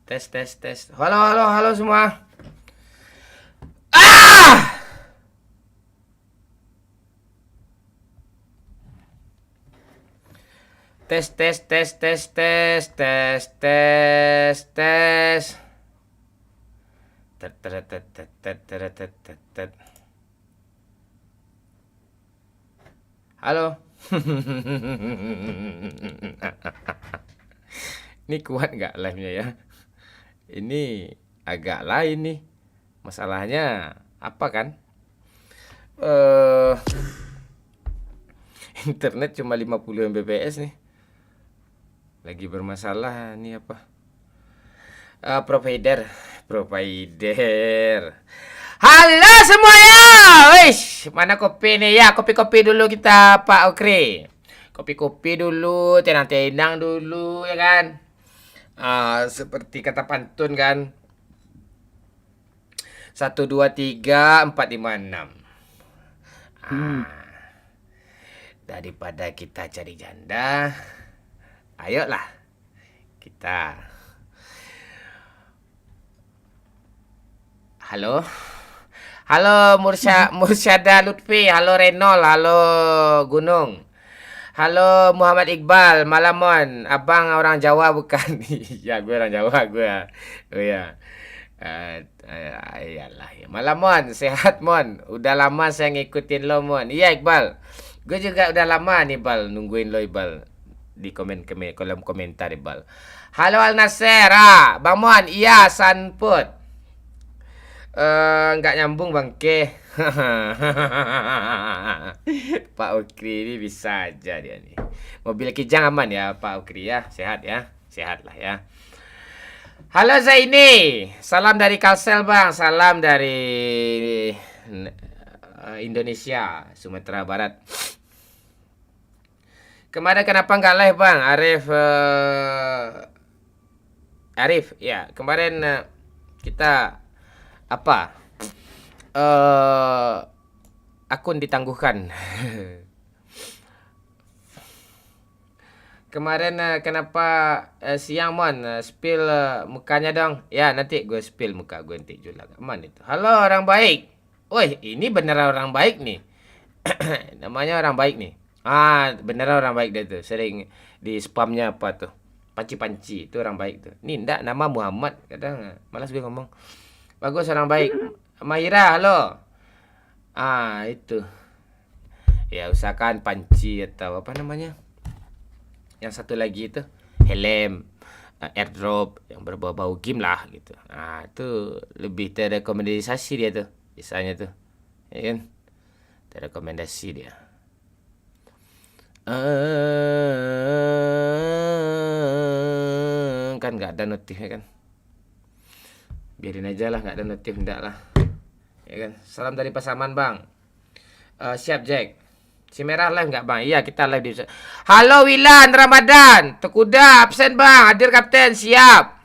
Tes tes tes. Halo halo halo semua. Ah! Tes tes tes tes tes tes tes tes. Tet tet tet tet tet tet tet tet tet. Halo. Ini kuat nggak live-nya ya? Ini agak lain nih. Masalahnya apa kan? Eh internet cuma 50 Mbps nih. Lagi bermasalah nih apa? Provider. Halo semuanya. Wish, mana kopi nih ya? Kopi-kopi dulu kita Pak Okri. Kopi-kopi dulu, tenang-tenang dulu ya kan? Seperti kata pantun kan. 1 2 3 4 5 6. Daripada kita cari janda, ayolah kita. Halo. Halo Mursyada Lutfi, halo Renol, halo Gunung. Halo Muhammad Iqbal, Malamon. Abang orang Jawa bukan? Ya, gue orang Jawa gue. Oh ya. Iyalah ya. Malamon, sehat Mon. Udah lama saya ngikutin lo Mon. Iya Iqbal. Gue juga udah lama nih Bal nungguin lo Iqbal di kolom komentar Iqbal. Halo Al Nasser, Bang Mon, iya Sanput. Nggak nyambung bangke. Pak Ukri ini bisa aja dia nih. Mobil Kijang aman ya Pak Ukri ya, sehat ya, sehat lah ya. Halo Zaini, salam dari Kalsel bang, salam dari Indonesia, Sumatera Barat. Kemarin kenapa nggak live bang, Arif, ya kemarin kita apa? Akun ditangguhkan. Kemarin kenapa siang Mon spill mukanya dong. Ya nanti gue spill muka gue nanti juga. Aman itu. Halo orang baik. Woi ini beneran orang baik nih. Namanya orang baik nih. Beneran orang baik dia tuh. Sering di spamnya apa tuh. Panci-panci itu orang baik tuh. Ini ndak nama Muhammad. Kadang malas gue ngomong. Bagus orang baik. Mahira halo. Itu. Ya usahakan panci atau apa namanya. Yang satu lagi itu helm, airdrop yang berbau-bau game lah gitu. Itu lebih terrekomendasi dia tuh, biasanya tuh, ya kan? Terrekomendasi dia. Kan nggak ada notif ya kan? Biarin aja lah, nggak ada notif ndak lah, ya kan? Salam dari Pasaman bang. Siap Jack. Si Merah live nggak bang? Iya kita live di. Halo Wilan Ramadan, Tekuda absen bang, hadir kapten siap.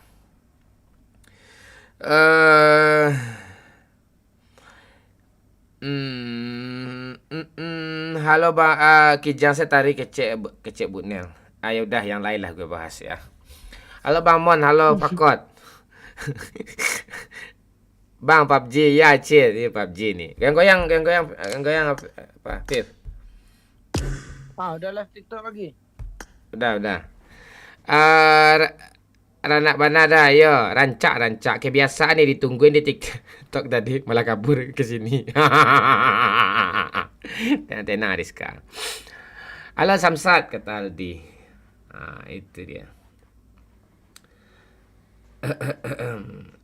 Halo bang, Kijang saya tarik kecek Bunel. Ayo udah yang lain lah gue bahas ya. Halo bang Mon, halo Fakot. Bang PUBG ya cie, ini PUBG nih. Goyang apa? Pip. Udah live TikTok lagi. Udah. Anak bana dah, yo rancak. Kayak biasa nih ditungguin di TikTok tadi malah kabur ke sini. Tenang Rizka. Halo Samsat kata Aldi. Itu dia.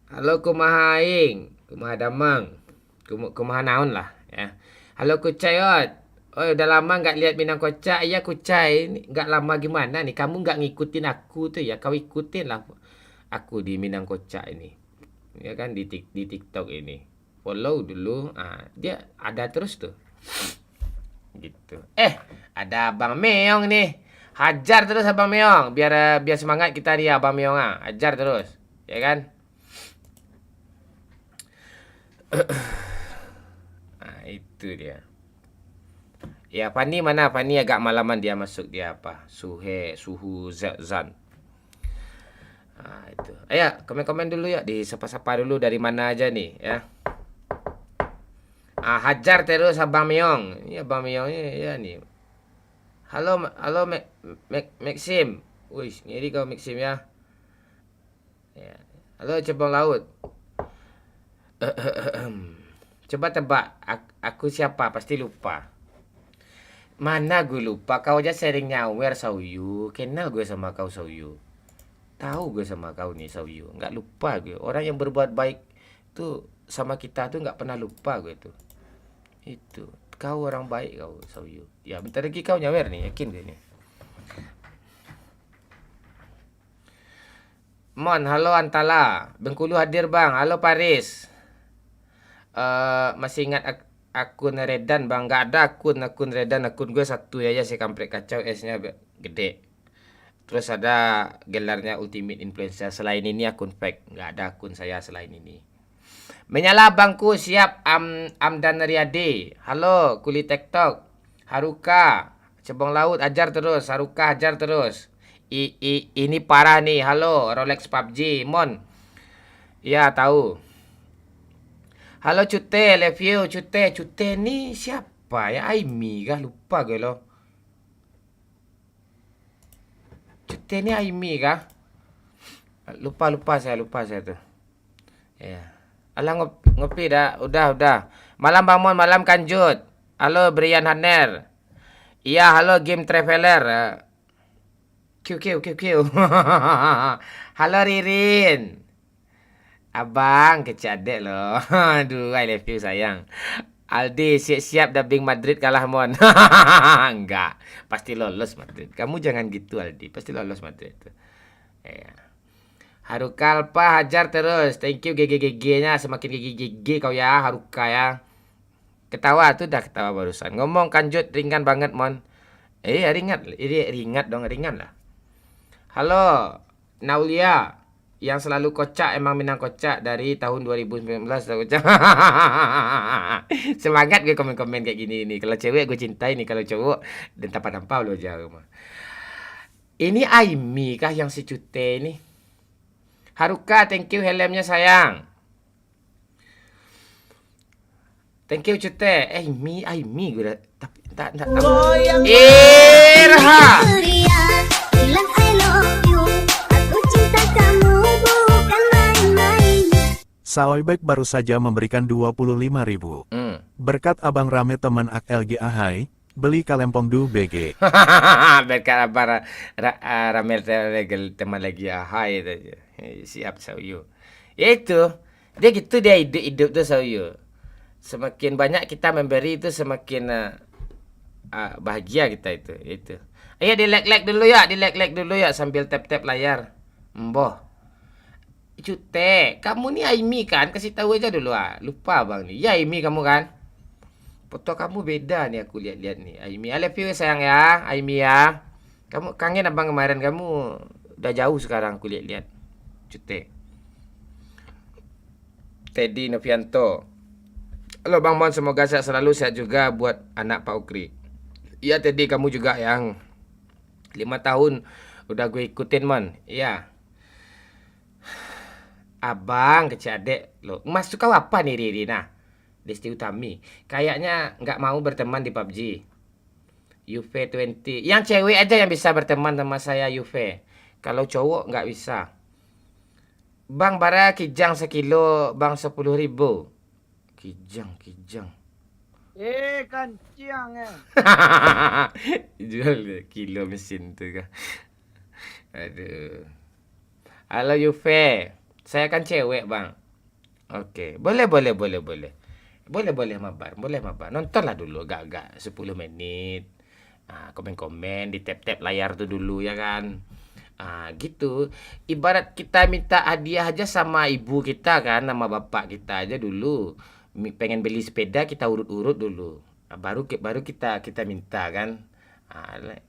Halo kumaha aing, kumaha damang, kumaha naon lah ya. Halo Kucayot. Oh udah lama nggak lihat Minang Kocak. Iya Kucai, nggak lama gimana nih? Kamu nggak ngikutin aku tuh ya? Kau ikutin lah aku di Minang Kocak ini, ya kan di TikTok ini. Follow dulu, dia ada terus tuh, gitu. Ada Abang Meong nih, hajar terus Abang Meong, biar semangat kita dia Abang Meong hajar terus, ya kan? Itu dia. Ya Fani mana? Fani agak malaman dia masuk, dia apa? Suhu Zan. Itu. Ayo, komen-komen dulu ya. Disapa-sapa dulu dari mana aja nih ya. Hajar terus Abang Meong. Ini Abang Meong ini ya nih. Halo Maxim. Wih, ngiri kau Maxim ya. Ya. Halo Cebong Laut. Coba tebak aku siapa? Pasti lupa. Mana gue lupa, kau aja sering nyawer Sauyu. Kenal gue sama kau Sauyu. Tahu gue sama kau nih Sauyu. Nggak lupa gue. Orang yang berbuat baik tuh sama kita tuh nggak pernah lupa gue tuh. Itu. Kau orang baik kau Sauyu. Ya bentar lagi kau nyawer nih, yakin gue nih. Mon, halo Antala. Bengkulu hadir bang. Halo Paris. Masih ingat akun Redan bang? Nggak ada akun Redan. Akun gue satu aja si kampret kacau, S-nya gede. Terus ada gelarnya Ultimate Influencer. Selain ini akun fake. Nggak ada akun saya selain ini. Menyala bangku siap Amdan Riyadi. Halo Kuli TikTok. Haruka Cebong Laut ajar terus. Haruka ajar terus. Ini parah nih. Halo Rolex PUBG Mon. Ya tahu. Halo Cute, love you Cute. Cute nih siapa ya? Aimi kah? Lupa gue loh. Cute nih Aimi kah? Lupa saya tuh. Ya. Alah ngopi dah. Udah. Malam Bang Mon, malam Kanjut. Halo Brian Haner. Iya, halo Game Traveler. Q. Halo Ririn. Abang kecadek loh. Aduh, I love you sayang. Aldi siap-siap dubbing Madrid kalah Mon. Enggak, pasti lolos Madrid. Kamu jangan gitu Aldi, pasti lolos Madrid. Ya. Haruka Alpa hajar terus. Thank you GGGG-nya, semakin GGGG kau ya Haruka ya. Ketawa tuh udah ketawa barusan. Ngomong Kanjut ringan banget Mon. Ringan lah. Halo Naulia. Yang selalu kocak emang Minang kocak dari tahun 2019 kocak. Semangat gue komen-komen kayak gini nih. Kalau cewek gue cintai nih, kalau cowok dan tanpa lo jauh mah. Ini Aimi kah yang si Cute ini? Haruka, thank you helmnya sayang. Thank you Cute. Aimi gue udah tapi tak. Irha. Bilang I love you, aku cinta kamu bukan main-main. Saoibek baru saja memberikan 25.000. Berkat Abang Rame teman LG Ahai, beli kalempong du BG. Berkat Abang Rame teman lagi Ahai itu. Siap Sauyu. Itu dia gitu, dia hidup tuh Sauyu. Semakin banyak kita memberi itu semakin bahagia kita itu. Ayo di like dulu ya sambil tap layar. Mboh. Cute, kamu nih Aimi kan? Kasih tahu aja dulu Lupa bang nih. Ya Aimi kamu kan? Foto kamu beda nih aku lihat-lihat nih. Aimi, I love you sayang ya, Aimi ya. Kamu kangen abang kemarin, kamu udah jauh sekarang aku lihat-lihat. Cute. Teddy Novianto. Halo Bang Mon, semoga sehat selalu, sehat juga buat anak Pak Ukri. Iya Teddy, kamu juga yang 5 tahun udah gue ikutin Mon. Iya. Abang kecil adek lo. Mas suka apa nih Rina? Desti Utami. Kayaknya nggak mau berteman di PUBG. UV20. Yang cewek aja yang bisa berteman sama saya UV. Kalau cowok nggak bisa. Bang bara kijang 1 kilo, bang 10.000. Kijang. Kanciang ya. Jual kilo mesin tuh kah. Aduh. Halo UV. Saya kan cewek bang. Oke. Boleh mabar. Nontonlah dulu agak 10 menit. Komen-komen di tap layar tuh dulu ya kan. Gitu. Ibarat kita minta hadiah aja sama ibu kita kan, sama bapak kita aja dulu. Pengen beli sepeda kita urut-urut dulu. Baru kita minta kan.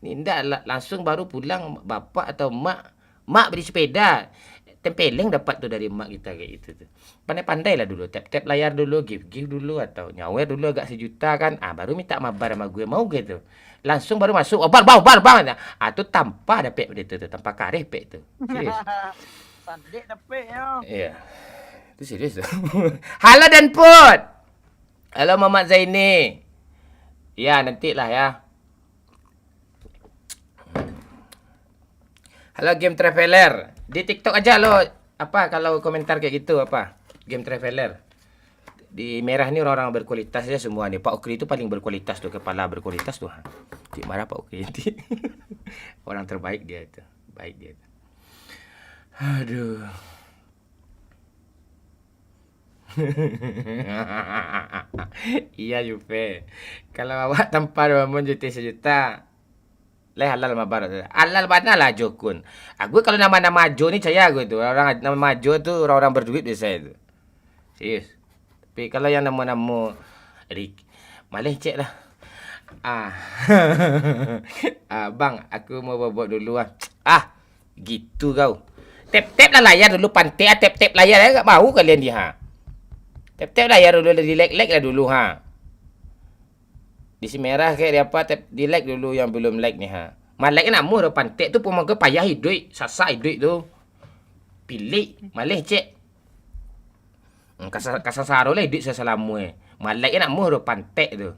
Ini enggak langsung baru pulang bapak atau mak beli sepeda. Tempeleng dapat tuh dari emak kita kayak gitu tuh. Pandai-pandai lah dulu, tap layar dulu, give dulu atau nyawer dulu agak 1 juta kan. Baru minta mabar sama gue, mau gitu. Langsung baru masuk. Bar. Tuh tanpa ada pek itu tuh, tanpa kareh pek itu. Serius. Tandek tapi ya. Iya. Itu serius tuh. Halo Dan Put. Halo Muhammad Zaini. Ya, nantilah ya. Halo Game Traveler. Di TikTok aja lo apa kalau komentar kayak gitu apa? Game Traveler. Di merah ni orang-orang berkualitas ya semua ni. Pak Ukri itu paling berkualitas tuh, kepala berkualitas tuh. Cik marah Pak Ukri itu. Orang terbaik dia itu. Baik dia itu. Aduh. Iya Juve. Kalau awak tanpa Ramon juta sejuta, halal mabar. Halal mana lah Jokun. Aku kalau nama-nama Jo ni saya aku tu. Orang nama Jo tu orang-orang berduit biasa itu. Serius. Tapi kalau yang nama-nama malah cek lah. Bang, aku mau buat dulu lah. Gitu kau. Tap-tap lah layar dulu pantai. Tap-tap layar enggak mau kalian dia. Tap-tap layar dulu, di like lah dulu Di si merah kayak dia apa, tap di like dulu yang belum like ni Malak nak mu pantai tu pun maka payah hidup, sasak hidup tu. Pilih, malih cek. Kasar saro lah hidup sesalamu Malak nak mu pantai tu.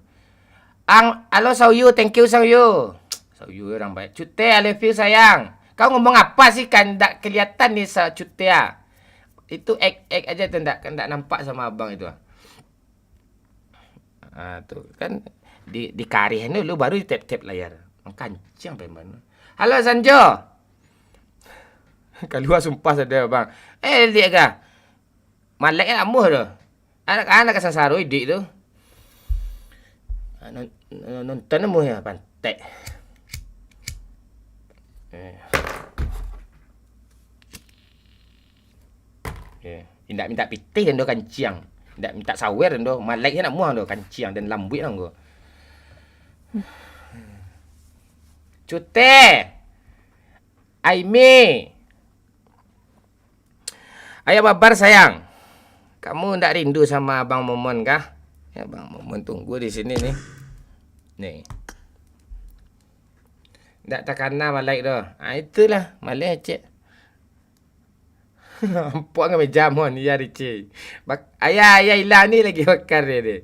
Halo Sauyu, thank you Sauyu. Sauyu orang baik. Cute, I love you sayang. Kau ngomong apa sih kan tak kelihatan ni Cute Itu ek aja tu tak nampak sama abang itu. Tu kan di karihan dulu baru tap-tap layar. Kancing sampai mana. Halo Sanjo. Kalau sumpah sedar bang. Dia ke? Malak nak muh tu. Anak-anak kasar idik tu. Nonton muh ya pantai. Tidak minta pitih dan do kancing. Tidak minta sawer dan do. Malak nak muh do kancing dan lambut nang go. Cute. Aimi. Ayah babar sayang. Kamu ndak rindu sama Abang Momon kah? Ya Bang Momon tunggu di sini nih. Nih. Ndak takana malai tu. Itulah malai cek. Ampuk dengan jamon ya Rici. Ayah hilang ni lagi bakar dia.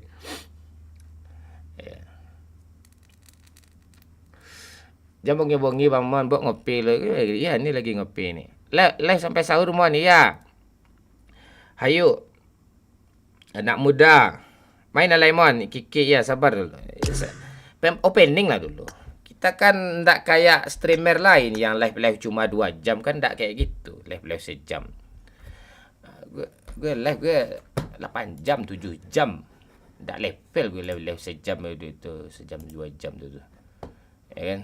Jam bongi Bang Mon buat ngopi lo. Ya ni lagi ngopi ni. Live sampai sahur Mon ya. Hayu. Anak muda. Main lah Mon. Kiki ya sabar dulu. Opening lah dulu. Kita kan ndak kayak streamer lain yang live cuma 2 jam kan ndak kayak gitu. Live sejam. Gue live gue 8 jam 7 jam. Ndak level gue live sejam itu sejam 2 jam tu. Ya kan?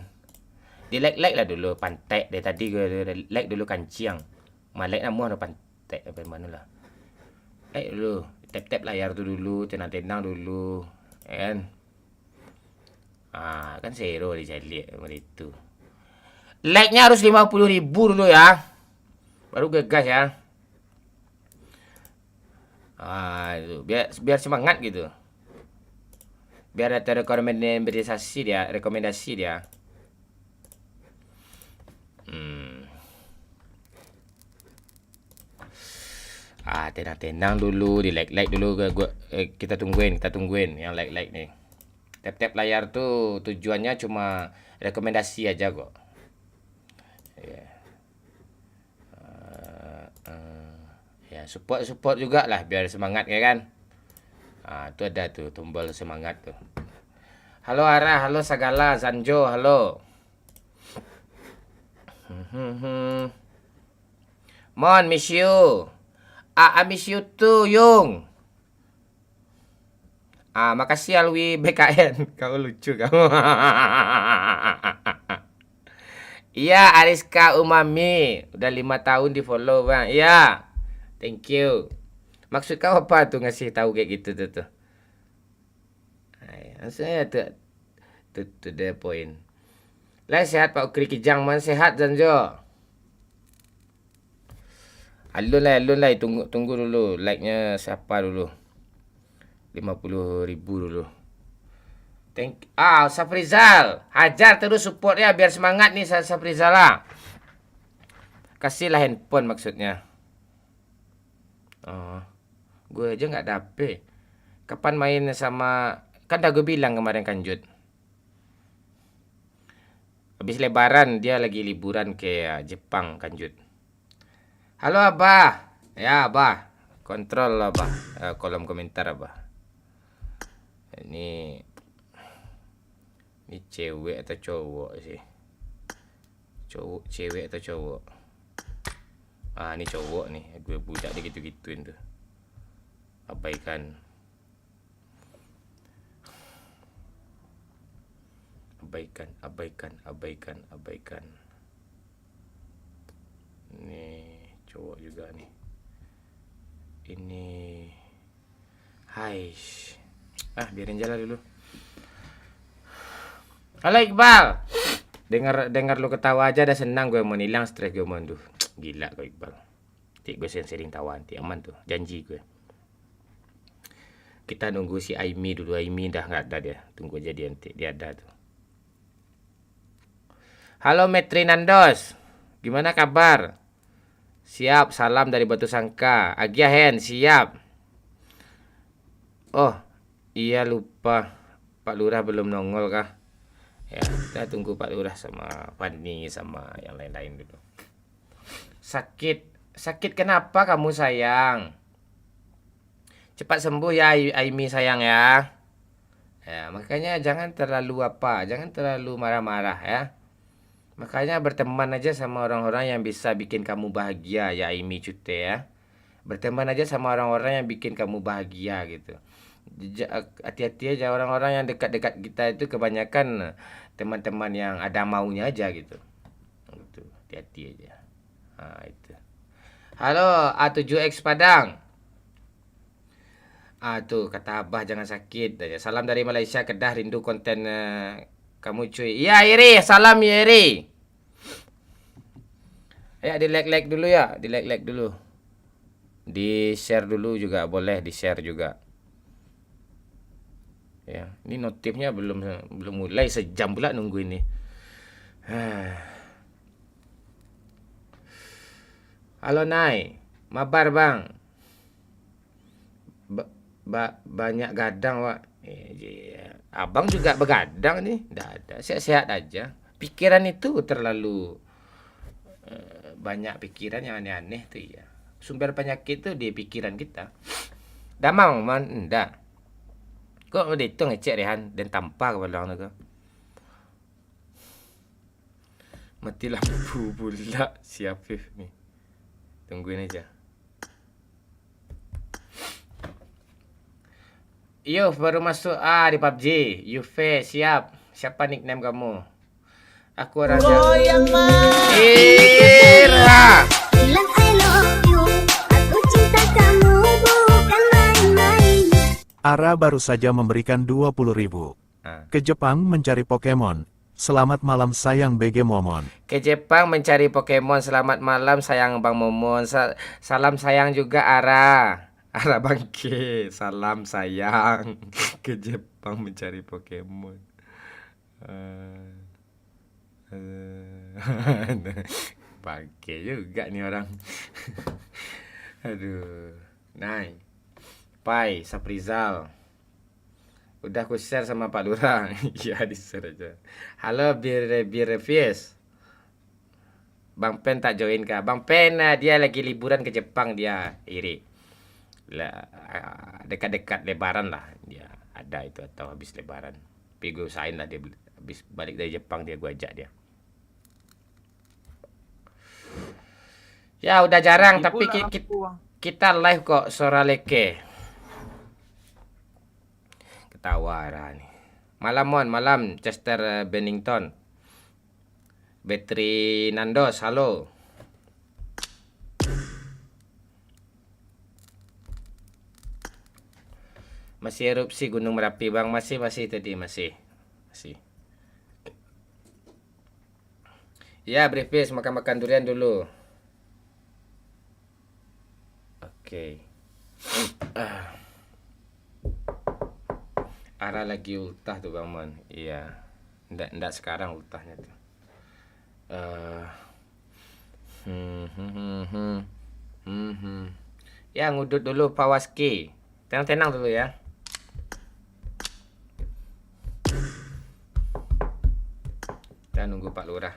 Di like lah dulu pantai dari tadi gue like dulu kancing. Malak namu ada pantai apa mana lah. Like dulu, tap layar tu dulu, tenang dulu, kan? Kan zero dijali macam itu. Like-nya harus 50.000 dulu ya. Baru gegas ya. Itu biar semangat gitu. Biar ada rekomendasi dia. Tenang dulu, di like dulu kita tungguin yang like nih. Tap layar tuh tujuannya cuma rekomendasi aja kok. Ya support juga lah biar semangat ya kan. Tuh ada tuh tombol semangat tuh. Halo Ara, halo Sagala, Zanjo, halo. Mon, miss you. I miss you too, Yung. Makasih Alwi BKN. Kau lucu kamu. Iya, Ariska Umami. Udah 5 tahun di follow, Bang. Iya. Thank you. Maksud kau apa tuh ngasih tahu kayak gitu tuh? Maksudnya tuh the point. Lah sehat Pak Ukri Kijang, man sehat Zanjo. Alun lah, tunggu dulu. Like-nya siapa dulu? 50.000 dulu. Safrizal. Hajar terus supportnya biar semangat nih Safrizal lah. Kasihlah handphone maksudnya. Oh, gue aja nggak dapet. Kapan main sama, kan dah gue bilang kemarin kan Jud. Habis lebaran dia lagi liburan ke Jepang kan Jud. Halo Abah. Ya Abah. Kontrol Abah. Kolom komentar Abah. Ini cewek atau cowok sih? Cewek atau cowok? Ini cowok nih. Gue budak dia gitu-gituin tuh. Abaikan. Abaikan. Ini cowok juga nih. Ini hai. Biarin jalan dulu. Halo Iqbal. Dengar lu ketawa aja dah senang gue, mau hilang stres gue mau tuh. Gila kau Iqbal. Tik gue sering tawa nanti aman tuh, janji gue. Kita nunggu si Aimi dulu. Aimi dah nggak ada dia. Tunggu aja dia nanti, dia ada tuh. Halo Metri Nandos, gimana kabar? Siap, salam dari Batu Sangka. Agia Hen, siap. Oh, iya lupa. Pak Lurah belum nongol kah? Ya, kita tunggu Pak Lurah sama Fani sama yang lain-lain dulu. Sakit kenapa kamu sayang? Cepat sembuh ya Aimi sayang ya. Ya, makanya jangan terlalu marah-marah ya. Makanya berteman aja sama orang-orang yang bisa bikin kamu bahagia ya Aimi Cute ya. Berteman aja sama orang-orang yang bikin kamu bahagia gitu. Hati-hati aja orang-orang yang dekat-dekat kita itu kebanyakan teman-teman yang ada maunya aja gitu. Gitu. Hati-hati aja. Itu. Halo A7X Padang. Tuh kata Abah jangan sakit. Salam dari Malaysia, Kedah, rindu konten kamu cuy. Iya Iri, salam ya Iri. Ya di like dulu ya, di like dulu. Di share dulu juga boleh, di share juga. Ya, ini notifnya belum mulai, sejam pula nunggu ini. Halo Nai, mabar bang. Banyak gadang Wak. Abang juga begadang nih. Dah ada, sehat-sehat aja. Pikiran itu terlalu banyak pikiran yang aneh-aneh tuh ya. Sumber penyakit tuh di pikiran kita. Damang man enggak. Kok udah itu ngecek Rehan dan tanpa kepada orang tu. Mati lampu pula si Afif ni. Tungguin aja. Yuf baru masuk di PUBG. Yufe siap. Siapa nickname kamu? Aku Raja. Ira. Bilang I love you, aku cinta kamu bukan main-main. Ara baru saja memberikan 20.000. Ke Jepang mencari Pokemon. Selamat malam sayang BG Momon. Ke Jepang mencari Pokemon. Selamat malam sayang Bang Momon. Salam sayang juga Ara. Ara bangke. Salam sayang. Ke Jepang mencari Pokemon. Bangke juga nih orang. Aduh. Nai. Pai, Saprizal. Udah aku share sama Pak Lurah. Iya di share aja. Halo Bir Fies. Bang Pen tak join kah? Bang Pen dia lagi liburan ke Jepang dia. Iri. Dekat-dekat lebaran lah dia ada itu atau habis lebaran. Tapi gue usahain lah dia habis balik dari Jepang dia gue ajak dia. Ya udah jarang tapi kita live kok Sora Leke. Ketawa nih. Malam Chester Bennington. Betri Nandos, halo. Masih erupsi Gunung Merapi bang, masih tadi masih. Ya briefis makan durian dulu. Oke. Ara lagi ultah tuh Bang Mon. Iya. Ndak sekarang ultahnya tuh. Ya, ngudut dulu Pak Waski. Tenang-tenang dulu ya. Kita nunggu Pak Lurah.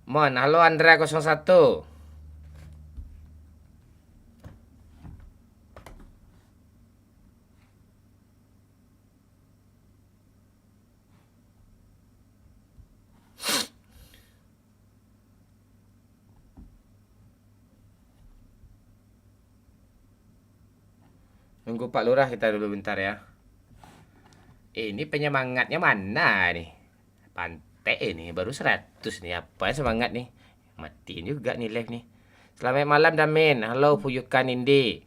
Mon, halo Andra 01. Nunggu Pak Lurah kita dulu bentar ya. Ini penyemangatnya mana nih? Pantai ini baru 100 nih. Apa semangat nih? Matiin juga nih live nih. Selamat malam Damin. Halo Puyukan Indi.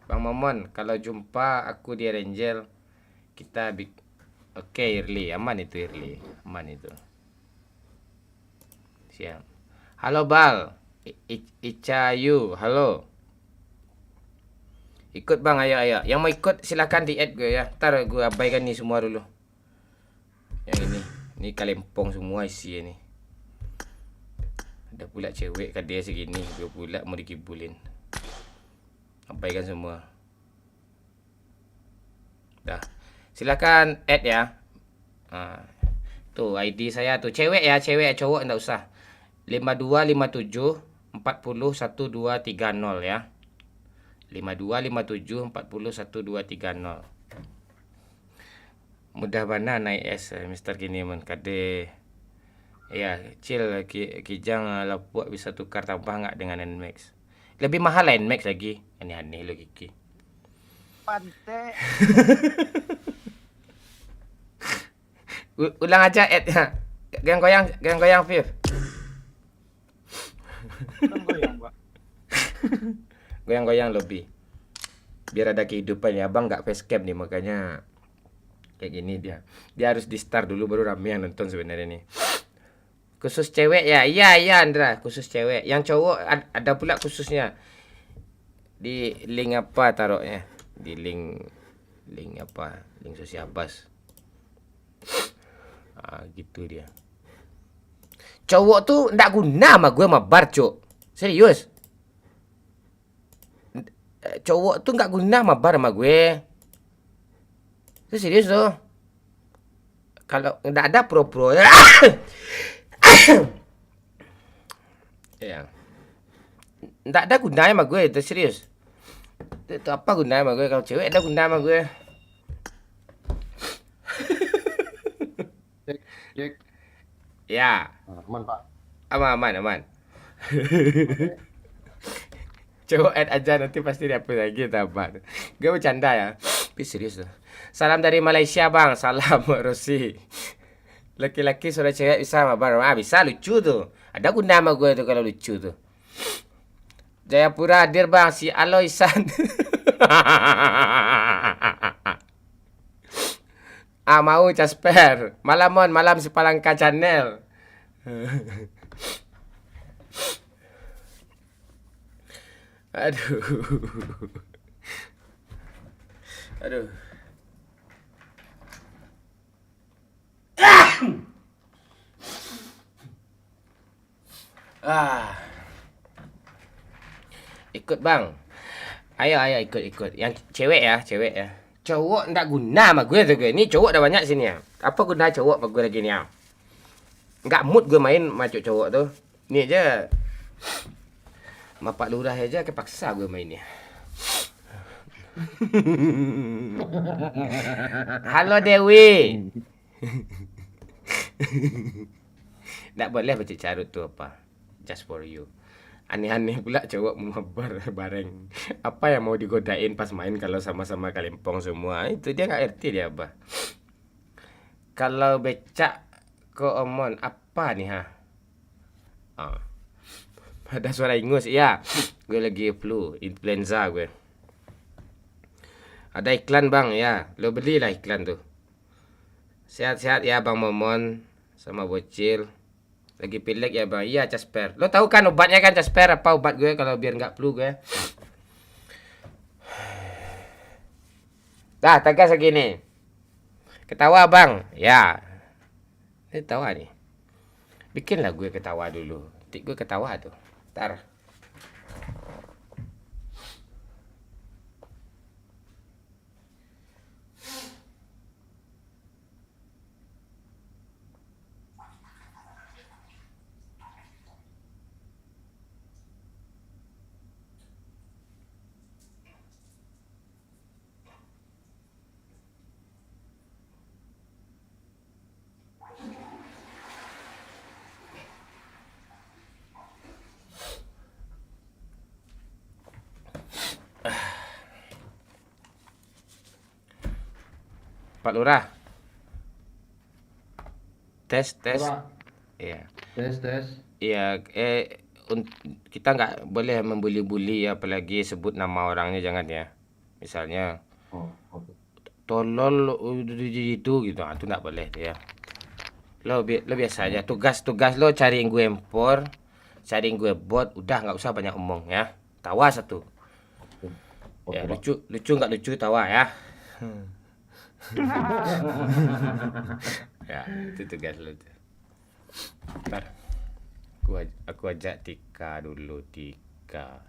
Bang Momon, kalau jumpa aku di Angel, kita Oke, Irli, aman itu Irli. Aman itu. Siap. Halo Bal. Icayu, halo. Ikut bang, ayo. Yang mau ikut silakan di add gue ya. Ntar gue abaikan nih semua dulu. Yang ini kalempong semua isi ini. Ada pula cewek kan dia segini, gue pula mau dikibulin. Abaikan semua. Dah. Silakan add ya. Tuh ID saya tuh cewek ya, cowok enggak usah. 5257 40 1230 ya. 5257 40 1230. Mudah mana naik es Mr. Kiniman kade. Ya, chill Kijang Lapuak bisa tukar tambah nggak dengan Nmax? Lebih mahal Nmax lagi. Aneh-aneh lo Kiki. Pantai. Ulang aja ya. Goyang Viv. Kan goyang, Pak. Goyang-goyang lebih. Biar ada kehidupan ya. Abang nggak facecam nih makanya kayak gini dia. Dia harus di start dulu baru rame yang nonton sebenarnya nih. Khusus cewek ya. Iya Andra, khusus cewek. Yang cowok ada pula khususnya. Di link apa taruhnya? Di link apa? Link sosial bus. Gitu dia. Cowok tuh ndak guna sama gue mabar, Cuk. Serius. Cowok tuh nggak guna mabar sama gue. Itu serius tuh. Kalau nggak ada pro-pro ya. Ya. Nggak ada gunanya sama gue itu serius. Itu apa gunanya sama gue kalau cewek ada guna sama gue. Cek. Ya. Aman, Pak. Aman. Coba add aja nanti pasti dapet lagi tabat. Gue bercanda ya. Tapi serius tuh. Salam dari Malaysia bang. Salam Rosi. Laki-laki suara cewek bisa mabar. Bisa lucu tuh. Ada guna sama gue tuh kalau lucu tuh. Jayapura hadir bang. Si Aloisan. Mau Casper. Malam si Palangka Channel. Aduh. Ikut bang. Ayo ikut. Yang cewek ya. Cowok ndak guna sama gue tuh gue. Ini cowok ada banyak sini ya. Apa guna cowok sama gue lagi nih ya? Nggak mood gue main sama cowok tuh. Ini aja. Sama Pak Lurah aja kepaksa gue mainnya. Halo Dewi. Nggak boleh baca carut tuh apa. Just for you. Aneh-aneh pula cowok mabar bareng. Apa yang mau digodain pas main kalau sama-sama kalempong semua. Itu dia nggak ngerti dia apa. Kalau becak ke omon apa nih ha? Ada suara ingus. Iya. Gue lagi flu, influenza gue. Ada iklan bang ya. Lo belilah iklan tuh. Sehat-sehat ya Bang Momon sama Bocil. Lagi pilek ya bang. Iya Casper. Lo tahu kan obatnya kan Casper? Apa obat gue kalau biar nggak flu gue? Dah tegas segini. Ketawa bang. Ya. Ini tawa nih. Bikinlah gue ketawa dulu. Nanti gue ketawa tuh. Ntar. Pak Lurah. Tes. Pak. Iya. Tes. Iya, kita nggak boleh membuli-buli, apalagi sebut nama orangnya, jangan ya. Misalnya Oh, oke. tolol itu gitu, itu nggak boleh tuh ya. Lo biasa aja, tugas lo cariin gue empor, cariin gue bot, udah nggak usah banyak omong ya. Tawa satu. Oke, Ya, Pak. lucu nggak lucu tawa ya. Ya, itu tugas lo tuh. Ntar aku ajak Tika dulu, Tika.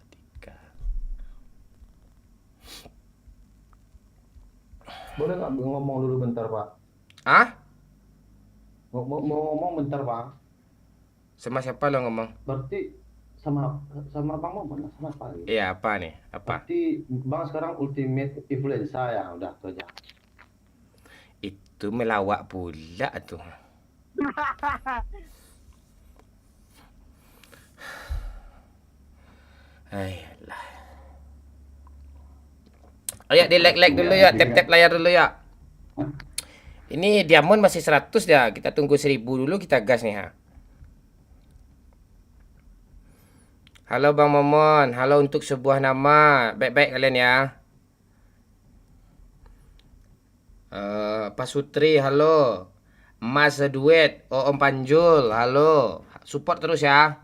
Boleh nggak ngomong dulu bentar, Pak? Ah? Mau ngomong bentar, Pak. Sama siapa lo ngomong? Berarti sama Bang Momon, sama Pak. Iya, apa nih? Apa? Berarti Bang sekarang ultimate influencer ya, udah tuh aja. Itu melawak pula tuh. Ayolah. Ayo di like dulu ya, tap layar dulu ya. Ini diamond masih 100 ya. Kita tunggu 1000 dulu, kita gas nih ha. Halo Bang Momon, halo untuk sebuah nama. Baik-baik kalian ya. Pak Sutri, halo. Mas Duet, Om Panjul, halo. Support terus ya.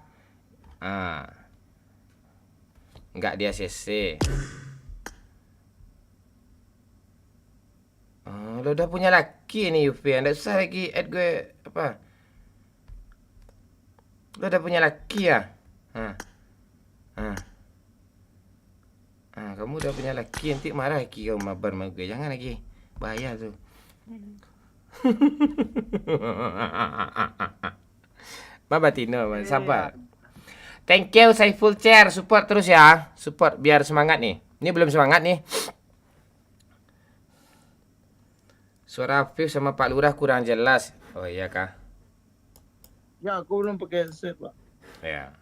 Enggak dia CC. Lo udah punya laki nih Yufi, anda susah lagi add gue apa? Lo udah punya laki ya? Kamu udah punya laki, nanti marah lagi kamu mabar sama gue, jangan lagi, bahaya tuh. Mama Tino, sabar. Thank you Saiful Chair, support terus ya, support biar semangat nih. Ini belum semangat nih. Suara Afif sama Pak Lurah kurang jelas. Oh iya kah? Ya, aku belum pakai headset, Pak. Ya.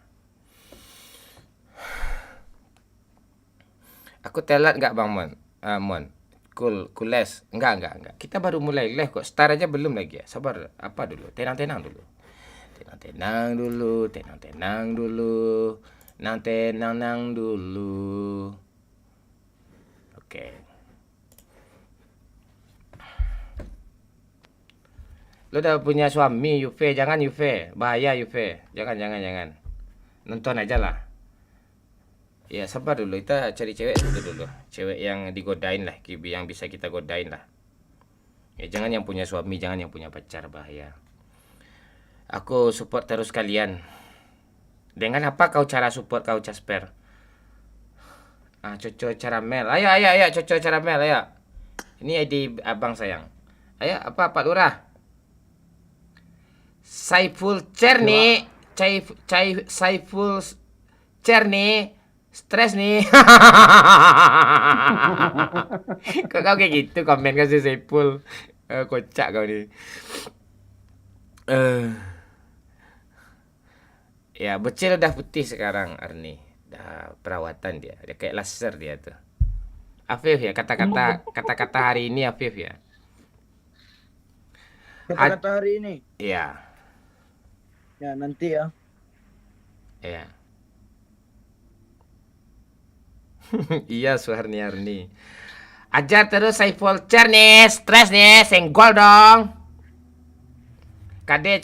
Aku telat nggak Bang Mon? Mon. Kules. Enggak. Kita baru mulai live kok. Start aja belum lagi ya. Sabar. Apa dulu? Tenang dulu. Tenang dulu. Oke. Lo udah punya suami, Yuve, jangan Yuve, bahaya Yuve, jangan. Nonton aja lah. Ya sabar dulu, kita cari cewek dulu, cewek yang digodain lah, Kibi yang bisa kita godain lah. Ya jangan yang punya suami, jangan yang punya pacar, bahaya. Aku support terus kalian. Dengan apa kau cara support kau Casper? Coco caramel, ayo, Coco caramel, ayo. Ini ID abang sayang. Ayo, apa Pak Lurah? Saiful Cerni, Saiful Cerni, stres nih. Kok kau kayak gitu komen kau si Saiful? Kocak kau nih. Ya, bocil udah putih sekarang Arni. Udah perawatan dia kayak laser dia tuh. Afif ya, kata-kata hari ini Afif ya. Kata-kata hari ini. Iya. Ya, nanti ya. Iya. Iya, Suharni Arni. Ajar terus Saiful Cer nih, stres nih, senggol dong. KD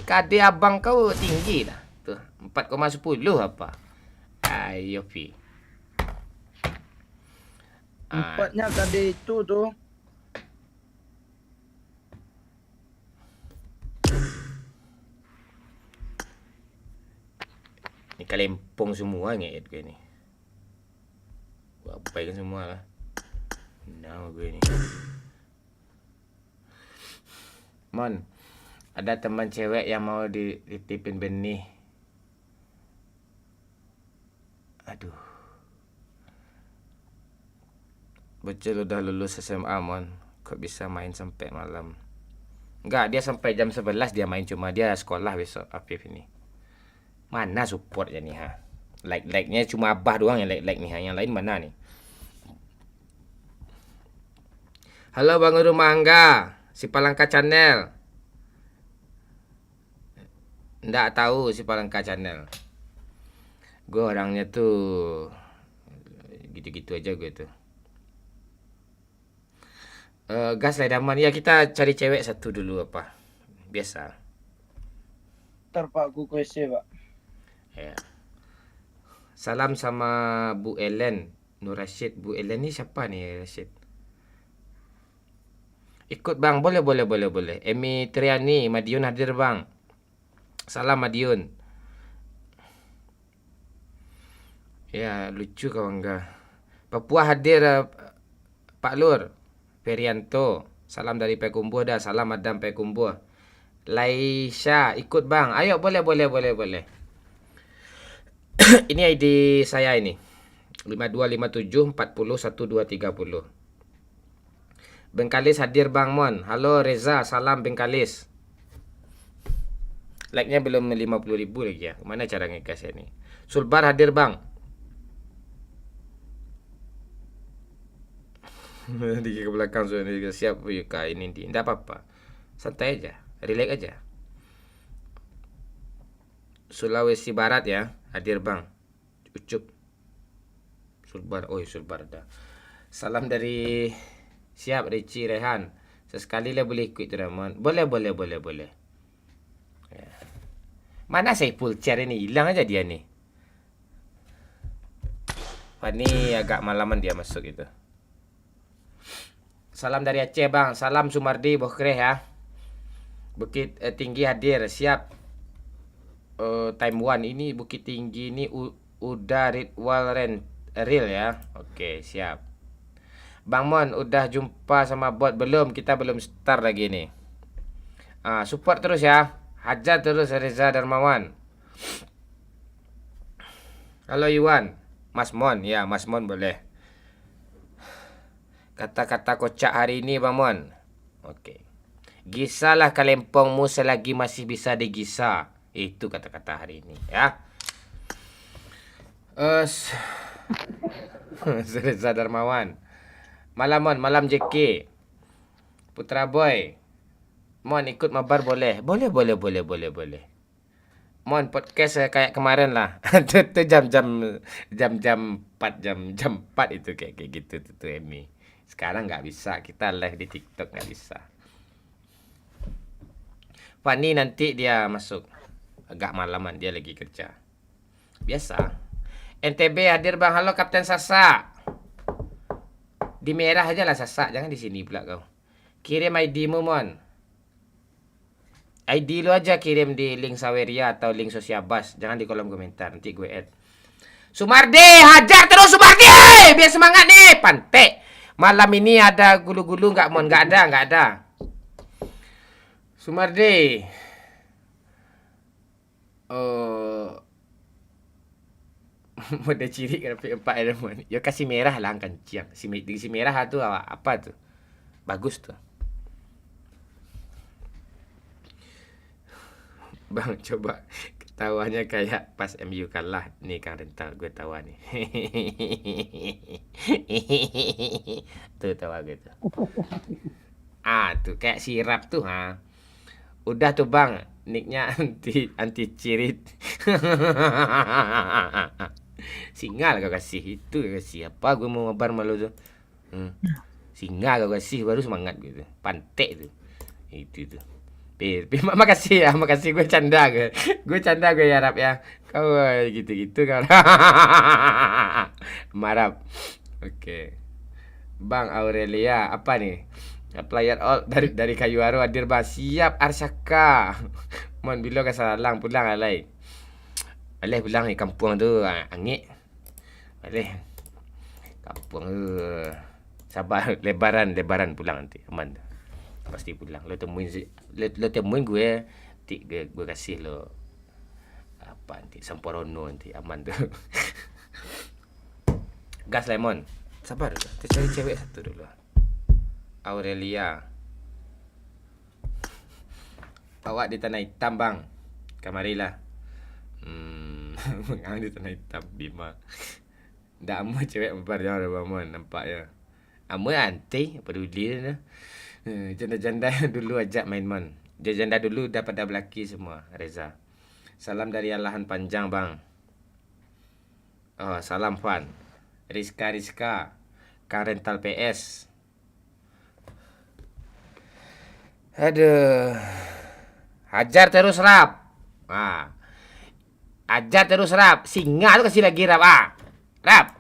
KD abang kau tinggi dah. Tuh, 4,10 apa? Ayo, Vi. 4-nya KD itu tuh. Ini Kalempong semua ngeit gue ni. Gua abaikan semua lah. Nah gue ni. Mon, ada teman cewek yang mau dititipin benih. Aduh. Bocil udah lulus SMA, Mon. Kok bisa main sampai malam? Enggak, dia sampai jam 11 dia main, cuma dia sekolah besok Afif ini. Mana supportnya nih ha? Like-nya cuma Abah doang yang like nih ha. Yang lain mana nih? Halo Bang Uru Mangga, si Palangka Channel. Nggak tahu si Palangka Channel. Gue orangnya tuh gitu-gitu aja gue tuh. Gas Ledaman, ya kita cari cewek satu dulu apa? Biasa. Ntar Pak, aku kuese Pak. Ya. Salam sama Bu Ellen, Nur Rashid. Bu Ellen ni siapa nih Rashid? Ikut bang, boleh. Emi Triani, Madiun hadir bang. Salam Madiun. Ya lucu kawan ga. Papua hadir Pak Lur. Ferianto, salam dari Pekumbuh dah. Salam Adam Pekumbuh. Laisha ikut bang. Ayo boleh. Ini ID saya ini. 5257401230. Bengkalis hadir Bang Mon. Halo Reza, salam Bengkalis. Like-nya belum 50.000 lagi ya. Mana cara ngekasnya nih? Sulbar hadir Bang. Di ke belakang sudah siap Yuka ini di. Enggak apa-apa. Santai aja, relax aja. Sulawesi Barat ya, hadir Bang. Ucup. Sulbar dah. Salam dari siap Ricci Rehan. Sesekali lah boleh ikut Ramon. Boleh. Ya. Mana Saiful Chair ini? Hilang aja dia nih. Wah, ini agak malaman dia masuk itu. Salam dari Aceh Bang. Salam Sumardi Bokreh ya. Bukit Tinggi hadir. Siap. Time 1 ini Bukit Tinggi ini udah Ridwal Real ya. Oke, siap. Bang Mon udah jumpa sama bot belum? Kita belum start lagi nih. Support terus ya. Hajar terus Reza Darmawan. Halo Iwan. Mas Mon, ya Mas Mon boleh. Kata-kata kocak hari ini Bang Mon. Oke. Gisalah Kalempongmu selagi masih bisa digisa. Itu kata-kata hari ini ya. Reza Darmawan. Malam Mon, malam JK. Putra Boy. Mon ikut mabar boleh. Boleh. Mon podcast kayak kemarin lah. Itu jam 4 itu kayak gitu tuh Emi. Sekarang nggak bisa, kita live di TikTok nggak bisa. Fani nanti dia masuk agak malaman, dia lagi kerja. Biasa. NTB hadir Bang. Halo Kapten Sasa. Di merah aja lah Sasa, jangan di sini pula kau. Kirim ID-mu Mon. ID lu aja kirim di link Saweria atau link Sosiabas, jangan di kolom komentar, nanti gue add. Sumardi, hajar terus Sumardi, biar semangat nih, pantek. Malam ini ada gulu-gulu nggak Mon? Nggak ada. Sumardi. Mode ciri grafik 4 elemen. Ya kasih merah lah kencang. Si merah tuh apa tuh? Bagus tuh. Bang coba ketawanya kayak pas MU kalah. Nih Kang Rental gue tawa nih. Tuh tawa gitu. Tuh kayak sirap tuh ha. Udah tuh Bang, nicknya anti cirit. Singal kau kasih itu kasih apa gue mau ngabar malu tuh. Singal kau kasih baru semangat gitu. Pantek tuh. Itu tuh. Makasih gue canda gue ya Rap ya. Kau gitu kau. Marap. Oke. Bang Aurelia apa nih? Player all dari Kayu Aro hadir Bang. Siap Arsyaka. Mon bilo ke Salang pulang alai. Boleh pulang di kampung tu angit. Boleh. Kampung tu sabar lebaran pulang nanti aman tu. Pasti pulang. Lo temuin gue. Nanti gue kasih lo apa nanti Samporono nanti aman tu. Gas lemon. Sabar dulu. Kita cari cewek satu dulu. Aurelia. Awak di Tanah Hitam bang. Kamarilah. Mengang di Tanah Hitam Bima. Ndak amu cewek membar jangan ada bangun nampaknya. Amu anti peduli dia. Janda-janda dulu ajak main mon. Janda dulu dah pada belaki semua Reza. Salam dari Alahan Panjang bang. Oh, salam Fan. Rizka Kang Rental PS. Aduh. Hajar terus rap. Ajar terus rap. Singa tu kasih lagi rap. Rap.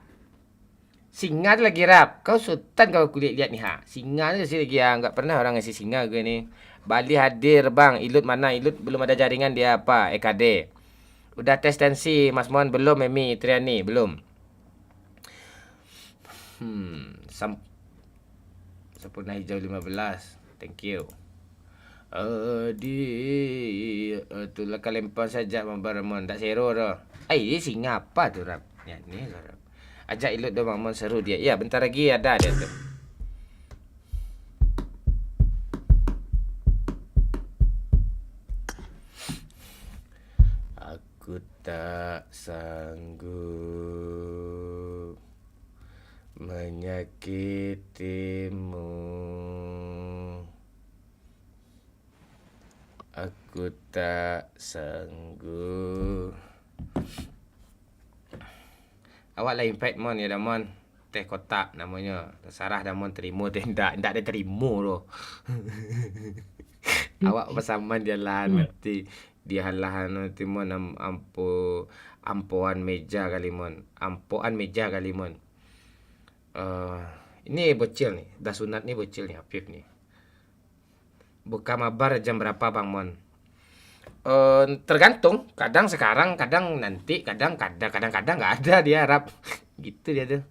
Singa tu lagi rap. Kau sultan kau kulit lihat ni Singa tu kasih lagi enggak pernah orang ngasih singa gue ni. Bali hadir bang. Ilut mana? Ilut belum ada jaringan dia apa? EKD. Udah tes tensi Mas Mon belum? Memi Triani belum. Sempurna hijau 15. Thank you. Itulah kalempang saja Mambar Ramon. Tak seru dah. Singa apa tu rap? Ya ni rap. Ajak Ilut dah Mamon seru dia. Ya bentar lagi ada dia tu. Aku tak sanggup menyakitimu. Aku tak sanggup. Awak lah impact mon ya Damon. Teh kotak namanya. Sarah Damon terima teh ndak ada terima tu. Awak bersamaan dia lahan nanti. Dia lahan nanti mon ampuan meja kali mon. Ampuan meja kali mon. Ini bocil nih. Dah sunat nih bocil nih Afif nih. Buka mabar jam berapa Bang Mon? Tergantung. Kadang sekarang, kadang nanti, kadang nggak ada dia rap. Gitu dia tuh.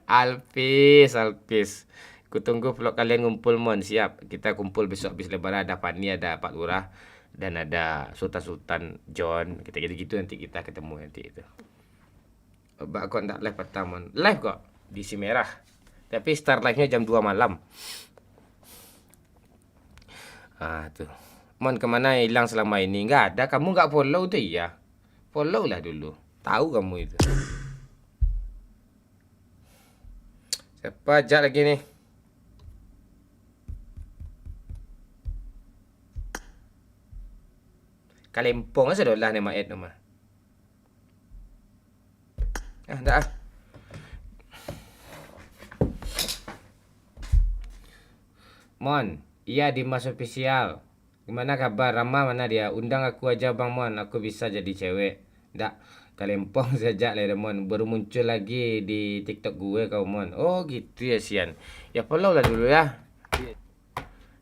Alpis. Kutunggu vlog kalian ngumpul Mon. Siap. Kita kumpul besok habis lebaran. Ada Fani, ada Pak Lurah. Dan ada Sultan John. Kita gitu-gitu nanti kita ketemu nanti itu. Mbak kok ndak live petang Mon? Live kok. Di Si Merah. Tapi start live-nya jam 2 malam. Tuh. Mon kemana hilang selama ini? Nggak ada. Kamu nggak follow tuh ya? Follow lah dulu. Tahu kamu itu. Siapa ajak lagi nih? Kalempong aja dolah nama Ed nama. Dah. Mon, iya Dimas official. Gimana kabar? Rama mana dia? Undang aku aja Bang Mon, aku bisa jadi cewek. Ndak, Kalempong saja lah Mon. Baru muncul lagi di TikTok gue kau Mon. Oh gitu ya Sian. Ya follow lah dulu ya.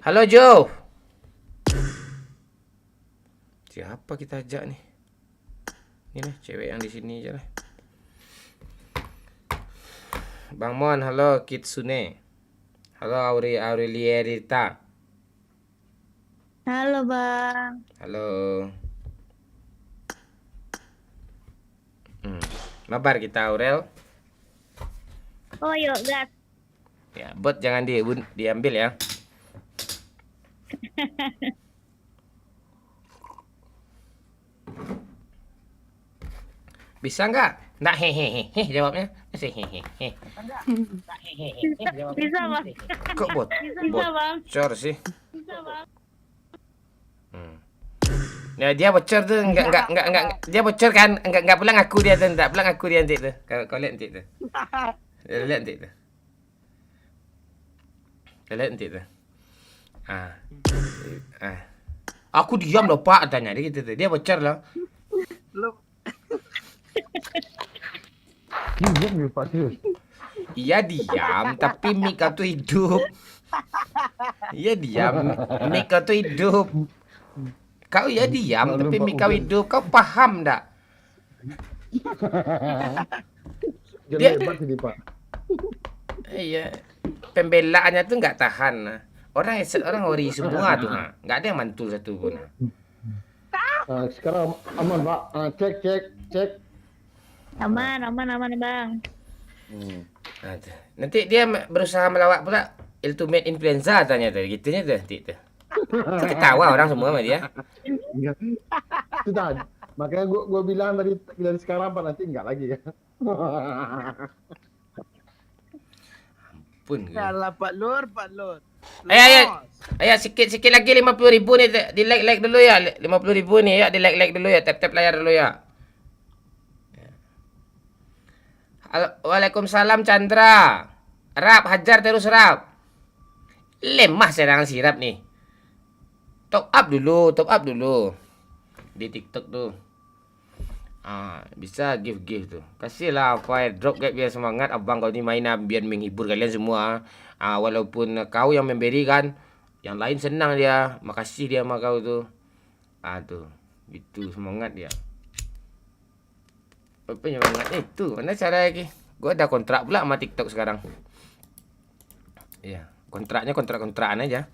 Halo Joe. Siapa kita ajak nih? Ini nih cewek yang di sini aja lah. Bang Mon, halo Kitsune. Halo Aurelierita. Halo Bang. Halo. Mabar kita Aurel. Oh yuk gas. Ya, bot jangan diambil ya. Bisa nggak? Nggak hehehe jawabnya. Hehehe. Bisa Bang. Kok Bisa Bang. bocor sih? Bisa Bang. Ya dia bocor tuh enggak dia bocor kan enggak pulang aku dia tuh enggak pulang aku dia nanti tuh. Kau lihat nanti tuh. Lihat nanti tuh. Lihat nanti tuh. Aku diam loh Pak tanya dia gitu tuh. Dia bocor loh. Diam ya Pak Tir. Iya diam tapi mic kau tuh hidup. Iya diam. Mik kau tuh hidup. Kau ya diam, tapi mik kau hidup. Kau paham ndak? Dia- Hebat ini Pak. Iya. Pembelaannya tuh nggak tahan. Orang orang ori semua tuh, nggak ada yang mantul satu pun. Sekarang aman Pak. Cek. Aman Bang. Nah, tuh. Nanti dia berusaha melawak pula ultimate influenza tanya tuh, gitunya tuh, nanti tuh. Tuh ketawa orang semua sama dia. Sudah. Makanya gua bilang dari sekarang Pak, nanti enggak lagi ya. Pun. Gue. Salah Pak Lur. Ayo sikit lagi 50.000 nih, di like dulu ya. 50.000 nih ya, di like dulu ya, tap layar dulu ya. Waalaikumsalam Chandra. Rap, hajar terus rap. Lemah serangan sirap nih. Top up dulu. Di TikTok tuh. Bisa give tuh. Kasihlah apa drop kayak biar semangat abang kau ni main biar menghibur kalian semua. Walaupun kau yang memberi kan, yang lain senang dia. Makasih dia sama kau tuh. Tuh. Gitu semangat dia. Apa semangat itu? Mana cara lagi? Gua ada kontrak pula sama TikTok sekarang. Iya, kontraknya kontrak-kontrakan aja.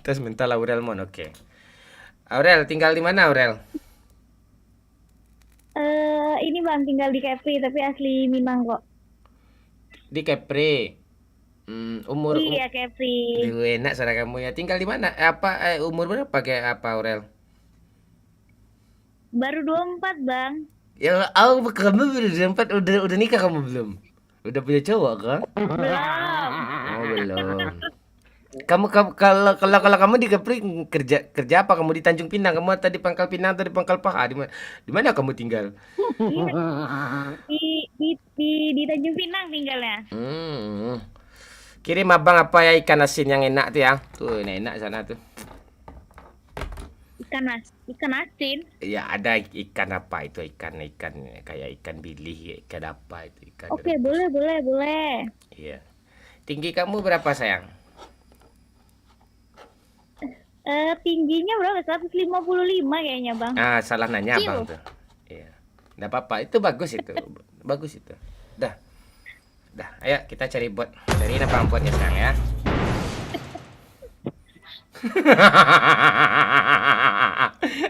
tes mental Aurel mon, oke. Aurel tinggal di mana Aurel? Ini Bang tinggal di Kepri tapi asli Minang kok. Di Kepri. Umur Iya Kepri. Aduh, enak suara kamu ya. Tinggal di mana? Umur berapa kayak apa Aurel? Baru 24 Bang. Ya, kamu udah nikah kamu belum? Udah punya cowok kan? Belum. Oh, belum. Kamu kalau kamu di Kepri kerja apa? Kamu di Tanjung Pinang? Kamu tadi Pangkal Pinang atau di Pangkal Paha? Di mana kamu tinggal? Di Tanjung Pinang tinggalnya. Kirim abang apa ya ikan asin yang enak tuh ya. Tuh enak sana tuh. Ikan asin. Ya ada ikan apa itu ikan kayak ikan bilih, ikan apa itu ikan. Oke, boleh. Iya. Tinggi kamu berapa sayang? Tingginya berapa? 155 kayaknya Bang. Salah nanya Kecil. abang tuh. Iya. Enggak apa-apa, itu bagus itu. Bagus itu. Dah. Ayo kita cari bot. Cari apa botnya sayang ya.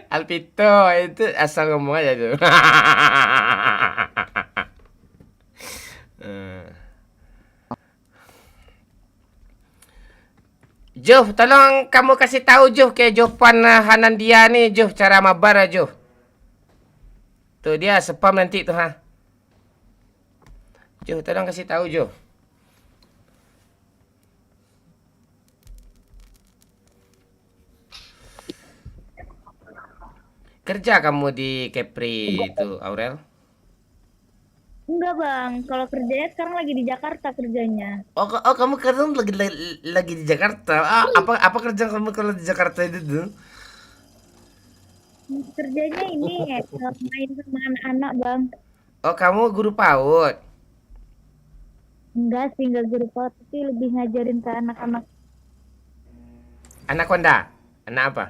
Alpito itu asal ngomong aja tuh. Joh, tolong kamu kasih tahu Joh ke Jovan Hanandia nih Joh cara mabar Joh. Tuh dia spam nanti tuh Joh, tolong kasih tahu Joh. Kerja kamu di Kepri itu, Aurel? Enggak Bang, kalau kerjanya sekarang lagi di Jakarta kerjanya. Oh, kamu sekarang lagi di Jakarta. Apa kerja kamu kalau di Jakarta itu tuh? Kerjanya ini main sama anak-anak Bang. Oh, kamu guru PAUD. Enggak sih, enggak guru PAUD, tapi lebih ngajarin ke anak-anak. Anak Honda? Anak apa?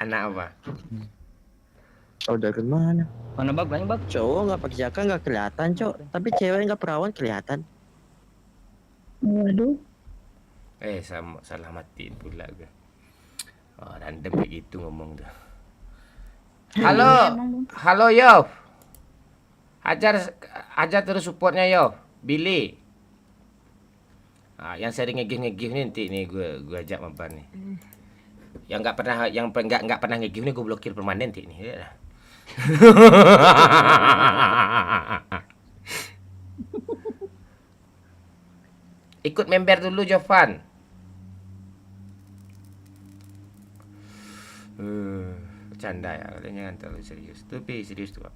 Anak apa? Udah kemana? Mana Bang? Banyak Bang. Cowok nggak pakai jaka nggak kelihatan, cok. Tapi cewek nggak perawan kelihatan. Waduh. Salah matiin pula gue. Oh, random kayak gitu ngomong tuh. Halo Yov. Ajar terus supportnya Yov. Billy. Yang sering ngegih nih nanti nih gue ajak mabar nih. Yang nggak pernah ngegih nih gue blokir permanen nanti nih. Ya. Ikut member dulu Jovan. Bercanda ya, kalian jangan terlalu serius. Tapi serius tuh.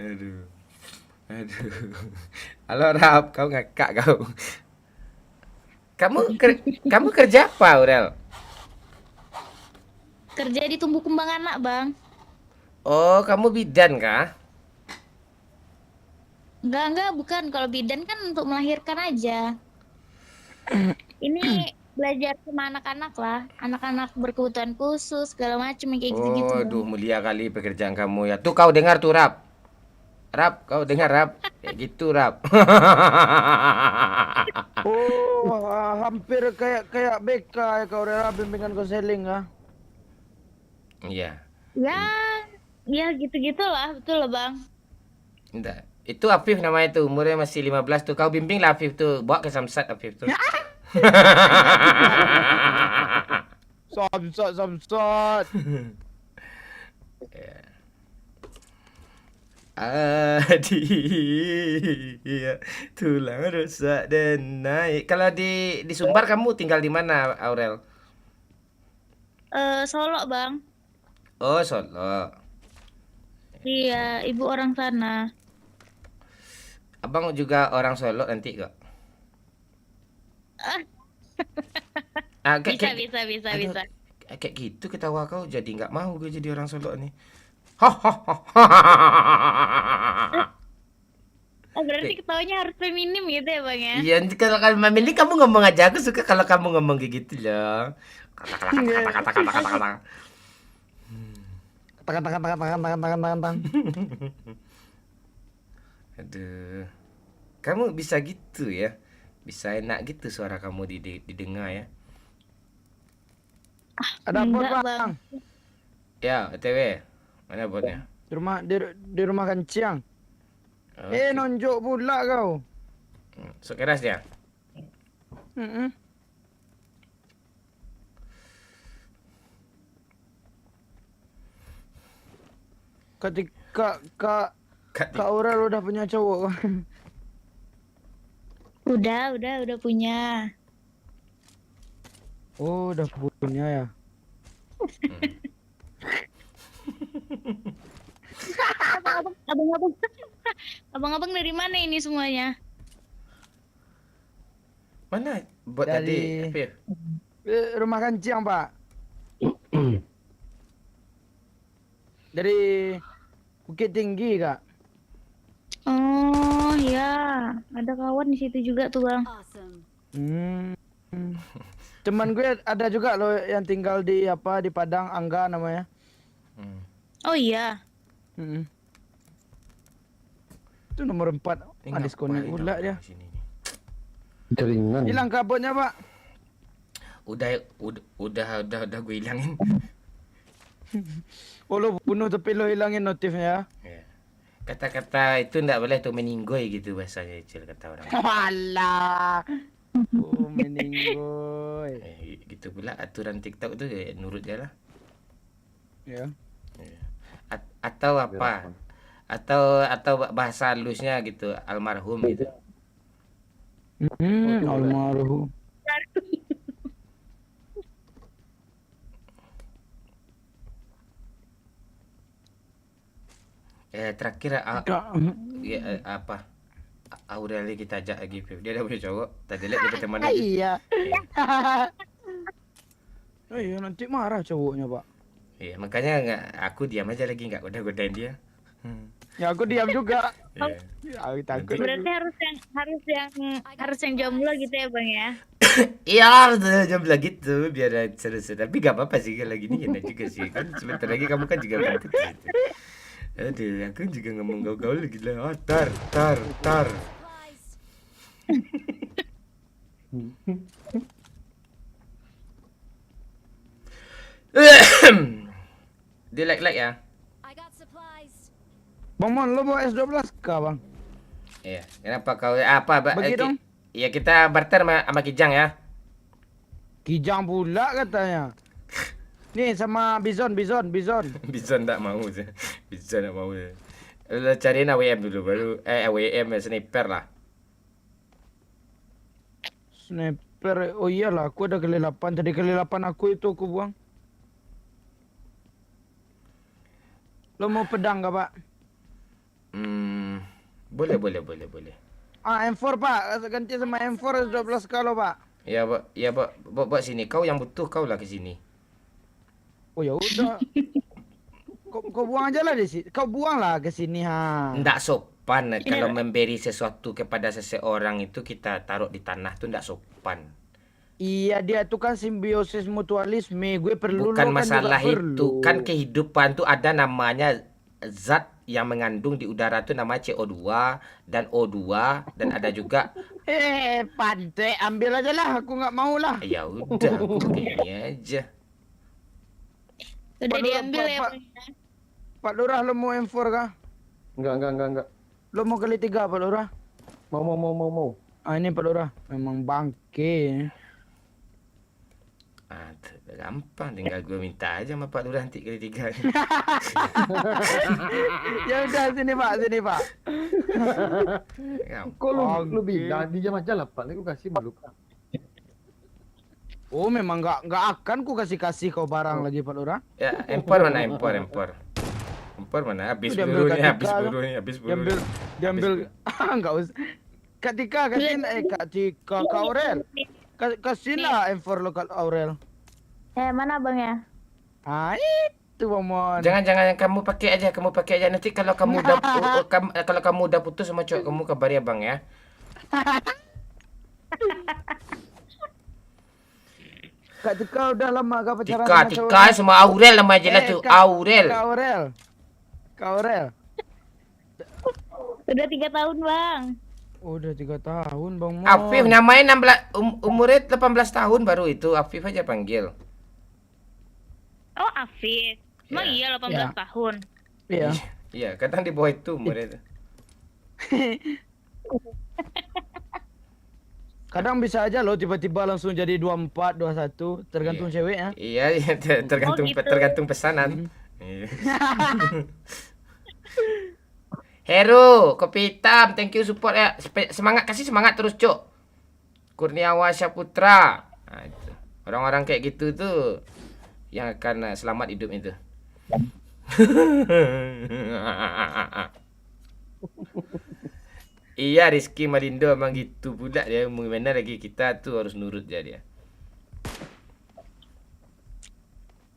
Aduh. Halo Rap, kau ngakak kau. Kamu kerja apa, Aurel? Kerja di tumbuh kembang anak Bang. Oh, kamu bidan kah? Enggak, bukan. Kalau bidan kan untuk melahirkan aja. Ini belajar sama anak-anak lah. Anak-anak berkebutuhan khusus, segala macam yang kayak gitu-gitu. Oh, Bang. duh mulia kali pekerjaan kamu ya. Tuh kau dengar tuh, Rap. Rap, kau dengar, Rap? Kayak gitu, Rap. Oh, hampir kayak BK ya kau udah bimbingan konseling ah. Iya. Ya gitu-gitulah, betul lah Bang. Enggak. Itu Afif namanya tuh, umurnya masih 15 tuh. Kau bimbing lah Afif tuh. Bawa ke Samsat Afif tuh. Samsat. Iya, tulang rusak dan naik. Kalau di Sumbar kamu tinggal di mana, Aurel? Solo Bang. Oh, Solo. Iya, ibu orang sana. Abang juga orang Solo nanti kok. Bisa. Aduh, kayak gitu ketawa kau, jadi nggak mau gue jadi orang Solo nih. Oh, berarti ketawanya harus feminim gitu ya Bang ya? Iya, nanti kalau ini kamu ngomong aja, aku suka kalau kamu ngomong kayak gitu loh. Kata. Tangan. Aduh. Kamu bisa gitu ya? Bisa enak gitu suara kamu didengar ya? Ada apa Enggak, bang? Ya, OTW. Mana botnya? Di rumah Kanciang. Oke. Nonjok pula kau. Sok keras ya? Mm-mm. Ketika Kak Aurel udah punya cowok. Udah punya. Oh, udah punya ya. Abang-abang dari mana ini semuanya? Mana bot Dari- tadi? Afif? Rumah Kanciang, Pak. Dari Bukit Tinggi, Kak. Oh ya, ada kawan di situ juga tuh Bang. Hmm. Teman gue ada juga loh yang tinggal di Padang, Angga namanya. Oh iya. Mm-mm. Itu nomor 4. Ini Disconnect ngapain pula orang dia. sini nih? Jaringan. Hilang kabelnya, Pak. Udah gue hilangin. Oh, lo bunuh tapi lo hilangin notifnya. Ya. Kata-kata itu ndak boleh tuh meninggoy gitu bahasanya Cil, kata orang. Walah. Oh, meninggoy. Gitu pula aturan TikTok tuh ya, nurut dia lah. Ya. Atau apa? Atau bahasa halusnya gitu, almarhum gitu. Almarhum. Terakhir Kak. apa? Aureli kita ajak lagi, Viv. Dia udah punya cowok. Tadi lihat dia berteman lagi. Iya. Oh iya, nanti marah cowoknya, Pak. Iya, makanya aku diam aja lagi, nggak godain dia. Ya aku diam juga. Iya. Ya, aku takut. Berarti harus yang jomblo gitu ya Bang ya? Iya, jam lagi tuh biar seru-seru. Tapi gak apa-apa sih kalau gini enak juga sih. Kan sebentar lagi kamu kan juga akan putus gitu. Aduh, aku juga ngomong gaul-gaul gila. Oh, tar. Dia like ya. Bang Mon, lo bawa S12 kah, Bang? Iya, kenapa kau apa, Mbak? Bagi dong. Iya, kita barter sama Kijang ya. Kijang pula katanya. Nih sama Bison. Bisa enggak mau sih. Bisa enggak mau. Lo cariin AWM dulu baru AWM sniper lah. Sniper. Oh iyalah, aku ada kali 8. Tadi kali 8 aku itu aku buang. Lo mau pedang gak, Pak? Boleh. M4, Pak. Ganti sama M4 12 kalau, Pak. Ya, Pak sini. Kau yang butuh kau lah ke sini. Oh ya udah. Kau buang aja lah di sini. Kau buang lah ke sini ha. Nggak sopan sopan kalau memberi sesuatu kepada seseorang itu kita taruh di tanah tuh ndak sopan. Iya, dia tuh kan simbiosis mutualisme. Gue perlu, Bukan lo kan juga masalah itu, perlu. kan kehidupan tuh ada namanya zat yang mengandung di udara tuh namanya CO2 dan O2 dan ada juga Pantai, ambil aja lah. Aku nggak mau lah. ya udah aku begini aja. Udah Pak Lurah, diambil ya. Pak Lurah, lo mau M4 kah? Enggak. Lo mau kali 3, Pak Lurah? Mau. Ah, ini Pak Lurah. Memang bangke. Gampang, tinggal gue minta aja sama Pak Lurah nanti kali 3. Ya udah, sini Pak. Kok lu bilang dia macam lah Pak, aku kasih malu. Oh, memang nggak akan ku kasih kau barang lagi, Pak Lurah. Ya, empor mana empor? Empor mana? Habis Itu diambil peluru nih, Kak habis Tika, peluru nih, habis peluru. Diambil. Enggak usah. Kak Tika, Kak Tika, Kak Aurel. Kasih lah M4 lo, Kak Aurel. Mana bang ya? Ah, itu Momon. Jangan kamu pakai aja nanti kalau kamu udah kalau kamu udah putus sama cowok kamu kabari abang ya. Kak Tika udah lama gak pacaran sama cowok? Tika sama Aurel nama aja lah tuh, Aurel. Kak Aurel. Udah 3 tahun bang. Udah 3 tahun Bang Mon. Afif namanya 16 umurnya 18 tahun baru itu, Afif aja panggil. Oh Afif. Emang iya 18 Ya. tahun. Iya. Iya, kadang di bawah itu umurnya itu. Kadang bisa aja loh tiba-tiba langsung jadi 24, 21, tergantung ceweknya. Iya, tergantung gitu. tergantung pesanan. Iya. Heru, kopi hitam, thank you support ya. Kasih semangat terus, Cuk. Kurniawan Syaputra. Nah, itu. Orang-orang kayak gitu tuh yang akan selamat hidup itu. Iya, Rizky Malindo emang gitu pula dia. Mana lagi kita tuh harus nurut aja dia.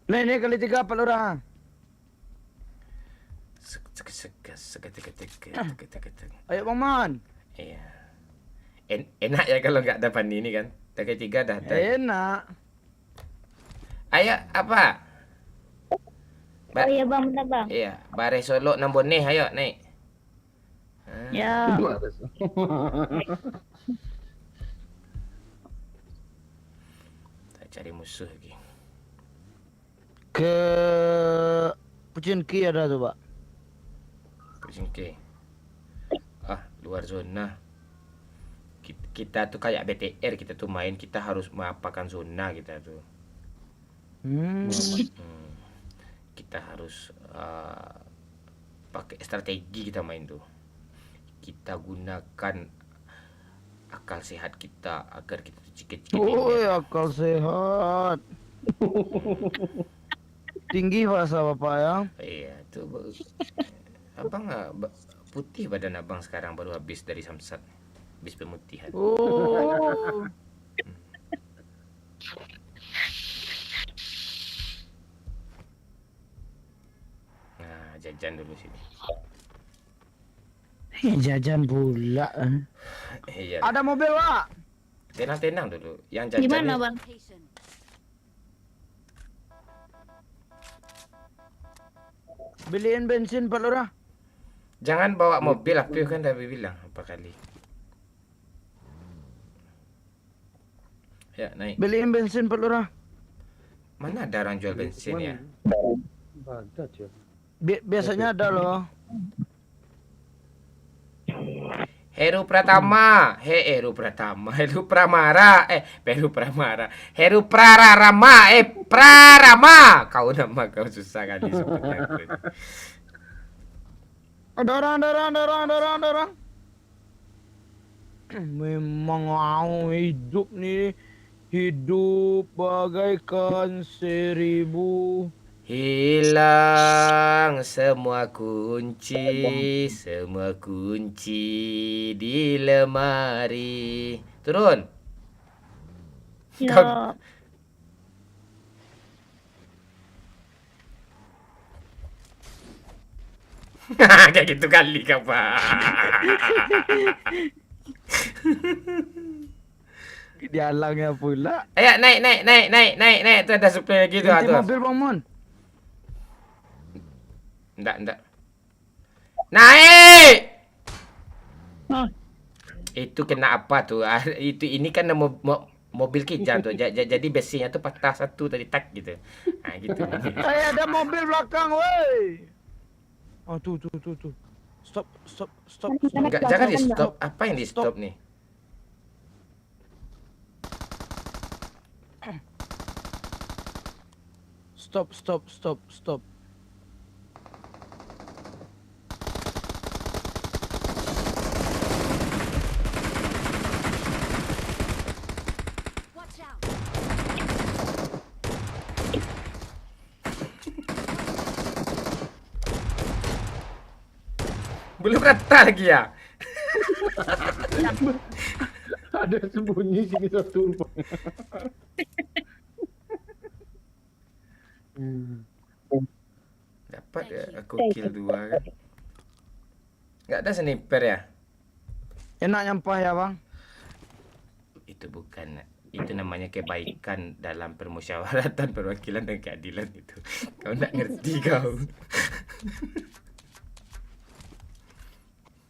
Ini kali 3 Pak Lurah. Ayo Bang Mon. Iya. Enak ya kalau nggak ada Pandi ini kan. Tanggal 3 dah ada. Enak. Ayo apa? Oh iya bang, bentar bang. Iya, Bare Solo Nambone ayo naik. Ya. Kita cari musuh lagi. Ke Pucinki ada tuh, Pak. Persingke. Luar zona. Kita tuh kayak BTR, kita tuh main, kita harus mengapakan zona kita tuh. Kita harus pakai strategi kita main tuh. Kita gunakan akal sehat kita agar kita tuh cikit-cikit. Oh, akal sehat. Tinggi bahasa Bapak ya. Iya, tuh abang putih badan abang sekarang baru habis dari Samsat, habis pemutihan. Oh. Nah, jajan dulu sini. Jajan pula. Iya. Ada mobil, Pak. Tenang dulu. Yang jajan Gimana nih- bang? Beliin bensin Pak Lurah. Jangan bawa mobil, aku kan udah bilang apa kali. Ya, naik. Beliin bensin Pak Lurah. Mana ada orang jual bensin ya? Ada cuy. Biasanya ada loh. Heru Pratama, Heru Pratama, Heru Pramara, Heru Pramara, Heru Prararama, Prarama. Kau nama kau susah kali sebutnya. Ada orang. Memang mau hidup nih. Hidup bagaikan 1000. Hilang semua kunci di lemari. Turun. Ya. Kayak gitu kali kau, Pak. Dialangnya pula. Ayo naik. Tu ada supply lagi tu. Ganti Tu. mobil Bang Mon. Ndak. Naik! Oh. Itu kena apa tu? Ini kan mobil kijang tu. Jadi besinya tu patah satu tadi tak gitu. Gitu. Ada mobil belakang, woi. Oh, tu. Stop. Enggak, jangan di stop. Apa yang di stop nih? Stop. Belum rata lagi ya? Ada sembunyi sini satu. Dapat ya, aku kill 2 kan. Enggak ada sniper ya? Enak nyampah ya, Bang. Itu bukan, itu namanya kebaikan dalam permusyawaratan perwakilan dan keadilan itu. Kau nak ngerti kau.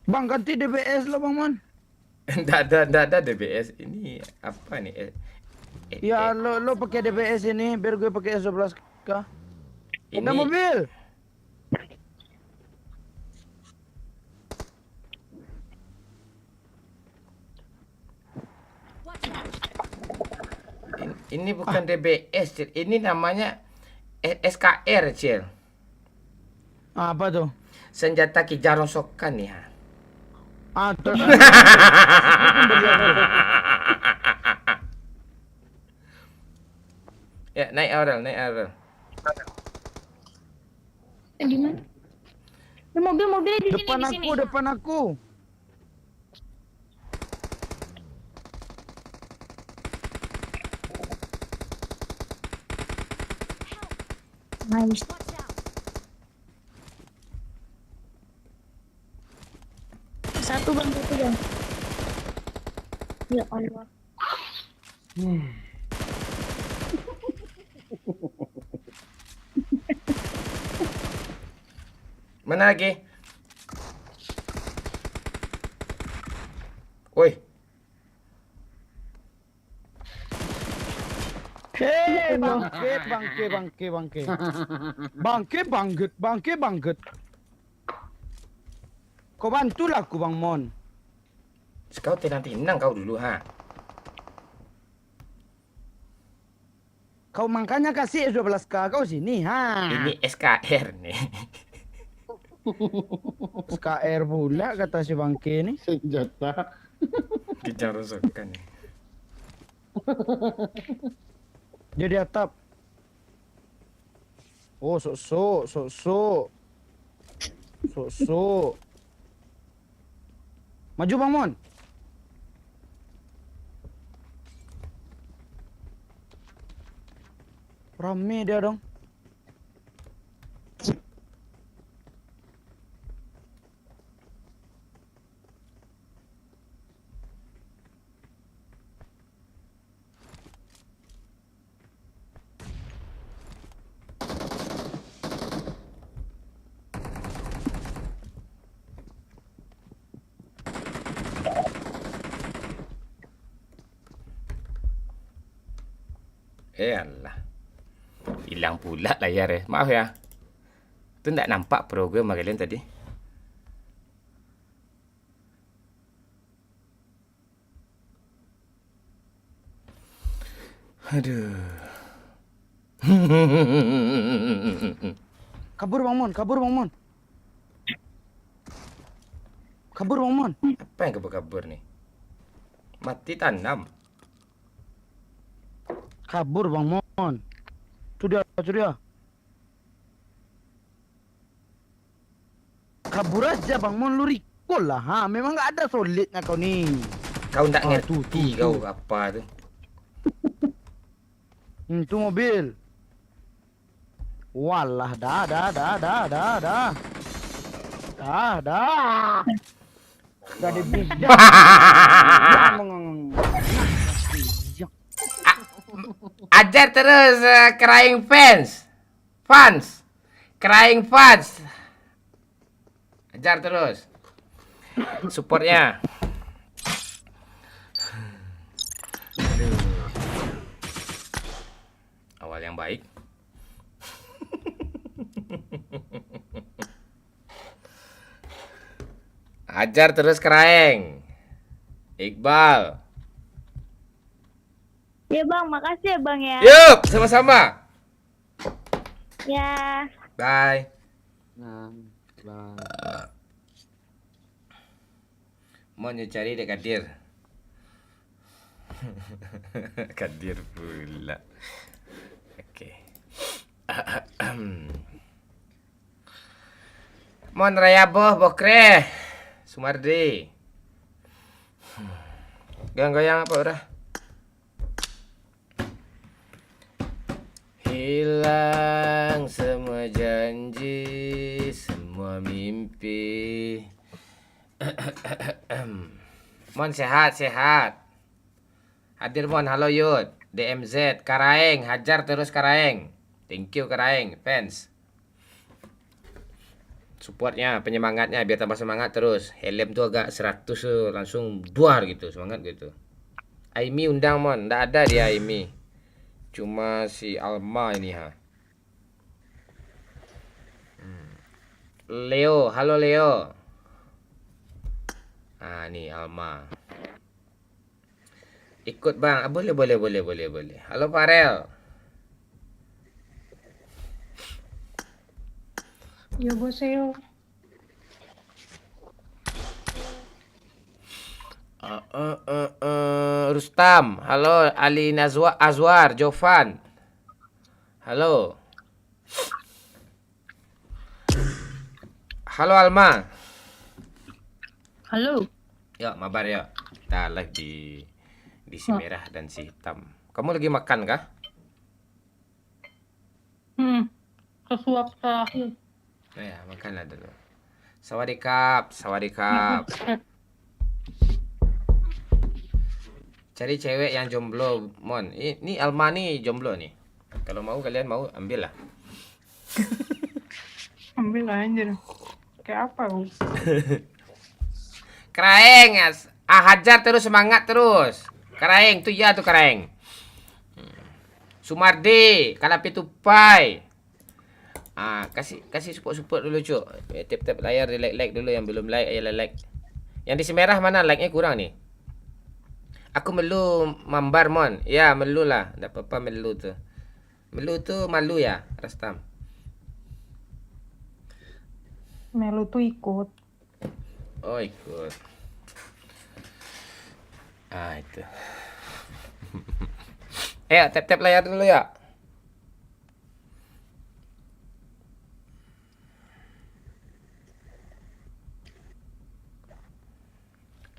Bang, ganti DBS lah, Bang Mon. Enggak ada DBS. Ini apa nih? Ya, lo pakai DBS ini biar gue pakai S11K. Ini Ada mobil. ini bukan DBS, Cil. Ini namanya SKR, Cil. Apa tuh? Senjata kijang rongsokan nih, ha. Tuh. Ya, naik Aurel. Di mana? Mobilnya di sini. Depan aku. Nice. Satu bang. Ya Allah. Mana lagi? Woi, Hei, bangkit. Kau bantulah aku, Bang Mon. kau tenang kau dulu, ha. Kau makanya kasih S12K kau sini, ha. Ini SKR nih. SKR pula kata si Bangke ni. Senjata. Kijang rongsokan nih. Jadi atap. Oh, sok. Maju Bang Mon. Rame dia dong. Alah. Hilang pula layar ya. Maaf ya. Tu tak nampak program kalian tadi. Aduh. Kabur Bang Mon. Kabur Bang Mon. Apa yang kabur nih? Mati tanam. Kabur Bang Mon. Itu dia. Kabur aja Bang Mon, lu recall lah. Ha, memang enggak ada solidnya kau ni. Kau tak ngerti tu. kau apa tu. Itu mobil. Walah, dah. Dah. Dah dibidang. Ajar terus crying fans. Crying fans. Ajar terus. Supportnya. Aduh. Awal yang baik. Ajar terus crying. Iqbal. Ya bang, makasih ya bang ya. Yuk, sama-sama. Ya. Bye. Nah, bang. Mau cari dek Kadir. Kadir pula. Oke. Mon raya boh bokre. Sumardi. Goyang-goyang apa udah? Hilang semua janji, semua mimpi. Mon sehat. Hadir Mon, halo Yud. DMZ, Karaeng, hajar terus Karaeng. Thank you Karaeng, fans. Supportnya, penyemangatnya biar tambah semangat terus. Helm tuh agak 100 tuh langsung buar gitu, semangat gitu. Aimi undang Mon, nggak ada dia Aimi. Cuma si Alma ini ha. Leo, halo Leo. Ah nih Alma. Ikut bang, boleh. Halo Farel. 여보세요. Rustam, halo Ali Azwar, Jovan. Halo. Halo Alma. Halo. Yuk, mabar yuk. Kita live di si merah dan si hitam. Kamu lagi makan kah? Kesuap terakhir. Oh ya, makanlah dulu. Sawadikap. Cari cewek yang jomblo, Mon. Ini Alma nih jomblo nih. Kalau mau kalian mau ambil lah. Ambil anjir. Kayak apa lu? Keraeng, hajar terus, semangat terus. Keraeng tuh ya tuh Keraeng. Sumardi, Kalapi Tupai. Kasih support dulu cuk. Tap layar di like dulu, yang belum like ayo like. Yang di semerah mana like-nya kurang nih? Aku melu mambar Mon. Ya, melu lah. Enggak apa-apa melu tuh. Melu tuh malu ya, Rastam. Melu tuh ikut. Oh, ikut. Itu. Tap layar dulu ya.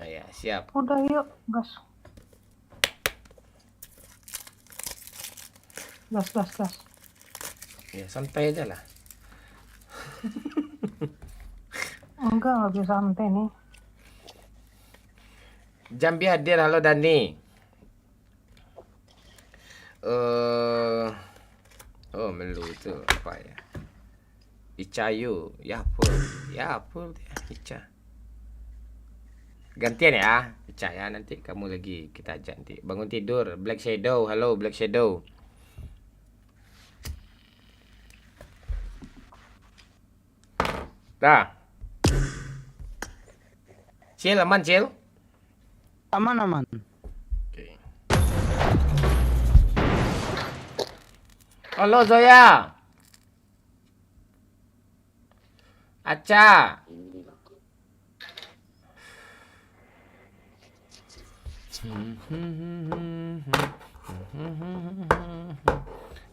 Ya, siap. Udah yuk, gas. Gas. Ya, santai aja lah. Enggak bisa santai nih. Jambi hadir, halo Dani. Melu itu apa ya? Icayu, ya apa dia, Ica. Gantian ya, Ica ya, nanti kamu lagi kita ajak nanti. Bangun tidur, Black Shadow, halo Black Shadow. Dah. Cil, aman Cil? Aman. Oke. Halo Zoya. Aca.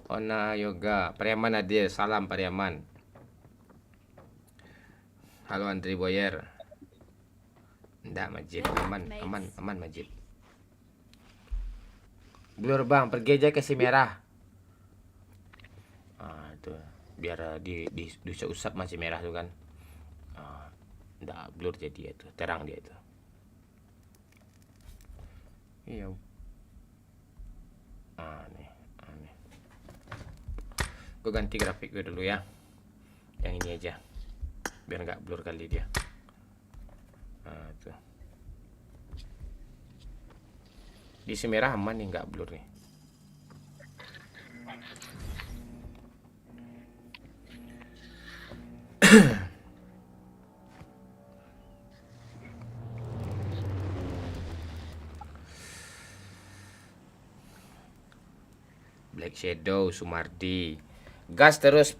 Ona Yoga, Pariaman hadir, salam Pariaman. Halo Andri Boyer. Nggak Majid, aman Majid. Blur bang, pergi aja ke si merah. Itu biar diusap masih merah tuh kan. Nggak blur jadi itu, terang dia itu. Iya. Aneh. Gue ganti grafik gue dulu ya. Yang ini aja. Biar nggak blur kali dia. Nah, tuh. Di semerah aman nih, nggak blur nih. Black Shadow, Sumardi. Gas terus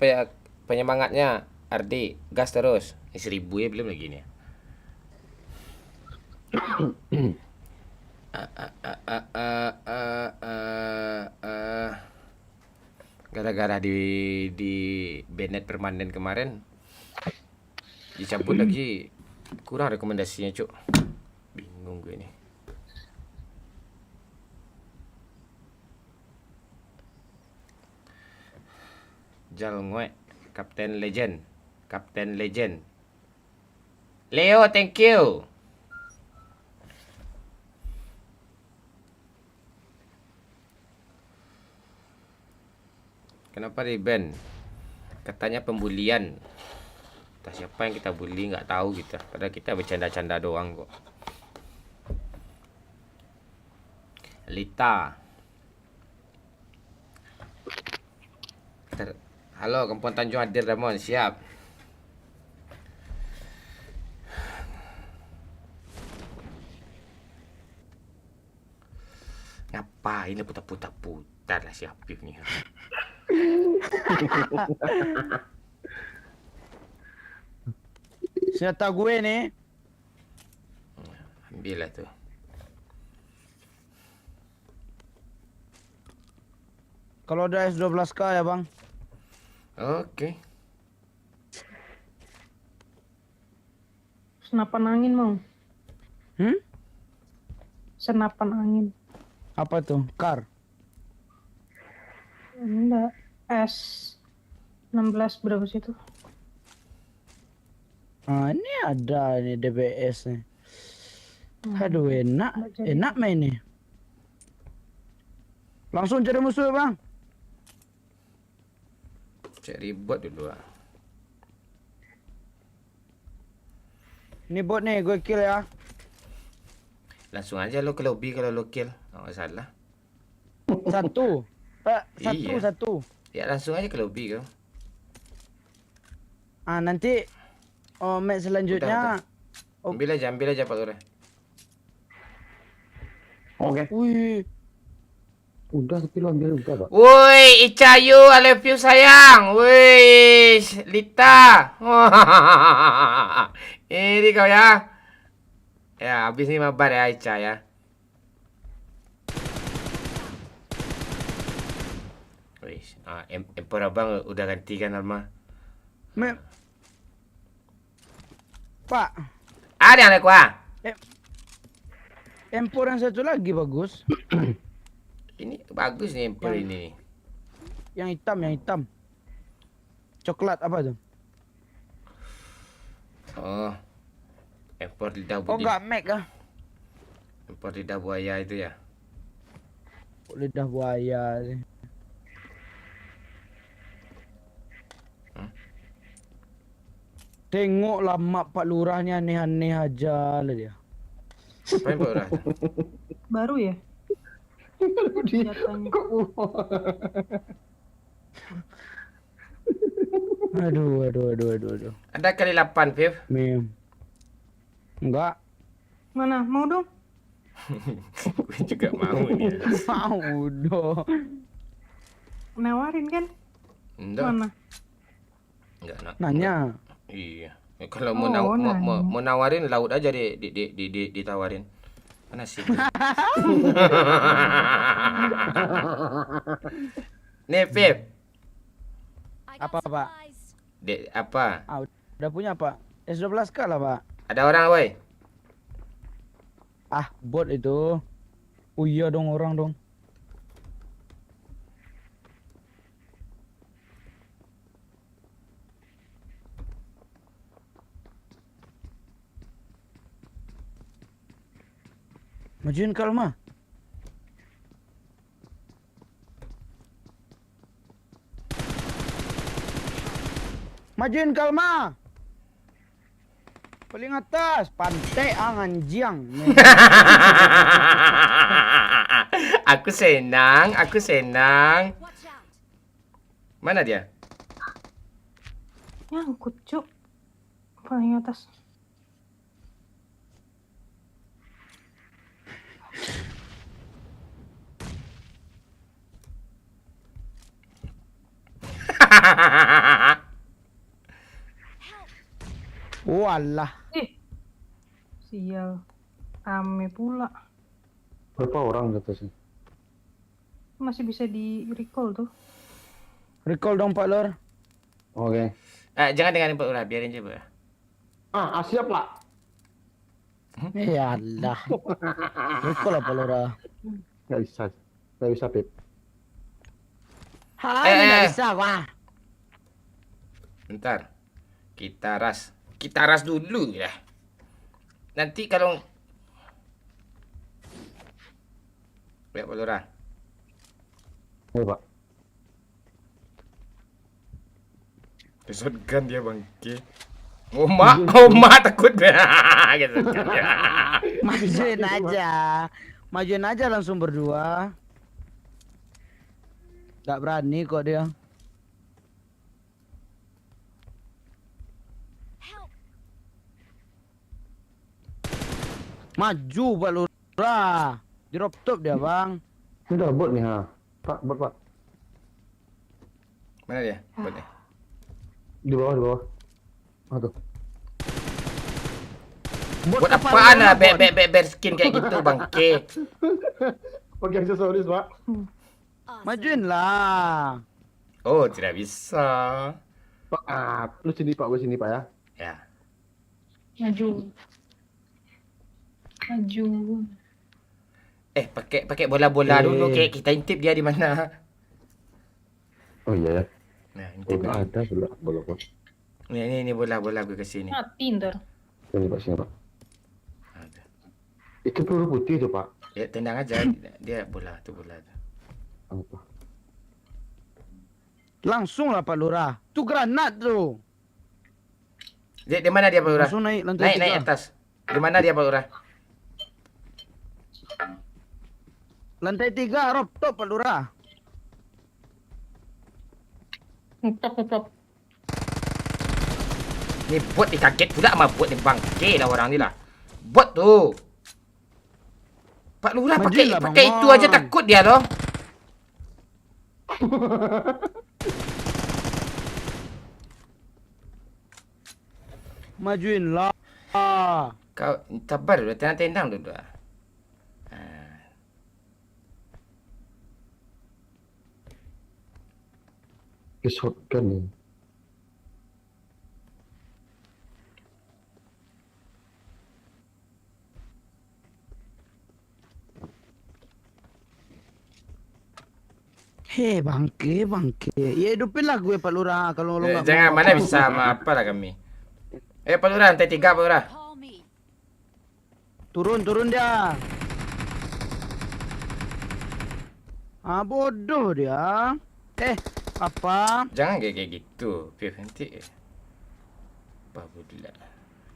penyemangatnya, Ardi. Gas terus. 1000 ya belum lagi nih. Gara-gara di banned permanen kemarin dicabut lagi, kurang rekomendasinya, Cuk. Bingung gue nih. Jalngwe, Kapten Legend. Leo, thank you. Kenapa di-ban? Katanya pembulian. Entah siapa yang kita bully, nggak tahu kita. Padahal kita bercanda-canda doang kok. Lita. Halo, Kampung Tanjung Adir Ramon, siap. Ngapain ini putar-putar lah si Apip nih. Senjata gue nih. Ambil lah tuh. Kalau ada S12K ya bang. Oke. Senapan angin mau. Hmm? Senapan angin. Apa tuh? Kar. Enggak. S16 berapa sih itu? Ah, ini ada ini DBS nih. Aduh enak, enak main nih. Langsung cari musuh bang. Cari bot dulu lah. Ini bot nih, gue kill ya. Langsung aja lo ke lobby kalau lo kill. Nggak masalah. Satu. Iya. Satu. Ya langsung aja ke lobby kau. Ah nanti match selanjutnya. Oh. Ambil aja Pak Lurah. Oke. Wih, Udah tapi lo ambil udah, Pak. Woi, Icayu, I love you sayang. Woi, Lita. Ini kau ya. Ya, habis ini mabar ya Ica ya. Wis, Empor abang udah ganti kan Alma? Pak, Ada yang ada kuah. Empor yang satu lagi bagus. Ini bagus nih Empor ini. Yang hitam. Coklat apa tuh? Oh. Empor lidah Oh budi. enggak Mac ah. Empor lidah buaya itu ya. Lidah buaya sih. Tengoklah mak Pak Lurahnya aneh-aneh aja lah dia. Apa yang Pak Lurah? Baru ya? Senjatanya. Aduh. Ada kali 8, Viv. Mem. Enggak. Mana? Mau dong? Gue juga mau nih. Mau dong. Nawarin kan? Enggak. Mana? Enggak nak. Nanya. Iya. Kalau Oh, nanya. mau nawarin laut aja ditawarin. Mana sih? Nih, Viv. Apa Pak? Apa? Ah, udah punya Pak. S12K lah Pak. Ada orang, woi. Ah, bot itu. Oh iya dong orang dong. Majuin Kalma. Majuin Kalma. Paling atas, pantai Anganjiang. Aku senang, aku senang. Mana dia? Nyangkut, Cuk. Paling atas. Walah. Sial. Rame pula. Berapa orang di atas ini? Masih bisa di recall tuh. Recall dong Pak Lur. Oke. Jangan dengerin Pak Lurah, biarin aja Pak. Siap lah. Ya Allah. Recall apa Lur? Nggak bisa. Nggak bisa, Pip. Hai, nggak bisa wah. Bentar. Kita ras dulu ya. Nanti kalau lihat Pak Lurah. Ayo, Pak. Shotgun dia bangke. Oma takut. Gitu. Majuin aja langsung berdua. Gak berani kok dia. Maju Pak Lurah. Di drop top dia bang. Ini udah bot nih, ha. Pak, bot, Pak. Mana dia? Botnya. Di bawah. Tuh. Buat apaan lah berskin kayak gitu bangke. Pakai aksesoris, Pak. Majuin lah. Oh, tidak bisa. Pak, lu sini, Pak. Gue sini, Pak, ya. Ya. Maju. Pakai bola-bola dulu kayak kita intip dia di mana. Oh iya ya. Nah, intip. Ada bola, Pak. Ini bola-bola gue kesini. Mati ntar. Sini, Pak. Ada. Itu peluru putih tuh, Pak. Ya, tendang aja. Dia bola tuh. Apa? Langsung lah Pak Lurah. Tuh granat tuh. Di mana dia Pak Lurah? Langsung naik lantai Naik 3. atas. Di mana dia Pak Lurah? Lantai 3 roof top Pak Lurah. Top. Ni bot ni kaget pula sama bot ni bangke lah orang ni lah. Bot tu. Pak Lurah Majulah, Bang pakai itu Mon. aja takut dia loh. Majuin lah. Kau sabar dulu, tendang dulu. Ke shotgun nih. Hei bangke. Ya hidupin lah gue Pak Lurah kalau lo nggak Jangan mau. mana bisa sama apa lah kami. Pak Lurah, lantai 3 Pak Lurah. Turun dia. Bodoh dia. Apa? Jangan kayak gitu, Pip nanti. Apa pula?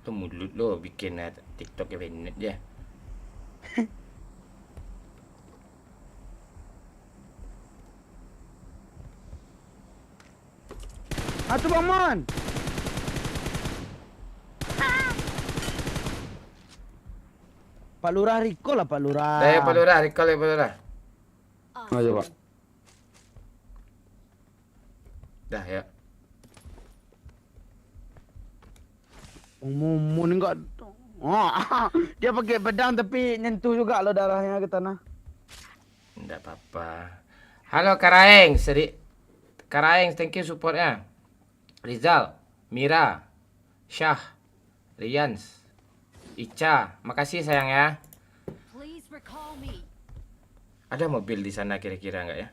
Tu mulut lo bikin TikTok event dia. Atuh Bang Mon. Pak Lurah recall lah Pak Lurah. Pak Lurah, recall Pak Lurah. Ayo, Pak. Dah ya. Mumun enggak. Dia pakai pedang tapi nyentuh juga lo darahnya ke tanah. Tidak apa-apa. Halo Karaeng, Karaeng, thank you supportnya. Rizal, Mira, Syah, Rians, Ica, makasih sayang ya. Ada mobil di sana kira-kira enggak ya?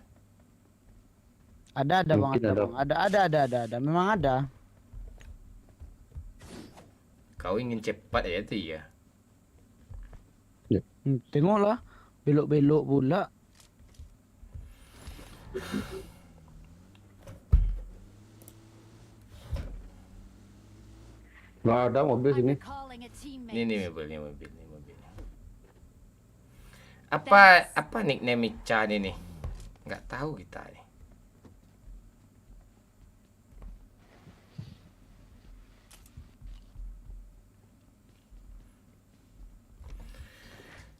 Ada Bang, Mungkin ada Bang. Ada. Memang ada. Kau ingin cepat ya itu ya. Tengoklah. Belok-belok pula. Nggak ada mobil sini. Ini mobil. Apa nickname Ica ini nih? Nggak tahu kita nih.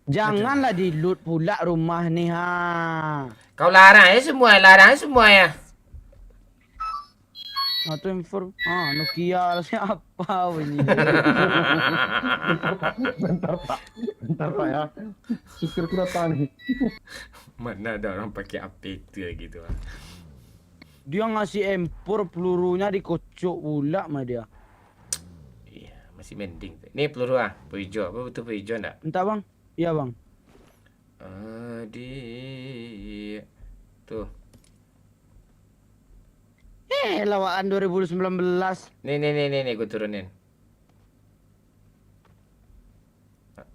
Janganlah di loot pula rumah nih ha. Kau larang semua ya. Atau inform. Nokia lah siapa bunyi. Bentar Pak ya. Supirku datang nih. Mana ada orang pakai APT gitu. Dia ngasih empur pelurunya dikocok pula sama dia. Iya, masih mending. Nih peluru peluru hijau. Apa betul peluru hijau enggak? Entah bang. Iya bang. Tuh. Lawan 2019. Nih, gue turunin.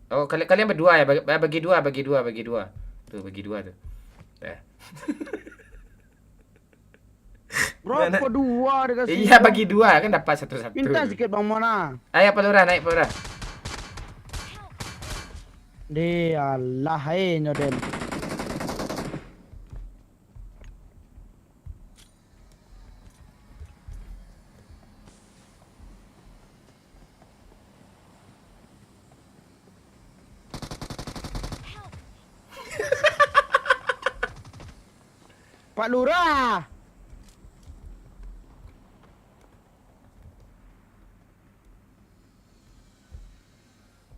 Oh, kalian berdua ya? Bagi dua. Tuh, bagi dua tuh. Dah. Berapa dua dikasih? Iya, bagi dua kan dapat satu-satu. Minta sedikit bang Mona. Ayo pelurah, naik pelurah. Allah, nyoden. Pak Lurah.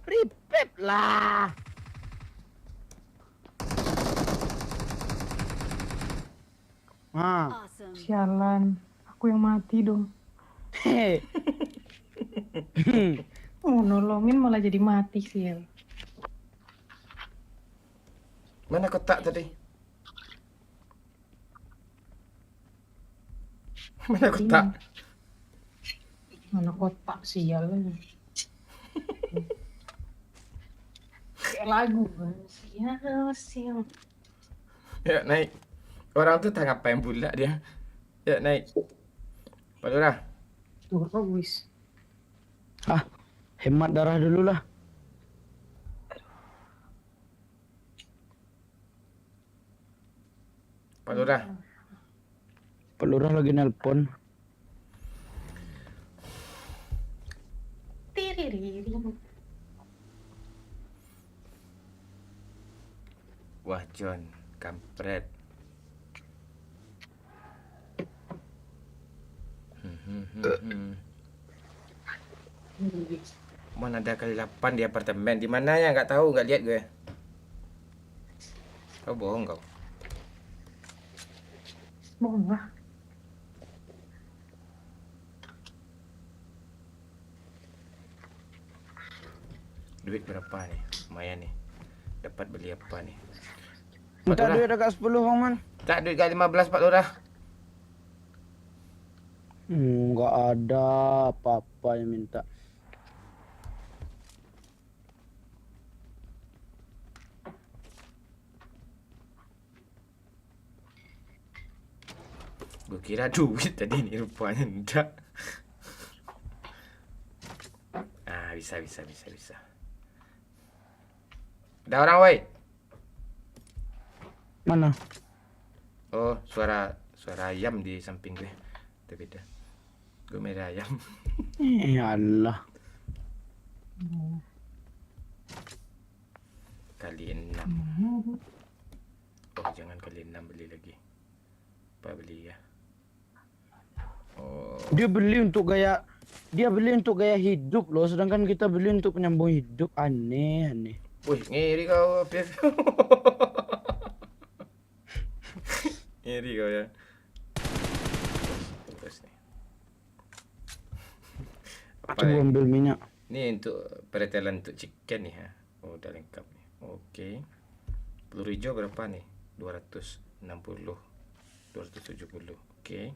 Ripet lah. Sialan. Aku yang mati dong. Oh, nolongin malah jadi mati sih. Mana kotak tadi? Mana kotak? Mana kotak sialan. Kayak lagu. Sial. Ya, naik. Orang tuh tak ngapain pula dia. Ya, naik. Pelurah. Turun wis. Hemat darah dulu lah. Pelurah. Pak Lurah lagi nelpon. Wah, John, kampret. Mana ada kali 8 di apartemen. Di mana ya? Nggak tahu, nggak lihat gue. Kau bohong kau. Bohong lah. Duit berapa nih? Lumayan nih. Dapat beli apa nih? Minta duit dekat 10 bang Man. Tak, duit kali 15 Pak Lurah. Nggak ada apa-apa yang minta. Gue kira duit tadi nih, rupanya enggak. Bisa. Ada orang, woi. Mana? Oh, suara ayam di samping gue. Itu beda. Gue merah ayam. Allah. Kali 6. Oh, jangan kali 6, beli lagi. Apa beli ya? Oh, Dia beli untuk gaya hidup loh, sedangkan kita beli untuk penyambung hidup. Aneh. wih, ngiri kau, Pip. Ngiri kau ya. Terus nih. Apa Coba nih? ambil minyak. Ini untuk pertelan untuk chicken nih ha. Oh, udah lengkap nih. Oke. Peluru hijau berapa nih? 260. 270. Oke.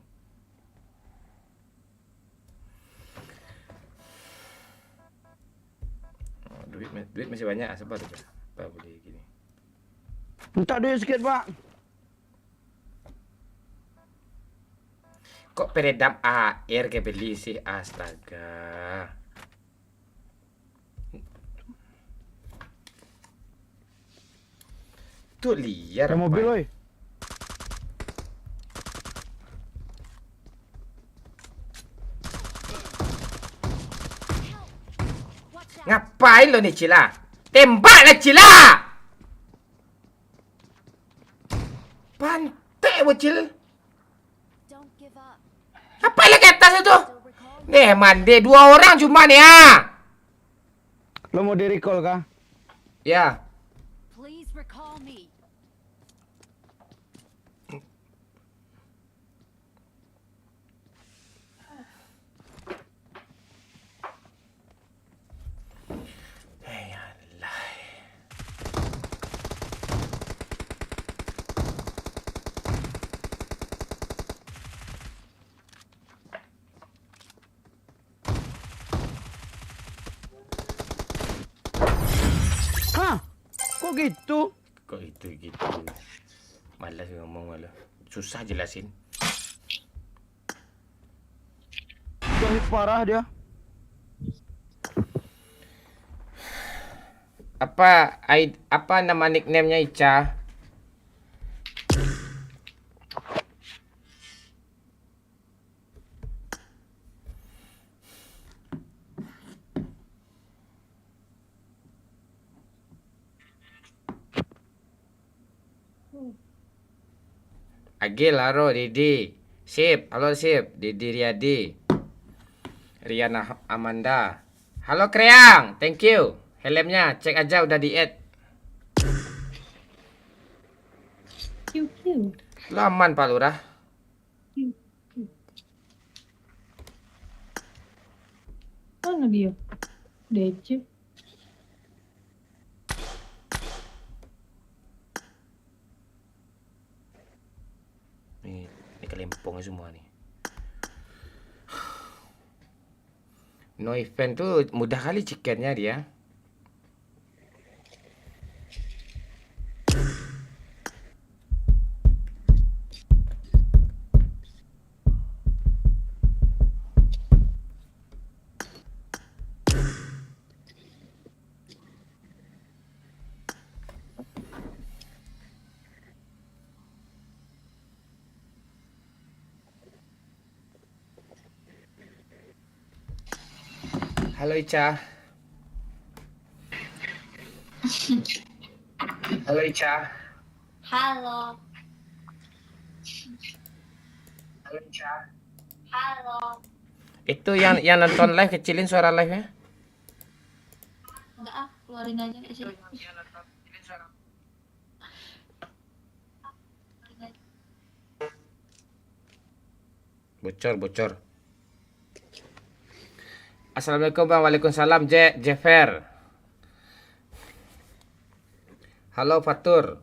Oh, duit masih banyak, sabar. Apa boleh gini? Minta duit sikit, Pak. Kok peredam air ke beli sih? Astaga. Tuh liar. Ada mobil, Pak. woi. Ngapain lo nih Cila? Tembaklah Cila! Pantai bocil. Apa lagi atas itu? Nih mandi 2 orang cuma nih ya. Lo mau di recall kah? Ya. Please recall me. Hah? Kok gitu? Kok itu gitu? Malas ngomong malah. Susah jelasin. Kok parah dia? Apa nama nickname-nya Ica? Agil, halo Didi. Sip, halo Sip. Didi Riyadi. Riana Amanda. Halo Kreang, thank you. Helmnya cek aja udah di add. Kiu. Laman Pak Lurah. Mana dia? DC. Ini kelempong semua nih. No event tuh mudah kali chickennya dia. Halo Ica. Halo Ica. Halo. Halo Ica. Halo. Itu yang nonton live kecilin suara live-nya. Enggak keluarin aja di sini. Bocor. Assalamualaikum Bang. Waalaikumsalam Jeffer. Halo Fatur.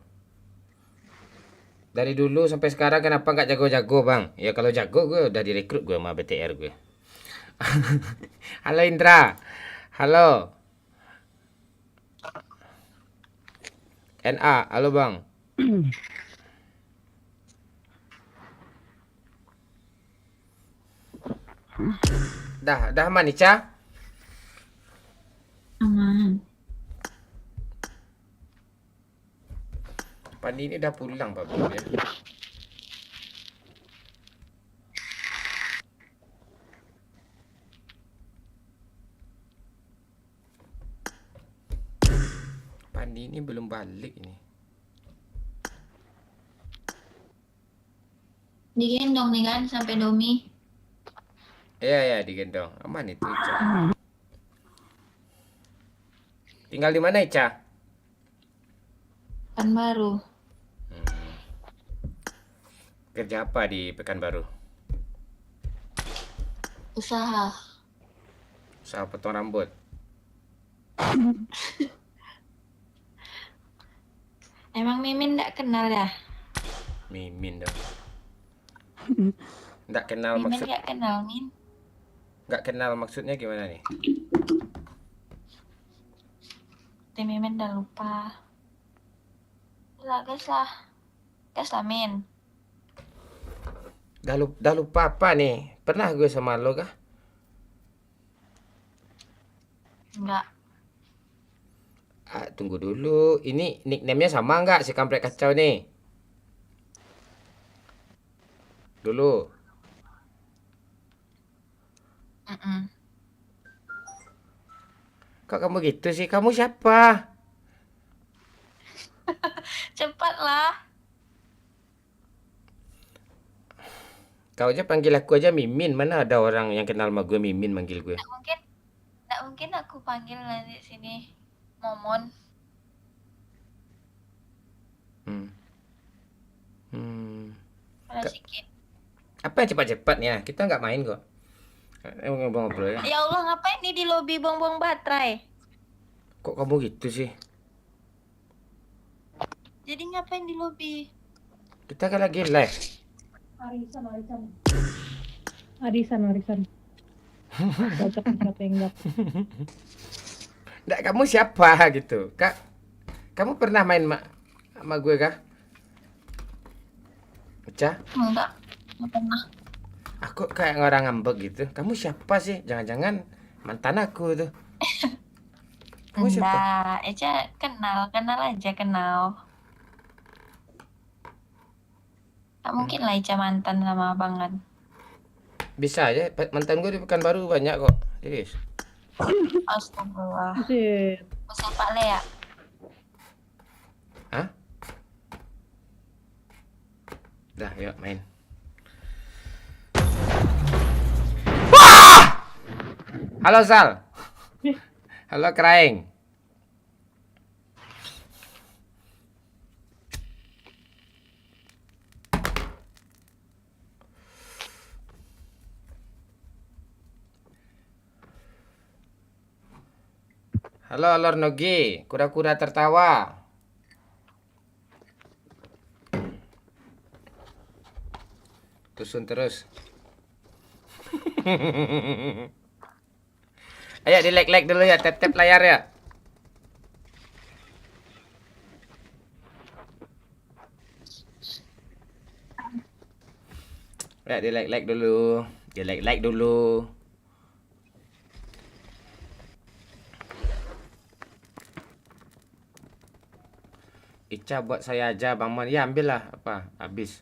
Dari dulu sampai sekarang kenapa nggak jago-jago Bang? Ya kalau jago gue udah direkrut gue sama BTR gue. Halo Indra. Halo. NA. Halo Bang. Dah aman Ica? Aman. Pandi ini udah pulang Pak Bro ya. Pandi ini belum balik ini. Digendong nih kan sampai Domi. Iya digendong. Aman itu Ica. Tinggal di mana Ica? Pekanbaru. Kerja apa di Pekanbaru? Usaha. Usaha potong rambut. Emang Mimin nggak kenal ya? Mimin dong. Nggak kenal Mimin maksud. nggak kenal Min. Nggak kenal maksudnya gimana nih? Tim Mimin udah lupa. Lah, gas lah. Gas lah, Min. Dah lupa apa nih? Pernah gue sama lo kah? Enggak. Tunggu dulu. Ini nickname-nya sama nggak si kampret kacau nih? Dulu. Kok kamu gitu sih? Kamu siapa? Cepatlah. Kau aja panggil aku aja Mimin. Mana ada orang yang kenal sama gue Mimin manggil gue? Nggak mungkin aku panggil nanti sini Momon. Sikit. Apa yang cepat-cepat ya? Kita nggak main kok. Ngobrol ya. Ya Allah, ngapain nih di lobi buang-buang baterai? Kok kamu gitu sih? Jadi ngapain di lobi? Kita kan lagi live. Arisan. Cocok siapa yang enggak. Nggak, kamu siapa gitu? Kak, kamu pernah main sama gue kah? Pecah? Enggak pernah. Aku kayak orang ngambek gitu. Kamu siapa sih? Jangan-jangan mantan aku tuh. Kamu siapa? Enggak, Eca kenal aja. Tak mungkin lah Eca mantan sama abangan. Bisa aja. Mantan gue di Pekanbaru banyak kok. Serius. Astagfirullah. Buset. Masa Pak Lea? Hah? Dah, yuk main. Wah! Halo Sal. Halo Kraing. Halo Lor Nogi, kura-kura tertawa. Tusun terus. Ayo di like dulu ya, tap layar ya. Ya di like dulu, di like dulu. Ica buat saya aja Bang Man. Ya ambil lah apa habis.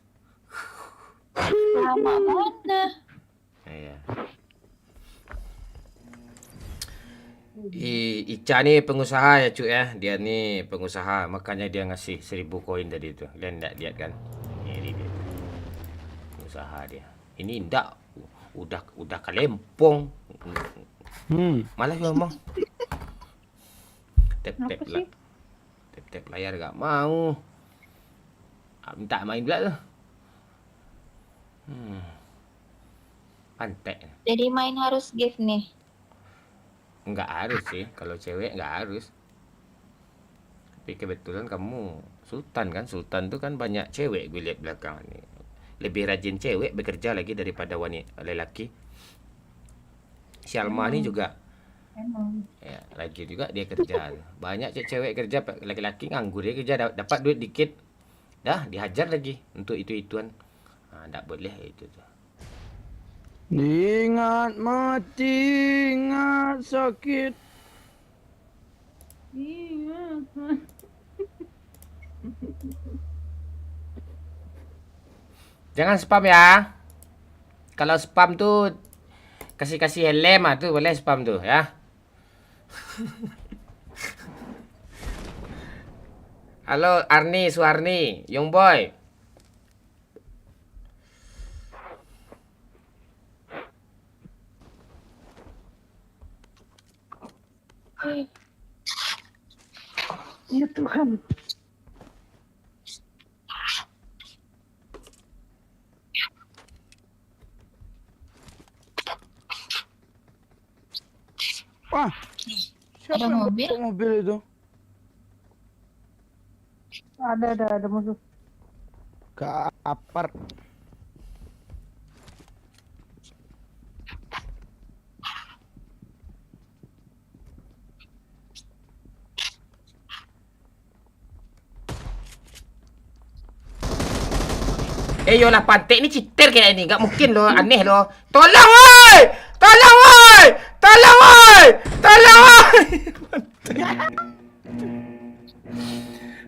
Lama mana? Iya. Ica nih pengusaha ya cuy ya. Dia nih pengusaha, makanya dia ngasih 1000 koin tadi itu. Kalian enggak lihat kan? Ini dia. Pengusaha dia. Ini enggak udah kalempong. Malah ngomong. Tap lah. Tap layar gak mau. Minta main pula tuh. Pantek. Jadi main harus gift nih. Enggak harus sih, kalau cewek enggak harus. Tapi kebetulan kamu Sultan kan, Sultan tuh kan banyak cewek gue lihat belakang nih. Lebih rajin cewek bekerja lagi daripada wanita lelaki. Si Alma ini juga ya, lagi juga dia kerja. Banyak cewek kerja, laki-laki nganggur dia kerja dapat duit dikit. Dah dihajar lagi untuk itu-ituan. Enggak boleh itu tuh. Ingat mati, ingat sakit. Iya. Jangan spam ya. Kalau spam tuh kasih helm tuh boleh spam tuh ya. Halo Arni, Suarni, Young Boy. Ya Tuhan. Wah, siapa Ada yang mobil? bawa mobil itu? Ada musuh. Kapar. Yolah pantek ni cheater kayak ni. Gak mungkin loh, aneh loh. Tolong woi! Tolong woi! Tolong woi! Tolong woi!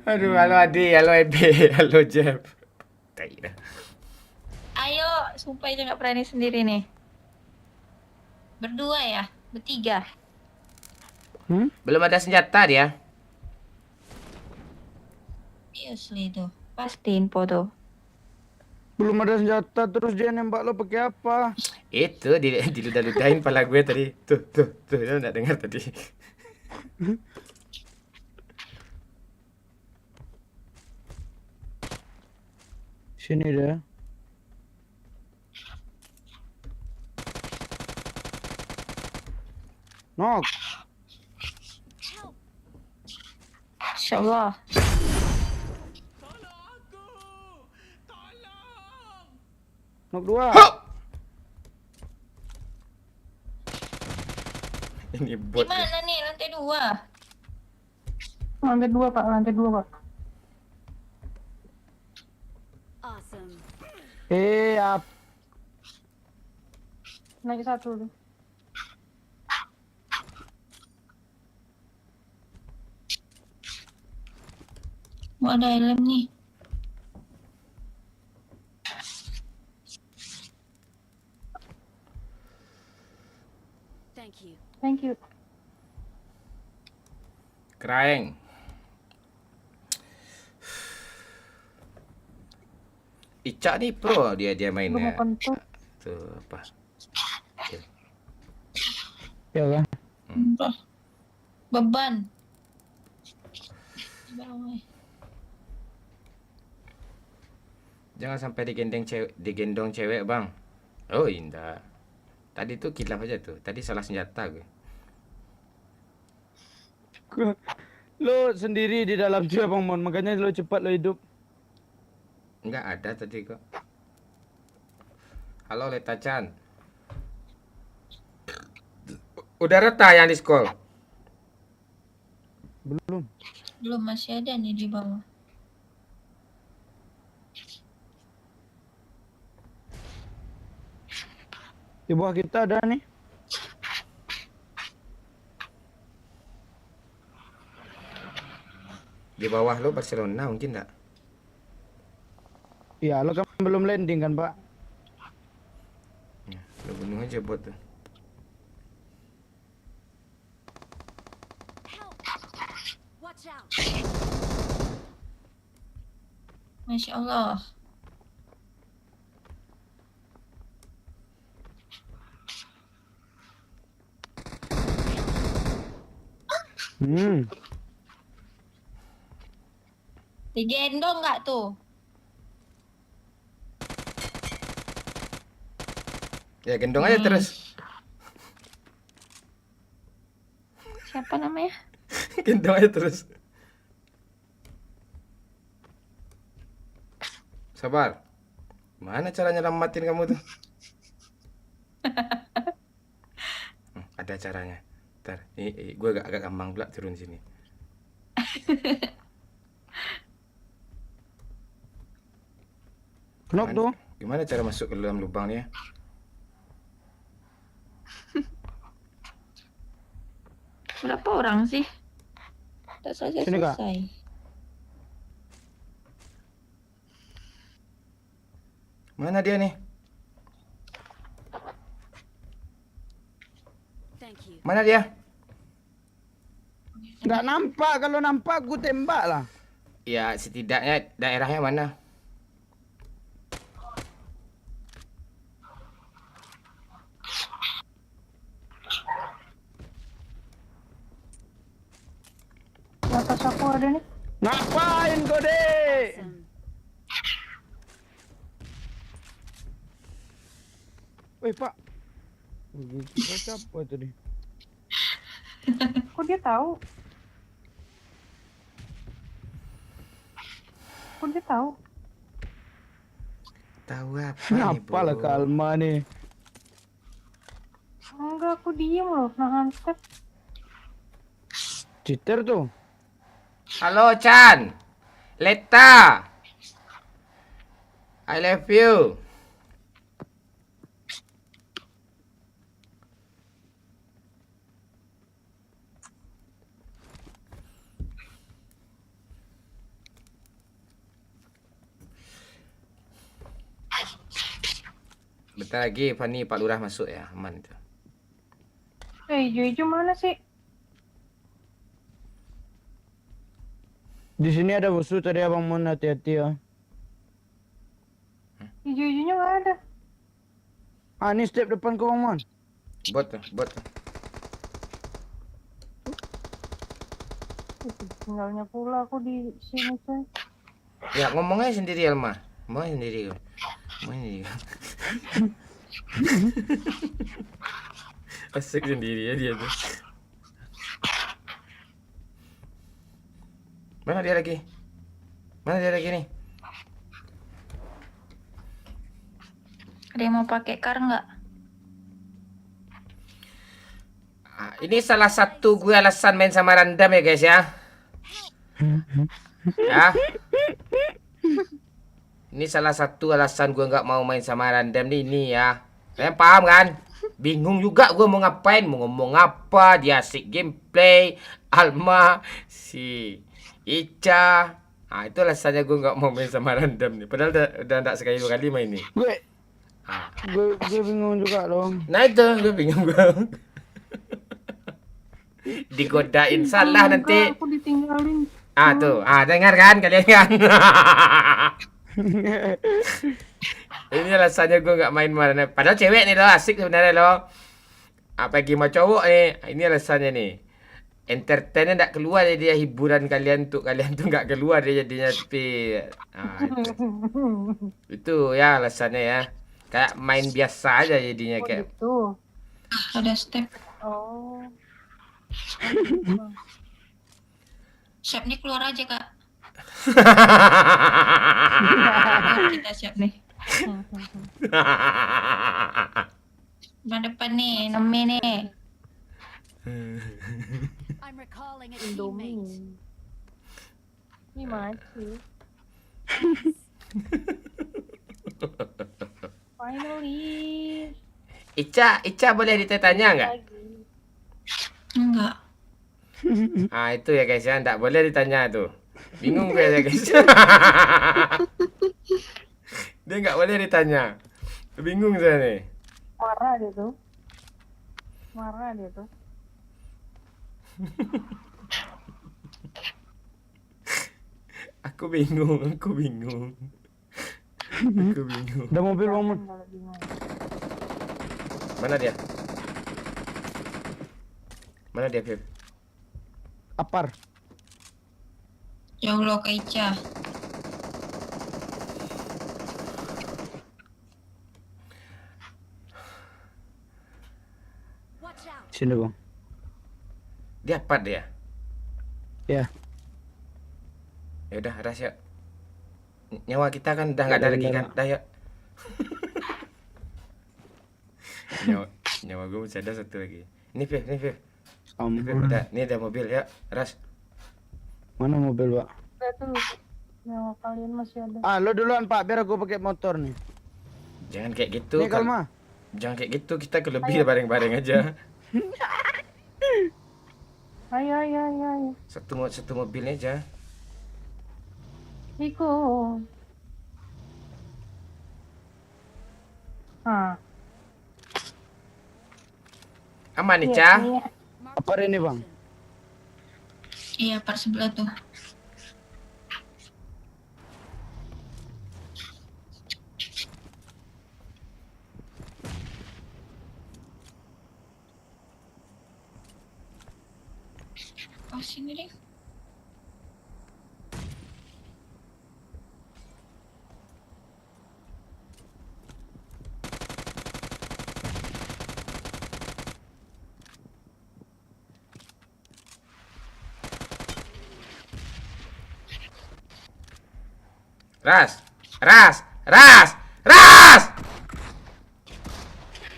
Aduh, halo Adi, halo Ebe, halo Jeff. Tai dah. Ayo, sumpah itu nggak berani sendiri nih. Berdua ya? Bertiga? Belum ada senjata dia. Seriously tuh. Pasti info tuh. Belum ada senjata terus dia nembak lo pakai apa? Itu diludah-ludahin pala gue tadi. Tuh. Lo nggak dengar tadi. Sini dia. Nok. Insya Allah. Nok 2. Hop! Ini bot. Gimana nih lantai 2? Lantai 2 Pak, lantai 2 Pak. Awesome. Up. Naik 1 tuh. Mau ada helm nih. Thank you. Thank you. Keraeng. Icak ni pro dia Gue mau mainnya. kentut. Tuh apa? Ya kan? Beban. Bawah. Jangan sampai digendong cewek, Bang. Oh, indah. Tadi tuh kilaf aja tuh. Tadi salah senjata gue. Lo sendiri di dalam dia Bang Mon, makanya lo cepat lo hidup. Enggak ada tadi kok. Halo Leta Chan. Udah reta yang di scroll. Belum. Belum, masih ada nih di bawah. Di bawah kita ada nih. Di bawah lo Barcelona mungkin enggak? Iya, lo kan belum landing kan, Pak? Ya, lo bunuh aja bot tuh. Help! Watch out! Masya Allah. Digendong nggak tuh? Ya gendong aja terus. Siapa namanya? Gendong aja terus. Sabar. Mana cara nyelamatin kamu tuh? Ada caranya. Ntar, ini gue agak gampang pula turun sini. Knock tuh. Gimana cara masuk ke dalam lubang nih ya? Berapa orang sih? Tak saja Sini, Kak. selesai. Mana dia nih? Thank you. Mana dia? Nggak nampak, kalau nampak aku tembak lah. Ya, setidaknya daerahnya mana? Di atas aku ada nih. Ngapain kau dek? Awesome. Woi Pak. Kita siapa tadi? Kok dia tahu? Kok dia tahu? Tahu apa nih, Kenapa lah Bo? Kalma nih? Enggak, aku diem loh. Nahan step. Cheater tuh. Halo Chan. Leta. I love you. Bentar lagi Fani Pak Lurah masuk ya, aman itu. Hijau-hijau mana sih? Di sini ada musuh tadi Abang Mon, hati-hati ya. Hijau-hijaunya nggak ada. Ah, ini step depan ke Bang Mon. Bot tuh, bot. Tinggalnya pula aku di sini coy. Ya ngomong aja sendiri Alma. Ngomong aja sendiri. Ngomong aja sendiri. Asik sendiri ya dia tuh. Mana dia lagi? Mana dia lagi nih? Ada yang mau pakai car nggak? Ini salah satu gue alasan main sama random ya guys ya. Ya. Ini salah satu alasan gue nggak mau main sama random nih ini ya. Kalian paham kan? Bingung juga gue mau ngapain, mau ngomong apa, dia asik gameplay, Alma, si Ica. Ah itu alasannya gue nggak mau main sama random nih. Padahal udah nggak sekali dua kali main nih. Gue bingung juga loh. Nah itu gue bingung gue. Digodain salah nanti. Aku ditinggalin. Tuh, dengar kan kalian kan? Ini alasannya gue nggak main mana. Padahal cewek nih loh, asik sebenarnya loh. Apalagi mau cowok nih, ini alasannya nih. Entertainnya nggak keluar jadi dia hiburan kalian tuh nggak keluar dia jadinya tapi itu ya alasannya ya. Kayak main biasa aja jadinya kayak. Gitu. Ada step. Oh. Siap nih keluar aja kak. Kita siap nih. Depan depan nih, nemi nih. I'm recalling a teammate. Indomie. Ini maci. Finally. Ica boleh ditanya nggak? Lagi. Enggak. Itu ya guys ya, nggak boleh ditanya tuh. Bingung gue ya guys. Dia nggak boleh ditanya. Bingung saya nih. Marah dia tuh. Marah dia tuh. Aku bingung. Aku bingung. Ada mobil Bang Mon. Kalau bingung. Mana dia? Mana dia, Fib? Apar. Jauh lo ke Ica. Watch out. Sini Bang. Dia apa dia? Ya. Ya udah, rahasia. Nyawa kita kan udah nggak ada lagi kan? Dah yuk. nyawa gue masih ada satu lagi. Ini Fib. Fib, udah, ini ada mobil ya, Ras. Mana mobil Pak? Udah tuh. Nyawa kalian masih ada. Lo duluan Pak, biar aku pakai motor nih. Jangan kayak gitu. Nih Kalma. Jangan kayak gitu, kita kelebih bareng-bareng aja. Ayo. Satu mobilnya aja. Ikut. Aman nih, Ca? Apar ini Bang? Iya, par sebelah tuh. Oh, sini deh. Ras!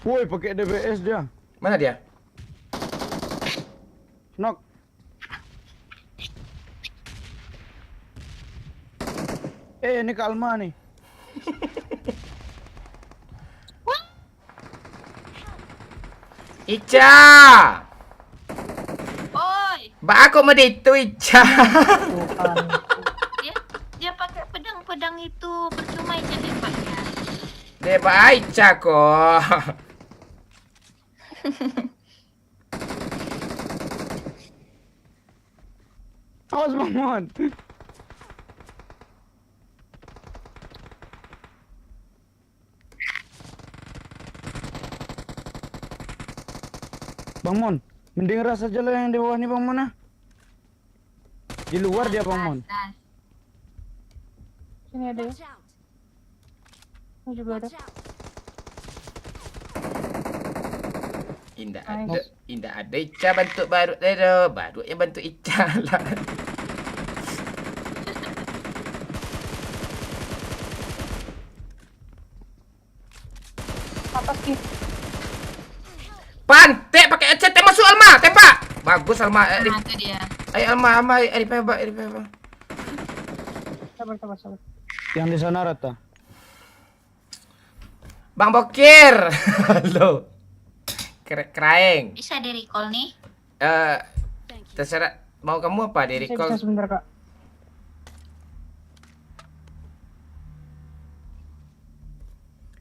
Woi, pakai DBS dia. Mana dia? Knock. Ini Kalma nih. Ica. Oi, Ba aku mau itu Ica. dia pakai pedang itu percuma Ica tembaknya. Dia ba Ica kok. Awas Bang Mon. Bang Mon, mending ras aja lah yang di bawah nih Bang Mon ah. Di luar dia Bang Mon. Sini ada ya. Watch out. Ini juga ada. Watch out. Indah ada Ica bantu baru baru yang bantu Ica lah. Atas ki. Pantek pakai headset masuk Alma, tembak. Bagus Alma. Nah, itu dia. Ayo Alma, revive. Sabar. Yang di sana rata. Bang Bokir. Halo. Kraeng. Bisa di recall nih. Terserah mau kamu apa di Bisa recall? sebentar kak.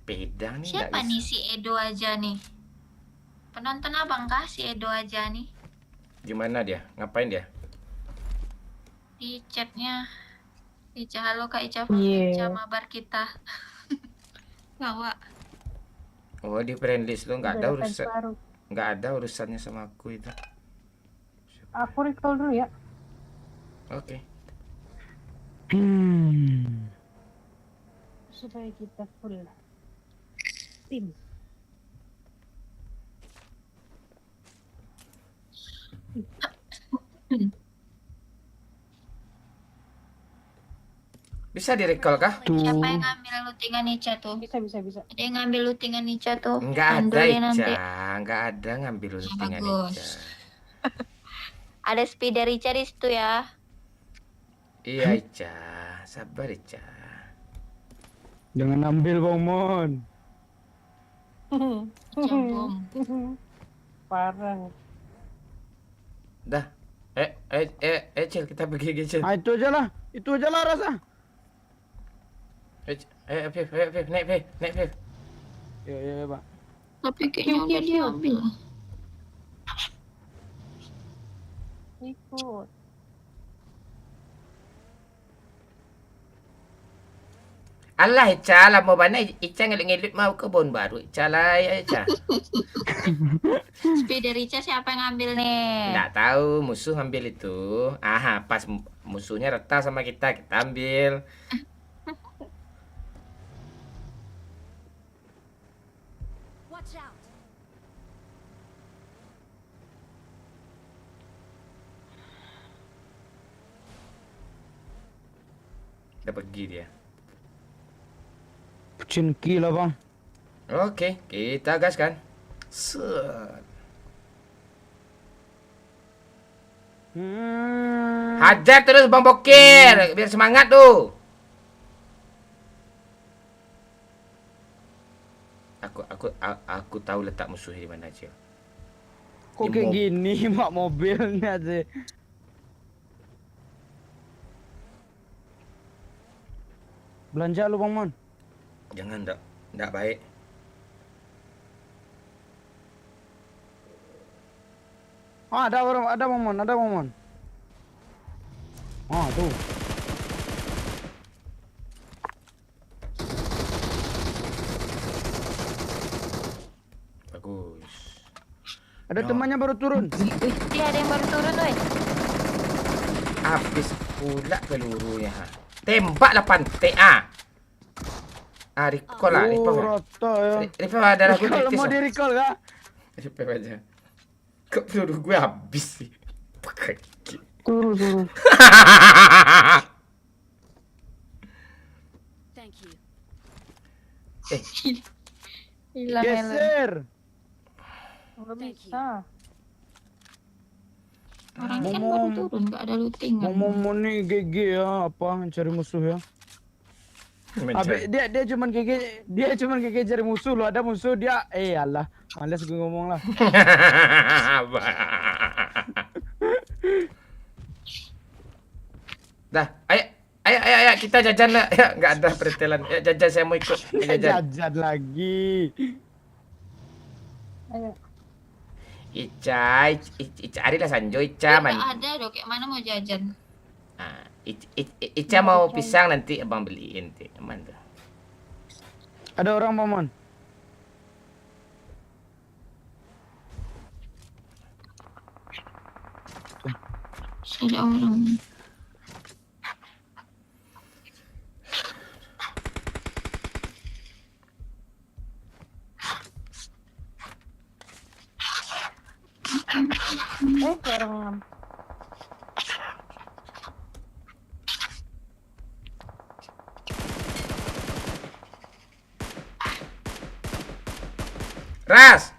Pedang nih. Siapa nih si Edo aja nih? Penonton abang kah si Edo aja nih? Gimana dia? Ngapain dia? Di chatnya. Ica halo Kak Ica, Iya. Ica mabar kita. Bawa. Oh di friend list lu nggak ada Udah fans urusan, baru. nggak ada urusannya sama aku itu. Aku recall dulu ya. Oke. Supaya kita full tim. Bisa di recall kah? Siapa yang ngambil lootingan Ica tuh? Bisa. Ada yang ngambil lootingan Ica tuh? Nggak ada Handle Ica, nanti. nggak ada ngambil lootingan bagus. Ica. Ada speeder Ica di situ ya. Iya Ica, sabar Ica. Jangan ambil Bang Mon. Ica bom. Parah. Dah. Cil kita pergi Cil. Ah itu aja lah rasa. Viv, naik Viv. Ya Pak. Tapi kayaknya udah diambil. Ikut. Alah Ica lah mau mana Ica ngelit-ngelit mau kebun baru Ica lah ya Ica. Speeder Ica siapa yang ngambil nih? Nggak tahu musuh ambil itu. Aha pas musuhnya reta sama kita ambil. Watch out. Udah pergi dia. Cinki lah Bang. Oke, kita gas kan. Set. Hajar terus Bang Bokir, biar semangat tuh. Aku tahu letak musuhnya di mana aja. Kok kayak gini mak mobilnya sih. Belanja lu Bang Mon. Jangan enggak baik. Ah, ada Bang Mon. Ah, tuh. Bagus. Ada temannya baru turun. Dia ada yang baru turun, woi. Habis pula pelurunya. Tembak 8 TA. Recall lah, Oh, recall. rata ya. Recall ada lagu Kalau kritis mau lah. di recall kak? Recall aja. Kok peluru gue habis sih? Pakai gigi. Turun. Thank you. Hilang helm. Geser. Nggak Thank bisa. Orang kan baru turun, nggak ada lootingan. Mau nih GG ya apa cari musuh ya. Habis dia cuman gigi cari musuh lo, ada musuh dia. Allah, malas gue ngomong lah. Dah, ayo kita jajan lah. Ya, nggak ada pertelan. Ya, jajan saya mau ikut. Jajan. Jajan lagi. Ica, Ari lah Sanjo, Ica man. Ada dong, kayak mana mau jajan? Ah, Ica mau pisang nanti abang beliin nanti. Aman tuh. Ada orang paman. Ada orang. Orang Ras.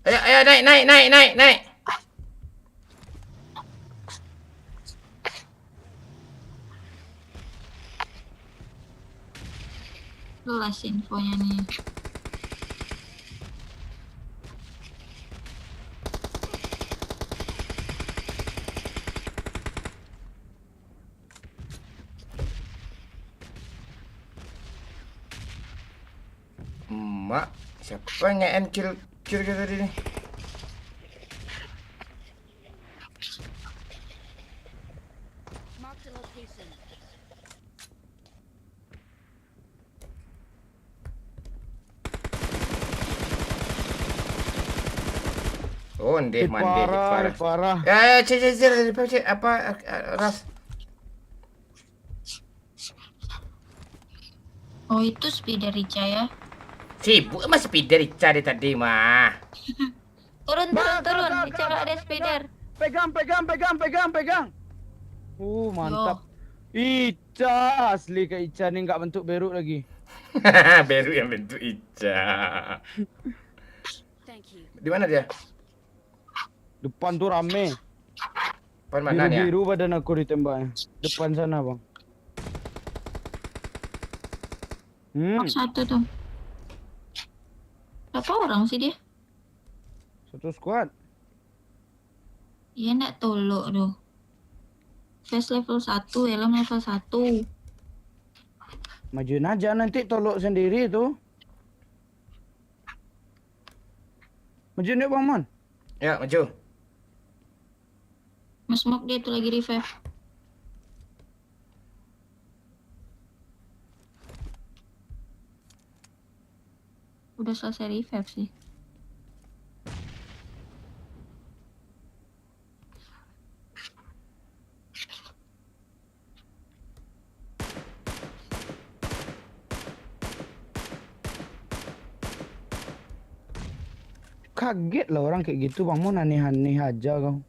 Ayo naik. Jelas infonya nih. Mak, siapa yang nge-end kill kita tadi nih? Mark the location. Oh, ndeh mandi Parah. Ya, cek apa Ras? Oh, itu speeder Rica ya. Sibuk sama speeder Ica dia tadi mah. Turun. Kak, Rica nggak ada speeder. Pegang. Mantap. Ica asli ke Ica nih nggak bentuk beruk lagi. Baru yang bentuk Ica. Thank you. Di mana dia? Depan tuh rame. Depan mana nih ya? Biru badan aku ditembaknya. Depan sana bang. Satu tuh. Berapa orang sih dia? Satu squad. Iya nggak tolok tuh. Face level 1, helm level 1. Majuin aja nanti tolok sendiri tuh. Majuin yuk bang Mon. Ya, maju. Mas Mok dia tuh lagi revive. Udah selesai revive sih. Kaget lah orang kayak gitu bang Mon, aneh-aneh aja kau.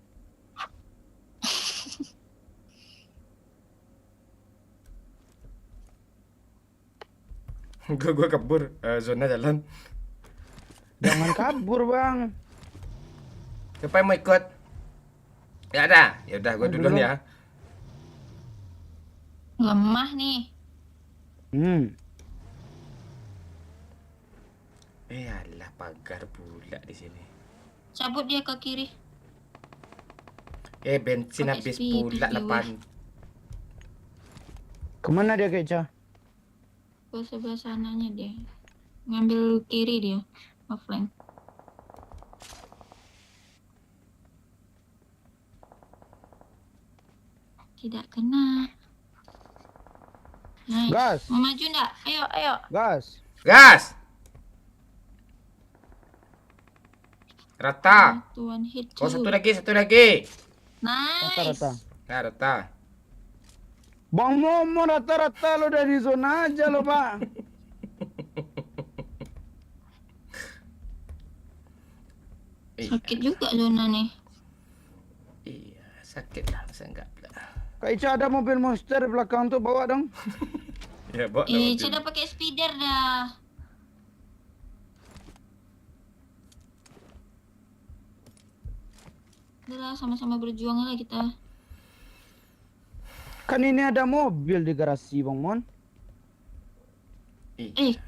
Gua kabur zona jalan. Jangan kabur bang. Siapa yang mau ikut? Ya ada. Ya udah gua duluan ya. Lemah nih. Alah pagar pula di sini. Cabut dia ke kiri. Bensin Pakai habis speed, pula speed. depan. Kemana dia ke Ica? Ke sebelah sananya dia. Ngambil kiri dia. Offline. Tidak kena. Nice. Gas. Mau maju nggak? Ayo. Gas. Gas. Rata. Tuan hit. Oh, satu lagi. Nice. Rata-rata. Nah, rata. Bang Momo rata-rata lo dari zona aja lo pak. Sakit juga zona nih. Iya, sakit lah, saya enggak pula. Kak Ica ada mobil monster di belakang tuh, bawa dong. Ya, bawa Sudah pakai speeder dah. Udah lah, sama-sama berjuang lah kita. Kan ini ada mobil di garasi Bang Mon.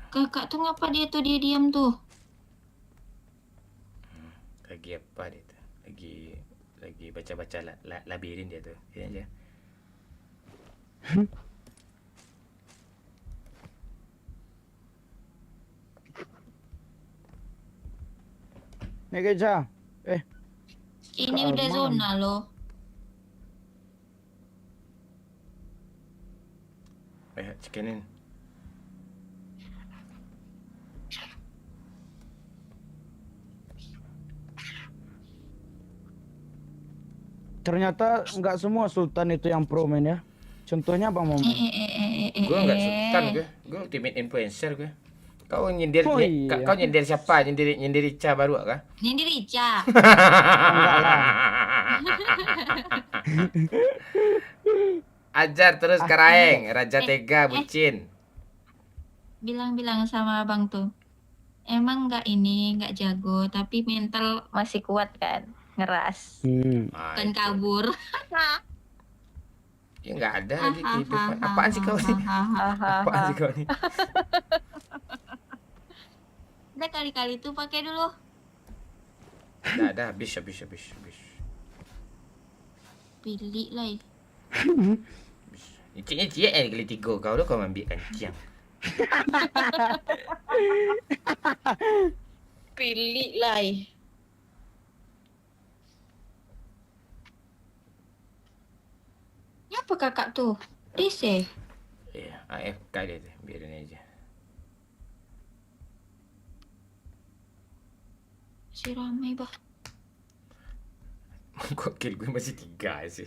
Kakak tuh ngapa dia diam tuh? Lagi apa dia tu? Lagi baca-baca labirin dia tu. Ya aja. Nek Keja. Ini Kak udah Arman. zona loh. Cikanin. Ternyata nggak semua Sultan itu yang pro men ya. Contohnya Bang Mon. Gue enggak sultan gue. Gue ultimate influencer gue. Kau nyindir Oh, iya. kau nyindir siapa? Nyindir Ica baru kah? Ini Rica. Enggak lah. Ajar terus Karaeng, Raja Tega bucin. Bilang-bilang sama abang tuh. Emang nggak jago, tapi mental masih kuat kan? Ngeras. Dan Itu. kabur. Ya enggak ada lagi kehidupan. Apaan sih kau ini? Apaan sih kau ini? Udah kali-kali tuh pakai dulu. Dah habis. Pilih lah. Ciknya cie kali 3 kau tu kau ambil kancing. Pilih lah. Apa kakak tuh? DC. Ya, AFK dia tu. Biarin aja. Si ramai bah. Kok kill gue masih 3 sih.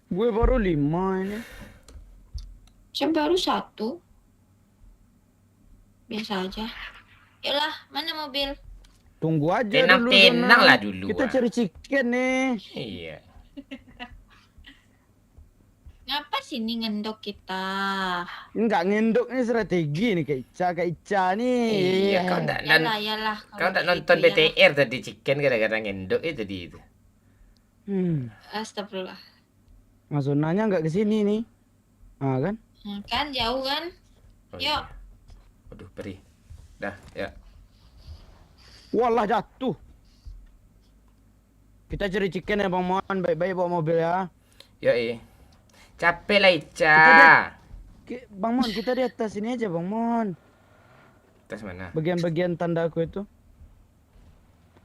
Gue baru 5 ini. Saya baru 1. Biasa aja. Yalah, mana mobil? Tunggu aja Tenang-tenang dulu. lah dulu. Kita cari chicken nih. Iya. Ngapa sini ngendok kita? Enggak ngendok nih strategi nih Kak Ica nih. Iya, kau enggak Yalah. kau enggak nonton BTR tadi chicken gara-gara ngendok itu tadi itu. Astagfirullah. Masuk nanya enggak ke sini nih. Ah kan? Kan jauh kan? Oh, Yuk. iya. Waduh, perih. Dah, ya. Walah jatuh. Kita cari chicken ya Bang Mon, baik-baik bawa mobil ya. Yoi. Capek lah Ica. Bang Mon, kita di atas ini aja Bang Mon. Atas mana? Bagian-bagian tanda aku itu.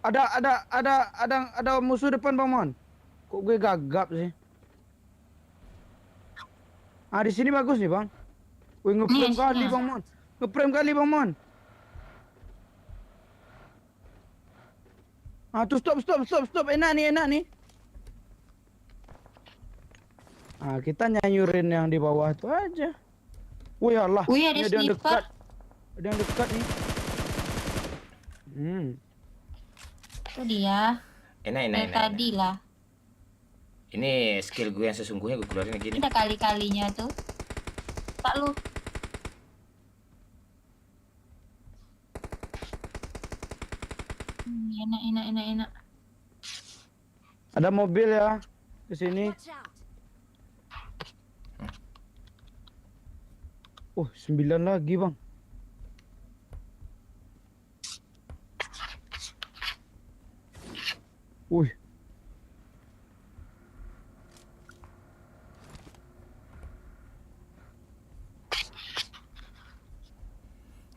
Ada musuh depan Bang Mon. Kok gue gagap sih? Ah di sini bagus nih Bang. Wih ngeprem Yes, kali yes. Bang Mon. Ngeprem kali Bang Mon. Ah tuh stop. Enak nih. Ah kita nyayurin yang di bawah tuh aja. Wih Allah. Wih, ada ini yang sniper. dekat. Ada yang dekat nih. Itu dia. Enak. Tadi lah. Ini skill gue yang sesungguhnya gue keluarin lagi nih. Ada kali-kalinya tuh. Pak lu. Enak. Ada mobil ya ke sini. Watch out. 9 lagi Bang. Wih.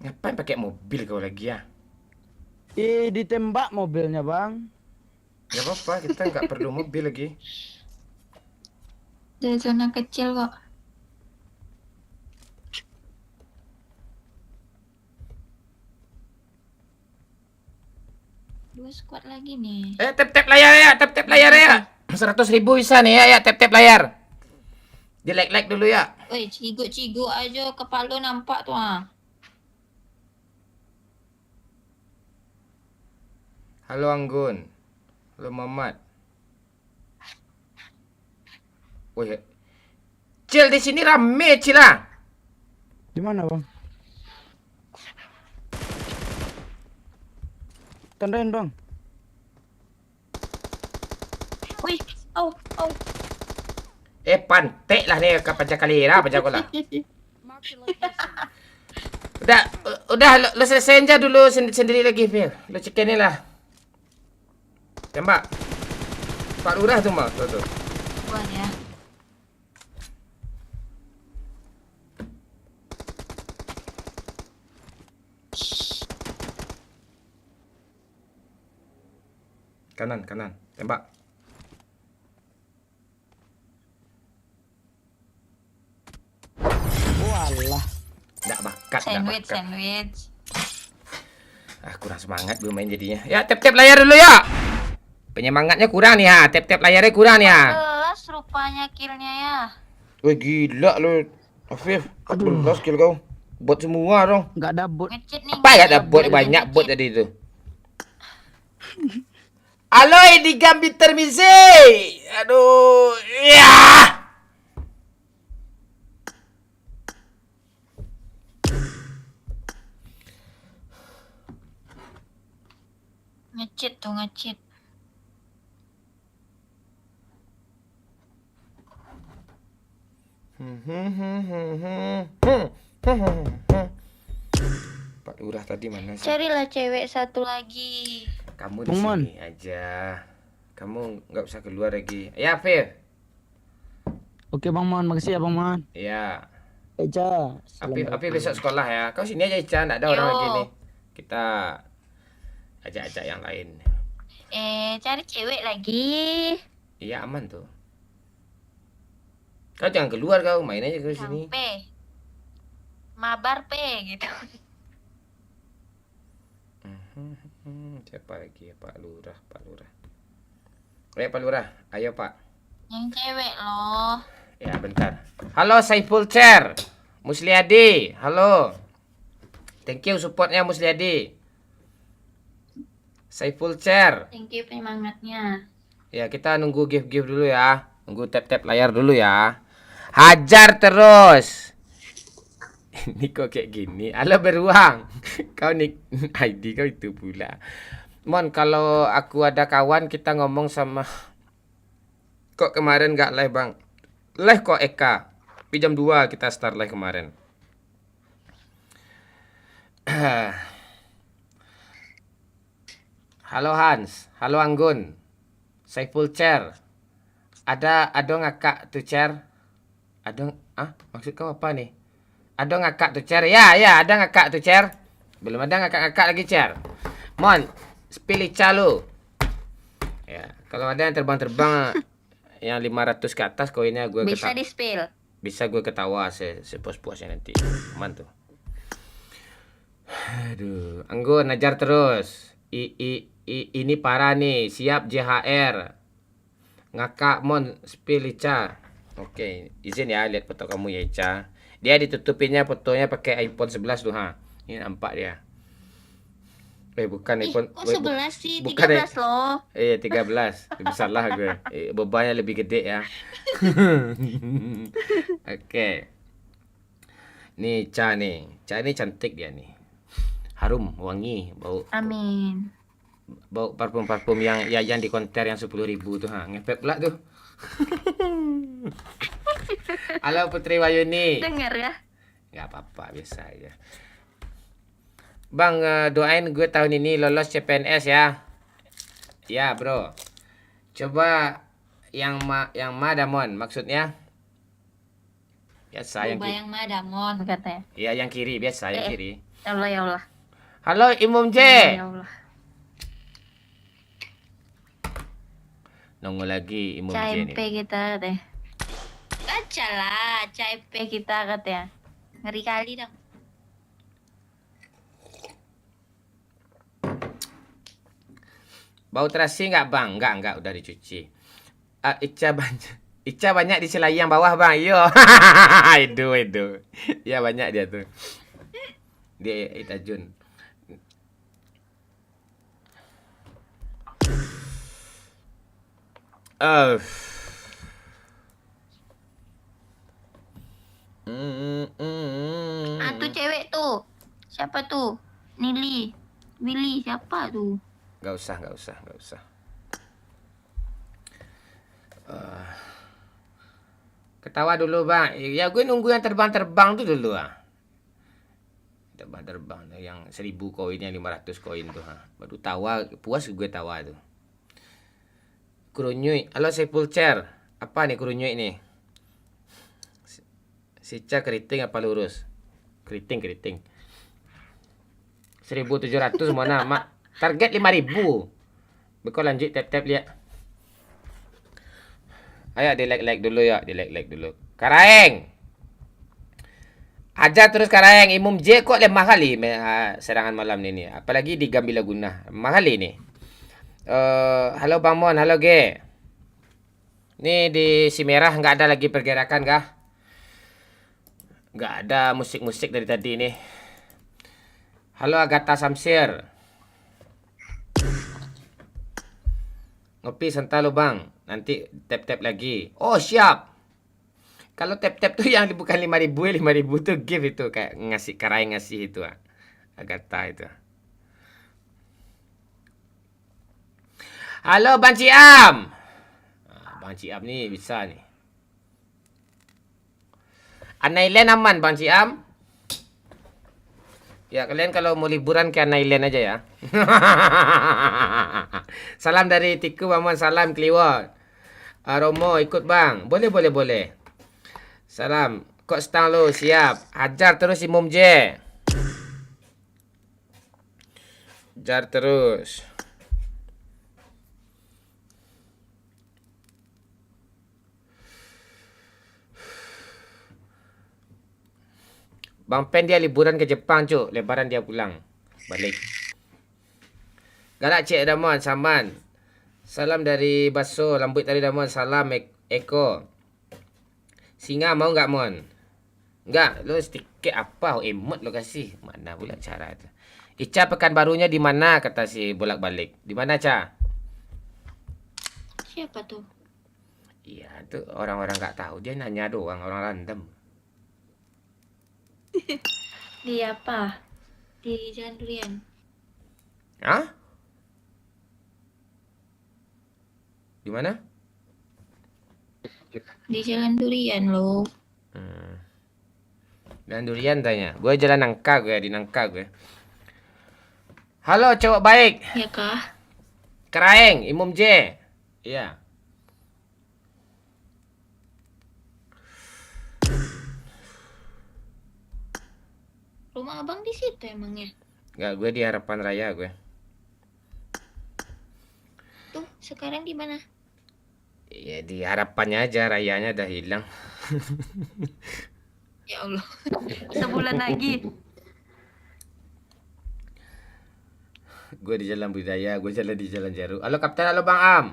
Ngapain pakai mobil kau lagi ya? Ditembak mobilnya Bang. Gak apa-apa, kita nggak perlu mobil lagi. Dari zona kecil kok. Dua squad lagi nih. Tap layar ya, tap layar ya. 100.000 bisa nih ya, tap layar. Di like dulu ya. Woi, cigu aja kepala nampak tuh ah. Halo Anggun. Halo Mamat. Woi. Cil di sini rame Cil lah. Di mana Bang? Tandain Bang. Oh, oh. Pantek lah ni panjang kali lah panjang kola. Marked a location. Udah lo selesaiin aja dulu sendiri lagi, Phil. Lo cekin ni lah. Tembak. Pak Lurah tu mah, tuh. Buat ya. Kanan, tembak. Walah. Nggak bakat, Sandwich. Kurang semangat gue main jadinya. Ya, tap-tap layar dulu ya. Penyemangatnya kurang nih ha. Tap-tap layarnya kurang nih ha. 14 rupanya killnya ya. Wah gila lo. Afif, 14 kill kau. Bot semua dong. Nggak ada bot. Ngecit nih. Apa gak ada bot banyak bot tadi itu. Aloy di Gambiter Mise. Aduh, ya. Ngecit. Pak Lurah tadi mana sih? Carilah cewek satu lagi. Kamu di Bang Man. sini aja. Kamu nggak usah keluar lagi. Ya, Fir. Oke Bang Man, makasih ya Bang Man. Ya. Eja. Api besok sekolah ya. Kau sini aja Ica, nggak ada orang Yo. lagi nih. Kita ajak-ajak yang lain. Cari cewek lagi. Iya aman tuh. Kau jangan keluar kau, main aja ke sini. Sampai. Mabar P gitu. Siapa lagi ya Pak Lurah. Pak Lurah, ayo Pak. Yang cewek loh. Ya bentar. Halo Saiful Chair, Musliadi, halo. Thank you supportnya Musliadi. Saiful Chair. Thank you penyemangatnya. Ya kita nunggu give dulu ya. Nunggu tap layar dulu ya. Hajar terus. Ini kok kayak gini. Ala beruang. Kau nih ID kau itu pula. Mon, kalau aku ada kawan kita ngomong sama. Kok kemarin gak live bang? Live kok Eka. Tapi jam 2 kita start live kemarin. Halo Hans, halo Anggun. Saiful Chair. Ada ngakak tuh Chair. Maksud kau apa nih? Ada ngakak tuh Chair. Ya, ada ngakak tuh Chair. Belum ada ngakak-ngakak lagi Chair. Mon, pilih calo. Ya, kalau ada yang terbang-terbang yang 500 ke atas koinnya gue Bisa di-spill. bisa gue ketawa sepuas-puasnya nanti. Aman tuh. Aduh, Anggun najar terus. Ini parah nih. Siap JHR. Ngakak Mon spill Ica. Oke, izin ya lihat foto kamu ya Ica. Dia ditutupinnya fotonya pakai iPhone 11 tuh ha. Ini nampak dia. Bukan iPhone. Kok 11 sih? bukan 13 loh. 13. Lebih salah gue. Bebannya lebih gede ya. Oke. Nih Ca nih. Ca ini cantik dia nih. Harum, wangi, bau. Amin. Bau parfum yang di konter yang 10.000 tuh ha. Ngepet pula tuh. Halo Putri Wayuni. Dengar ya. Nggak apa-apa, biasa aja. Bang, doain gue tahun ini lolos CPNS ya. Ya, bro. Coba yang Madamon maksudnya. Biasa yang kiri. Yang madamon katanya. Iya, yang kiri biasa, yang kiri. Ya Allah. Halo Imum J. Ya Allah. Nunggu lagi Imum J nih. CIP kita katanya. Baca lah CIP kita katanya. Ngeri kali dong. Bau terasi nggak bang? Nggak, udah dicuci. Ica banyak di selai yang bawah bang. Yo, itu. Ya banyak dia tuh. Dia Itajun. Tuh cewek tuh. Siapa tuh? Nili. Willy siapa tuh? Nggak usah. Ketawa dulu bang. Ya gue nunggu yang terbang-terbang tuh dulu ah. Terbang-terbang yang 1000 koin, yang 500 koin tuh ha. Baru tawa, puas gue tawa tuh. Kurunyui. Halo Sepul Chair. Apa nih kurunyui nih? Sica keriting apa lurus? Keriting. 1700 mana mak? Target 5000. Bekal lanjut tap-tap lihat. Ayo di like dulu ya, di like dulu. Karaeng. Ajar terus Karaeng. Imum J kok lemah kali serangan malam ni. Apalagi di Gambir Laguna. Lemah kali ni. Halo Bang Mon, halo G. Ni di Si Merah nggak ada lagi pergerakan kah? Nggak ada musik-musik dari tadi nih. Halo Agatha Samsir. Ngopi santai lo bang. Nanti tap-tap lagi. Oh siap. Kalau tap-tap tuh yang bukan 5.000 tuh gift itu. Kayak ngasih Karaeng ngasih itu. Agatha itu. Halo Bang Ciam. Bang Ciam nih bisa nih. Anailen aman Bang Ciam. Ya kalian kalau mau liburan ke Anailen aja ya. Salam dari Tiku Bang Mon, salam Kliwon. Romo ikut bang. Boleh. Salam. Kok stang lo siap. Ajar terus Imum J. Ajar terus. Bang Pen dia liburan ke Jepang cuk. Lebaran dia pulang. Balik. Galak Cik Damon, Saman. Salam dari Baso, Lambut tadi Damon. Salam Eko. Singa mau nggak Mon? Nggak, lo stiker apa? Emot lo kasih. Mana pula cara tu? Ica pekan barunya di mana kata si bolak-balik. Di mana Ca? Siapa tuh? Iya, tuh orang-orang nggak tahu. Dia nanya doang, orang random. Di apa? Di Jalan Durian. Hah? Di mana? Di Jalan Durian lo. Dan durian tanya. Gue jalan Nangka gue, di Nangka gue. Halo cowok baik. Ya kah? Karaeng, Imum J. Iya. Rumah abang di situ emangnya? Enggak, gue di Harapan Raya gue. Tuh, sekarang di mana? Iya, di harapannya aja, rayanya udah hilang. Ya Allah. Sebulan lagi. Gue di Jalan Budaya, gue jalan di Jalan Jaru. Halo Kapten, halo Bang Am.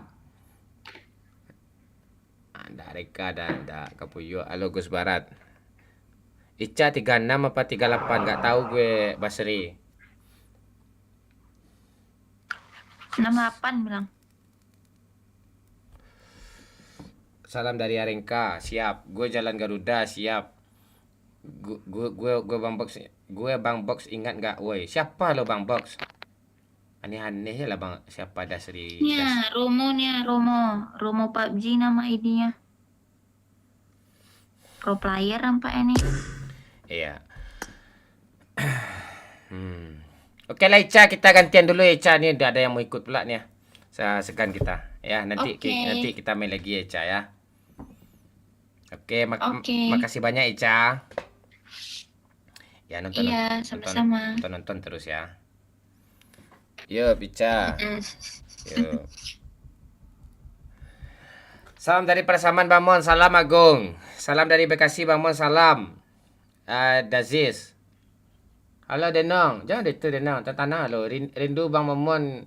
Ada Reka, ada Kapuyo. Halo Gus Barat. Ica 36 apa 38? Gak tahu gue, Basri. 68 bilang. Salam dari Arengka, siap. Gue Jalan Garuda, siap. Gue Bang Box ingat nggak? Woi, siapa lo Bang Box? Aneh-aneh ya lah Bang. Siapa Dasri? Romo PUBG nama ID-nya. Pro player nampak ini. Iya. Oke lah Ica, kita gantian dulu ya Ica. Nih ada yang mau ikut pula nih ya. Segan kita. Ya, nanti kita main lagi ya Ica ya. Oke, makasih banyak Ica. Ya nonton. Iya, sama-sama. Nonton terus ya. Yuk Ica. Yuk. Salam dari Persamaan Bang Mon, salam Agung. Salam dari Bekasi Bang Mon, salam. Daziz. Halo Denong, jangan itu Denong, tanah lo. Rindu Bang Momon.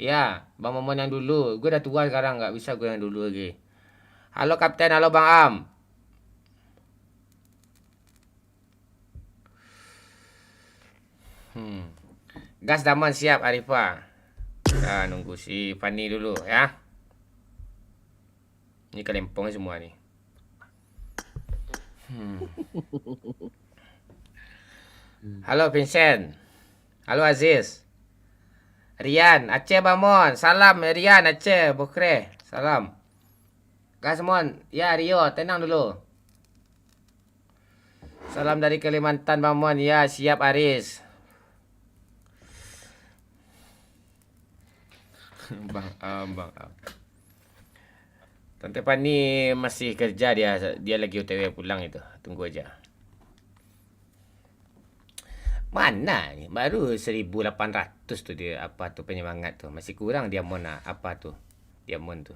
Ya, Bang Momon yang dulu. Gue udah tua sekarang, nggak bisa gue yang dulu lagi. Halo Kapten, halo Bang Am. Gas Daman siap Arifah. Nah, nunggu si Fani dulu ya. Ini kelempong semua nih. Halo Vincent. Halo Aziz. Rian, Aceh Bamon. Salam Rian, Aceh, Bokre. Salam. Gas Mon. Ya Rio, tenang dulu. Salam dari Kalimantan Bang Mon. Ya, siap Aris. Bang Am, Bang Am. Tante Pani masih kerja dia lagi OTW pulang itu. Tunggu aja. Mana ni? Baru 1,800 tu dia apa tu penyemangat tu. Masih kurang Diamond lah. Apa tu? Diamond tu.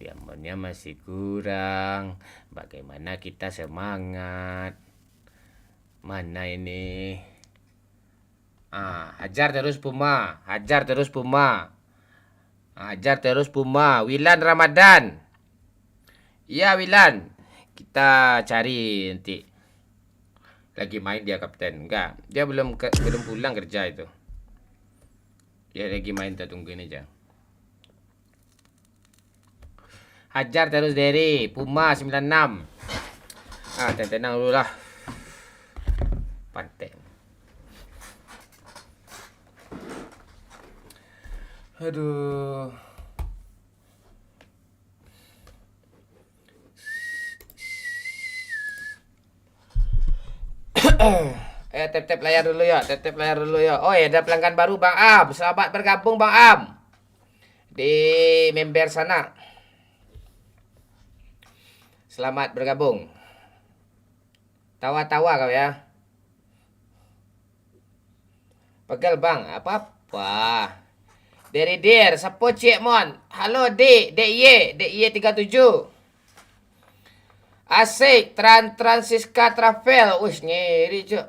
Diamondnya masih kurang. Bagaimana kita semangat? Mana ini? Hajar terus Puma. Hajar terus Puma. Hajar terus Puma. Wilan Ramadan. Ya Wilan. Kita cari nanti. Lagi main dia kapten. Enggak. Dia belum pulang kerja itu. Dia lagi main, kita tungguin aja. Hajar terus Derry. Puma 96. Tenang dulu lah. Pantai. Aduh. Tap-tap layar dulu ya. Tap-tap layar dulu ya. Oh ya, ada pelanggan baru Bang Am. Selamat bergabung Bang Am. Di member sana. Selamat bergabung. Tawa-tawa kau ya. Pegal Bang. Apa-apa. Dari Der, siapa Cik Mon? Halo Dek, Dek Y 37. Asik, Transiska Travel. Uish, ngeri cuk.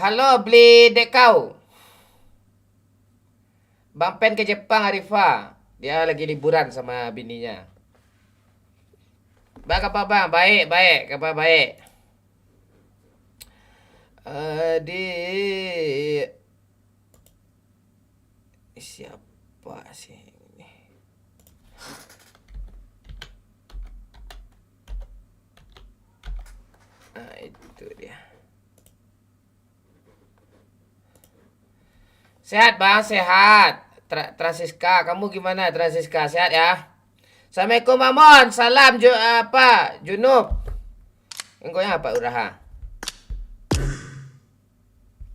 Halo, beli dek kau. Bang Pen ke Jepang Arifah. Dia lagi liburan sama bininya. Bang, apa bang? Baik. Kabar baik. Siapa sih ini? Itu dia. Sehat bang, sehat. Transiska, kamu gimana Transiska? Sehat ya? Assalamualaikum Mamon. Salam Junub. Engkaunya apa Uraha?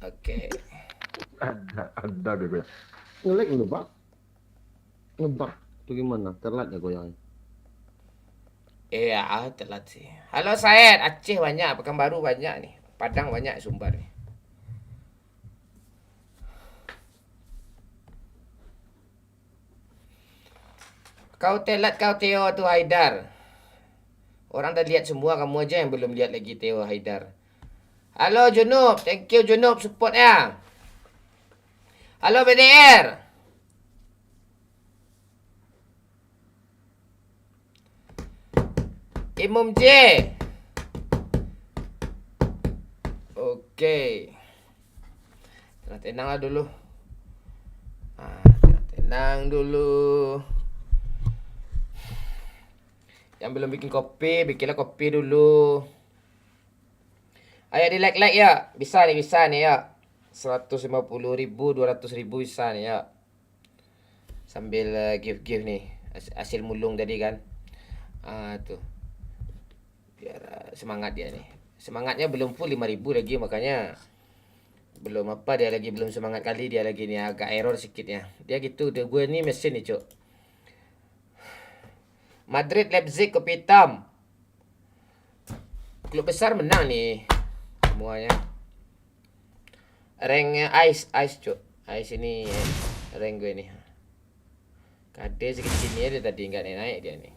Oke. Ada deh gue. Ngelek lu Pak. Ngebak. Itu gimana? Telat ya goyangnya. Iya, telat sih. Halo Said, Aceh banyak, Pekanbaru banyak nih. Padang banyak Sumbar nih. Kau telat kau Theo tu Haidar. Orang dah lihat semua, kamu aja yang belum lihat lagi Theo Haidar. Halo Junub, thank you Junub support ya. Halo BDR. Imum J. Oke. Tenanglah dulu. Tenang dulu. Yang belum bikin kopi, bikinlah kopi dulu. Ayo di like ya. Bisa nih ya. 150.000, 200.000 bisa nih ya. Sambil give nih. Hasil mulung tadi kan. Tuh. Biar semangat dia nih. Semangatnya belum full 5.000 lagi, makanya belum apa, dia lagi belum semangat kali, dia lagi nih agak error sedikitnya. Dia gitu, gue nih mesin nih, Cuk. Madrid Leipzig kopi hitam. Klub besar menang nih semuanya. Rank ice Cuk. Ice ini rank gue nih. Kade segini dia tadi nggak naik dia nih.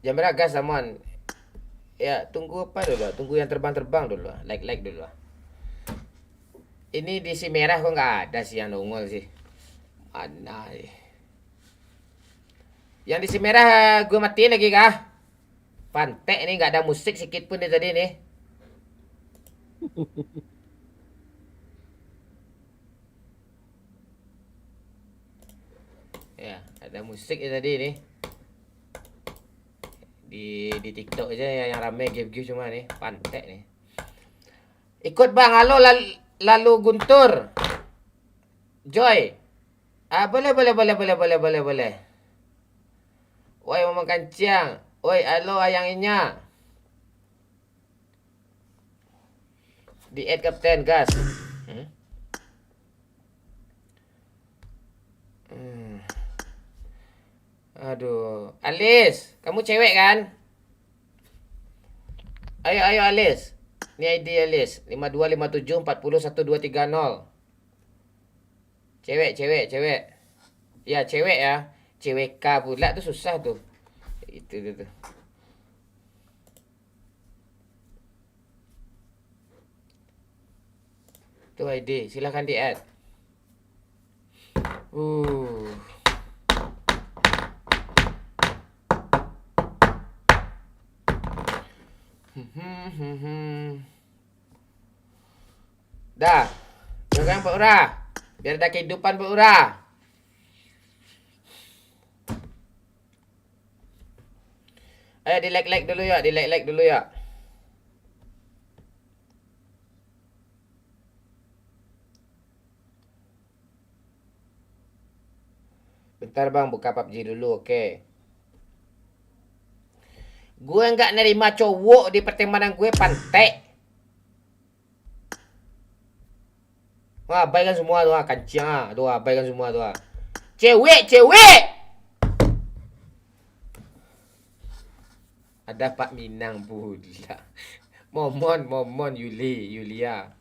Jam berapa gas Samon? Ya tunggu apa dulu? Tunggu yang terbang dulu. Like dulu. Ini di si merah kok nggak ada sih yang nongol sih. Mana sih? Yang di si merah gue matiin lagi kah? Pantek ini nggak ada musik sedikit pun dari tadi nih. Ya, ada musik tadi nih. Di TikTok aja yang rame game-game cuma nih, pantek nih. Ikut bang, halo lalu Guntur. Joy. Boleh. Woi Mamang Kancang. Woi, halo Ayang Inya. Di add Kapten gas. Aduh, Alis, kamu cewek kan? Ayo Alis. Ini ID Alis, 5257401230. Cewek. Ya, cewek ya. Cewek K pula tuh susah tuh. Itu tuh. Tuh ID, silahkan di-add. Dah. Jangan Pak Ura. Biar ada kehidupan Pak Ura. Ayo di like dulu ya. Bentar bang, buka PUBG dulu, oke. Gue nggak nerima cowok di pertemanan gue, pantek. Wah, abaikan semua tuh, kancing tuh, abaikan semua tuh. Cewek. Ada Pak Minang pula. Momon, Yulia.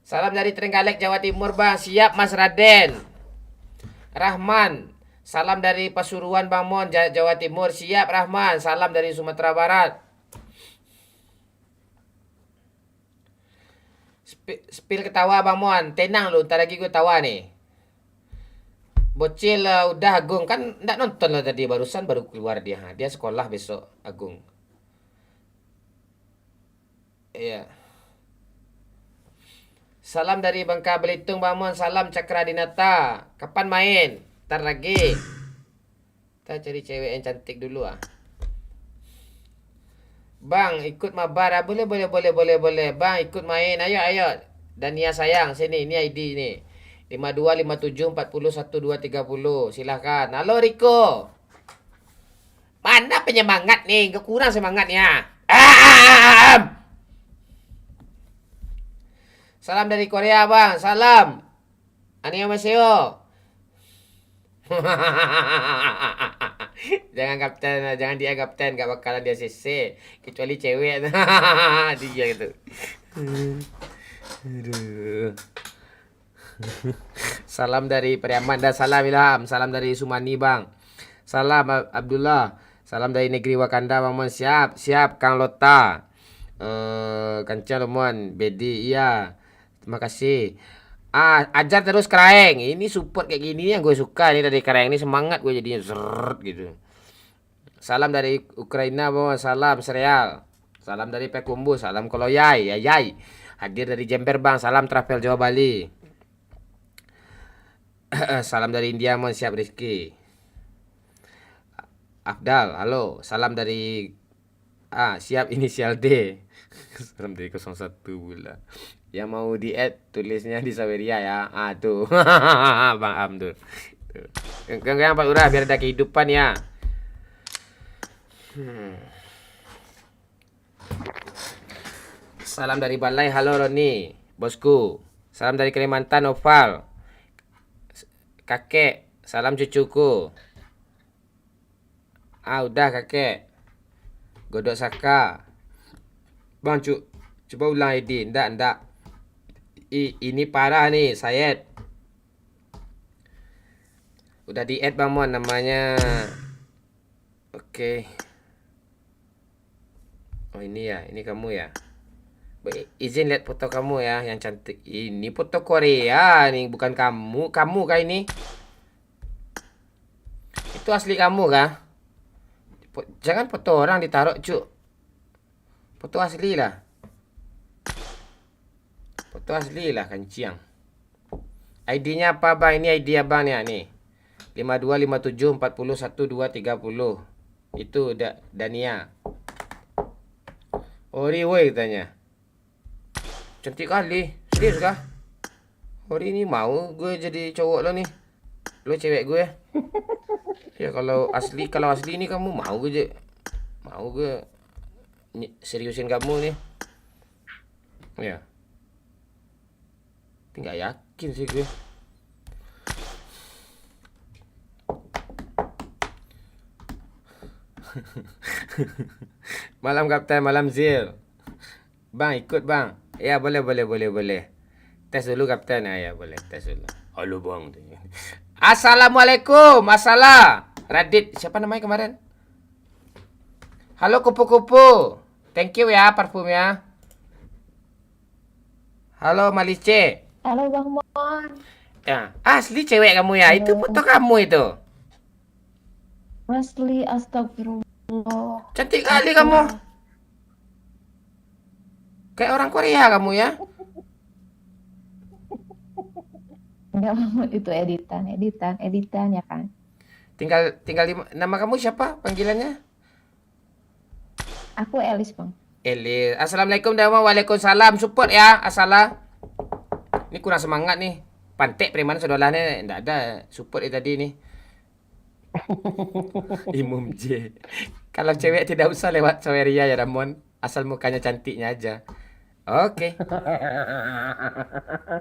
Salam dari Trenggalek, Jawa Timur, bang. Siap, Mas Raden. Rahman. Salam dari Pasuruan, Bang Mon, Jawa Timur. Siap, Rahman. Salam dari Sumatera Barat. Spill ketawa, Bang Mon. Tenang lu, ntar lagi gue tawa nih. Bocil udah Agung kan enggak nonton lo tadi barusan baru keluar dia. Dia sekolah besok Agung. Iya. Salam dari Bangka Belitung Bang Mon. Salam Cakra Dinata. Kapan main? Ntar lagi. Kita cari cewek yang cantik dulu ah. Bang ikut mabar. Boleh. Bang ikut main. Ayo. Dania sayang sini ini ID nih. 5257401230. Silahkan. Halo Riko. Mana penyemangat nih? Gak kurang semangatnya. Salam dari Korea bang. Salam. Annyeonghaseyo. Jangan kapten, jangan dia kapten, gak bakalan dia CC kecuali cewek. Dia gitu. Aduh. Salam dari Priaman dan salam Ilham. Salam dari Sumani bang. Salam Abdullah. Salam dari negeri Wakanda bang Mon. Siap Kang Lota. Kanca Lomon Bedi iya. Terima kasih. Ajar terus Keraeng. Ini support kayak gini yang gue suka nih dari Keraeng ini, semangat gue jadinya zrrrt gitu. Salam dari Ukraina bang. Salam Serial. Salam dari Pekumbu. Salam Koloyai. Yai. Hadir dari Jember bang. Salam Travel Jawa Bali. Salam dari India Mon. Siap Rizky. Afdal, halo. Salam dari siap inisial D. Salam dari 01 pula. Yang mau di-add tulisnya di Saweria ya. Tuh. Bang Am tuh. Yang Pak Lurah biar ada kehidupan ya. Salam dari Balai, halo Roni, bosku. Salam dari Kalimantan Oval. Kakek, salam cucuku. Udah kakek. Godok Saka. Bang coba ulang ID. Ndak. Ini parah nih, Sayed. Udah di-add Bang Mon namanya. Oke. Oh ini ya, ini kamu ya. Izin lihat foto kamu ya, yang cantik. Ini foto Korea nih, bukan kamu. Kamu kah ini? Itu asli kamu kah? Jangan foto orang ditaruh, cuk. Foto asli lah. Foto asli lah, kanciang. ID-nya apa bang? Ini ID abang ya nih. 5257401230. Itu Dania. Ori woi katanya. Cantik kali. Serius kah? Ori ini mau gue jadi cowok lo nih. Lo cewek gue. Ya kalau asli ini kamu mau gue seriusin kamu nih. Ya. Nggak yakin sih gue. Malam Kapten, malam Zil. Bang, ikut bang. Ya boleh. Tes dulu Kapten. Ya boleh, tes dulu. Halo bang. Assalamualaikum, masalah. Radit, siapa namanya kemarin? Halo kupu-kupu. Thank you ya parfum ya. Halo Malice. Halo Bang Mon. Ya, asli cewek kamu ya? Itu foto kamu itu. Asli, astagfirullah. Cantik kali kamu. Kayak orang Korea kamu ya. Enggak, itu editan ya kan. Tinggal nama kamu siapa panggilannya? Aku Elis Bang. Elis. Assalamualaikum dan waalaikumsalam. Support ya, assalam. Ini kurang semangat nih. Pantek preman sodolanya enggak ada support tadi nih. Imum J. Kalau cewek tidak usah lewat Saweria ya Ramon, asal mukanya cantiknya aja. Oke.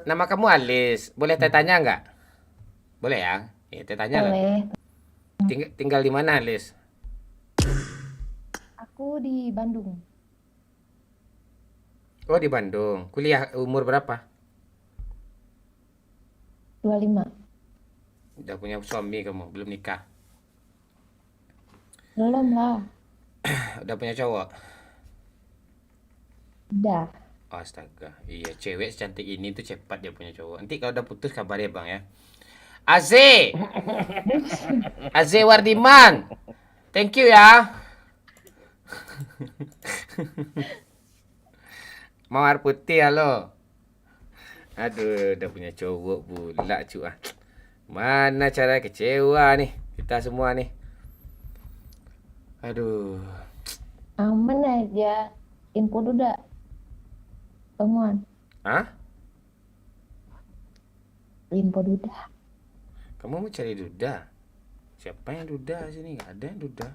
Nama kamu Alis. Boleh tanya nggak? Boleh ya? Ya, tanya lah. Boleh. Tinggal di mana, Alis? Aku di Bandung. Oh, di Bandung. Kuliah umur berapa? 25. Udah punya suami kamu, belum nikah. Belum lah. Udah punya cowok? Udah. Astaga, iya cewek secantik ini tuh cepat dia punya cowok. Nanti kalau udah putus kabar ya bang ya. Aze, Aze Wardiman, thank you ya. Mawar putih halo. Aduh, udah punya cowok pula cuy. Mana cara kecewa nih kita semua nih. Aduh. Aman aja. Info udah. Temuan. Hah? Info duda. Kamu mau cari duda? Siapa yang duda sini? Gak ada yang duda.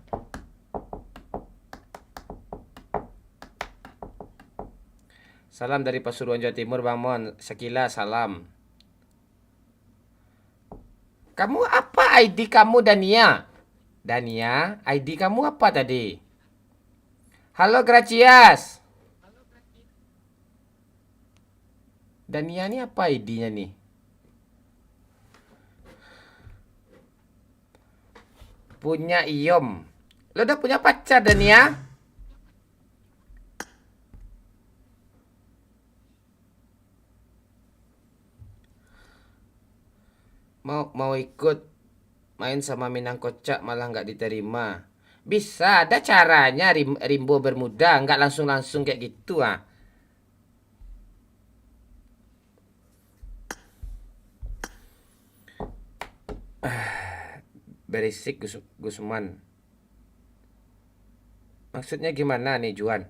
Salam dari Pasuruan Jawa Timur, Bang Mon. Sekila salam. Kamu apa ID kamu, Dania? Dania, ID kamu apa tadi? Halo Gracias. Dania ini apa ID-nya nih? Punya Iom. Lo udah punya pacar Dania? Mau ikut main sama Minang Kocak malah nggak diterima. Bisa, ada caranya Rimbo Bermuda, nggak langsung kayak gitu ah. Berisik Gusman. Maksudnya gimana nih Juan?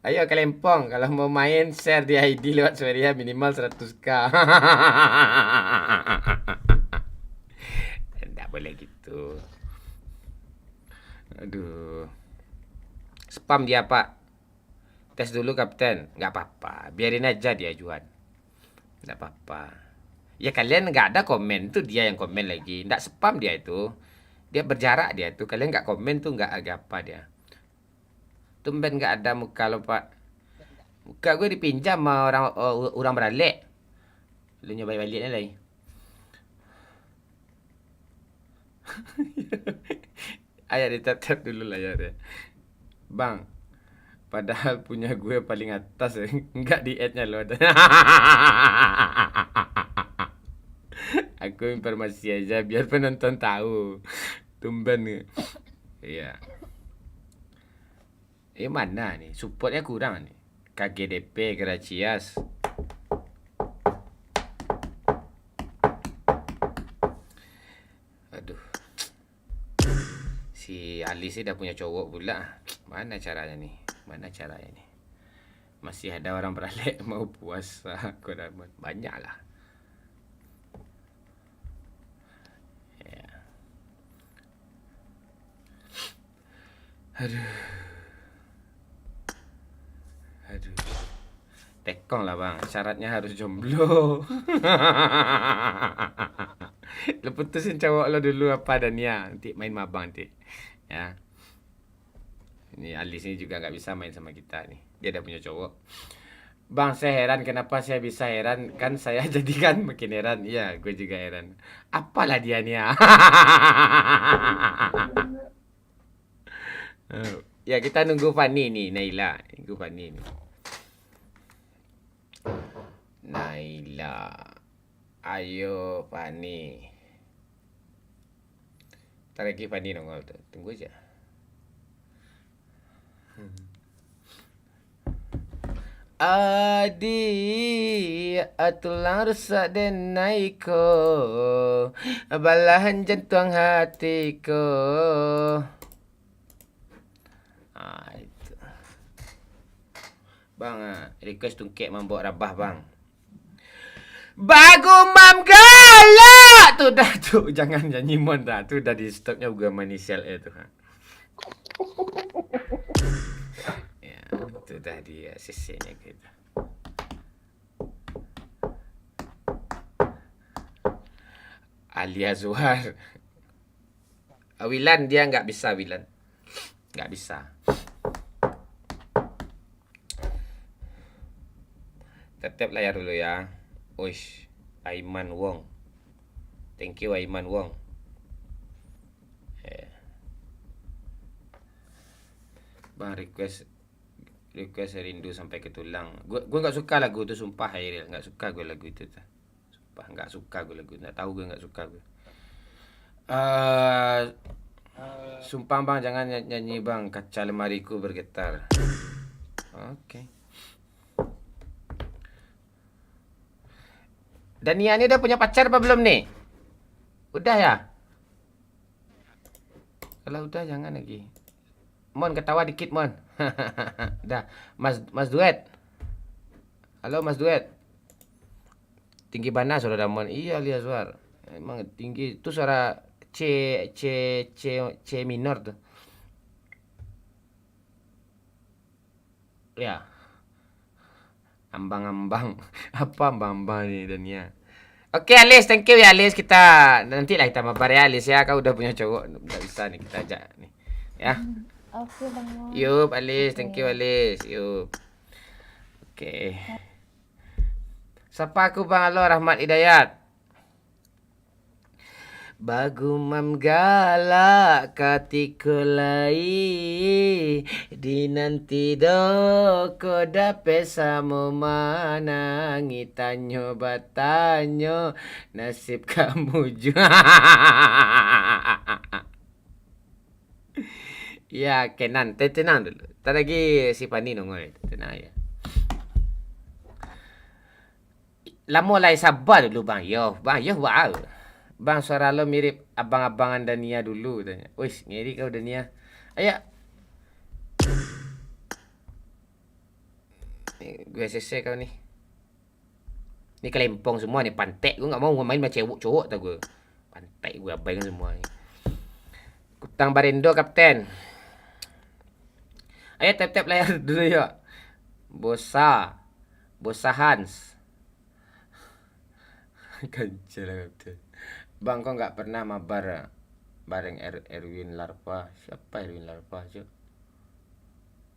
Ayo ke Lempong, kalau mau main share di ID lewat Sueria minimal 100k. Enggak boleh gitu. Aduh. Spam dia pak. Tes dulu Kapten. Nggak apa-apa. Biarin aja dia Juan. Nggak apa-apa. Ya kalian nggak ada komen tuh dia yang komen lagi. Nggak spam dia itu. Dia berjarak dia tuh. Kalian nggak komen tuh nggak agak apa dia. Tumben nggak ada muka lo pak. Muka gue dipinjam sama orang beralek. Lu nyoba baliknya lagi. Ayo ditap-tap dulu lah ya deh. Bang, padahal punya gue paling atas ya. Enggak di add-nya lo ada. Aku informasi aja biar penonton tahu. Tumben nih. Iya. Mana nih? Supportnya kurang nih. KGDP, Gracias. Aduh. Si Ali sih udah punya cowok pula. Mana caranya nih? Masih ada orang beralek mau puasa Kodaman. Banyak lah. Ya. Aduh. Tekong lah bang. Syaratnya harus jomblo. Lo putusin cowok lo dulu apa Dania. Nanti main sama abang nanti. Ya. Ini Alis ini juga nggak bisa main sama kita nih. Dia udah punya cowok. Bang, saya heran kenapa saya bisa heran. Kan saya jadikan makin heran. Iya, gue juga heran. Apalah dia nih ya. Ya, kita nunggu Fani nih, Naila. Nunggu Fani nih. Naila. Ayo, Fani. Ntar lagi Fani nongol tuh. Tunggu aja. Adi tulang rusak dan naiko balahan jantung hatiku. Itu. Bang, request tungkek mambok rabah bang. Bagu mam galak tuh dah tuh, jangan nyanyi mon dah tuh, dah di stopnya juga manisial itu. Itu dah dia sisinya gitu. Alia Zuhar. Wilan dia nggak bisa, Wilan. Nggak bisa. Tetap layar dulu ya. Uish, Aiman Wong. Thank you Aiman Wong. Bang request rindu sampai ke tulang. Gue nggak suka lagu itu, sumpah Hairil, nggak suka gue lagu itu. Sumpah nggak suka gue lagu, nggak tahu gue nggak suka gue. Sumpah bang, jangan nyanyi bang, kaca lemariku bergetar. Oke. Dania ini udah punya pacar apa belum nih? Udah ya? Kalau udah jangan lagi. Mon ketawa dikit Mon. Dah, Mas Duet. Halo Mas Duet. Tinggi mana suara Mon? Iya lihat suara. Emang tinggi itu suara C minor tuh. Ya. Ambang-ambang. Apa ambang-ambang nih Dania? Oke Alis, thank you ya Alis. Kita nanti lah kita mabar ya Alis ya. Kau udah punya cowok, nggak bisa nih kita ajak nih. Ya. Oke bang. Yup Alis, thank you Alis. Yup. Oke. Siapa aku bang? Halo Rahmat Hidayat. Bagu mam galak katiku lai di nanti do koda pesamu mana ngitanyo batanyo nasib kamu juga. Ya, Kenan, tenang dulu. Ntar lagi si Pani nongol. Tenang ya. Lama lah sabar dulu bang. Yo, wow. Bang, suara lo mirip abang-abangan Dania dulu. Tanya. Wih, ngiri kau Dania. Ayo. Gue SSC kau nih. Ini kelempong semua nih, pantek. Gue gak mau main sama cewek-cowok tau gue. Pantek gue abaikan semua nih. Kutang Barindo, Kapten. Ayo tap-tap layar dulu yuk. Bosa Hans. Kancil lah Kapten. Bang, kau nggak pernah mabar bareng Erwin Larva? Siapa Erwin Larva cuy?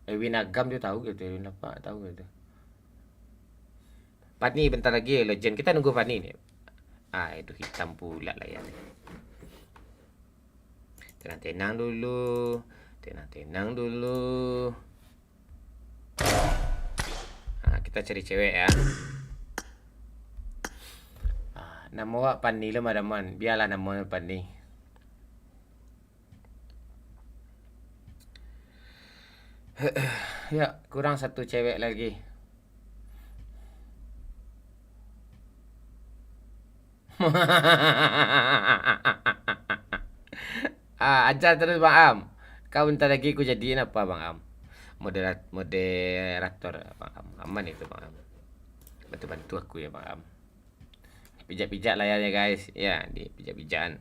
Erwin Agam dia tahu gitu, Erwin Larva tahu gitu. Fani bentar lagi legend, kita nunggu Fani nih. Itu hitam pula layar. Tenang dulu. Tenang dulu. Kita cari cewek ya. Nama awak Pani lah madaman. Biarlah nama Pani. Ya, kurang satu cewek lagi. Ajar terus Bang Am. Kau bentar lagi ku jadiin apa Bang Am? Moderator Bang Am. Aman itu Bang Am. Bantu aku ya Bang Am. Pijak-pijak layarnya guys. Ya, di pijak-pijakan.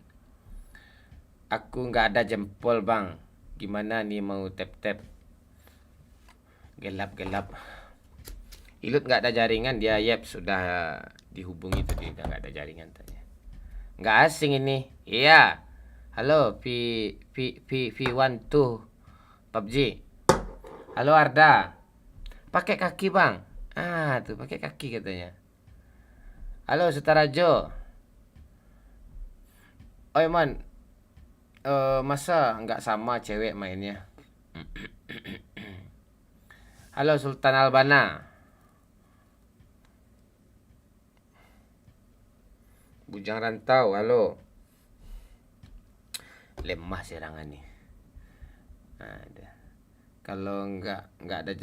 Aku nggak ada jempol Bang. Gimana nih mau tap-tap? Gelap-gelap. Ilut nggak ada jaringan dia. Yep, sudah dihubungi tadi. Udah nggak ada jaringan tadi. Nggak asing ini. Iya. Halo V12 PUBG. Halo Arda. Pakai kaki Bang. Tuh pakai kaki katanya. Halo Sutarajo. Oh man. Masa nggak sama cewek mainnya? Halo Sultan Albana. Bujang Rantau, halo. Lemah serangan nih. Ada. Kalau nggak ada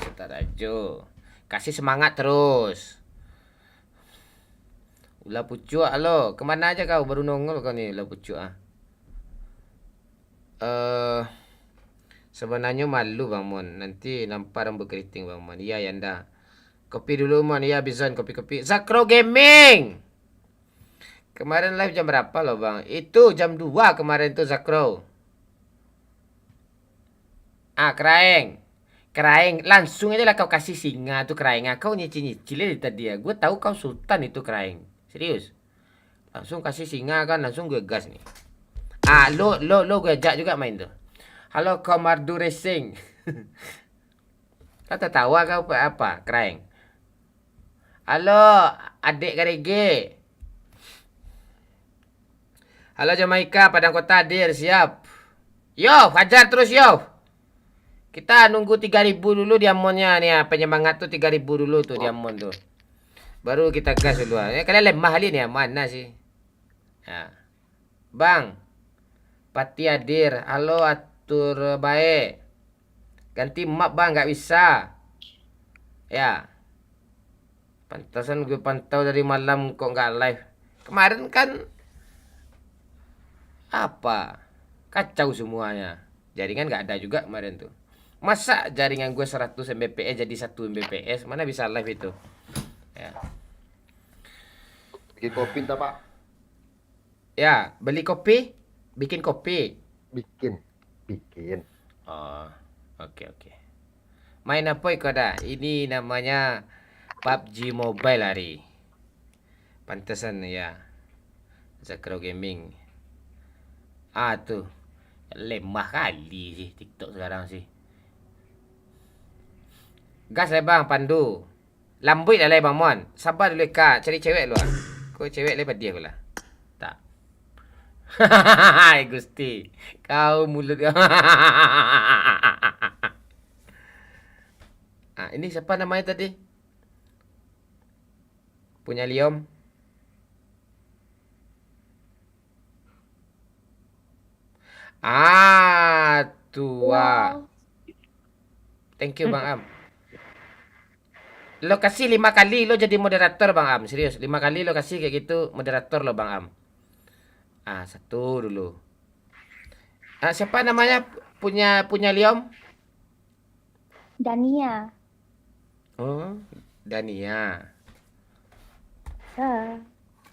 Sutarajo. Kasih semangat terus. Ulah pucuk, halo. Kemana aja kau? Baru nongol kau nih, ulah pucuk Sebenarnya malu Bang Mon. Nanti nampak rambut keriting Bang Mon. Iya Yanda. Kopi dulu Mon. Iya Bizon, kopi-kopi. Zakro Gaming. Kemarin live jam berapa loh Bang? Itu jam 2 kemarin tuh Zakro. Keraeng. Keraeng. Langsung aja lah kau kasih singa tuh Keraeng. Kau nyicil-nyicil tadi ya. Gue tahu kau sultan itu Keraeng. Serius. Langsung kasih singa kan. Langsung gue gas nih. Lo gue ajak juga main tuh. Halo Komardu Racing. Kau tertawa kau apa? Keraeng. Halo adik Garege. Halo Jamaika, Padang Kota hadir, siap. Yo, hajar terus yo. Kita nunggu 3.000 dulu diamonnya nih, penyemangat tuh 3.000 dulu tuh diamond tuh. Baru kita gas dulu. Kalian lemah kali nih, mana sih? Ya. Bang. Pati hadir. Halo atur baik. Ganti map Bang, nggak bisa. Ya. Pantasan gue pantau dari malam kok nggak live. Kemarin kan apa? Kacau semuanya. Jaringan nggak ada juga kemarin tuh. Masa jaringan gue 100 Mbps jadi 1 Mbps? Mana bisa live itu? Ya. Bikin kopi entah Pak. Ya, beli kopi, bikin kopi. Bikin. Oh, oke. Main apa kau dah? Ini namanya PUBG Mobile hari. Pantesan ya. Zakro Gaming. Tuh. Lemah kali sih TikTok sekarang sih. Gas lah Bang, Pandu. Lambut lah Bang Mon. Sabar dulu Kak, cari cewek lu. Kau cewek lepas dia pula. Tak. Hai Gusti. Kau mulut kau. Ini siapa namanya tadi? Punya Liom. Tua. Thank you Bang Am. Lo kasih 5 kali lo jadi moderator Bang Am. Serius, 5 kali lo kasih kayak gitu moderator lo Bang Am. Satu dulu. Siapa namanya punya Liom? Dania. Oh, Dania.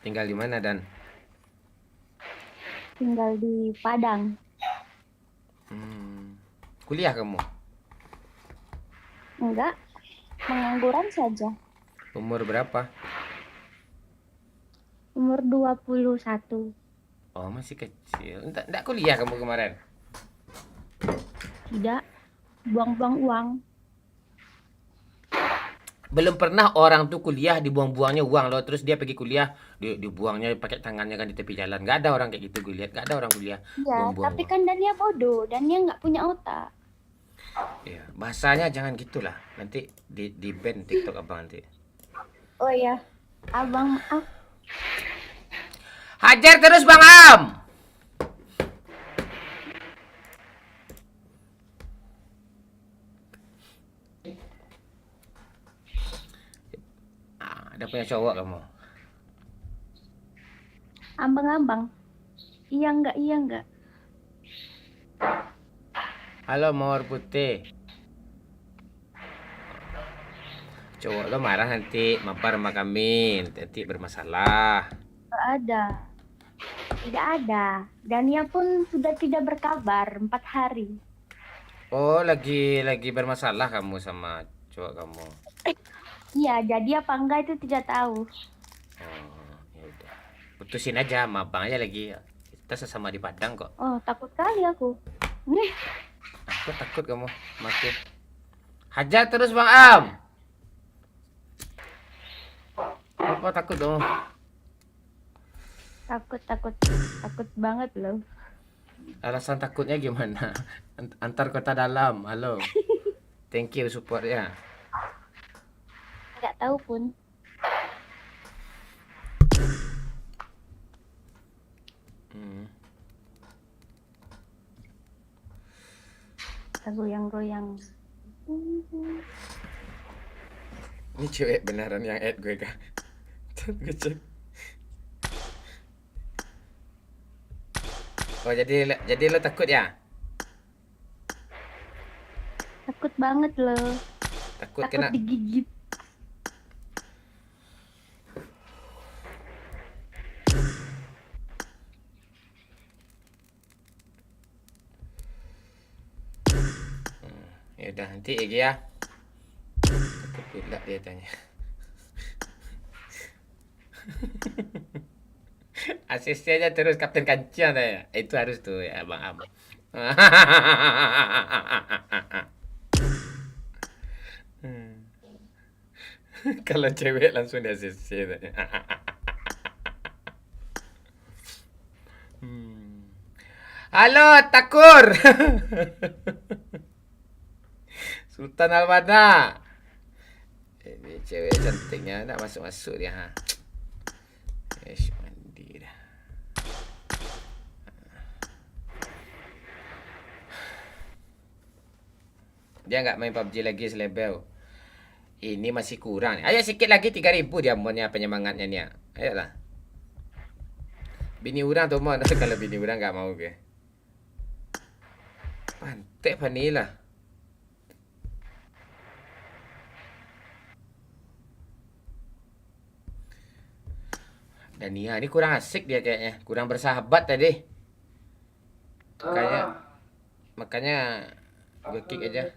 Tinggal di mana Dan? Tinggal di Padang. Kuliah kamu? Enggak, pengangguran saja. Umur berapa? Umur 21. Oh, masih kecil. Enggak kuliah kamu kemarin? Tidak, buang-buang uang. Belum pernah orang tuh kuliah dibuang-buangnya uang loh. Terus dia pergi kuliah, dibuangnya pakai tangannya kan di tepi jalan. Gak ada orang kayak gitu gue lihat. Gak ada orang kuliah Ya, buang-buang tapi uang. kan Dania bodoh. Dania nggak punya otak. Ya, bahasanya jangan gitulah. Nanti di ban TikTok abang nanti. Oh ya, abang maaf. Hajar terus Bang Am. Udah punya cowok kamu? Ambang-ambang. Iya enggak. Halo mawar putih. Cowok lo marah nanti, mampar sama kami, nanti bermasalah. Enggak ada. Tidak ada. Dania pun sudah tidak berkabar 4 hari. Oh, lagi bermasalah kamu sama cowok kamu. Iya, jadi apa enggak itu tidak tahu. Oh, ya udah. Putusin aja sama abang aja lagi. Kita sesama di Padang kok. Oh, takut kali aku. Nih, Aku takut kamu mati. Hajar terus Bang Am. Apa takut dong? takut banget loh. Alasan takutnya gimana? Antar kota dalam. Halo. Thank you supportnya. Enggak tahu pun. Hmm. Goyang-goyang. Ini cewek beneran yang add gue kah? Gue cek. Oh jadi lo takut ya? Takut banget loh. Takut Takut kena. digigit. Ya udah nanti Egi ya. Takut pula dia tanya. Asisnya terus Kapten Kancang ya. Itu harus tuh ya Bang Am. Kalau cewek langsung di ACC tanya. Halo Takur. Sultan Almana. Ini cewek cantiknya nak masuk-masuk dia ha. Mandi dah. Dia nggak main PUBG lagi selebel. Ini masih kurang. Ayo sikit lagi 3.000 dia monnya penyemangatnya ni. Ayolah. Bini orang tu mon. Kalau bini orang nggak mau ke. Pantek Vanilla. Dania ini kurang asik dia kayaknya. Kurang bersahabat tadi. Makanya gue kick aja.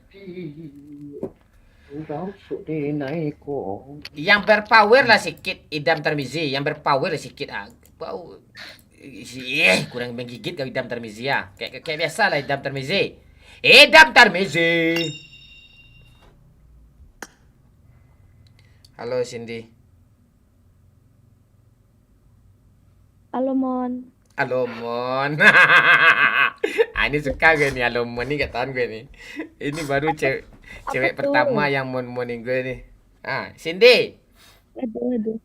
Yang berpower lah sikit Idam Tarmizi. Yang berpower lah sikit. Bau. Kurang menggigit kau Idam Tarmizi ya. Kayak biasa lah Idam Tarmizi. Idam Tarmizi. Halo Cindy. Halo Mon. Alomon. Ini suka gue nih Alomon nih, gak tahan gue nih. Ini baru cewek pertama yang mon-monin gue nih. Cindy. Aduh.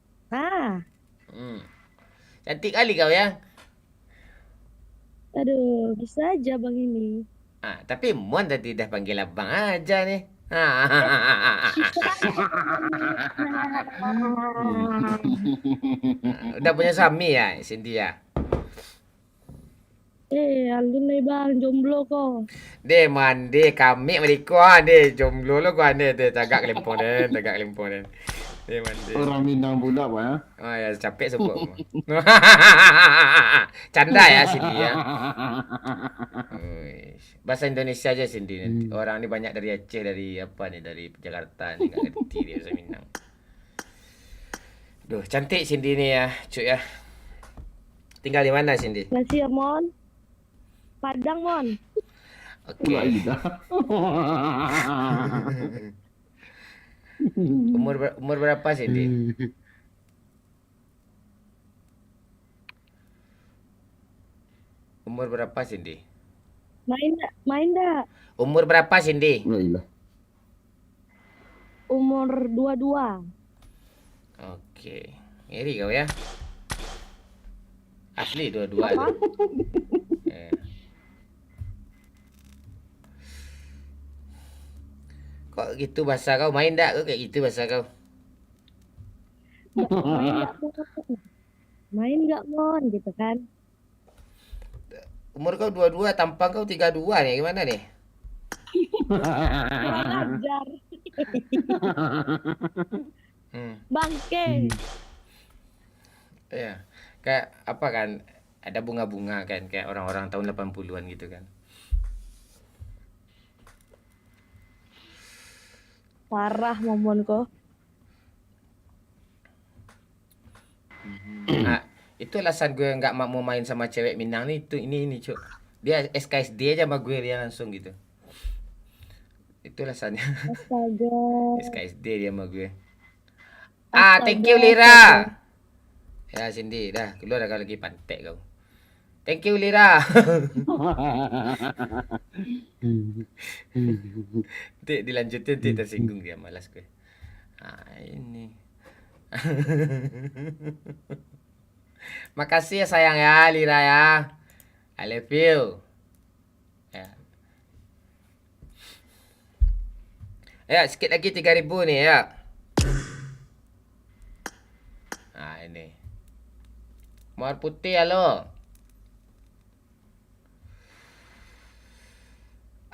Cantik kali kau ya. Aduh, bisa aja bang ini. Tapi Mon tadi dah panggil abang aja nih. Udah punya suami ya Cindy ya. Alun nih bang, jomblo kok. Deh mandi kami mereka deh jomblo lo kau deh tagak lempong deh. Deh mandi. Orang Minang pula Pak ya. Oh ya capek sebut. Canda ya Cindy ya. Bahasa Indonesia aja Cindy nanti. Orang ini banyak dari Aceh, dari apa nih, dari Jakarta nih, nggak ngerti dia bahasa Minang. Duh, cantik Cindy nih ya, cuy ya. Tinggal di mana Cindy? Masih ya Mon. Padang Mon. Oke. Umur berapa Cindy? Umur berapa Cindy? Main dah. Umur berapa Cindy? Umur 22. Oke. Ngeri kau ya. Asli 22 tu. Kok gitu bahasa kau? Main tak kau kayak gitu bahasa kau? Main nggak mon? Main nggak mon gitu kan? Umur kau 22, tampang kau 32 nih, gimana nih? Kurang ajar. Hmm. Bangke. Iya. Kayak apa kan? Ada bunga-bunga kan kayak orang-orang tahun 80-an gitu kan. Parah momon kok. Ah, itu alasan gue nggak mau main sama cewek Minang nih itu ini cuk. Dia SKSD aja sama gue dia langsung gitu. Itu alasannya. Astaga. SKSD dia sama gue. Ah, thank you Lira. Ya Cindy, dah keluar dah kau lagi pantek kau. Thank you Lira. Nanti dilanjutin nanti tersinggung dia, malas gue. Ah, ini. Makasih ya sayang ya Lira ya. I love you. Ya. Ya, sikit lagi 3.000 nih ya. Nah, ini. Mawar putih halo.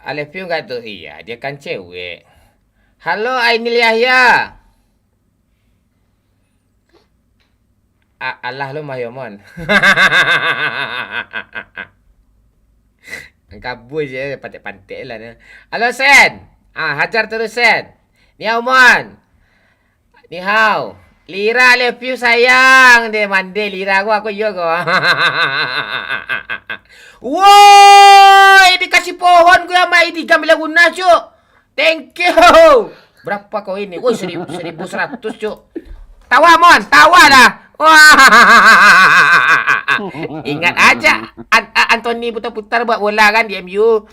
I love you enggak tuh? Iya, dia kan cewek. Halo Ainil Yahya. Allah lu Mahyomon. Kabur je pantek-pantek lah ni. Halo Sen. Hajar terus Sen. Ni hao Mon. Ni hao. Lira love you sayang. Dia mandi Lira aku yo ko. Woi, dikasih pohon gue sama ini gambar guna cuk. Thank you. Berapa kau ini? Woi, 1.100 cuk. Tawa Mon, tawa dah. Wah, ingat aja Anthony putar-putar buat bola kan di MU.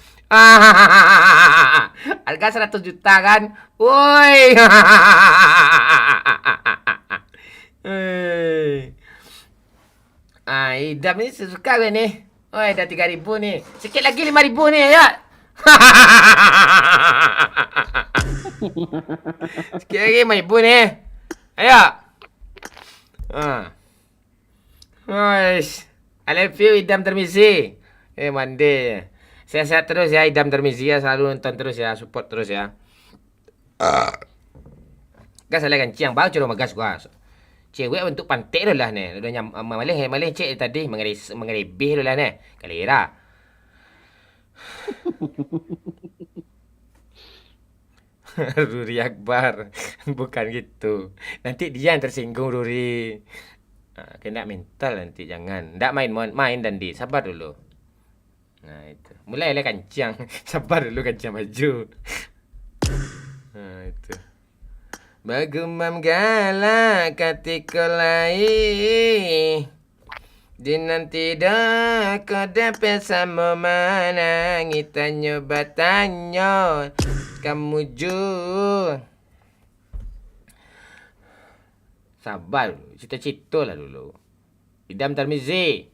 Harga 100 juta kan. Woi. Idam ni suka gue nih. Woi, dah 3.000 nih. Sikit lagi 5.000 nih ya. Sikit lagi 5.000 nih. Ayo. Guys, I love you Idam Termizi. Mandi. Sehat-sehat terus ya Idam Termizi ya, selalu nonton terus ya, support terus ya. Gas lah kencing bau cuma gas gua. Cewek bentuk pantek dulu lah ni. Udah malih cek tadi mengerebih dulu lah ni. Kalira. Ruri Akbar. Bukan gitu. Nanti dia yang tersinggung Ruri. Kena mental nanti jangan. Ndak main dan di sabar dulu. Nah itu. Mulailah kancang. Sabar dulu kancang baju. Nah itu. Bagumam galak ketika lai. Dinanti dah kau dapat sama mana. Kita nyoba tanya. Kamu jujur. Sabar, cita-cita lah dulu. Idam Tarmizi.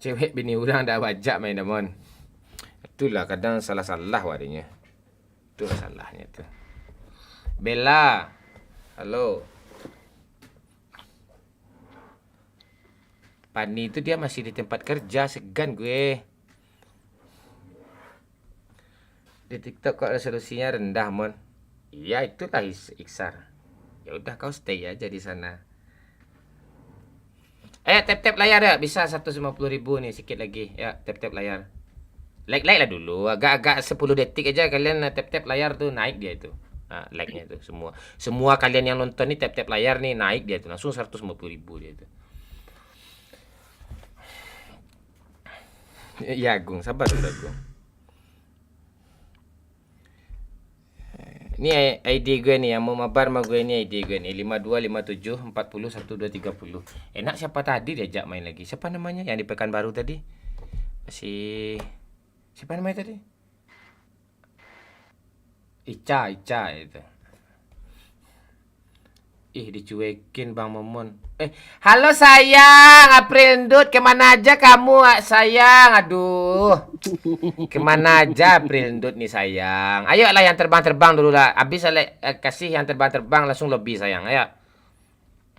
Cewek bini orang dah bajak main damon. Itulah kadang salah-salah wadinya. Itulah salahnya tu. Bella. Halo. Pani itu dia masih di tempat kerja, segan gue. Di TikTok kok resolusinya rendah, Mon. Iya, itulah Iksar. Ya udah kau stay aja di sana. Tap-tap layar ya. Bisa 150.000 nih sikit lagi. Ya, tap-tap layar. Like lah dulu. Agak-agak 10 detik aja kalian tap-tap layar tuh naik dia itu. Like-nya itu semua. Semua kalian yang nonton nih tap-tap layar nih naik dia tuh. Langsung 150.000 dia itu. Ya, Agung, sabar dulu, Agung. Ini ID gue nih yang mau mabar sama gue ini ID gue nih 5257 40 1230. Enak siapa tadi diajak main lagi? Siapa namanya yang di Pekanbaru tadi? Siapa namanya tadi? Ica itu. Ih, dicuekin Bang Momon. Halo sayang, April Ndut, kemana aja kamu sayang? Aduh, kemana aja April Ndut nih sayang? Ayo lah yang terbang-terbang dulu lah. Habis kasih yang terbang-terbang langsung lobby sayang. Ayo,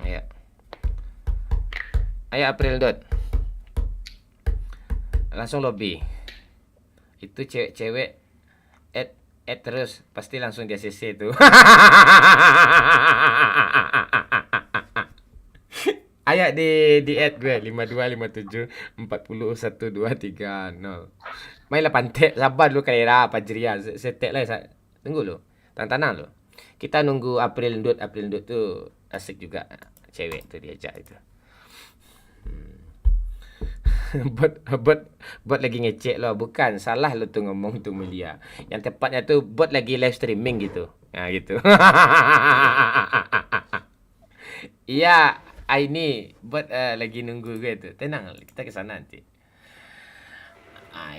ayo, ayo April Ndut, langsung lobby. Itu cewek-cewek terus pasti langsung dia CC tuh. Ayo di add gue 5257401230. Mainlah pantek, sabar lu kayak apa Fajria. Setek lah, tunggu lu. Tantangan lu. Kita nunggu April Ndut tuh asik juga cewek tuh diajak itu. Bot lagi ngecek lo, bukan salah lo tuh ngomong tuh Mulia. Yang tepatnya tuh bot lagi live streaming gitu. Nah gitu. Iya, ini bot lagi nunggu gue tuh. Tenang, kita ke sana nanti.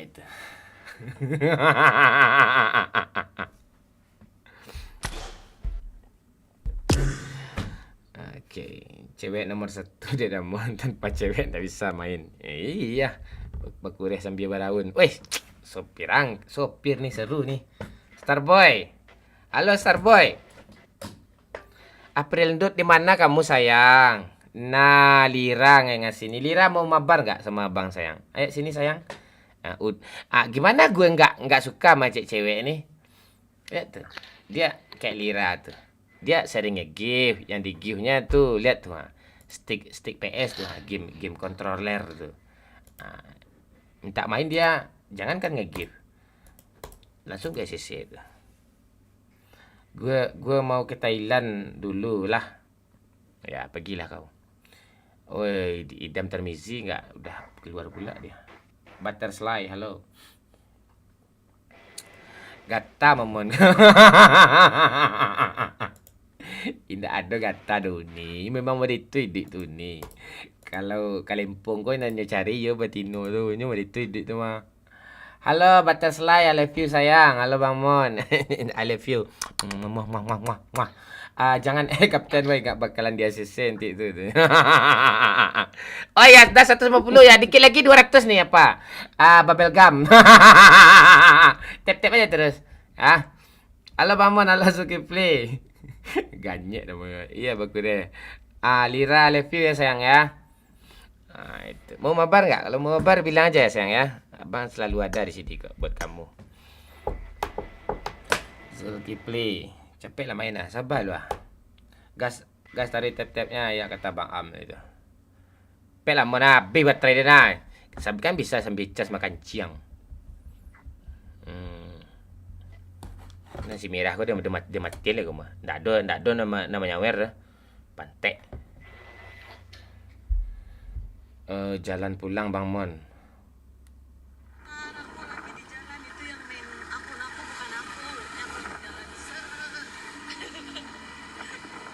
Itu. Oke, cewek nomor 1 dia Damon, tanpa cewek nggak bisa main. Iya, bakureh sambil baraun. Wih, sopir nih seru nih. Starboy, halo Starboy. April Ndut di mana kamu sayang? Nah, Lira yang ngasih nih. Lira mau mabar nggak sama abang sayang? Ayo sini sayang. Gimana gue nggak suka sama cewek ini? Lihat tuh, dia kayak Lira tuh. Dia sering nge-give, yang di give-nya tuh lihat tuh, stick PS tuh, game controller tuh. Minta main dia, jangan kan nge-give, langsung ke CC tuh. Gue mau ke Thailand dulu lah. Ya pergilah kau. Woi, di Idam Termizi nggak udah keluar pula dia. Butterfly, halo. Gata Momon. Indah ada gata Doni. Memang mau dituidik tuh nih. Kalau Kalimpong kau nanya cari yo Batino tuh, nyo mau dituidik tuh mah. Halo Butterfly, I love you sayang. Halo Bang Mon. I love you. Jangan Kapten Boy gak bakalan di ACC nanti itu. Oh ya, dah 150 ya. Dikit lagi 200 nih apa? Bubble gum. Tap-tap aja terus. Halo Bang Mon, halo Suki Play. Ganyek namanya. Iya bagus deh. Lira love you ya sayang ya. Itu. Mau mabar nggak? Kalau mau mabar bilang aja ya sayang ya. Abang selalu ada di sini kok buat kamu. Suki Play. Capek lah main lah. Sabar lu ah. Gas tarik tap-tapnya ya kata Bang Am itu. Pelah mau nabi baterai dia nah. Kan bisa sambil cas makan ciang. Nasi merah kau dia mati lah kau mah. Ndak ada nama nyawer. Pantek. Jalan pulang Bang Mon.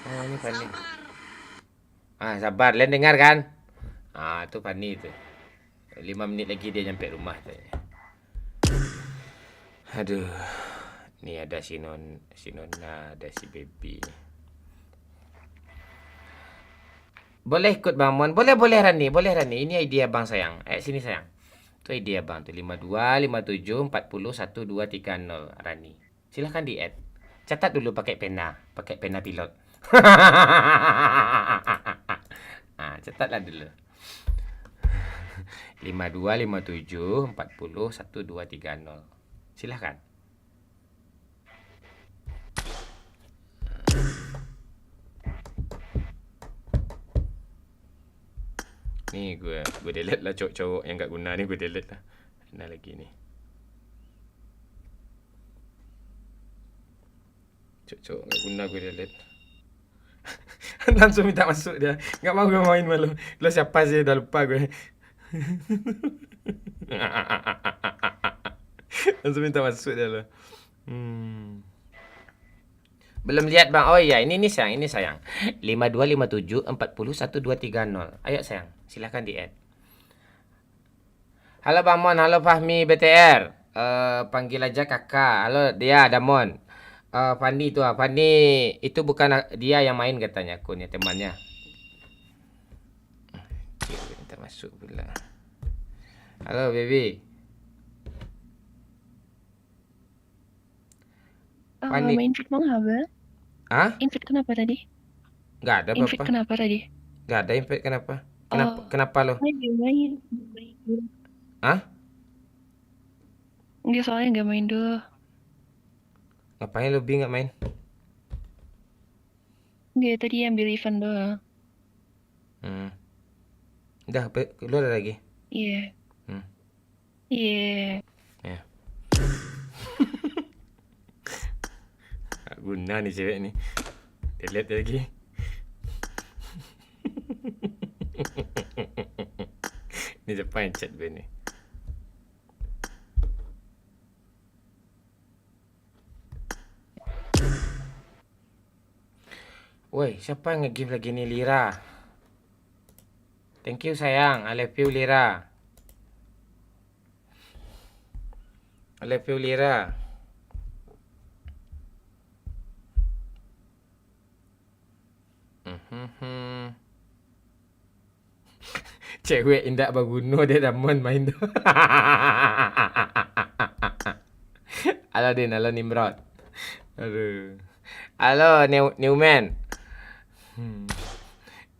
Oh ini Fanny. Sabar, kalian dengar kan? Itu Fanny itu. 5 menit lagi dia nyampe rumah tuh. Aduh. Nih ada si Nona, ada si Baby. Boleh ikut Bang Mon? Boleh Rani. Ini idea Bang sayang. Sini sayang. Itu idea Bang tuh 5257401230 Rani. Silahkan di-add. Catat dulu pakai pena pilot. Catatlah dulu. 5257401230. Silahkan. Nih gue delete lah cowok-cowok yang gak guna nih, gue delete lah. Mana lagi nih cowok gak guna, gue delete. Langsung minta masuk dia. Gak mau gue main malu. Lo siapa sih, udah lupa gue. Langsung minta masuk dia lo. Belum lihat Bang. Oh iya, ini sayang. 5257401230. Ayo sayang, silahkan di-add. Halo Bang Mon, halo Fahmi BTR. Panggil aja kakak. Halo dia Damon. Fandi itu Fandi itu bukan dia yang main katanya, akunnya temannya. Minta masuk pula. Halo baby. Fandi. Invite mau nggak? Hah? Invite kenapa tadi? Nggak ada Invite apa-apa. kenapa tadi? Nggak ada invite kenapa? Kenapa lo? Main. Hah? Enggak, soalnya nggak main dulu. Ngapain lo nggak main? Enggak, tadi ambil event doang. Udah keluar lagi. Iya. Hmm. Iya. Ya. Gak guna nih cewek nih. Dia lihat lagi. Ini siapa yang chat gue nih? Woi, siapa yang nge-give lagi nih Lira? Thank you sayang, I love you Lira. I love you Lira. Cewek indak baguno dia damun main tu. Halo Din, halo Nimrod. Aduh. Halo Newman.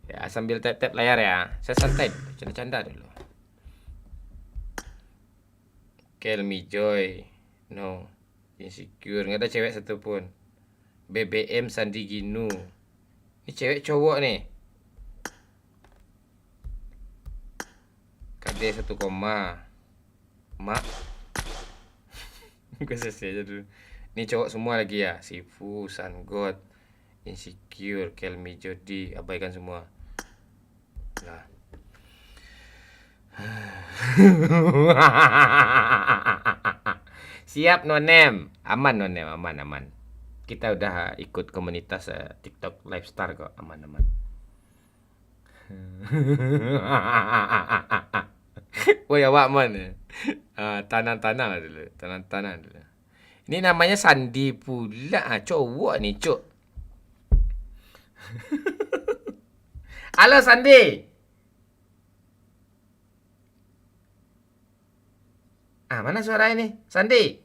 Ya sambil tap-tap layar ya. Saya santai, canda-canda dulu. Kill me joy. No. Insecure, nggak ada cewek satu pun. BBM Sandi Ginu. Ini cewek cowok nih. KD 1, mak. Gue selesai aja dulu. Ini cowok semua lagi ya. Sifu, Sanggot, Insecure, Kelmi, Jody, abaikan semua. Lah. Siap nonem. Aman nonem, aman. Kita udah ikut komunitas TikTok Lifestyle kok, aman. Woi awak mana? Tanah dulu. Ini namanya Sandi pula. Cowok nih, cok. Halo Sandi. Mana suara ini? Sandi.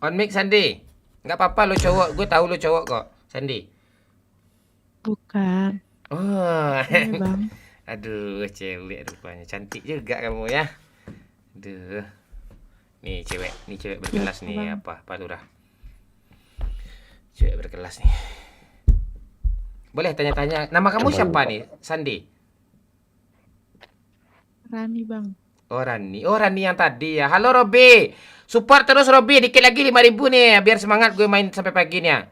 On mic Sandi. Enggak apa-apa lu cowok. Gue tahu lu cowok kok, Sandi. Bukan. Oh. Ini bang. Aduh, cewek rupanya. Cantik juga kamu ya. Aduh. Nih cewek berkelas nih. Apa Lurah? Cewek berkelas nih. Boleh tanya-tanya. Nama kamu siapa nih, Sandi? Rani bang. Oh Rani yang tadi ya. Halo Robi. Support terus Robi. Dikit lagi 5.000 nih. Biar semangat gue main sampai pagi nih ya.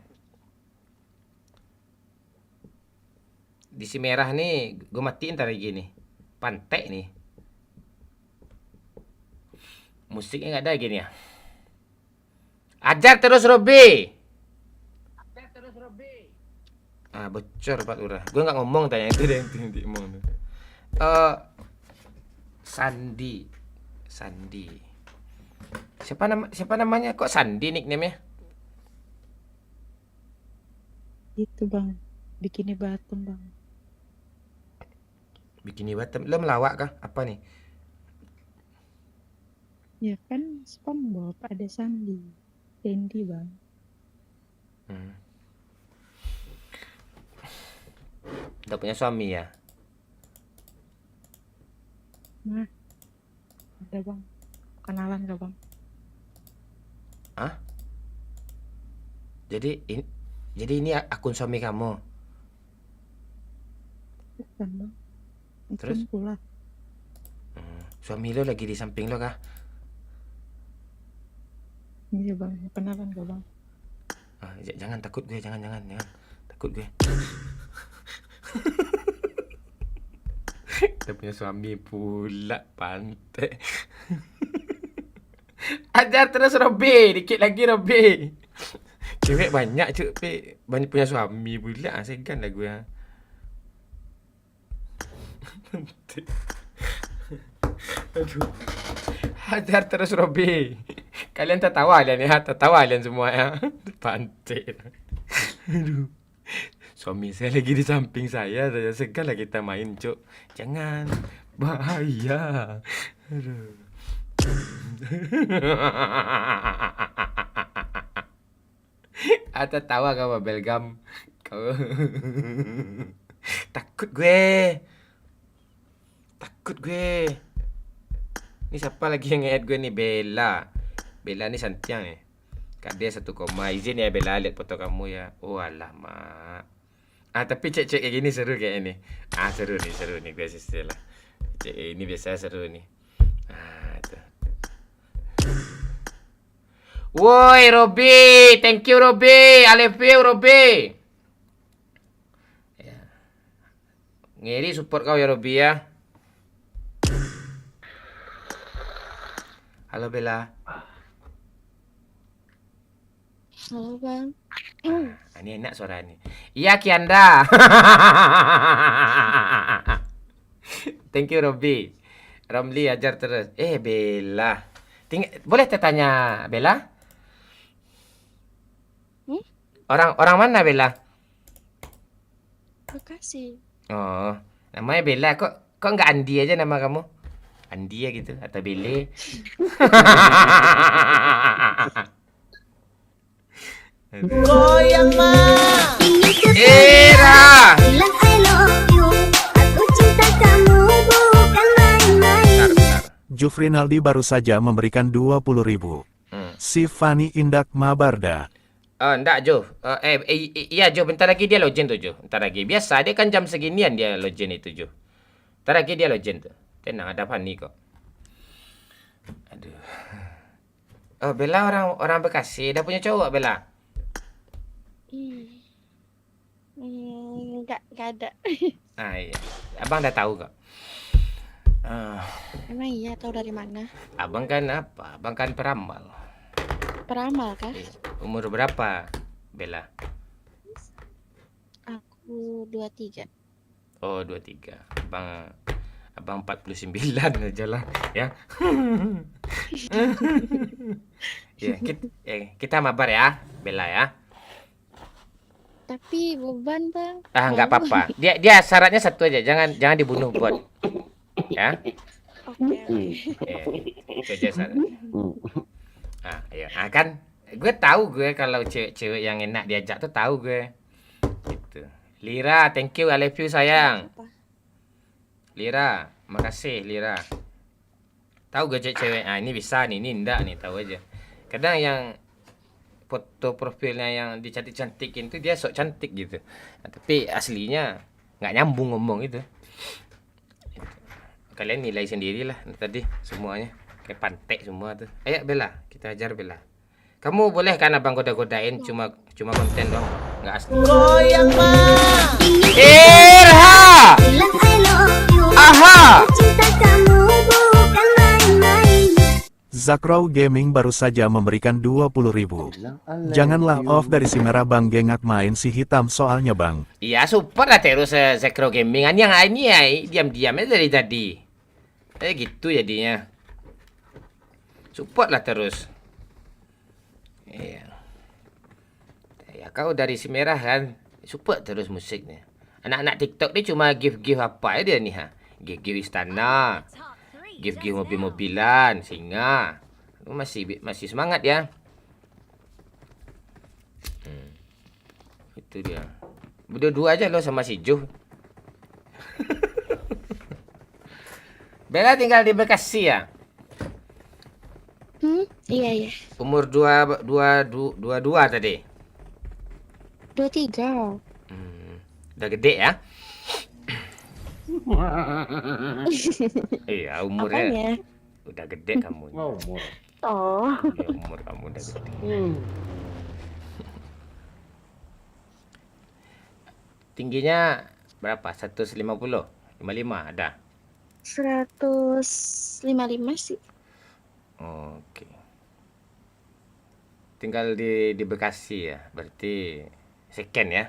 Di si merah nih gue matiin ntar lagi nih. Pantek nih. Musiknya nggak ada gini ya. Ajar terus Robi. Bocor Pak Lurah. Gue nggak ngomong tanya itu deh yang ngomong. Sandi. Siapa namanya? Kok Sandi nickname-nya? Itu bang. Bikini bottom bang. Bikini bottom. Lo melawak kah? Apa nih? Ya kan SpongeBob ada Sandy. Sandy bang. Udah punya suami ya? Nah. Ada bang. Kenalan gak bang? Hah? Jadi ini akun suami kamu? Bukan bang. Terus? Pula. Suami lo lagi di samping lo kah? Iya bang. Kenalan gak bang? Jangan takut gue, jangan. Takut gue. Kita punya suami pula, pantai. Ajar terus Robi, dikit lagi Robi. Cewek banyak cuy, banyak punya suami pula, segan lah gue. Aduh. Hajar terus Robi. Kalian tertawa kalian ya, tertawa kalian semua ya. Pantai. Aduh. Suami saya lagi di samping saya segan lah kita main, Cuk. Jangan. Bahaya. Aduh. Tertawa kau Belgam. Kau. Takut gue. Takut gue. Ini siapa lagi yang nge-add gue nih? Bella. Bella nih Santiang nih. Kak dia 1 koma. Izin ya Bella lihat foto kamu ya. Oh alamak. Tapi cek-cek kayak gini seru kayak ini. Seru nih gue sister lah. Cek ini biasa seru nih. Tuh. Woi Robi, thank you Robi. I love you Robi. Ya. Ngeri support kau ya Robi ya. Halo Bella. Halo bang. Ini enak suara ini. Iya Kianda. Thank you Robi. Romli ajar terus. Bella. Boleh tanya Bella? Orang mana Bella? Bekasi. Oh, namanya Bella. Kok nggak Andi aja nama kamu? Andi ya gitu atau Bele? Goyang mah. Era. Bilang I love you. Aku cinta kamu bukan main-main. Jufrinaldi baru saja memberikan 20.000. Si Fani Indak Mabarda. Enggak Jo. Iya Jo, bentar lagi dia login tuh Jo. Bentar lagi. Biasa dia kan jam seginian dia login itu Jo. Bentar lagi dia login tuh. Tenang, ada Fani kok. Aduh. Bella orang Bekasi. Dah punya cowok Bella? Enggak ada. Iya. Abang dah tahu kok. Emang iya, tahu dari mana? Abang kan apa? Abang kan peramal. Peramal kah? Umur berapa Bella? Aku 23. Oh 23. Abang 49 aja lah ya. Ya, kita mabar ya Bella ya. Tapi beban bang. Nggak apa-apa. Dia syaratnya satu aja, jangan dibunuh bot. Ya. Itu aja syaratnya. Ayo. Kan gue tahu gue kalau cewek-cewek yang enak diajak tuh tahu gue. Gitu. Lira, thank you, I love you sayang. Lira, makasih Lira. Tahu gue cewek-cewek, ini bisa nih, ini enggak nih, tahu aja. Kadang yang foto profilnya yang dicantik-cantikin tuh dia sok cantik gitu. Tapi aslinya nggak nyambung ngomong itu. Kalian nilai sendirilah tadi semuanya. Kayak pantek semua tuh. Ayo Bella, kita ajar Bella. Kamu boleh kan abang goda-godain cuma konten doang, nggak asli. Goyang mah. Irha. Bilang I love you. Aha. Aku cinta kamu bukan main-main. Zakrow Gaming baru saja memberikan 20.000. Janganlah off dari si merah bang gengak main si hitam soalnya bang. Iya super lah terus Zekro Gaming yang ini ya diam-diamnya dari tadi. Gitu jadinya. Support lah terus. Iya. Ya kau dari si merah kan support terus musiknya. Anak-anak TikTok ni cuma give apa ya dia nih ha. Give istana. Give mobil-mobilan, singa. Masih semangat ya. Itu dia. Berdua aja lo sama si Jo. Bella tinggal di Bekasi ya? Iya. Umur 22 tadi. 23. Udah gede ya? Iya, umurnya Apanya? udah gede kamu. Umur. Ya, umur kamu udah gede. Tingginya berapa? 150? 55 ada? 155 sih. Oke. Tinggal di Bekasi ya, berarti second ya.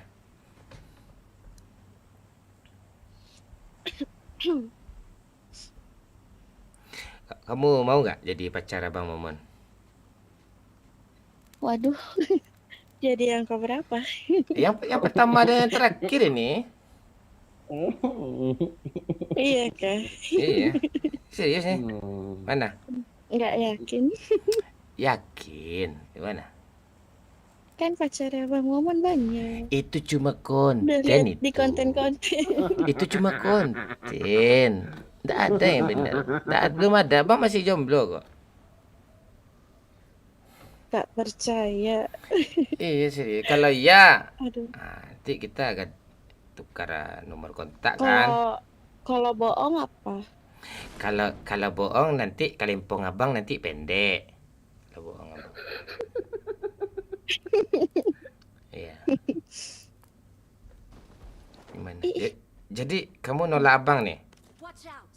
kamu mau nggak jadi pacar Abang Momon? Waduh, jadi yang keberapa? Yang pertama dan yang terakhir ini. Iya kah? Iya. Serius nih? Mana? Nggak yakin. Yakin? Gimana? Kan pacarnya Bang Momon banyak. Itu cuma Udah konten lihat itu. di konten-konten. Itu cuma konten. Nggak ada yang benar. Belum ada. Abang masih jomblo kok. Gak percaya. Iya serius. Kalau iya, Aduh. nanti kita akan tukar nomor kontak kan. Kalau bohong apa? Kalau bohong nanti kalempong abang nanti pendek. Kalau bohong abang. Iya. Gimana? Jadi kamu nolak abang nih? Watch out.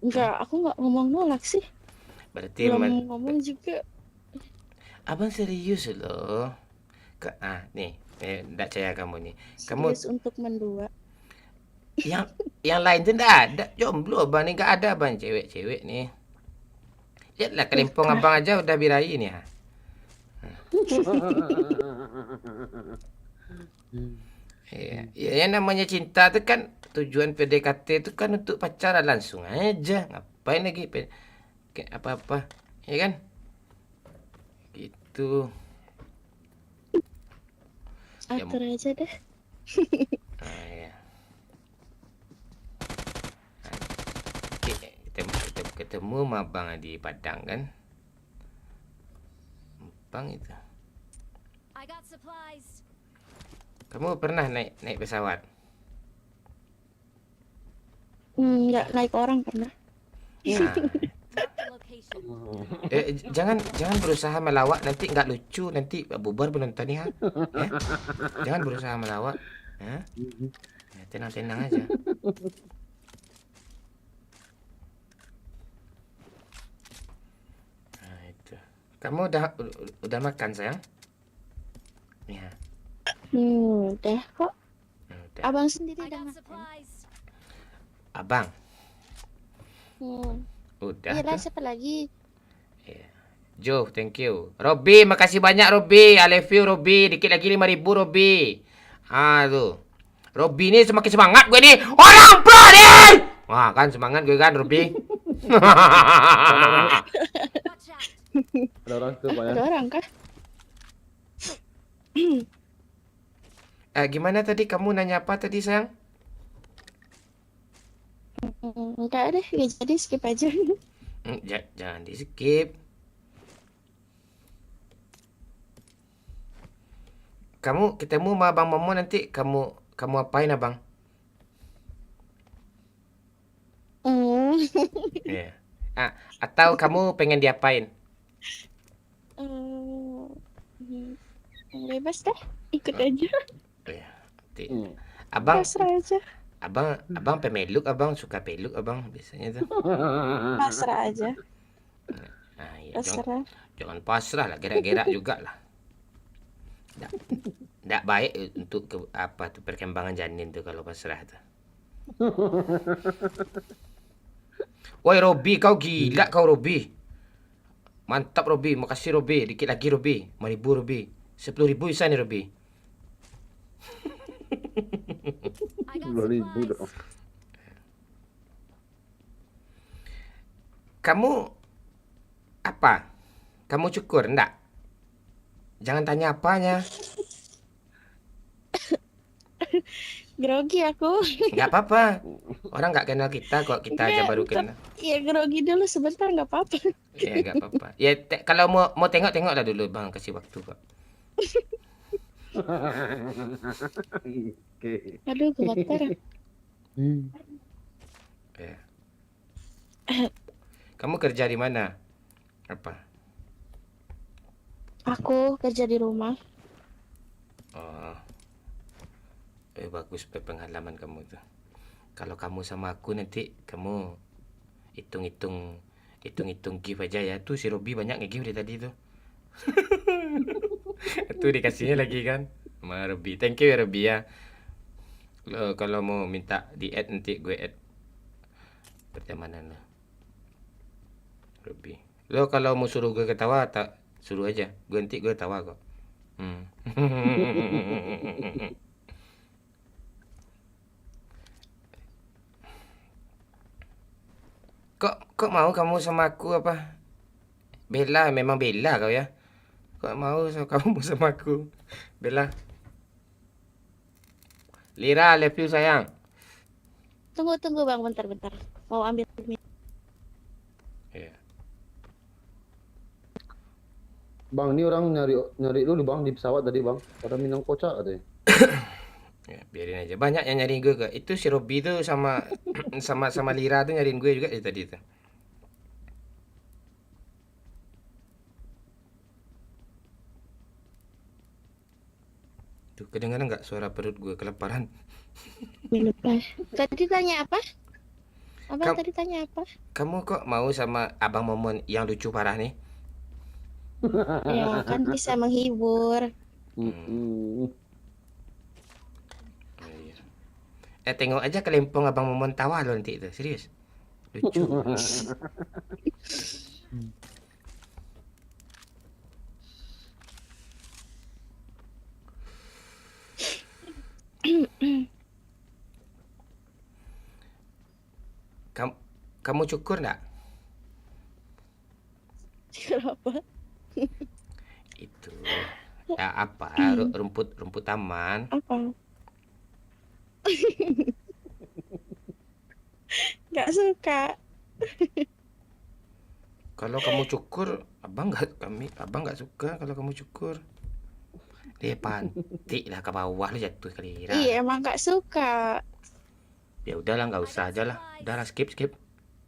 Enggak, aku nggak ngomong nolak sih. Berarti Belum ngomong juga. abang serius loh. Nih, enggak percaya kamu nih. Kamu Serius untuk mendua. yang lain tuh enggak ada. Jomblo abang nih enggak ada abang cewek-cewek nih. Lihatlah kelempong abang aja udah birahi nih. Iya, yang namanya cinta tuh kan tujuan PDKT itu kan untuk pacaran langsung aja. Ngapain lagi apa-apa, ya kan? Gitu. Atur aja deh. Ya. Kita ketemu sama abang di Padang kan? Bang itu. I got supplies. Kamu pernah naik pesawat? Nggak naik orang pernah. Nah, Location. jangan berusaha melawak, nanti nggak lucu, nanti bubar penontonnya. Ya? Jangan berusaha melawak. Ya? Tenang-tenang aja. Nah, itu. Kamu udah makan sayang? Ya. Udah kok. Udah. Abang sendiri I udah got makan. supplies. Abang, Hmm. udah Iya lah, tuh. siapa lagi? Jo, thank you. Robi, makasih banyak Robi. I love you Robi. Dikit lagi 5.000 Robi. Tuh. Robi ini semakin semangat gue nih. Orang pro nih. Wah, kan semangat gue kan Robi. Watch out. Ada orang tuh Pak ya. Ada orang kah? Gimana tadi kamu nanya apa tadi sayang? Enggak deh, ya jadi skip aja. Jangan di skip. Kamu ketemu sama Abang Momo nanti kamu apain abang? Iya. Atau kamu pengen diapain? Bebas deh, ikut aja. Iya. Abang Pasrah aja. abang pemeluk, abang suka peluk abang biasanya tuh. Pasrah aja. Nah, iya, Pasrah. jangan pasrah lah, gerak-gerak juga lah. Nggak baik untuk perkembangan janin tuh kalau pasrah tuh. Woi Robi, kau gila kau Robi. Mantap Robi, makasih Robi. Dikit lagi Robi, 5.000 Robi. 10.000 bisa nih Robi. I got 10.000 supplies. dong. Kamu apa? Kamu cukur enggak? Jangan tanya apanya. Grogi aku. Enggak apa-apa. Orang nggak kenal kita kok, kita aja baru kenal. Iya, grogi dulu sebentar nggak apa-apa. Ya enggak apa-apa. Ya kalau mau tengok lah dulu Bang, kasih waktu kok. Oke. Aduh, gemetar. Ya. Kamu kerja di mana? Apa? Aku kerja di rumah. Oh. Bagus pengalaman kamu tuh. Kalau kamu sama aku nanti kamu hitung-hitung gift aja ya. Tuh si Robi banyak nge-gift dari tadi tuh. Tuh dikasihnya lagi kan sama Robi. Thank you ya Robi ya. Kalau mau minta di add nanti gue add pertemanan lo. Lebih. Lo kalau mau suruh gue ketawa, tak suruh aja. Gue nanti gue tawa kok. Kok mau kamu sama aku apa? Bella, memang Bella kau ya. Kok mau kamu sama aku? Bella. Lira, love you sayang. Tunggu bang, bentar. Mau ambil minum. Iya. Bang, ini orang nyari dulu bang di pesawat tadi bang. Pada minang kocak katanya. Ya, biarin aja. Banyak yang nyariin gue kok. Itu si Robby tuh sama sama Lira tuh nyariin gue juga dari tadi tuh. Tuh, kedengaran nggak suara perut gue kelaparan? Minum. Tadi tanya apa? Abang Kam- tadi tanya apa? Kamu kok mau sama Abang Momon yang lucu parah nih? Ya kan bisa menghibur. Hmm. Iya. Tengok aja kelempong Abang Momon tawa lo nanti itu, serius. Lucu. Kamu cukur nggak? Kenapa? Itu. Ya apa? Rumput taman. Apa? Nggak suka. Kalau kamu cukur, abang nggak suka kalau kamu cukur. Dia pantik lah ke bawah lu jatuh ke Lira. Iya emang nggak suka. Ya udahlah, nggak usah aja lah. Udahlah, skip.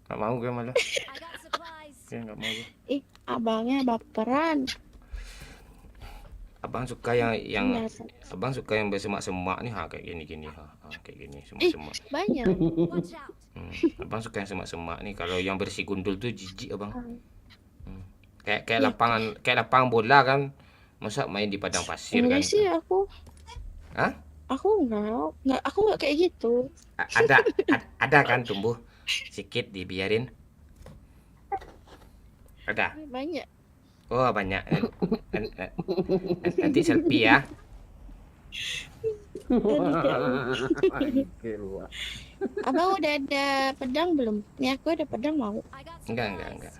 Nggak mau gue malah. I got supplies. Ya nggak mau gue. Ih abangnya baperan. Abang suka yang Biasa. abang suka yang bersemak-semak nih, kayak gini. Kayak gini, semak-semak. Banyak. Watch out. Abang suka yang semak-semak nih. Kalau yang bersih gundul tuh jijik abang. Kayak lapangan bola kan. Masa main di padang pasir kan? Enggak sih aku. Hah? Aku nggak kayak gitu. Ada kan tumbuh sedikit dibiarin. Ada. Banyak. Oh banyak. Nanti selfie ya. Abang udah ada pedang belum? Nih aku ada pedang mau. I got Enggak.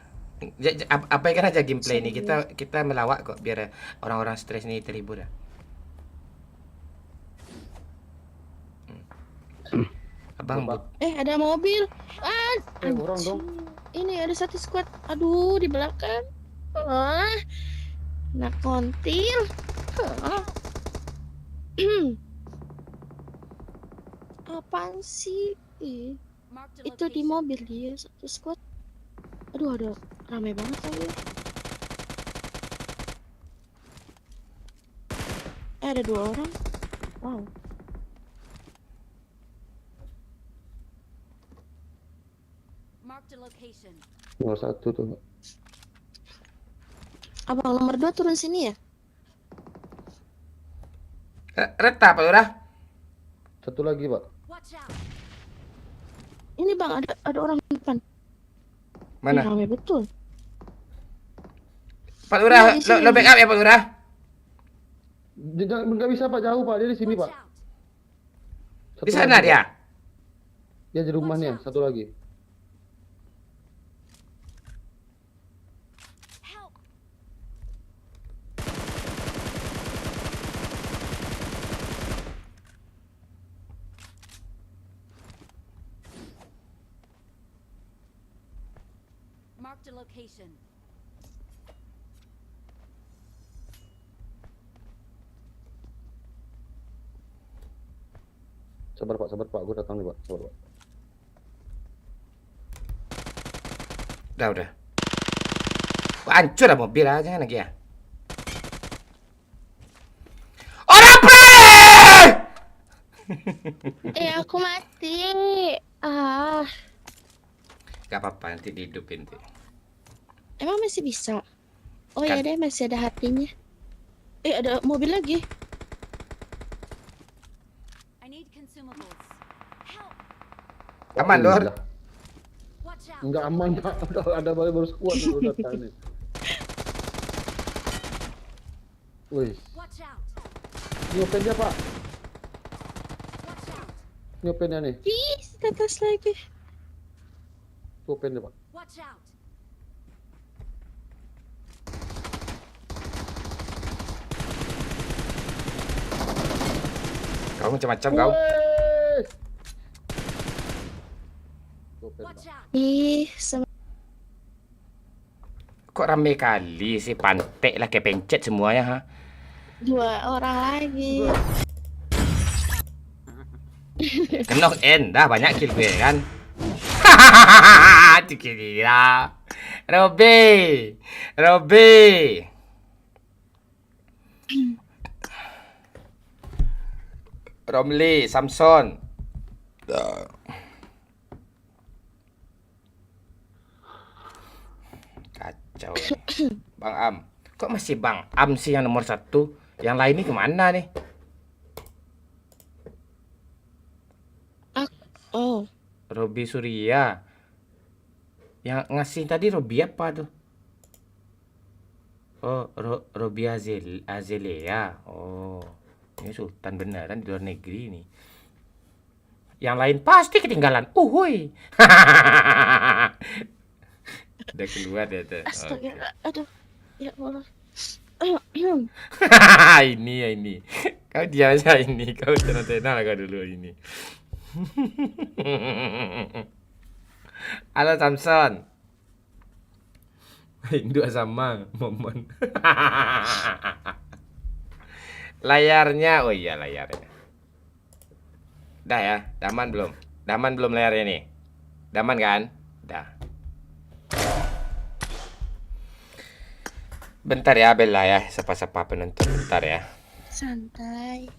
Abaikan aja gameplay ini. Kita melawak kok biar orang-orang stres nih terhibur ya. Abang Ada mobil. Orang dong. Ini ada satu squad. Aduh di belakang. Nak kontil. Apaan sih? marked a Itu di location. mobil dia satu squad. Aduh ada ramai banget lagi. Ada 2 orang. Wow. Marked a location. Nomor 1 tuh. Abang nomor 2 turun sini ya? Reta Pak Lurah. Satu lagi pak. Watch out. Ini bang ada orang di depan. Mana? Ih, ramai betul. Pak Lurah, Di sini. lo backup ya Pak Lurah. Dia nggak bisa pak, jauh pak, dia di sini Watch pak. out. Satu Di sana lagi, dia. Pak. Dia di rumahnya, satu lagi. Help. Marked a location. Sabar pak, gue datang nih pak, sabar pak. Udah. Wah, hancur lah mobil aja kan lagi ya. Orang play! Aku mati. Ah, Gak apa-apa, nanti dihidupin tuh. emang masih bisa? Oh Kan- ya deh, masih ada hatinya. Ada mobil lagi. I need consumables. Help. Aman, Lur. Alhamdulillah. out! Enggak aman, Pak. Ada baru squad dulu datang nih. Wih, Watch out! nyopen dia, Pak. Watch out! Nyopennya nih. Ih, ke atas lagi. Nyopen dia, Pak. Watch out! Kau macam-macam kau. Wih. Nyopen, Pak. Watch out! Ih, Kok rame kali sih, pantek lah kayak pencet semuanya ha. 2 orang lagi. Knock in dah banyak kill gue kan. Dikira. Robby. Romli, Samson. Kacau nih. Bang Am. Kok masih Bang Am sih yang nomor 1? Yang lain ini kemana nih? Oh, Robby Surya. Yang ngasih tadi Robby apa tuh? Oh, Robby Azalea. Oh, ini Sultan beneran di luar negeri nih. Yang lain pasti ketinggalan. Uhuy. Udah keluar ya tuh. astaga. Aduh. Ya Allah. Ini. Kau diam aja ini. Kau tenang-tenang lah kau dulu ini. Halo Samson. Induk sama momen. Layarnya, oh iya layarnya. Dah ya, daman belum? Daman belum layarnya nih? Daman kan? Dah. Bentar ya Bella ya, sapa-sapa penonton bentar ya. Santai.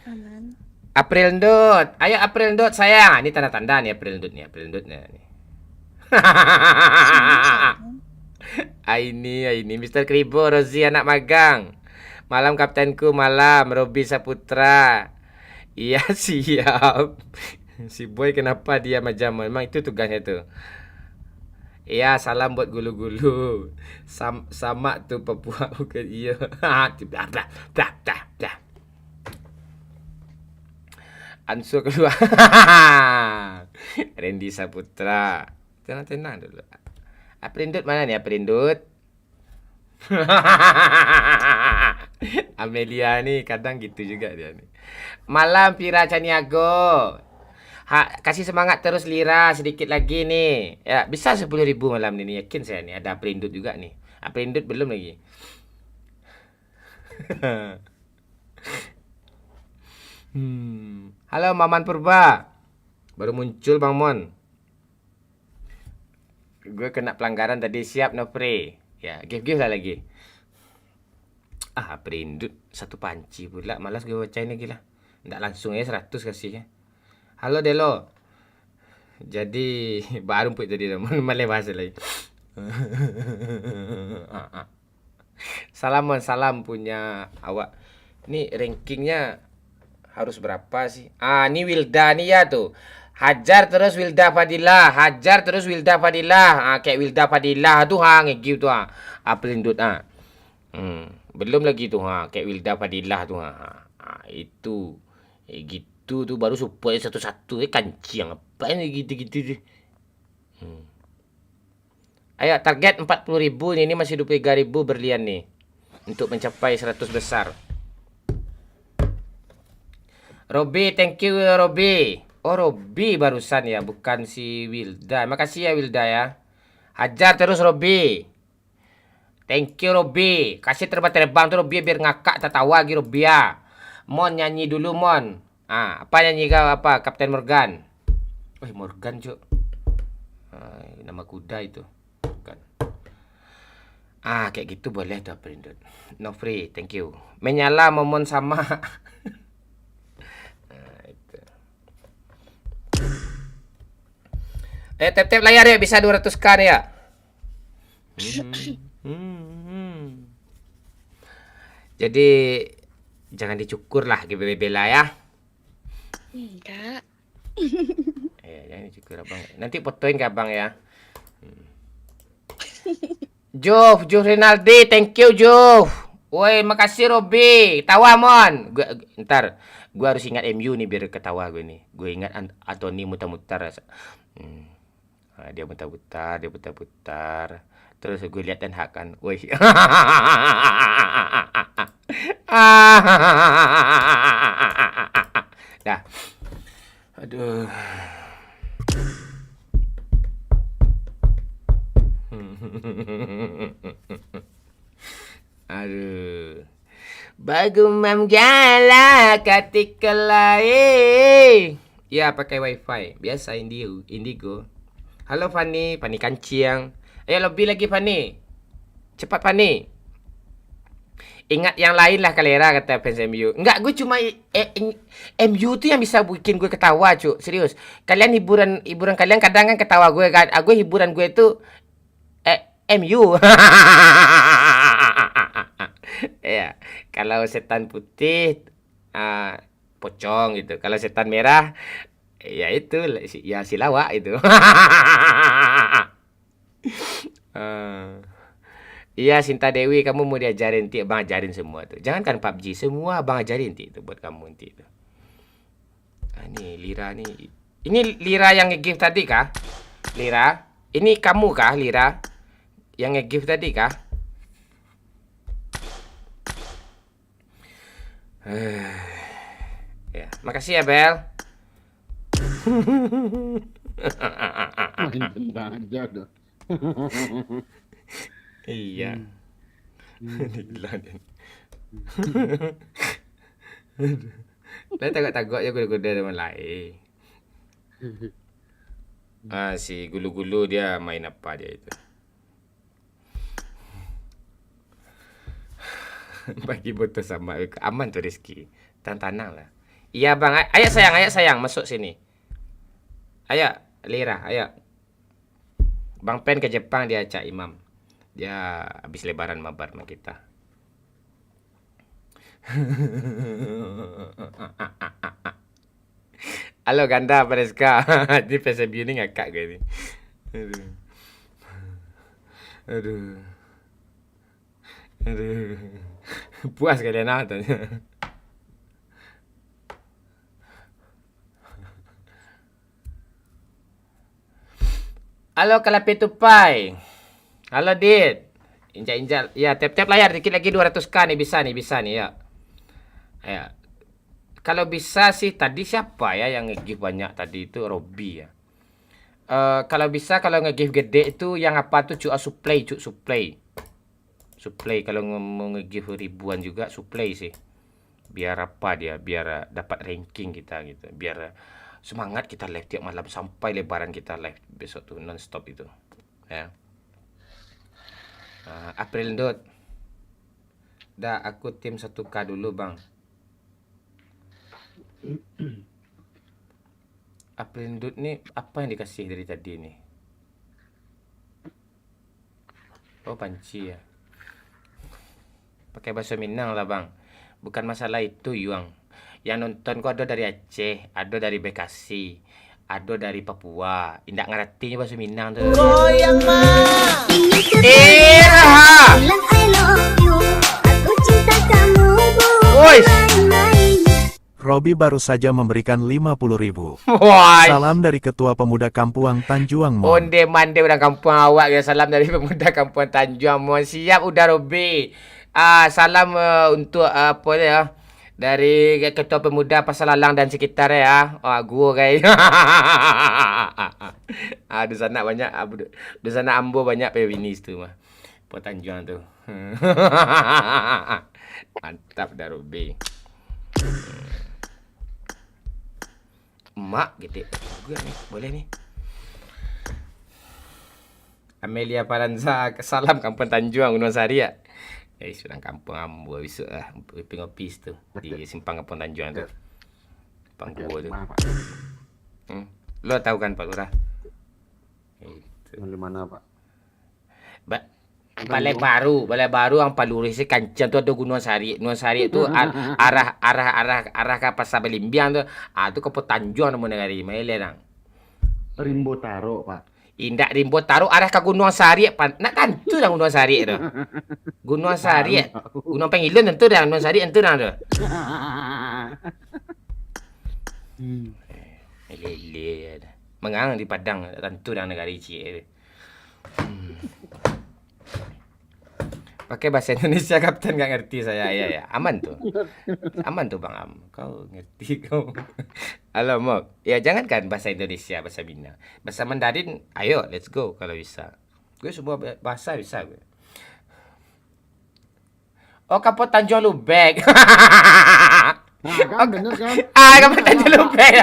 Aman. April Ndut, ayo April Ndut sayang. Ini tanda-tanda nih April Ndutnya nih. Ini Mr. Kribo, Rozi anak magang. Malam kaptenku, malam Robby Saputra. Iya siap. Si boy kenapa dia macam memang itu tugasnya tuh. Iya, salam buat gulu-gulu. Sama tuh Papua bukan iya. Ansur keluar. Randy Saputra. Tenang dulu. Aprindut mana nih Aprindut? Amelia nih kadang gitu juga dia nih. Malam Pira Caniago. Kasih semangat terus Lira sedikit lagi nih. Ya, bisa 10.000 malam ini yakin saya nih. Ada Aprindut juga nih. Aprindut belum lagi. Halo Maman Purba. Baru muncul Bang Mon. Gue kena pelanggaran tadi, siap Nopre. Ya, give lah lagi. Aprindut satu panci pula. Malas gue bacain lagi lah. Nggak langsung ya 100 kasih ya. Halo Delo. Jadi baru pun tadi malah bahasa lagi. Salam punya awak. Nih rankingnya harus berapa sih? Ini Wilda nih ya tuh. Hajar terus Wilda Fadilah. Kayak Wilda Fadilah tuh nge-give tuh Aprindut belum lagi tuh kayak Wilda Fadilah tuh itu gitu tuh baru supaya satu-satu kancing apa ini gitu-gitu deh. Ayo target 40.000 ini masih 23.000 berlian nih untuk mencapai 100 besar. Robby, thank you Robby. Oh Robby barusan ya, bukan si Wilda. Makasih ya Wilda ya. Hajar terus Robby. Thank you Robby. Kasih terbang tuh Robby biar ngakak tertawa lagi Robby ya. Mon nyanyi dulu Mon. Apa nyanyi kau apa Kapten Morgan? Morgan cuk. Nama kuda itu. Bukan. Kayak gitu boleh tuh Aprindut. No free, thank you. Menyala Momon sama. Itu. Tap layar ya bisa 200k ya. Jadi jangan dicukur lah GBB lah ya. Enggak. Jangan dicukur abang. Nanti fotoin ke abang ya. Juf Rinaldi, thank you Juf. Woi, makasih Robi. Tawa mon. Ntar gua harus ingat MU nih biar ketawa gue nih. Gue ingat Anthony mutar-mutar. Dia mutar-mutar. Terus gue lihat Ten Hag kan. Woi. Dah. Aduh. Aduh. Bagumam gala ketika lain. Ya, pakai wifi. Biasa Indigo. Halo Fanny Kanciang. Ayo lebih lagi Fanny. Cepat Fanny. Ingat yang lain lah Kalera, kata fans MU. Enggak, gue cuma MU tuh yang bisa bikin gue ketawa, cu. Serius. Kalian hiburan kalian kadang kan ketawa gue kan. Gue hiburan gue itu MU. Ya, kalau setan putih pocong gitu. Kalau setan merah ya itu ya silawak itu. Iya Sinta Dewi, kamu mau diajarin nanti, abang ajarin semua tuh. Jangan kan PUBG, semua abang ajarin nanti itu buat kamu nanti itu. Nih Lira nih. Ini Lira yang nge-give tadi kah? Lira, ini kamu kah Lira? Yang nge-give tadi kah? Ya, makasih ya Bel. Main benda aja dah. Iya. Lain tagak-tagak ya goda-goda teman lain. Si gulu-gulu dia main apa dia itu? Bagi botol sama aman tuh Rizky. Tantanang lah. Iya bang, ayo sayang masuk sini. Ayo Lira, ayo. Bang Pen ke Jepang dia Cak Imam. Dia habis lebaran mabar sama kita. Halo Ganda Pareska. Ini PSMU ini ngakak gue ini. Aduh. Puas kalian tanya. Halo Kalapi Tupai. Halo Dit. Injak-injak. Ya, tap-tap layar dikit lagi 200k nih bisa nih ya. Ya. Kalau bisa sih tadi siapa ya yang nge-give banyak tadi itu Robby ya. Kalau bisa kalau nge-give gede itu yang apa tuh supply. Supply kalau mau nge-give ribuan juga supply sih. Biar apa dia? Biar dapat ranking kita gitu. Biar semangat kita live tiap malam sampai lebaran kita live besok tuh non-stop itu. Ya. April Dot. Dah aku tim 1K dulu, Bang. April Dot nih apa yang dikasih dari tadi nih? Oh, panci ya. Pakai bahasa Minang lah, Bang. Bukan masalah itu, Yuang. Yang nonton kok ada dari Aceh, ada dari Bekasi, ada dari Papua. Indak ngerti bahasa Minang tuh. Goyang mah. Bilang I love you. Aku cinta kamu Woi. main-main. Robby baru saja memberikan 50.000. Woi. Salam dari Ketua Pemuda Kampuang Tanjuang Mon. Onde mande udah kampung awak ya. Salam dari pemuda kampung Tanjuang Mon. Siap udah Robi. Salam untuk apa ya? Dari Ketua Pemuda Pasar Lalang dan sekitar ya. Gua kayak. Di sana banyak di sana Ambo banyak feminis tuh mah. Tanjuang tuh. Mantap dah Robi. Emak gitu juga nih, boleh nih. Amelia Paranza, salam Kampung Tanjuang Gunung Sari ya. Sudah kampung Ambo besok lah ngopi tuh di simpang Kampung Tanjuang tuh. Pangku tuh. Lo tahu kan Pak Lurah? Itu. Di mana, Pak? Balai baru yang Paluri sih Kancang tuh ada Gunung Sari. Gunung Sari itu arah ke Pasar Belimbiang tuh. Itu ke Tanjuang namanya dari Mailerang. Rimbo Taro, Pak. Indak rimbo taruh arah ke Gunung Sari nak tentu dah Gunung Sari tu. Gunung Sari, Gunung Pengilun tentu dah Gunung Sari tentu dah tu. Lele. Mengang di Padang tentu dah negara Cik. Pakai bahasa Indonesia Kapten nggak ngerti saya. Ya. Aman tuh. Aman tuh Bang Am. Kau ngerti kau. Halo Mok. Ya jangankan bahasa Indonesia, bahasa Minang. Bahasa Mandarin, ayo let's go kalau bisa. Gue semua bahasa bisa gue. Oh kapot Tanjung Lubek. Nah, kan bener kan? Kapot Tanjung Lubek.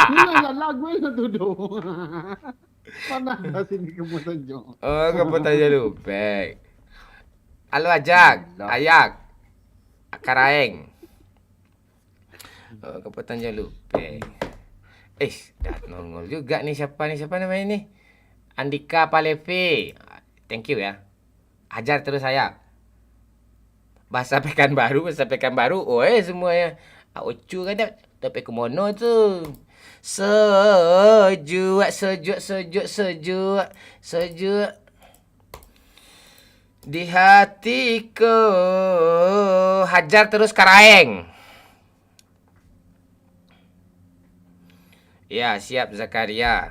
Ini lagu itu duduk. Mana ada sini kapot Tanjung? Oh kapot Tanjung Lubek. Halo Ajak, Ayak, Karaeng. Oh, kapot Tanjung Lubek. Dah nongol juga nih siapa namanya nih? Andika Palevi. Thank you ya. Ajar terus saya. Bahasa Pekanbaru. Semuanya. Ocu kan tapi ke mono tu. Sejuk. Di hatiku. Hajar terus Karaeng. Ya, siap Zakaria.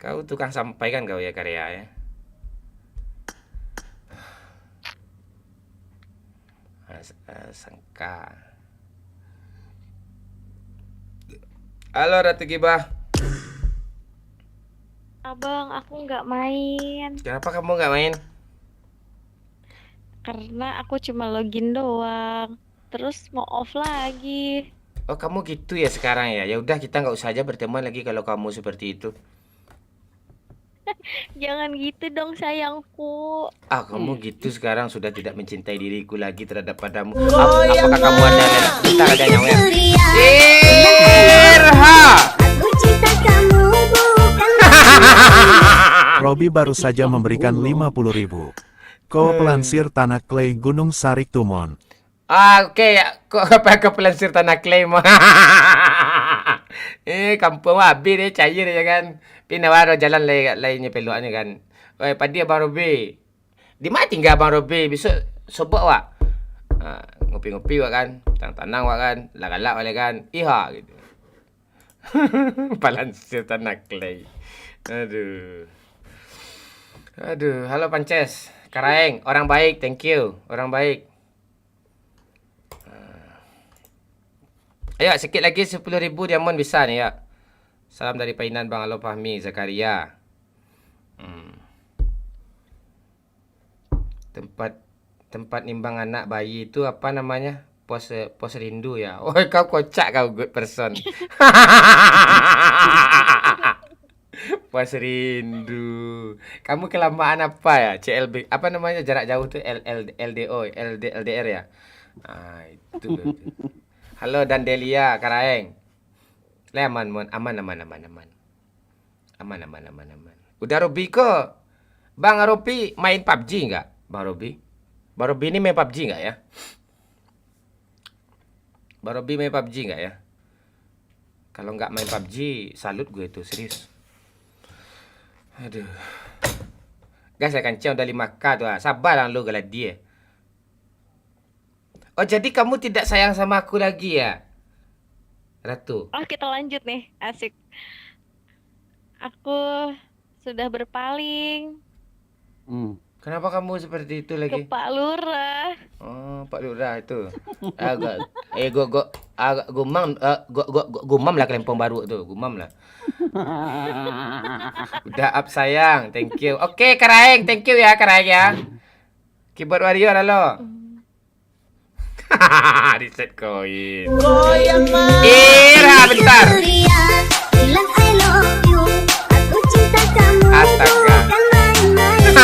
Kau tukang sampaikan kau ya karya ya. Sangka. Halo Ratu Gibah. Abang, aku nggak main Kenapa kamu nggak main? karena aku cuma login doang. Terus mau off lagi. Oh kamu gitu ya sekarang ya. Ya udah kita nggak usah aja berteman lagi kalau kamu seperti itu. Jangan gitu dong sayangku. Kamu gitu sekarang sudah tidak mencintai diriku lagi terhadap padamu. Apakah kamu ada kita ada nyawa? Irha. Aku cinta kamu bukan Robi baru saja memberikan 50.000. Ko pelansir Tanah Clay Gunung Sarik Tumon. Oke ya. Kok ke pelansir Tanah Klaim? Kampung habis dia cair ya kan. Pinawaro jalan lainnya peluannya kan. Oi, padi Abang Robi. Di mana tinggal Abang Robi? Besok sobok wak. Ngopi-ngopi wak kan. Tanang-tanang wak kan. Lak-lak wak kan. Iha gitu. Pelansir Tanah Clay. Aduh. Halo Pances. Karaeng, orang baik, thank you. Orang baik. Ayo sikit lagi 10.000 diamond bisa nih ya. Salam dari Painan Bang Alo Fahmi Zakaria. Tempat nimbang anak bayi itu apa namanya? Pos rindu ya. Oh kau kocak kau good person. Pos rindu. Kamu kelamaan apa ya? CLB apa namanya jarak jauh tuh LDO, LDR ya. Itu berarti. Halo Dandelia Karaeng. Aman. Udah Robi kok. Bang Robi main PUBG enggak? Bang Robi ini main PUBG enggak ya? Bang Robi main PUBG enggak ya? Kalau enggak main PUBG, salut gue itu, serius. Aduh. Guys, saya kancing udah 5k tuh. Sabar lah lu galah dia. Oh, jadi kamu tidak sayang sama aku lagi ya? Ratu. Oh, kita lanjut nih. Asik. Aku sudah berpaling Kenapa kamu seperti itu lagi? ke Pak Lurah. Oh, Pak Lurah itu. Gumam lah kelempong baru tuh, gumam lah. Udah up sayang, thank you. Oke, Karaeng, thank you ya Karaeng ya. Keyboard warrior halo. Reset koin. Ira bentar. bilang I love you. Aku cinta kamu Astaga. bukan main-main.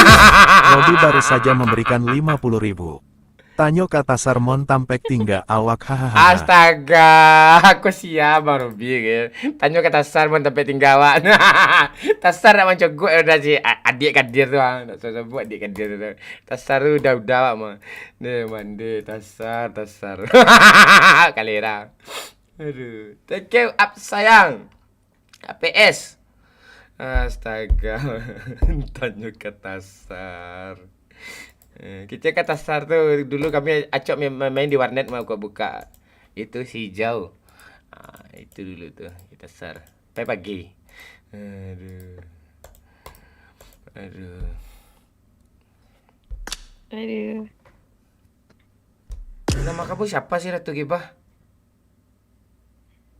Robi baru saja memberikan 50.000. Tanyo kata Sarmon tampek tingga awak hahaha. Astaga, aku siap Bang Robi gitu. Tanya kata Tasar pun sampai tinggawan. Tasar nak macam gue udah sih adik kadir tu bang. Tak usah buat adik kadir tu. Tasar tu udah mah. Ni mandi Tasar. Kalera. Aduh. Thank you up sayang. APS. Astaga. Tanya Katasar. Kita Katasar tuh dulu kami acok main di warnet mau gua buka. Itu si hijau. Itu dulu tuh Katasar. Sampai pagi. Aduh. Aduh. Aduh. Nama kamu siapa sih Ratu Gibah?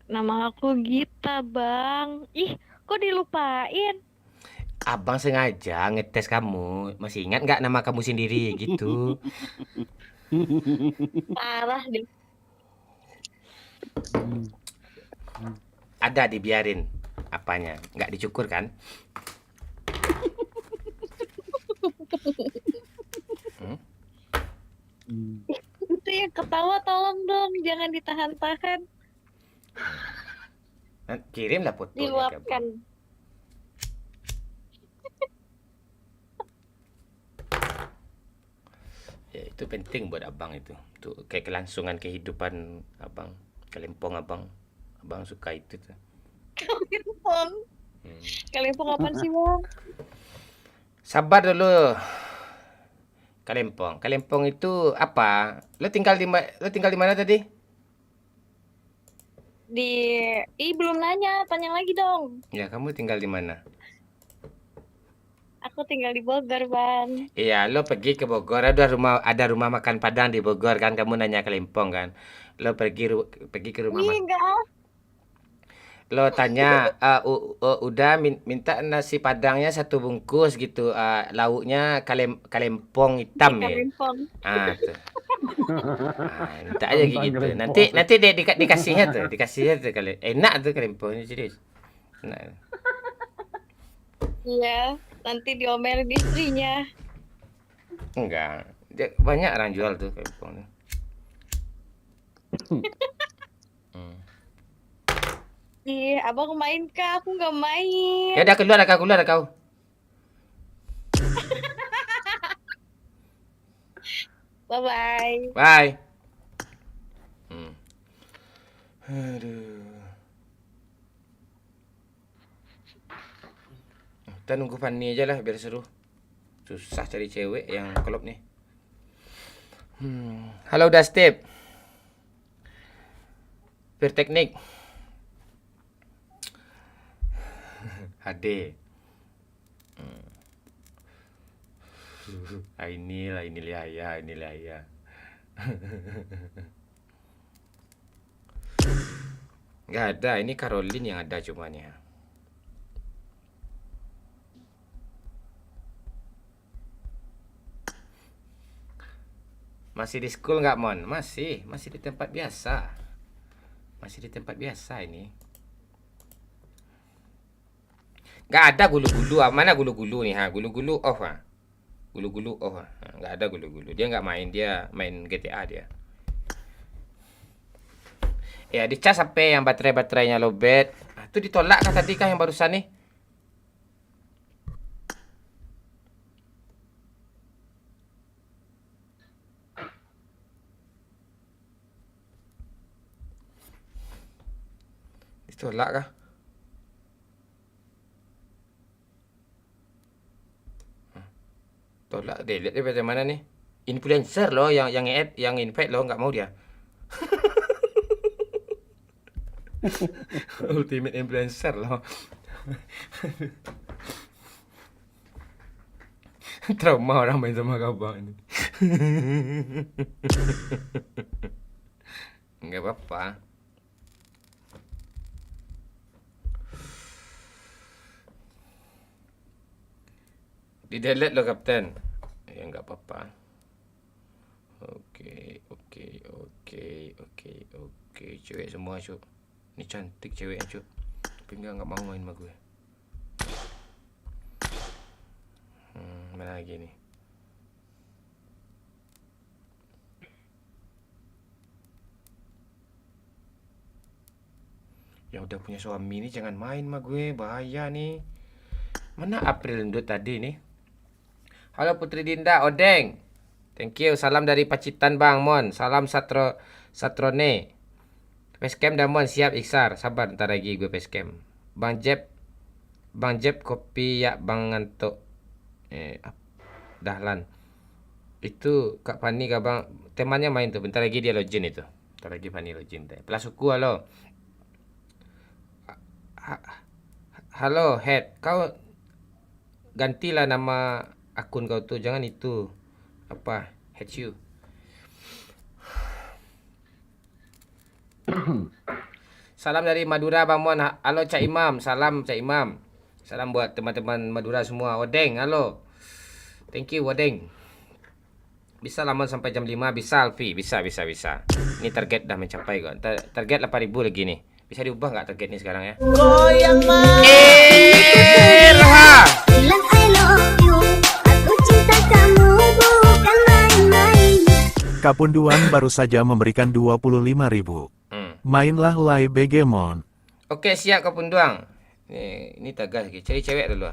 Nama aku Gita, Bang. Ih, kok dilupain? Abang sengaja ngetes kamu. Masih ingat nggak nama kamu sendiri gitu? Parah deh. Ada dibiarin apanya? Nggak dicukur kan? Itu yang ketawa tolong dong, jangan ditahan-tahan. Kirimlah fotonya ke Abang. Diluapkan. Ya, itu penting buat abang itu. Tuh kayak kelangsungan kehidupan abang. Kelempong abang. Abang suka itu tuh. Kalempong. Kalempong apaan sih, Bang? Sabar dulu. Kalempong. Kalempong itu apa? Lo tinggal di mana tadi? Belum nanya, tanya lagi dong. Ya, kamu tinggal di mana? Aku tinggal di Bogor, Bang. Iya, lo pergi ke Bogor, ada rumah makan Padang di Bogor kan, kamu nanya Kalempong kan. Lo pergi ke rumah Ih, enggak. lo tanya udah minta nasi Padangnya 1 bungkus gitu, lauknya kalempong hitam ya. Kalempong. Tuh. Minta aja gitu. Nanti dikasihnya tuh kali. Enak tuh kalempongnya serius. Enak. Iya, nanti diomelin istrinya. Enggak. Banyak orang jual tuh kalempong. Ih, abang main kah? Aku nggak main. Ya udah keluar kau. Bye-bye. Bye. Aduh. Kita nunggu Fanny aja lah biar seru. Susah cari cewek yang klop nih. Halo Dastip. Berteknik. HD. Ini Liaya. Nggak ada, ini Caroline yang ada cuman ya. Masih di school nggak, Mon? Masih di tempat biasa. Ini. Nggak ada gulu-gulu. Mana gulu-gulu nih? Gulu-gulu off. Gulu-gulu off. Nggak ada gulu-gulu. Dia nggak main. Dia main GTA dia. Ya, dicas sampai yang baterainya lowbat. Itu ditolak kah tadi kah yang barusan nih? Ditolak kah? Tolak deh, lihat dia macam mana nih. Influencer loh yang add, yang invite loh, nggak mau dia. Ultimate influencer loh. Trauma orang main sama kabar ini. Nggak apa-apa. Di-delete lo Kapten. Ya nggak apa-apa. Oke. Cewek semua cuk. Ini cantik ceweknya cuk. Tapi nggak mau main sama gue. Mana lagi nih? Yang udah punya suami ini jangan main sama gue, bahaya nih. Mana April Ndut tadi nih? Halo Putri Dinda, Odeng. Thank you, salam dari Pacitan Bang Mon. Salam Satrone. Facecam dah Mon, siap Iksar. Sabar ntar lagi gue facecam. Bang Bang Jeb kopi ya Bang ngantuk. Dahlan. Itu Kak Fani kah Bang? Temannya main tuh. Bentar lagi dia login itu. Bentar lagi Fani login. Pelas suku halo. Halo Head, kau gantilah nama akun kau tuh, jangan itu apa Head you. Salam dari Madura Bang Mon. Halo Cak Imam, salam Cak Imam. Salam buat teman-teman Madura semua. Odeng, halo. Thank you Odeng. Bisa lama sampai jam 5, bisa Alfi, bisa. Ini target dah mencapai kok. Target 8.000 lagi nih. Bisa diubah nggak target ini sekarang ya? Goyang bilang I love you, aku cinta kamu bukan main-main. Kapunduan baru saja memberikan 25.000. Mainlah Lai BG Mon. Oke siap kau punduang. Ini tagas lagi. Cari cewek dulu.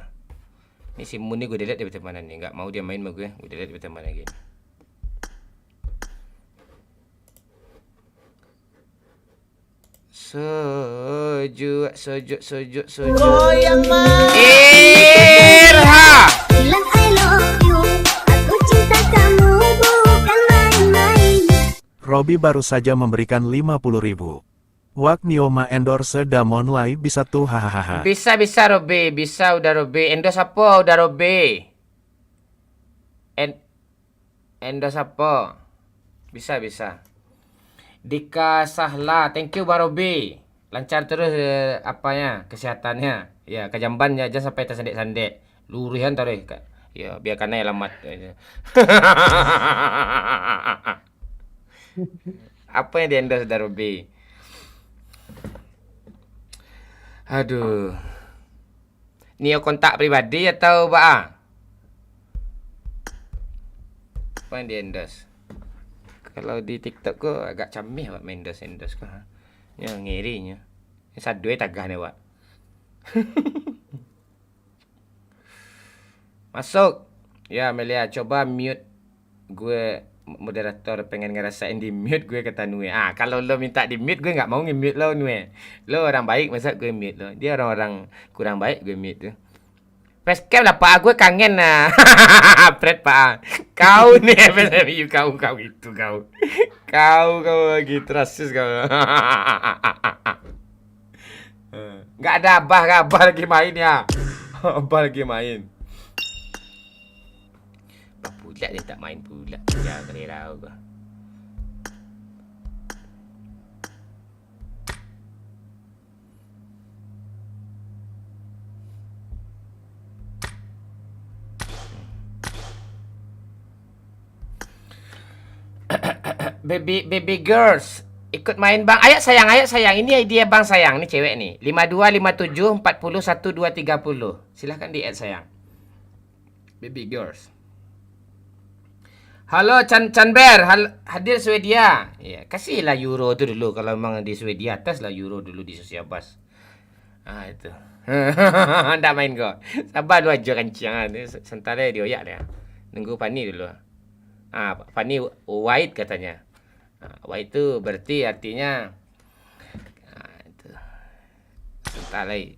Ini si Mun ni gue delete dari mana nih? Nggak mau dia main sama gue. Gue delete dari mana lagi? Sujud. Goyang Irha. bilang I love you, aku cinta kamu bukan main-main. Robby baru saja memberikan 50.000. Wak Nioma endorse Damon Lai bisa tuh hahaha. Bisa Robe, bisa udah Robe. Endos apa udah Robe? Endos apa? Bisa. Dika Sahla, thank you Bang Robe. Lancar terus apanya kesehatannya. Ya, kejambannya jangan sampai tersendek-sendek. Lurihan taruh. Ya, biarkan aja alamat. Apa yang di endorse udah Robe? Aduh. Nio kontak pribadi atau Ba? Apa yang di endorse? Kalau di TikTok kok agak camih awak main endorse kok. Ya ngirinya. Sadue tagah nih, Wak. Masuk. Ya, Amelia coba mute gue. Moderator pengen ngerasain di mute gue kata Nue. Kalau lo minta di mute gue nggak mau nge-mute lo Nue. Lo orang baik masa gue mute lo. Dia orang-orang kurang baik gue mute tuh. Facecam lah Pak, gue kangen nah. Fred Pak. Kau nih FSMU kau itu kau. Kau lagi rasis kau. Nggak ada abah lagi main ya. Abah lagi main. Pula dia tak main pula. Ya kali rau kau. Baby girls ikut main Bang. Ayo sayang. Ini idea Bang sayang. Ini cewek nih. 5257 40 1230. Silahkan di add sayang. Baby girls. Halo Chanber, hadir Swedia. Ya, kasihlah euro tu dulu kalau memang di Swedia atas lah euro dulu di Sosiabas. Itu. Ndak main kok. Sabar dulu aja kencang. Sementara dia oyak dia. Nunggu Fani dulu. Fani white katanya. White itu berarti artinya itu. Sebentar lagi.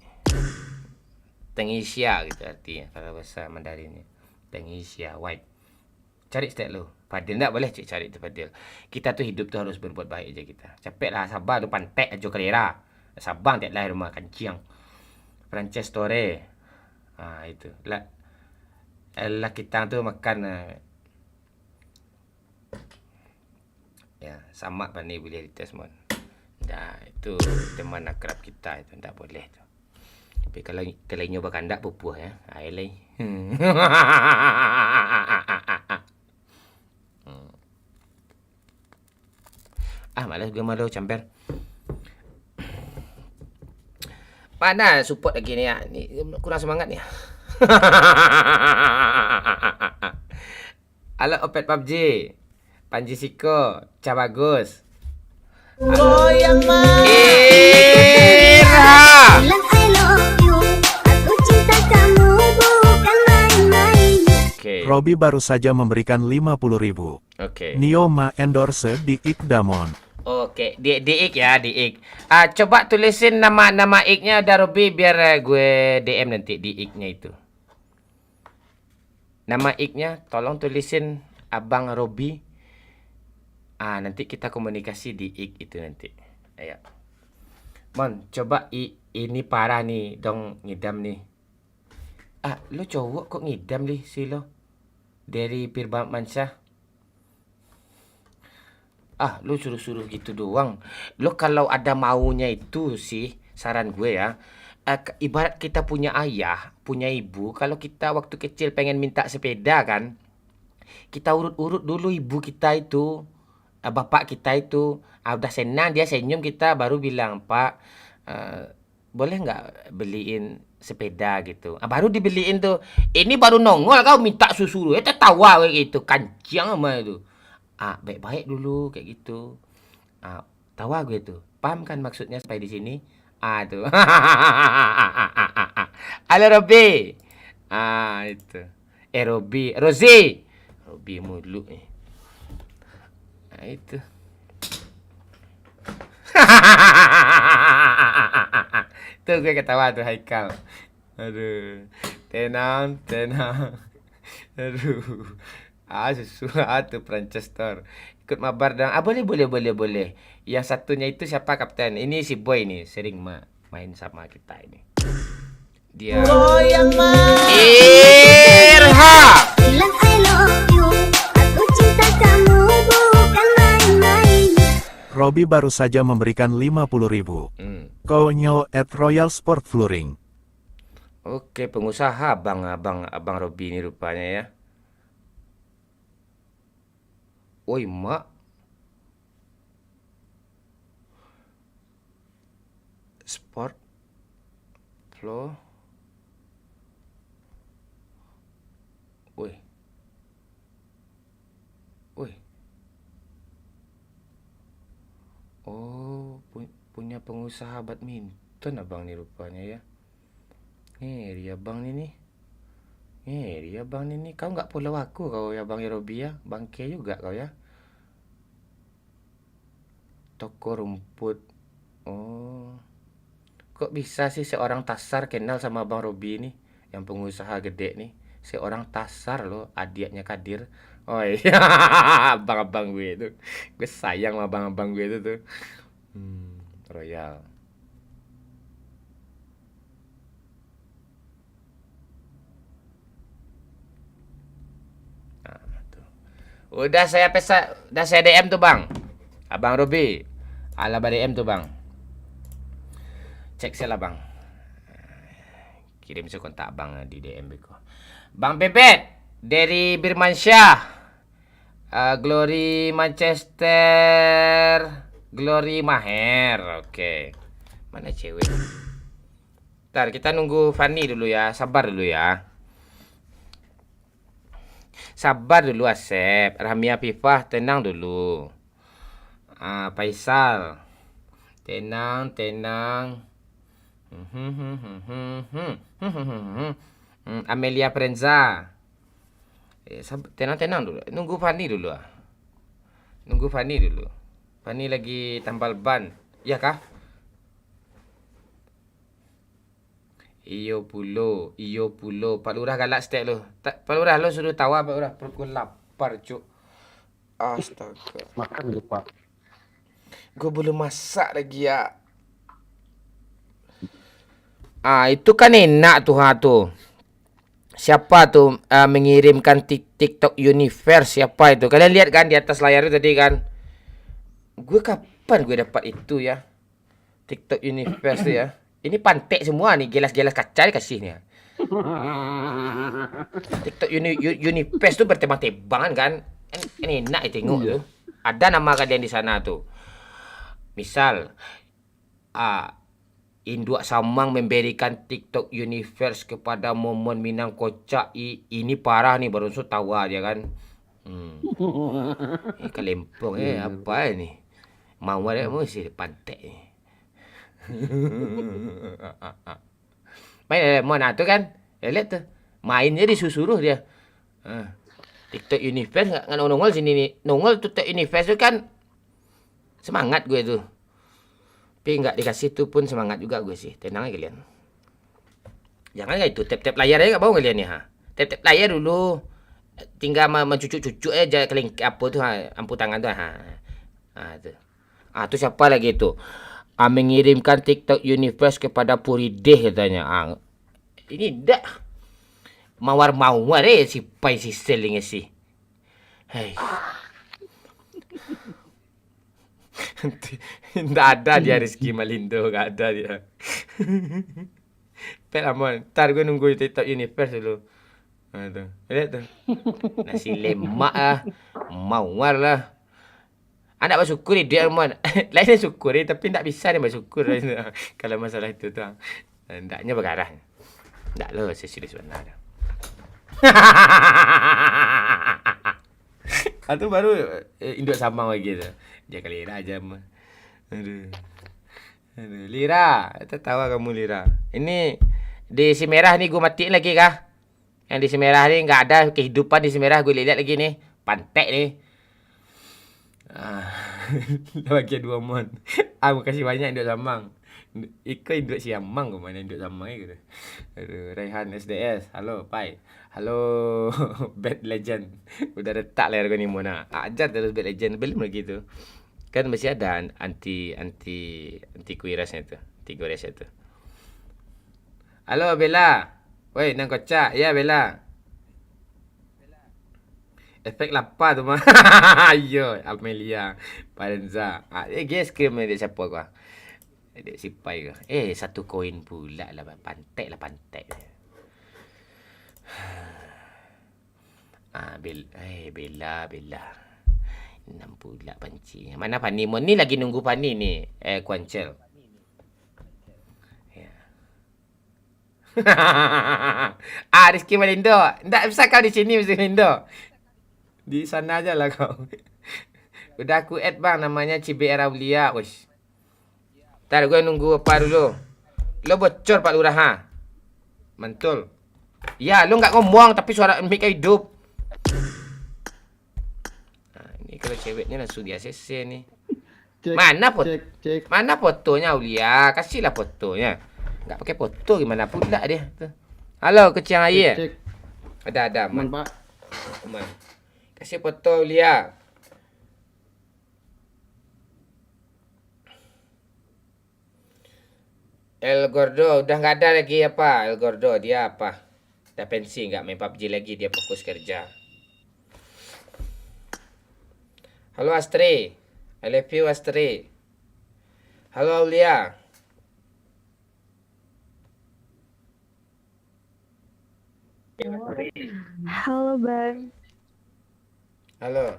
Tengisia gitu artinya kalau bahasa Mandarinnya. Tengisia white. Cari setiap lo. Fadil tak boleh cari tu Fadil. Kita tu hidup tu harus berbuat baik aja kita. Capek lah sabar tu pantek aja kelera. Sabang tiap lahir rumah kanciang. Frances Torre. Itu. Lah kita tu makan ya sama Pani boleh dites mon. Dah itu teman akrab kita itu tak boleh tu. Tapi kalau nyoba kandak pupuh ya. Ai malas gue malu Camper. Mana support lagi ni ya? Ni kurang semangat ni. Halo Opet PUBG. Panji Siko, Cabagus. Goyang Irha. bilang I love you, aku cinta kamu bukan main-main. Robby baru saja memberikan 50.000. Oke. Nioma endorse di Ikdamon. Oke, Diik ya, Diik. Coba tulisin nama Ik-nya udah Robi biar gue DM nanti Diik-nya itu. Nama Ik-nya tolong tulisin Abang Robi. Nanti kita komunikasi di Ik itu nanti. Ayo. Mon, coba ini parah nih, dong ngidam nih. Lu cowok kok ngidam nih sih lo? Dari Firman Mansyah. Lu suruh-suruh gitu doang. Lu kalau ada maunya itu sih, saran gue ya. Ibarat kita punya ayah, punya ibu. Kalau kita waktu kecil pengen minta sepeda kan, kita urut-urut dulu ibu kita itu, bapak kita itu. Udah senang dia senyum, kita baru bilang, Pak, boleh nggak beliin sepeda gitu. Baru dibeliin tuh. Ini baru nongol kau minta susu. Tertawa kayak gitu, kancing sama itu. Baik-baik dulu kayak gitu. Tawa gue tuh. Paham kan maksudnya sampai di sini? Tuh. Halo Robi. Itu. Robi, Rozi. Robi mulu nih. Itu. Tuh gue ketawa tuh Haikal. Aduh. Tenang. Aduh. Sesuatu Franchester. Ikut mabar dong. Boleh. Yang satunya itu siapa kapten? Ini si Boy nih, sering main sama kita ini. Dia Irha. Bilang I love you, aku cinta kamu bukan main-main. Robi baru saja memberikan 50.000. Konyol at Royal Sport Flooring. Oke, pengusaha abang Robi ini rupanya ya. Woi, mak. Sport flow. Woi. Oh, punya pengusaha badminton abang nih rupanya ya. Ngeri abang ini. Kau nggak follow aku kau ya Bang Robi ya. Bangke juga kau ya. Toko rumput. Oh. Kok bisa sih seorang Tasar kenal sama Bang Robi ini? Yang pengusaha gede nih. Seorang Tasar loh, adiknya Kadir. Oh iya, abang-abang gue itu. Gue sayang sama abang-abang gue itu tuh. Royal. Udah saya DM tuh Bang. Abang Robi. Alaba DM tuh Bang. Cek saya lah Bang. Kirim kontak Bang di DM Beko. Bang Bebet dari Birmansyah. Glory Manchester. Glory Maher. Oke. Mana cewek? Ntar kita nunggu Fanny dulu ya. Sabar dulu ya. Sabar dulu Asep. Rahmia Pifah tenang dulu. Faisal. Tenang. Amelia Prenza. Tenang dulu. Nunggu Fanny dulu. Fanny lagi tambal ban. Iya kah? Iyo pulo. Pak Lurah galak stek lo. Pak Lurah lo suruh tawa Pak Lurah. Perut gue lapar cuk. Astaga. Makan dulu, Pak. Gue belum masak lagi ya. Itu kan enak tuh. Siapa tuh mengirimkan TikTok Universe? Siapa itu? Kalian lihat kan di atas layar itu tadi kan? Gue kapan gue dapat itu ya? TikTok Universe tuh ya. Ini pantek semua nih, gelas-gelas kaca dikasihnya. TikTok Universe tuh bertebang-tebangan kan? Ini enak tengok tuh. Ada nama kalian di sana tuh. Misal, Induk Samang memberikan TikTok Universe kepada Momon Minang Kocak. Ini parah nih, baru tawa dia kan. Kelempong apa ini? Mau ada mesti pantek ni. Main mana tu kan? Lihat tu. Mainnya disuruh dia. TikTok Universe nggak nongol sini nih. Nongol TikTok Universe tu kan Semangat gue tuh. Tapi nggak dikasih tuh pun semangat juga gue sih. Tenang aja kalian. Jangan nggak itu tap-tap layar aja nggak mau kalian ya. Tap-tap layar dulu. Tinggal mencucuk-cucuk aja keling apa tuh ampu tangan tuh. Tuh. Tuh siapa lagi tuh? Mengirimkan TikTok Universe kepada Purideh katanya. Ini dah mawar-mawar si pai si selling si. Hai. Tidak ada dia Rizky Malindo, gak ada dia. Pelamon, ntar gue nunggu TikTok Universe dulu. Tuh, lihat tuh. Nasi lemak lah, mawar lah. Anak bersyukur dia Mon. Lainnya syukuri tapi tak bisa dia bersyukur kalau masalah itu tuh. Hendaknya bergarah. Tak lah serius benar. Itu baru induk samang lagi tu. Dia kali Lira aja mah. Aduh. Lira, tertawa kamu Lira. Ini di si merah nih gue matiin lagi kah? Yang di si merah nih nggak ada kehidupan di si merah, gue lihat lagi nih. Pantek nih. Bagi 2 mon. Makasih banyak induk samang. Iko induk siamang ke mana induk samang gitu. Aduh, Raihan SDS. Halo, Pai. Halo, Bad Legend. Udah letak layar gue ni Mona. Ajar terus Bad Legend belum lagi tu. Kan masih ada anti kuirasnya tu. Anti kuirasnya tu. Halo Bella. Woi, nang kocak. Ya Bella. Efek lapar tu mah. Ayo, Amelia, Parenza. Guys, scream dia siapa kau? Dia sipai ke? 1 koin pula lah. Pantek lah, pantek. Bella. 6 pula panci. Mana Fani Mon ni lagi nunggu Fani ni. Kuancel. Ya. Rizky Malindo. Tak bisa kau di sini Rizky Malindo. Di sana aja lah kau. Udah aku add bang namanya CBR Aulia. Wish. Ntar gue nunggu apa dulu. Lo bocor Pak Lurah ha. Mantul. Ya, lo nggak ngomong tapi suara mic hidup. Ini kalau ceweknya langsung di ACC nih. Mana Mana fotonya Aulia? Kasihlah fotonya. Nggak pakai foto gimana pula dia. Tuh. Halo, keciang air. Ada. Aman, Pak. Aman. Kasih foto Aulia. El Gordo udah nggak ada lagi apa? El Gordo dia apa? Dah pensi nggak main PUBG lagi, dia fokus kerja. Halo Astri, I love you Astri. Halo Aulia. Halo Bang. Halo.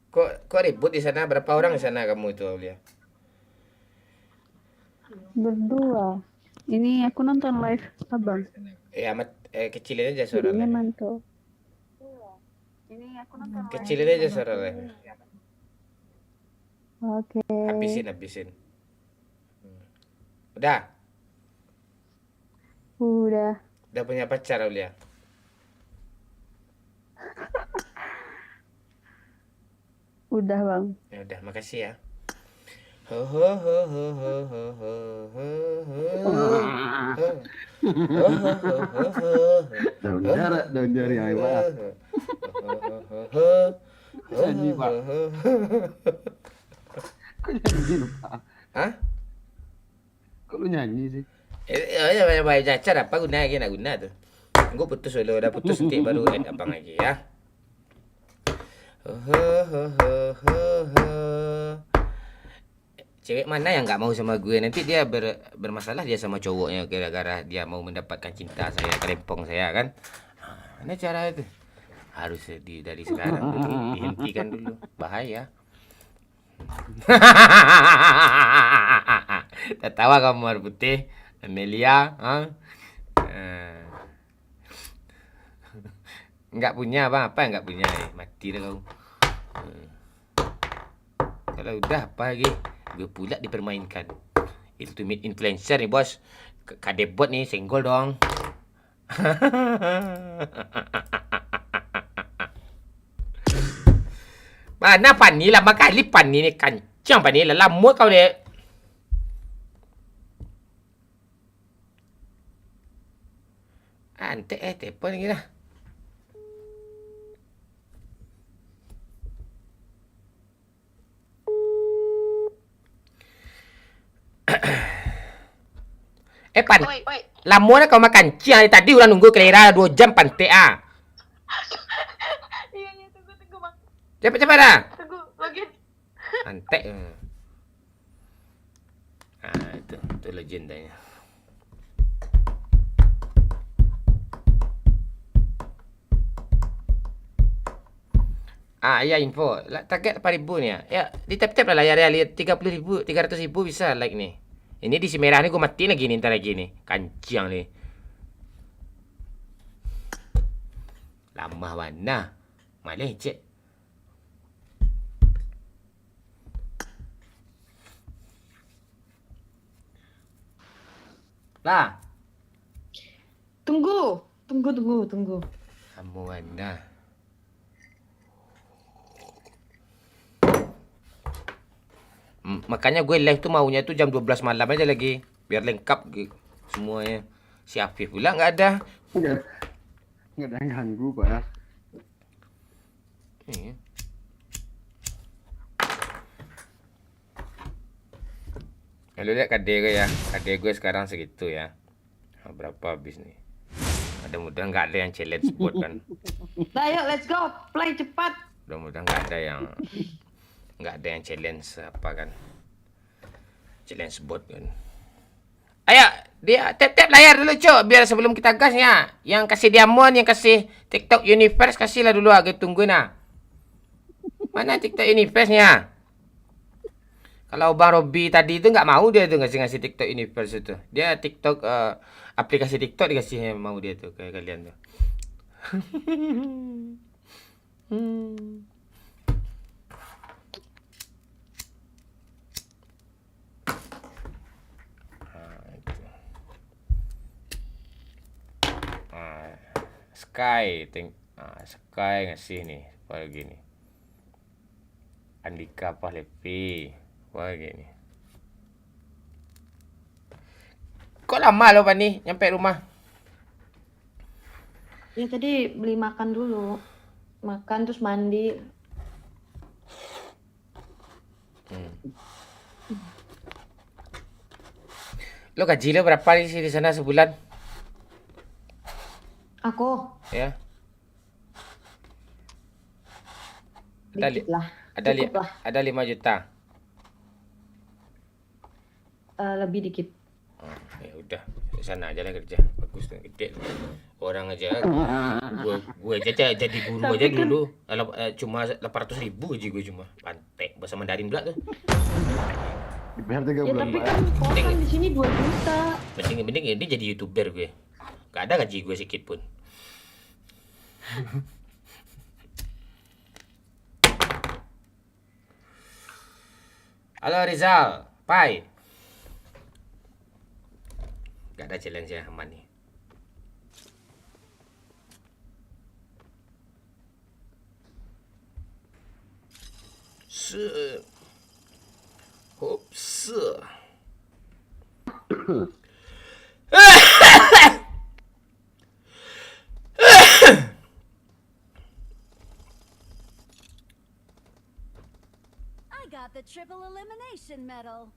Kok ribut di sana? Berapa orang di sana kamu itu Aulia? Berdua. Ini aku nonton live abang. Amat kecilin aja suaranya. Mantul. Kecilin aja suaranya. Oke. Habisin. Udah. Udah punya pacar Aulia? Udah bang. Ya udah, makasih ya. Daun jari ayo Pak. Nyanyi Pak. Kok nyanyi lu Pak? Hah? Kok lu nyanyi sih? Ya banyak cacar apa guna lagi nak guna tuh. Gue putus dulu, udah putus nanti baru add abang lagi ya. Cewek mana yang nggak mau sama gue? Nanti dia bermasalah dia sama cowoknya gara-gara dia mau mendapatkan cinta saya, kelempong saya kan. Mana cara itu? Harus dari sekarang dulu dihentikan dulu, bahaya. Tertawa kamu Mar Putih, Amelia, Enggak punya bang, apa enggak punya? Mati dah kau. Kalau udah apa lagi? Gue pula dipermainkan. Ultimate influencer nih bos. Kadebot nih, senggol dong. Mana Pani lama kali Pani ni kancang Pani lah lama kau ni. Antek telefon lagi lah. Pan, lama dah kau makan ciang tadi orang nunggu kelera 2 jam pantai ah. Iya, tunggu bang. Cepat dah. Tunggu lagi. Antek. Itu legendanya. Ya info. Target 8,000 ni ya. Ya, di tap-tap lah layar dia 30,000, 300,000 bisa like ni. Ini di si merah ni gue mati lagi nih, ntar lagi nih. Kancing nih. Lama mana? Malah cek. Lah. Tunggu. Lama mana? Makanya gue live tuh maunya tuh jam 12 malam aja lagi. Biar lengkap gitu semuanya. Si Afif pula nggak ada. Nggak ada yang ganggu Pak ya. Iya. Lu lihat KD gue ya. KD gue sekarang segitu ya. Berapa habis nih? Mudah-mudahan nggak ada yang challenge bot kan. Ayo, let's go. Play cepat. Mudah-mudahan nggak ada yang challenge apa kan. Challenge bot kan. Ayo, dia tap-tap layar dulu cok, biar sebelum kita gas ya. Yang kasih diamond, yang kasih TikTok Universe kasihlah dulu agak tunggu nah. Mana TikTok Universe-nya? Kalau Bang Robi tadi itu nggak mau dia tuh ngasih TikTok Universe itu. Dia TikTok aplikasi TikTok dikasih mau dia tuh kayak kalian tuh. Sky ngasih nih apa gini. Andika Pahlevi apa gini. Kok lama lo Pak nih nyampe rumah? Ya tadi beli makan dulu. Makan terus mandi. Lo gaji lo berapa sih di sana sebulan? Aku Ya. dikit lah. Ada Cukup lah. ada 5 juta. Lebih dikit. Ya udah, di sana aja lah kerja. Bagus tuh, gede. Orang aja gue aja jadi guru aja dulu. Cuma 800.000 aja gue cuma. Pantek bahasa Mandarin pula tuh. Dibayar 3 Ya bulan tapi Pak. kan kosan di sini 2 juta. Mending ini jadi YouTuber gue. Gak ada gaji gue sedikit pun. Halo Rizal, Pai. Gak ada challenge ya aman nih. Hops. I got the triple elimination medal.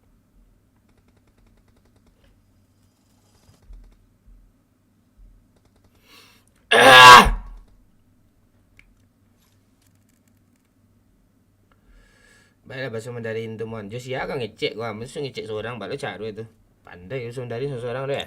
Baiklah bahasa Mandarin tu mon. Josia kan ngecek gua, mesti ngecek seorang baru cari itu. Pandai bahasa Mandarin seorang dia.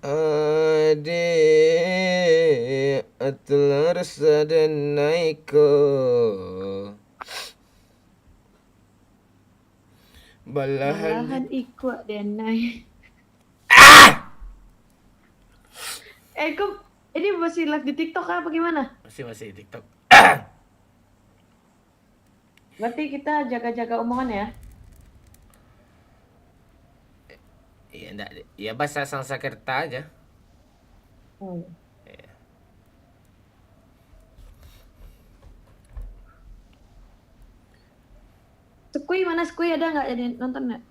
Ade atlar sadan naiko balahan Malahan ikut dan naik. Kok ini masih live di TikTok apa gimana? Masih di TikTok. Berarti kita jaga-jaga omongan ya. Iya, enggak. Ya bahasa Sanskerta aja. Hmm. Iya. Skui mana Skui, ada nggak jadi nonton nggak?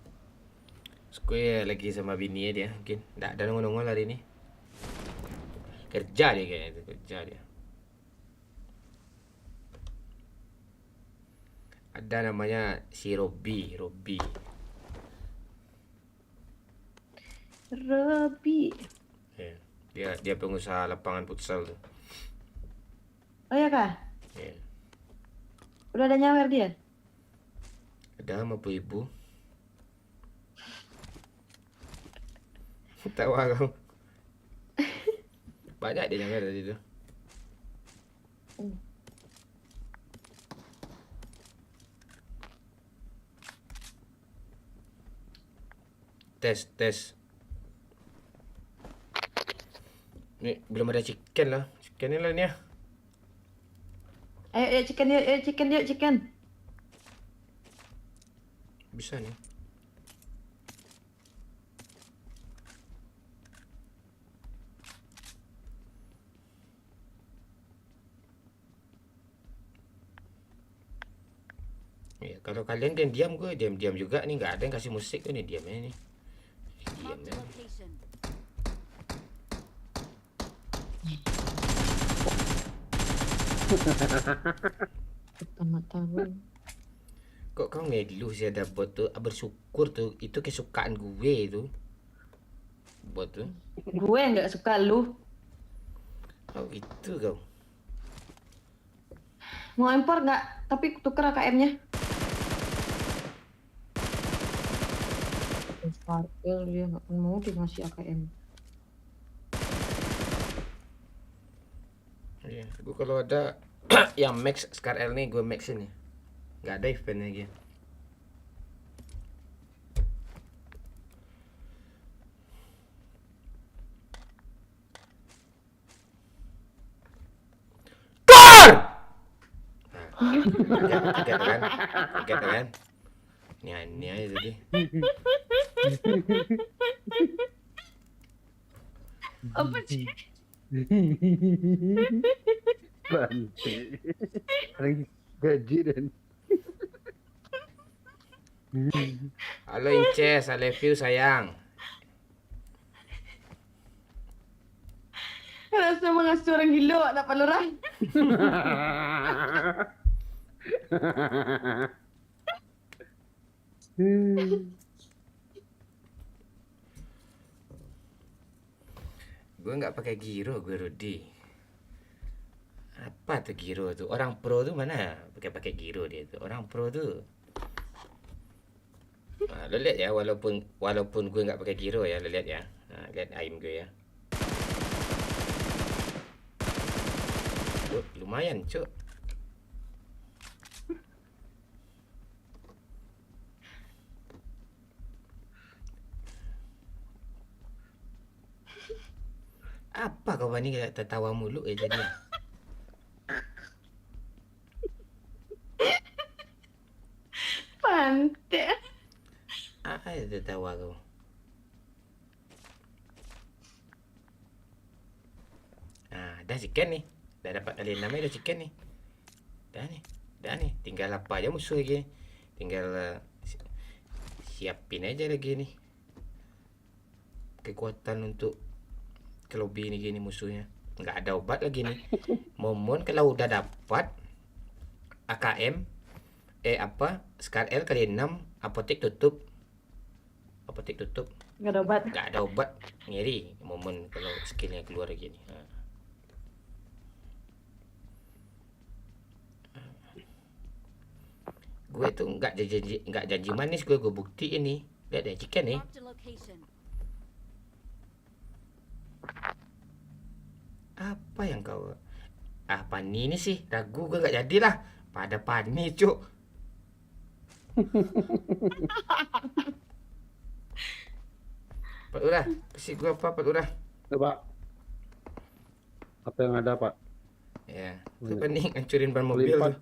Gue lagi sama bini dia mungkin. Enggak ada nongol-nongol hari ini. Kerja dia kayaknya itu, kerja dia. Ada namanya si Robi. Robi. Ya. Dia pengusaha lapangan futsal tuh. Oh ya kah? Ya. Udah ada nyawer dia? Ada sama ibu. Tawa kau. Banyak dia nyawer tadi tu. Tes. Ni belum ada chicken lah. Chicken ni lah ni. Ayo chicken. Bisa ni. Ya, kalau kalian kan diam gue diam juga nih, nggak ada yang kasih musik tuh nih, diamnya nih. Diam Marked a dah. location. Kok kau ngeluh sih ada bot tuh? Bersyukur tuh, itu kesukaan gue tuh. Bot tuh. Gue nggak suka lu. Oh itu kau. Mau impor nggak? Tapi tuker AKM-nya. Sparkle dia nggak mau dikasih AKM. Iya, gue kalau ada yang max Scar L nih gue max ini. Nggak ada event lagi. Kaget kan? Ini aja tadi. Apa sih? Bante. Hari gaji dan Halo Inces, I love you sayang. Rasa mengasuh orang gila, dapat lurah. Gue nggak pakai giro, gue Rudi. Apa tuh giro tuh? Orang pro tuh mana pakai giro dia tuh? Orang pro tuh. Nah, lo lihat ya, walaupun gue nggak pakai giro ya, lo lihat ya. Nah, lihat aim gue ya. Oh, lumayan, cuk. Apa kau Bani tertawa mulu tadi? Pantai. Tertawa kau. Dah chicken nih. Dah dapat kali 6 dah chicken nih. Dah nih. Tinggal apa aja musuh lagi. Tinggal siapin aja lagi nih. Kekuatan untuk ke lobby ini gini musuhnya. Nggak ada obat lagi nih. Momon kalau udah dapat AKM Scar L kali 6, apotek tutup. Nggak ada obat. Nggak ada obat. Ngeri Momon kalau skillnya keluar lagi nih. Gue tuh nggak janji manis, gue buktiin nih. Lihat deh chicken nih. Marked a location. Apa yang kau Pani ini sih, ragu gue nggak jadilah. Pada Pani cuk. Pak Lurah, kasih gue apa Pak Lurah? coba Apa yang ada, Pak? Ya, itu pening hancurin ban mobil tuh.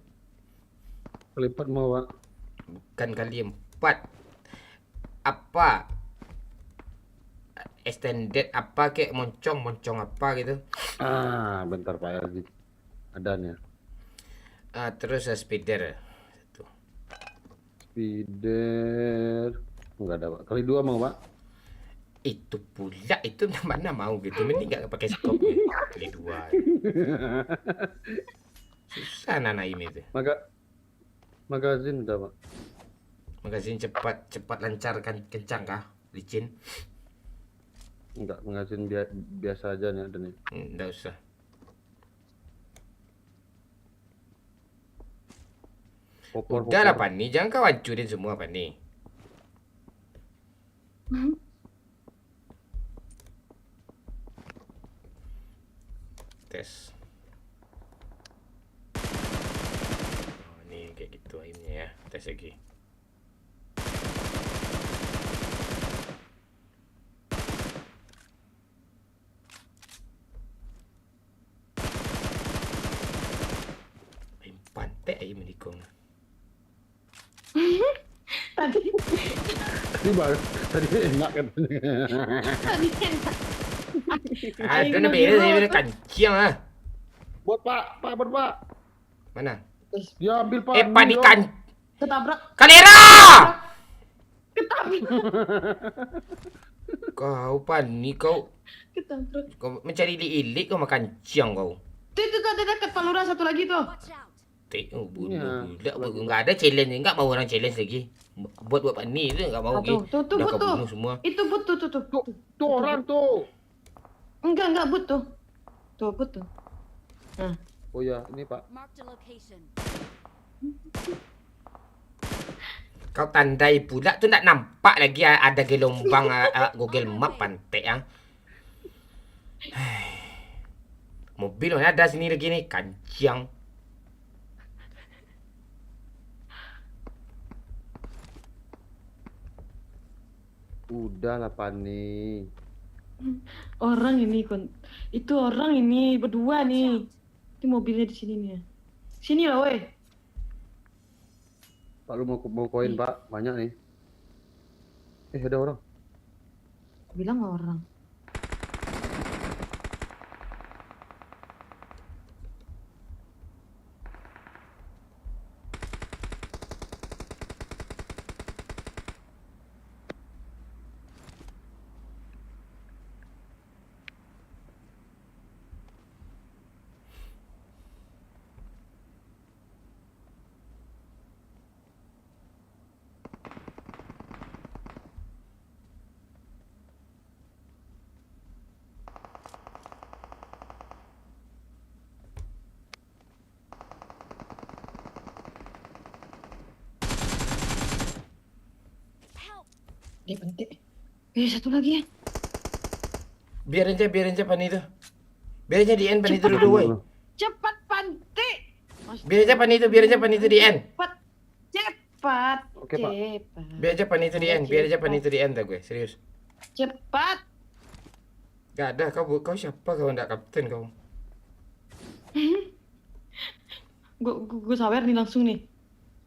Kelipat mau, Pak. Bukan kali 4. Apa? Extended apa kayak moncong apa gitu. Bentar Pak Elgi. Adanya. Terus speeder. Satu. Speeder. Enggak ada, Pak. Kali 2 mau, Pak. Itu pula itu mana mau gitu. Mending nggak pakai scope gitu. Kali 2. Susah nana ini tuh. Magazin udah, Pak. Magazin cepat lancar kan kencang kah? Licin? Enggak, magazin biasa aja nih ada nih. Enggak usah. Udah lah Pani, jangan kau hancurin semua Pani. Tes. Oh, ini kayak gitu aimnya ya. Tes lagi. Aim pantai aim menikung. Tadi enak kan. Itu nih beres kancing ah. Buat Pak. Mana? Ya ambil Pak. Pani kan. Ketabrak. Kalera! Kau Pani kau Ketabrak. mencari ilik kau makan ciang kau. Itu ada dekat Pak Lurah satu lagi tuh. Watch out. Enggak ada challenge, enggak mau orang challenge lagi. Buat Pani itu enggak mau lagi. Tuh Udah kau butuh. bunuh semua. Itu butuh tuh. Tuh orang tuh. Enggak butuh. Tuh butuh. Oh ya, ini Pak. Marked a location. Kau tandai pula tu nak nampak lagi ada gelombang Google Map pantai ah. Mobil mana ada sini lagi nih kancing. Udah lah Pani. Orang ini itu orang ini berdua nih. Itu mobilnya di sini nih. Sini lah weh. Pak lu mau koin Pak, banyak nih. Ada orang. Bilang nggak orang. Dia penting. Satu lagi ya. Biar aja Pani itu. Biar aja di end Pani itu dulu woi. Cepat Panti. Biar aja Pani itu di end. Cepat. Oke, Pak. Cepat. Biar aja Pani itu di end. Biar aja Pani itu di end dah gue, serius. Cepat. Gak ada kau siapa kau ndak kapten kau. Gue sawer nih langsung nih.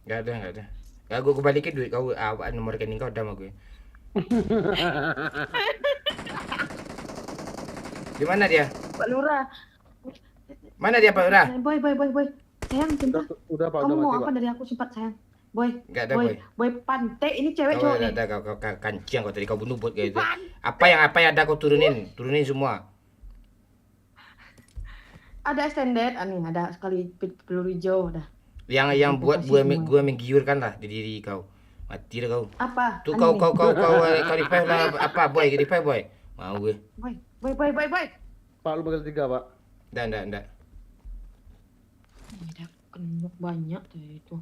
Gak ada. Ya gue balikin duit kau nomor rekening kau udah sama gue. Di mana dia? Pak Lurah. Mana dia Pak Lurah? Boy. Sayang, sumpah. Udah Pak, Kamu udah mau mati apa Pak. dari aku sempat sayang? Boy. Gak ada boy. Boy Pante ini cewek Kau cowok nih. ada kau kancing kau tadi kau bunuh bot kayak itu. Apa yang ada kau turunin semua. Ada extended, nih ada sekali peluru hijau dah. Yang buat Kasih gue menggiurkan lah di diri kau. Mati dah kau. Apa? Tuh Ani kau nih. revive lah apa boy revive boy. Mau gue. Boy. Pak lu bakal 3 Pak. Ndak. Ada kena banyak tuh itu.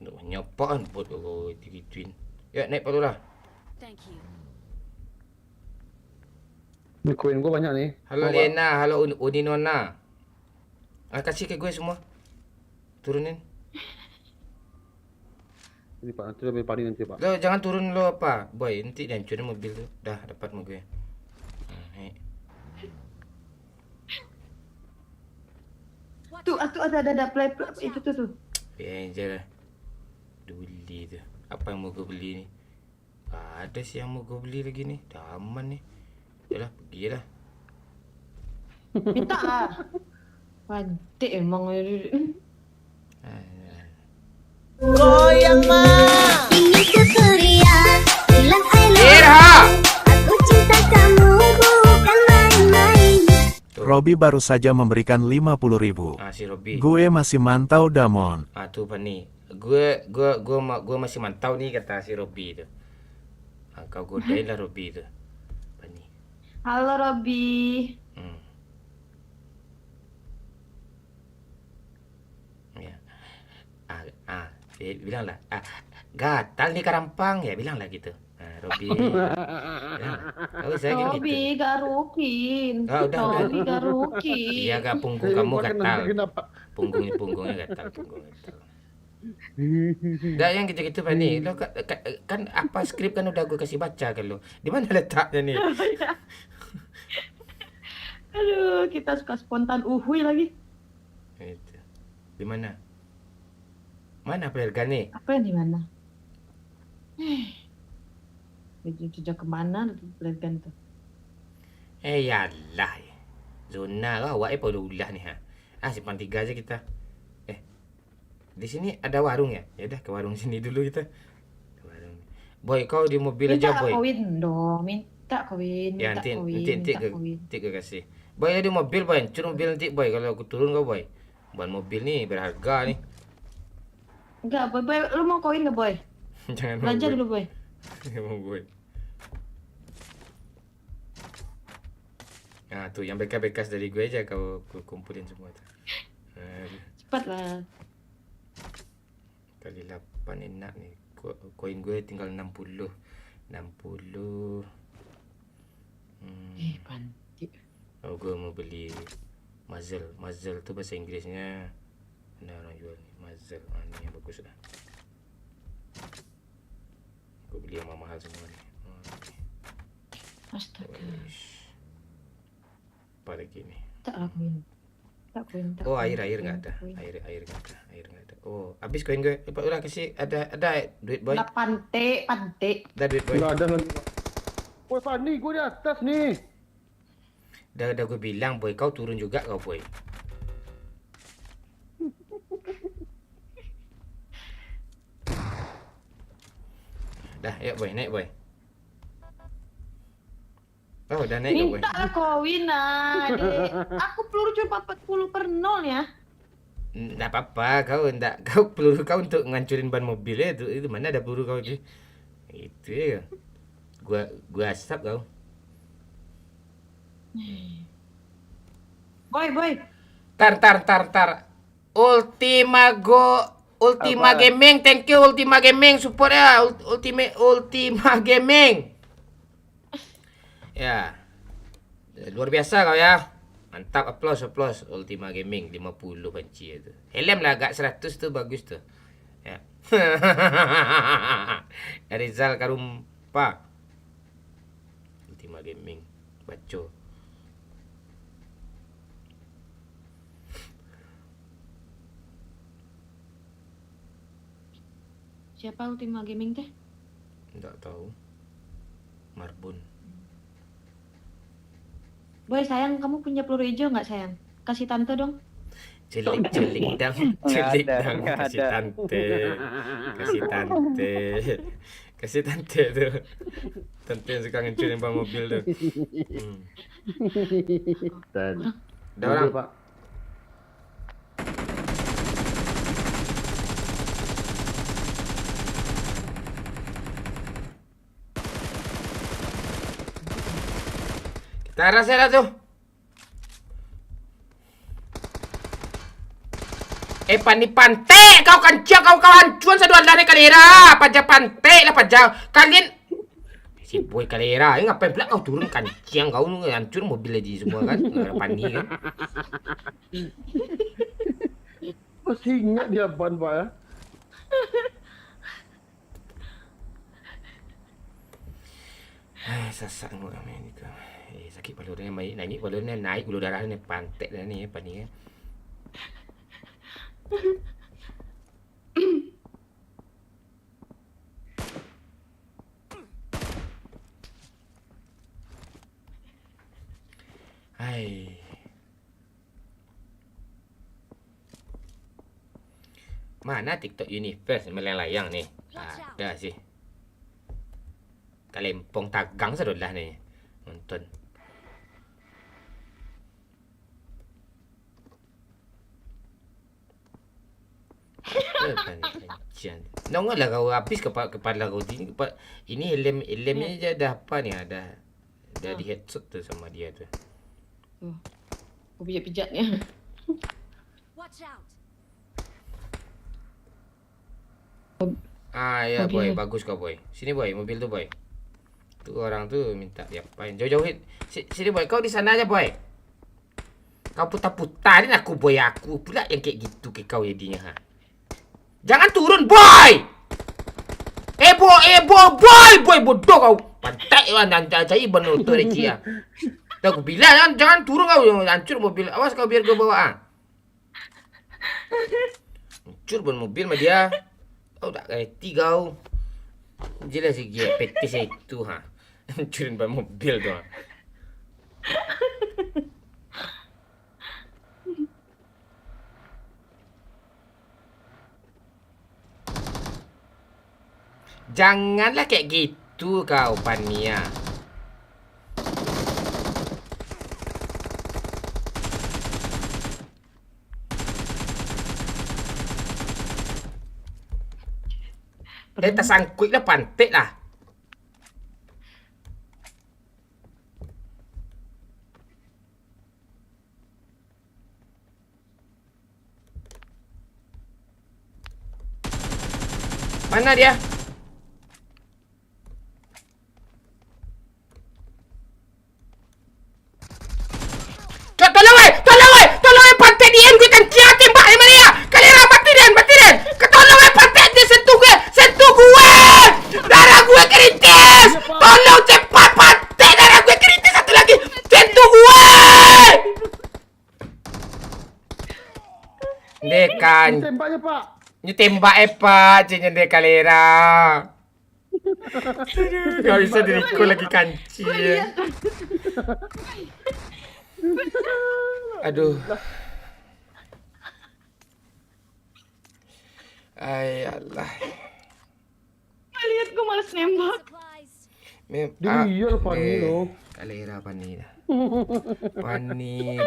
Ndak nyopaan bot kau digituin. Ya naik Pak Lurah. Thank you. Ini koin gua banyak nih. Halo Mau, Pak? Lena, halo Uninona. Kasih ke gue semua. Turunin. Ini Pak, nanti lebih Pani nanti Pak. Lo jangan turun lo apa, boy. Nanti dia hancurin mobil tuh. Dah dapat sama gue. Naik. Tuh, ada play itu tuh. Biar lah. Duli tu. Apa yang mau gue beli ni? Ada sih yang mau gue beli lagi ni. Dah aman ni. Yalah, pergilah. Minta ah. Pantik emang. Ingin ceria, bilang I love you. Irha! Aku cinta kamu bukan main-main. Robi baru saja memberikan 50.000. Si Robi. Gue masih mantau Damon. Tu apa ni? Gue masih mantau ni kata si Robi tu. Kau godain lah Robi tu. Apa ni? Halo Robi. Ya. Bilanglah. Gatal ni karampang ya, bilanglah gitu. Robi. Kau saya gitu. Robi garukin. Udah. Robi garukin. Iya gak punggung kamu gatal. Punggungnya gatal. Dah yang gitu-gitu Pak ni. Lo kan apa skrip kan udah gue kasih baca kan lo. Di mana letaknya nih? Aduh, kita suka spontan uhui lagi. Itu. Di mana? Mana player gun ni? Apa yang di mana? Jejak kemana pelatihan tuh? Yalah. Zona kau awak apa ulah ni ha. Simpan 3 aja kita. Di sini ada warung ya? Ya dah ke warung sini dulu kita. Warung. Boy, kau di mobil Minta aja boy. kawin dong, minta kawin. Ya Minta nanti kawin. ke kasih. Boy di mobil boy, hancur mobil nanti boy kalau aku turun kau boy. Ban mobil ni berharga ni. Enggak, boy, lu mau kawin nggak boy? Jangan Belanja boy. dulu boy. Jangan mau boy. Tu yang bekas-bekas dari gue aja kau kumpulin semua tu. Cepat lah. Kali 8 enak ni. Koin gue tinggal 60. Pantik. Gue mau beli muzzle. Muzzle tu bahasa Inggerisnya. Mana orang jual ni? Muzzle. Ni yang bagus lah. Gue beli yang mahal semua ni. Astaga. Apa lagi ni? Tak lah kawin. Tak kawin. Air enggak ada. Air enggak ada. Habis koin gue. Lepas udah kasih ada duit boy. Nah, pantik. Ada duit boy. Nggak ada nanti. Woi Fani, gue di atas nih. Dah gue bilang boy, kau turun juga kau boy. Dah, yuk boy, naik boy. Dah naik kau boy. Minta lah kawin lah. Aku peluru cuma 40 per 0 ya. Nggak apa-apa, kau peluru kau untuk ngancurin ban mobil ya, itu mana ada peluru kau lagi. Itu ya. Gua asap kau. Boy. Tar. Ultima Gaming, thank you Ultima Gaming support ya. Ultima Gaming. Ya. Luar biasa kau ya. Mantap, applause Ultima Gaming 50 panci itu. Helm lah agak 100 tu bagus tu. Ya. Rizal Karumpa. Ultima Gaming. Baco. Siapa Ultima Gaming teh? Enggak tahu. Marbun. Boy, sayang, kamu punya peluru hijau nggak sayang? Kasih tante dong. Celik dang. Kasih tante tu. Tante yang suka ngancurin ban mobil tu. Ada orang. Pak. Kita rasa dah tu. Pani pantai kau kencang kau hancuran satu dari kalera. Paja pantai lah paja. Kalian si boy kalera, ngapain pula kau turun kancing kau hancur mobil aja semua kan. Pani kan. Masih ingat dia ban Pak ya? Sasak mu ni kau. Sakit palu dia naik palu dia naik gula darah ni pantek dah ni apa ni. Hai. Mana TikTok Universe melayang-layang nih? Ada sih. Kalempong tagang sedolah nih. Nonton. Apa nih anjian? Nongol lah kau habis kepala kau ini. Ini helmnya aja dah apa nih? Dah di headset tuh sama dia tuh. Aku pijat-pijatnya. Watch out. Ya boy, Mobil. bagus kau boy. Sini boy, mobil tuh boy. Tuh orang tuh minta diapain? Jauh-jauhin. Sini boy, kau di sana aja boy. Kau putar-putarin aku boy, aku pula yang kayak gitu ke kau jadinya ha. Jangan turun boy. Boy bodoh kau. Pantai wan cai benar tuh Recia. Tuh aku bilang jangan turun kau, hancur mobil. Awas kau biar gua bawa. Hancur ban mobil sama dia. Oh tak ngerti kau. Jelas sih dia petis itu ha. Hancurin ban mobil tu. Janganlah kayak gitu kau Pania. Tersangkut lah pantik lah. Mana dia? Tolong pantik dia gue kan kia tembak sama dia. Kalian mati dia. Ketolong pantik dia sentuh gue. Darah gue kritis. Tolong cepat pantik darah gue kritis satu lagi. Sentuh gue. Dekan. Tembaknya, Pak. Ni tembak Pak, cenya dia kalera. Gak bisa diriku lagi kanci. Aduh. Ay Allah. Lihat gue males nembak. Supplies. Dia lah Pani lo. Kalera Pani dah. Pani.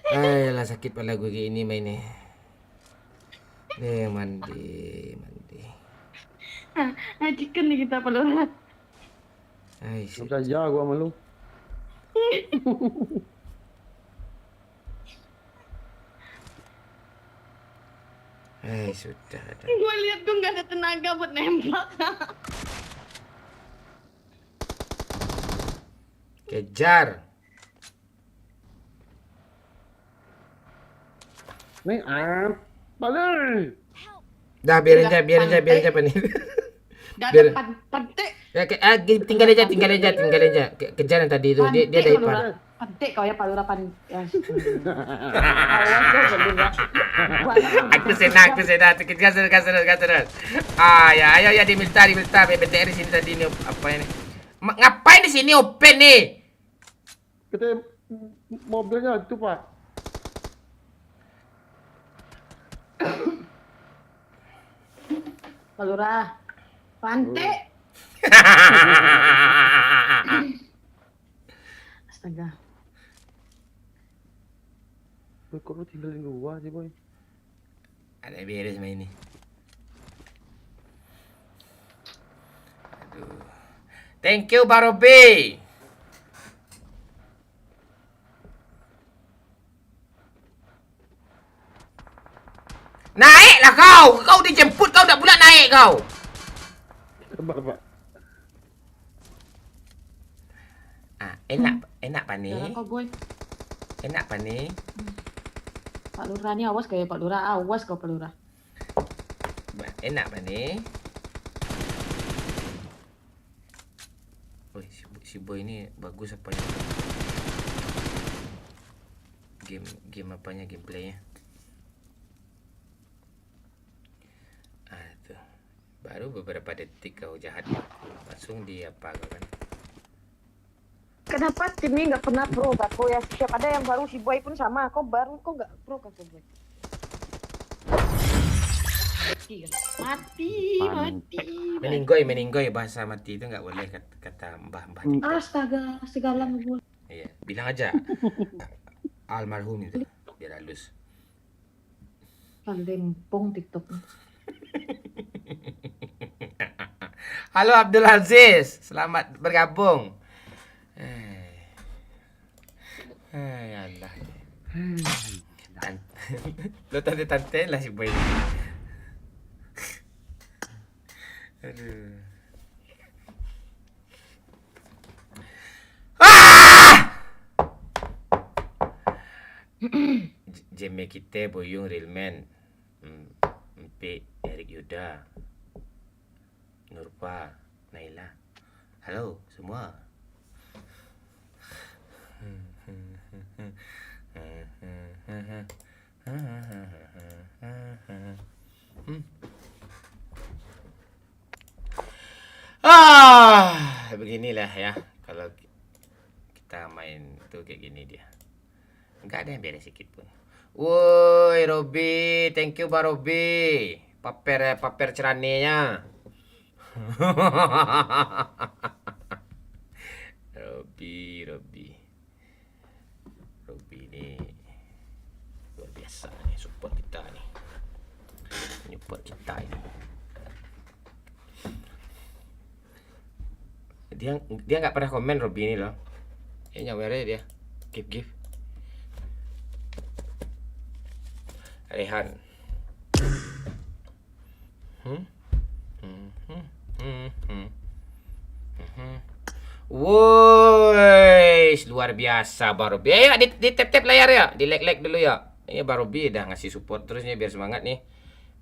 Ay lah sakit pala gue kayak ini main ni. Mandi. Chicken nih kita Palura. Ay, Gak bisa jago sama lu. Sudah dah. Gue lihat gue nggak ada tenaga buat nembak. Kejar. Nih, balik. Dah biarin aja Pani. Gak Biar- ada pantek. Ya, tinggal aja. Kejar yang tadi itu. Dia ada ipar. Pantek kau ya Palura pan. Ya. Aku senang. Kasar. Ayo diminta BTR di sini tadi ni apa ini? Ngapain di sini open nih? Kita mobilnya itu, Pak. Palura. Pantek. Astaga. Boy, kok lu tinggalin gua sih, Boy? Ada beres main ini. Aduh. Thank you Barobi. Naiklah kau dijemput kau tak pula naik kau. Sabar, Pak. Enak Pani. Jangan kau boy. Enak Pani. Pak Lurah ni awas kayak Pak Lurah. Awas kau Pak Lurah. Enak Pani. Si boy ni bagus apa ni? game apanya, gameplaynya. Tuh. Baru beberapa detik kau jahat langsung dia apa kau kan. Kenapa tim ini nggak pernah pro Bako ya? Siap ada yang baru, si Boy pun sama. Kok baru kok nggak pro Kak Boy? Mati. Meninggoy bahasa mati itu nggak boleh kata mbah-mbah. Astaga, segala gue. Iya, bilang aja almarhum itu biar halus. Lempong TikTok. Halo Abdul Aziz, selamat bergabung. Ya Allah. Lo tante lah si Boy. Aduh. Jeme kita boyong real man. Mpe Erik Yuda, Nurpa, Naila. Halo semua. Beginilah ya kalau kita main tuh kayak gini dia. Enggak ada yang beres sedikit pun. Woi Robi, thank you Pak Robi. Paper ceranenya. Robi ini luar biasa nih, support kita nih. Support kita ini. Dia nggak pernah komen Robi ini loh. Nyawernya dia. Give. Rehan. Woi, luar biasa Bang Robi. Ayo di tap layar ya, di like dulu ya. Ini Bang Robi udah ngasih support terusnya biar semangat nih.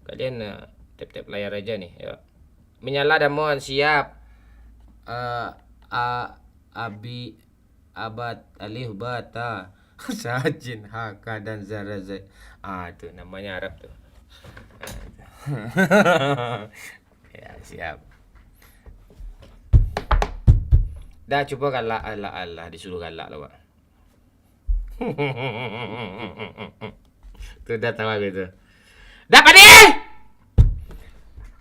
Kalian tap layar aja nih, ya. Menyala dan mohon siap. Abad Alif Bata Sajin Haka dan Zarazai. Tuh namanya Arab tuh. Ya siap. Dah coba galak Allah disuruh galak lah Pak. Tuh dah tahu gitu. Dapat nih.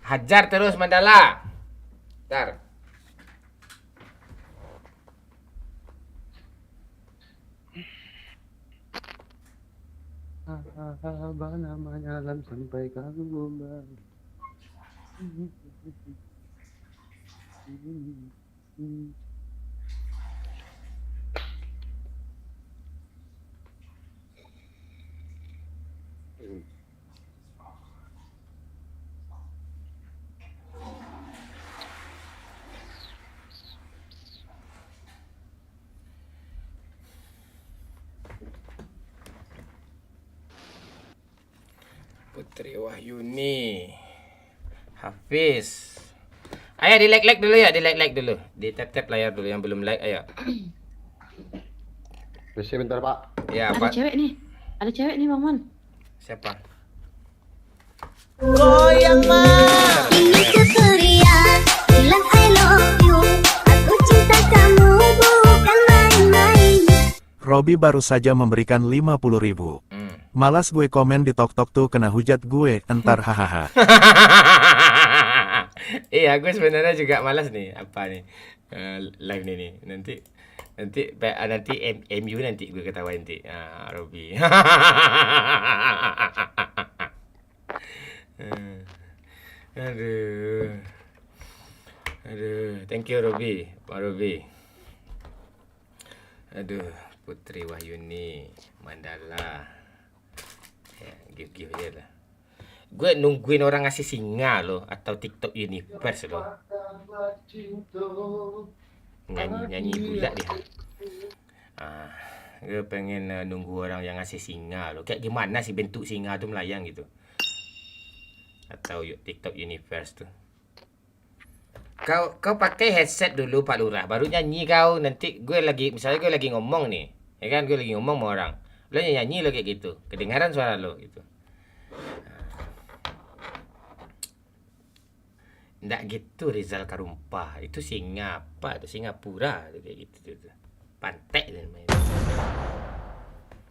Hajar terus Mandala. Ntar. Apa namanya alam sampai kamu Putri Wahyuni, Hafiz. Ayo di like dulu ya, di like dulu. Di tap layar dulu yang belum like, ayo. Bentar Pak. Ya, Ada Pak. cewek nih. Ada cewek nih, Bang Man. Siapa? Ini ceria, bilang I love you. Aku cinta kamu bukan main-main. Robi baru saja memberikan 50.000. Malas gue komen di tok tuh kena hujat gue, entar hahaha. Iya, gue sebenarnya juga malas nih, apa nih live nih. Nanti MU nanti gue ketawain nanti. Robi. Aduh, thank you Robi, Pak Robi. Aduh, Putri Wahyuni, Mandala. Ya, give aja lah. Gue nungguin orang ngasih singa loh, atau TikTok Universe loh. Nyanyi pula dia. Gue pengen nunggu orang yang ngasih singa loh. Kayak gimana sih bentuk singa tuh melayang gitu. Atau TikTok Universe tuh. Kau pakai headset dulu Pak Lurah, baru nyanyi kau. Nanti misalnya gue lagi ngomong nih, ya kan, gue lagi ngomong sama orang. Lo nyanyi lo kayak gitu. Kedengaran suara lo gitu. Nggak gitu Rizal Karumpah. Itu Singapura, itu Singapura itu kayak gitu tuh. Pantek dan main.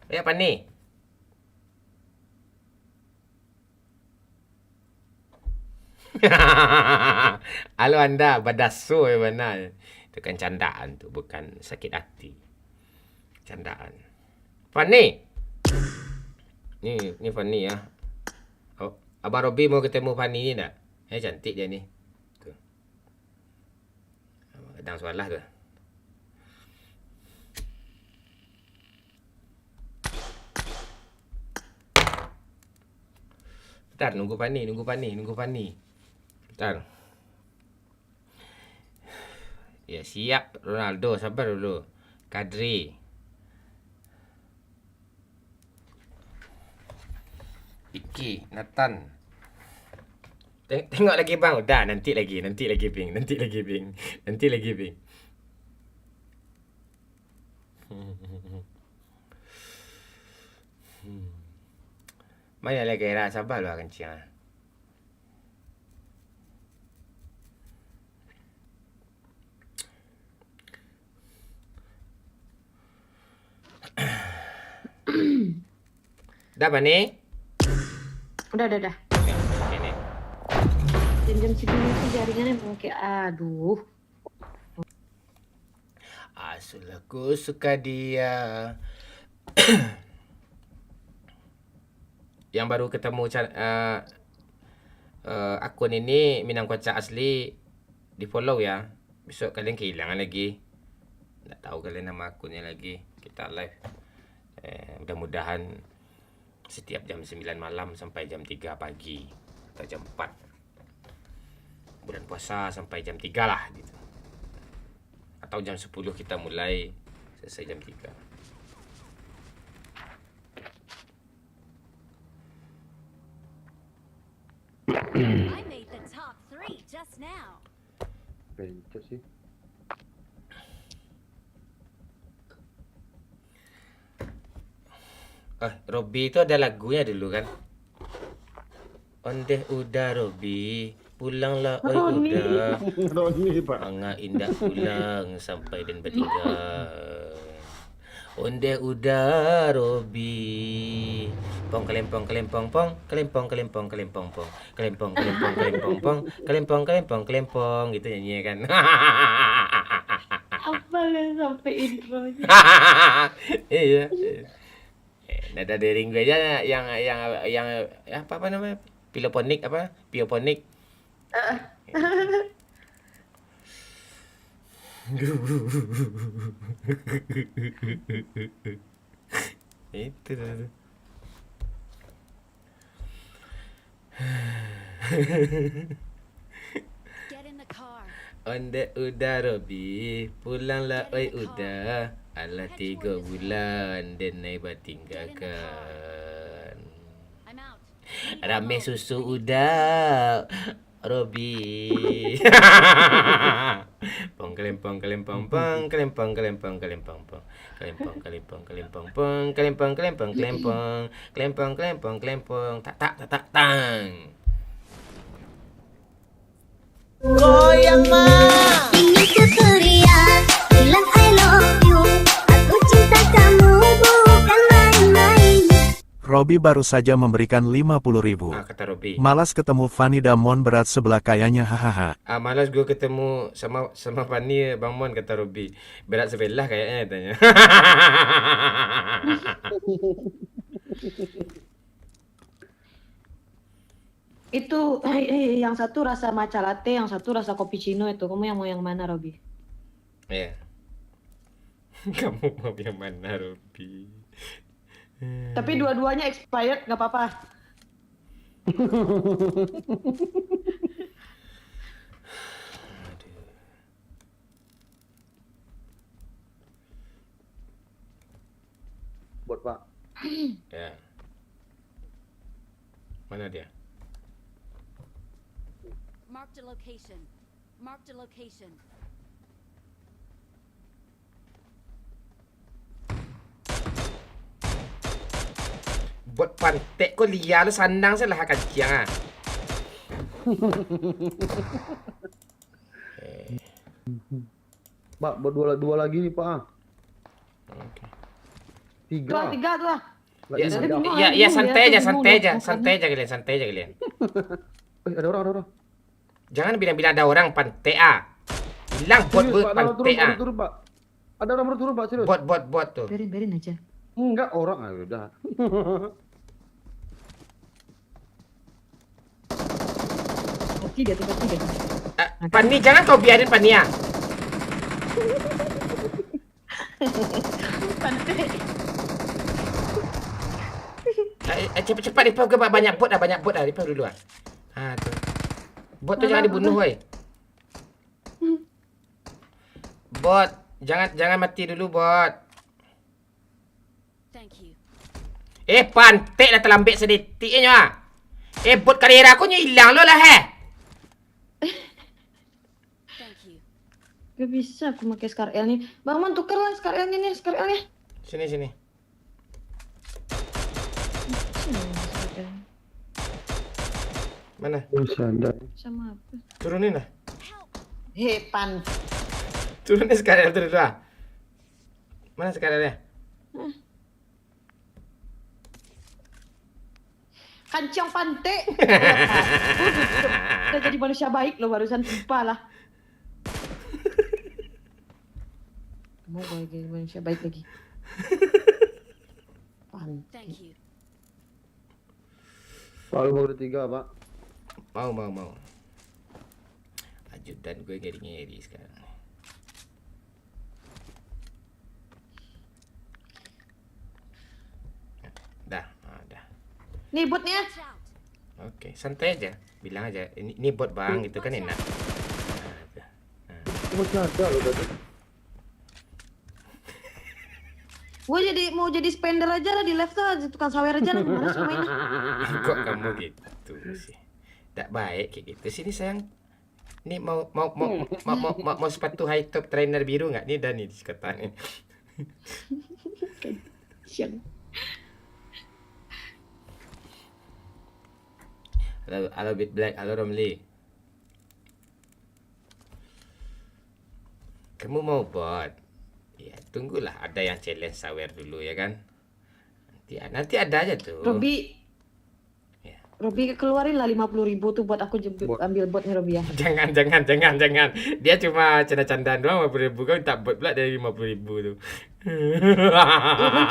Apa nih? Halo Anda, badaso ya mana? Itu kan candaan tuh, bukan sakit hati. Candaan. Fanny. Ini Fanny ya. Oh, Abang Robi mau ketemu Fanny ni enggak? Cantik dia ni. Tuh. Kadang soalah tu. Bentar, nunggu Fanny. Bentar. Ya, siap Ronaldo, sabar dulu. Kadri. Iki, Nathan. Tengok lagi bang. Dah, nanti lagi Bing. Mana lagi Era, sabar lu kencing ah. Dah apa ni? Udah. Ini. Jam segini sih jaringannya pakai aduh. Asul aku suka dia. Yang baru ketemu akun ini Minang Kocak asli di follow ya. Besok kalian kehilangan lagi. Tak tahu kalian nama akunnya lagi. Kita live. Mudah-mudahan setiap jam 9 malam sampai jam 3 pagi atau jam 4 bulan puasa sampai jam 3 lah gitu. Atau jam 10 kita mulai selesai jam 3. I made the top 3 just now. Bencet sih. Robby itu ada lagunya dulu kan. Ondeh udah Robby, pulanglah oi udah. Roni Pak. Angga indah pulang sampai dan bertinggal. Ondeh udah Robby. Pong kelempong kelempong pong, kelempong kelempong kelempong pong, kelempong kelempong kelempong pong, kelempong kelempong kelempong gitu nyanyinya kan. Apa yang sampai intronya? Iya. Nada dering gue aja yang apa namanya? Piloponik apa? Pioponik. Itu dah. Get in the car. Ondeh udah Robby, pulanglah oi udah. Alah 3 bulan dan naik tinggalkan. I'm out. Rame susu udah Robby. Pong kelempong kelempong pong, kelempong kelempong kelempong pong, kelempong kelempong kelempong pong, kelempong kelempong kelempong, kelempong kelempong kelempong, tak tak tak tak tang. Ingin ku teriak bilang I love you. Aku cinta kamu bukan main-main. Robby baru saja memberikan 50.000. Kata Robby. Malas ketemu Fanny Damon berat sebelah kayaknya hahaha. Malas gue ketemu sama Fanny Bang Mon, kata Robby. Berat sebelah kayaknya tanya. Itu yang satu rasa matcha latte, yang satu rasa cappuccino itu. Kamu yang mau yang mana, Robby? Iya. Kamu mau yang mana, Robby? Tapi dua-duanya expired, nggak apa-apa. Buat Pak. Ya. Mana dia? Mark the location. Mark the location. bot pantek kau liar lu sandang saya lah kanciang ah. Pak, buat dua lagi nih, Pak. Oke. Tiga. Tiga tuh lah. Ya, Lagi bingung, ada. ya, santai aja, bingung santai ya, aja, santai aja kalian, santai aja kalian. Ada orang. Jangan bilang-bilang ada orang pantek ah. Bilang bot Serius, Pak, ada orang pantek ah. turun, Pak. Ada orang baru turun, Pak, serius. Bot tuh. Biarin aja. Enggak, orang. Ah, udah. Tiga. Pani, jangan kau biarin Pani ya. Cepat-cepat Ripau ke banyak bot dah Ripau dulu ah. Ha tu. Bot tu jangan dibunuh woi. Bot, jangan mati dulu bot. Thank you. Pantek lah terlambik sedikitnya ah. Bot karera aku hilang lo lah Thank you. Gak bisa aku pakai SKRL nih. Bang Man tuker lah SKRL-nya nih, SKRL-nya. Sini. Mana? Sama apa? Turunin lah. Pan. Turunin sekarang terus lah. Mana sekarangnya? Kancang pantai. Udah jadi manusia baik loh barusan lupa lah. Mau jadi manusia baik lagi. Thank you. Pak, lu mau tiga, Pak. Mau. Ajudan gue ngeri sekarang. Dah. Nih botnya. Watch out. Oke, santai aja. Bilang aja, ini bot bang, itu kan enak. Masih ada loh tadi. Gue mau jadi spender aja lah di left tuh, tukang sawer aja lah. Gimana sih mainnya? Kok kamu gitu sih? Tak baik kayak gitu. Sini sayang. Nih mau sepatu high top trainer biru nggak? Nih dan nih di sekotan ini. Siang. Halo Bit Black, halo Romli. Kamu mau bot? Ya, tunggulah ada yang challenge sawer dulu ya kan. Nanti ada aja tuh. Robi keluarin lah 50.000 tuh buat aku ambil botnya Robi ya. Jangan. Dia cuma canda-candaan doang 50.000, kau minta bot pula dari 50.000 tuh.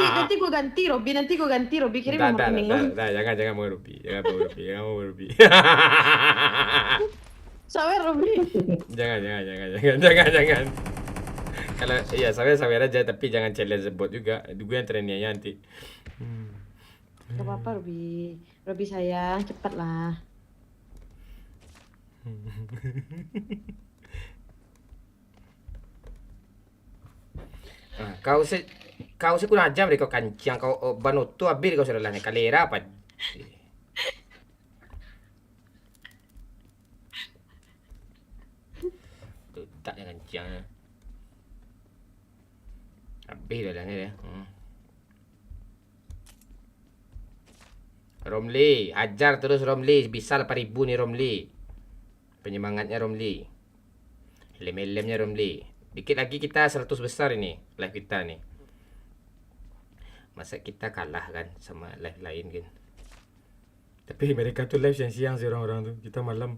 Nanti gue ganti Robi kirim nomor rekening lu. Jangan mau Robi. Sawer Robi. Jangan. Kalau iya sawer aja tapi jangan challenge bot juga. Gue yang trainnya nanti. Gak apa-apa Robi sayang, cepat lah. Kau kurang ajar deh kau kancing kau banoto habis kau sudah lah kalera apa. Tuh tak yang kancing. Habis dah ni dia. Romli, ajar terus Romli. Bisa 8.000 nih Romli. Penyemangatnya Romli. Lem-lemnya Romli. Dikit lagi kita 100 besar ini live kita nih. Masa kita kalah kan sama live lain kan. Tapi mereka tuh live siang-siang sih orang-orang tuh. Kita malam.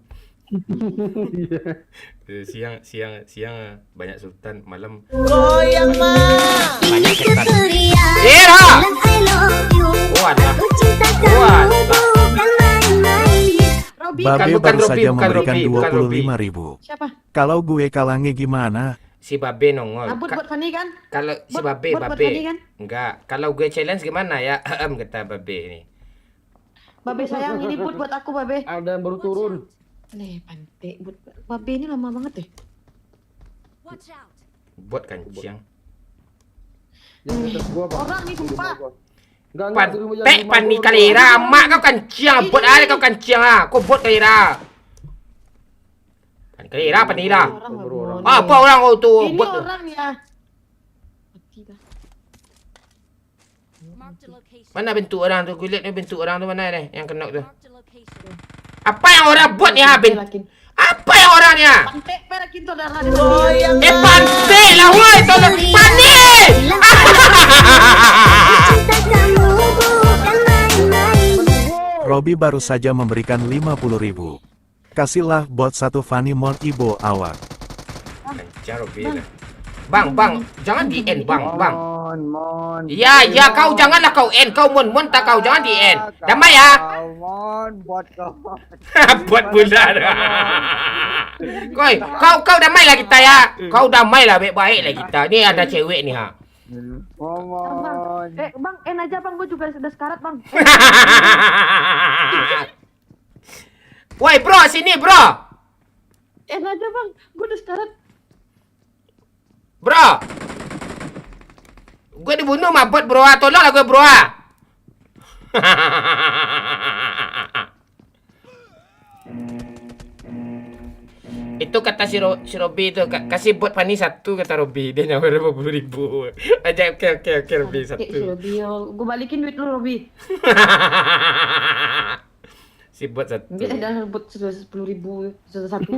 siang banyak sultan, malam Goyang mah. Ini keceriaan. Bilang I love you. Aku cinta kamu bukan main-main. Babe baru saja memberikan bukan 25.000. Siapa? Kalau gue kalangnya gimana? Si Babe nongol. Abut buat Fanny kan? Kalau si Babe Fanny kan? enggak. Kalau gue challenge gimana ya? Kata Babe ini. Babe sayang, ini buat aku Babe. Ada yang baru turun. Nih pantai buat Babe ini lama banget deh. Watch out. Buat kancing. Yang atas gua, Pak. Orang nih sumpah. Pantek Pani kalera, mak kau kancing. Buat ada kau kancing ah. Kau buat kalera. Kalera Pani lah. Apa orang kau tuh Ini buat tu? orang ya. Mati dah. Marked a location. Mana bentuk orang tu? Gue lihat ni bentuk orang tu mana ni yang kena tu. Marked a location. Apa yang orang buat ni ha? Lakin. Apa yang orang ni ha? Pantek perakin tu darah. Pantik lah woi, tolong panik. Cinta kamu bukan main-main. Robby baru saja memberikan 50.000. Kasihlah bot satu Fanny Mon Ibo awak. Lancar Robby lah. Bang, jangan di end bang. Mon. Ya, kau janganlah kau end. Kau mon tak kau jangan di end. Damai ya. Mon, buat kau. Buat bulan. Koi, kau damai lah kita ya. Kau damai lah baik-baik lah kita. Ni ada cewek ni ha. Mon. Bang, aja bang, gue juga sudah sekarat bang. Woi bro, sini bro. Aja bang, gue udah sekarat. Bro. Gue dibunuh mabot bro. Tolonglah gue bro. Itu kata si Robby itu. Kasih bot Fanny satu kata Robby. Dia nyampe 50.000. Aja oke Robby satu. Si Robby, gue balikin duit lu Robby. Si bot satu. Dia ada buat 10.000 satu.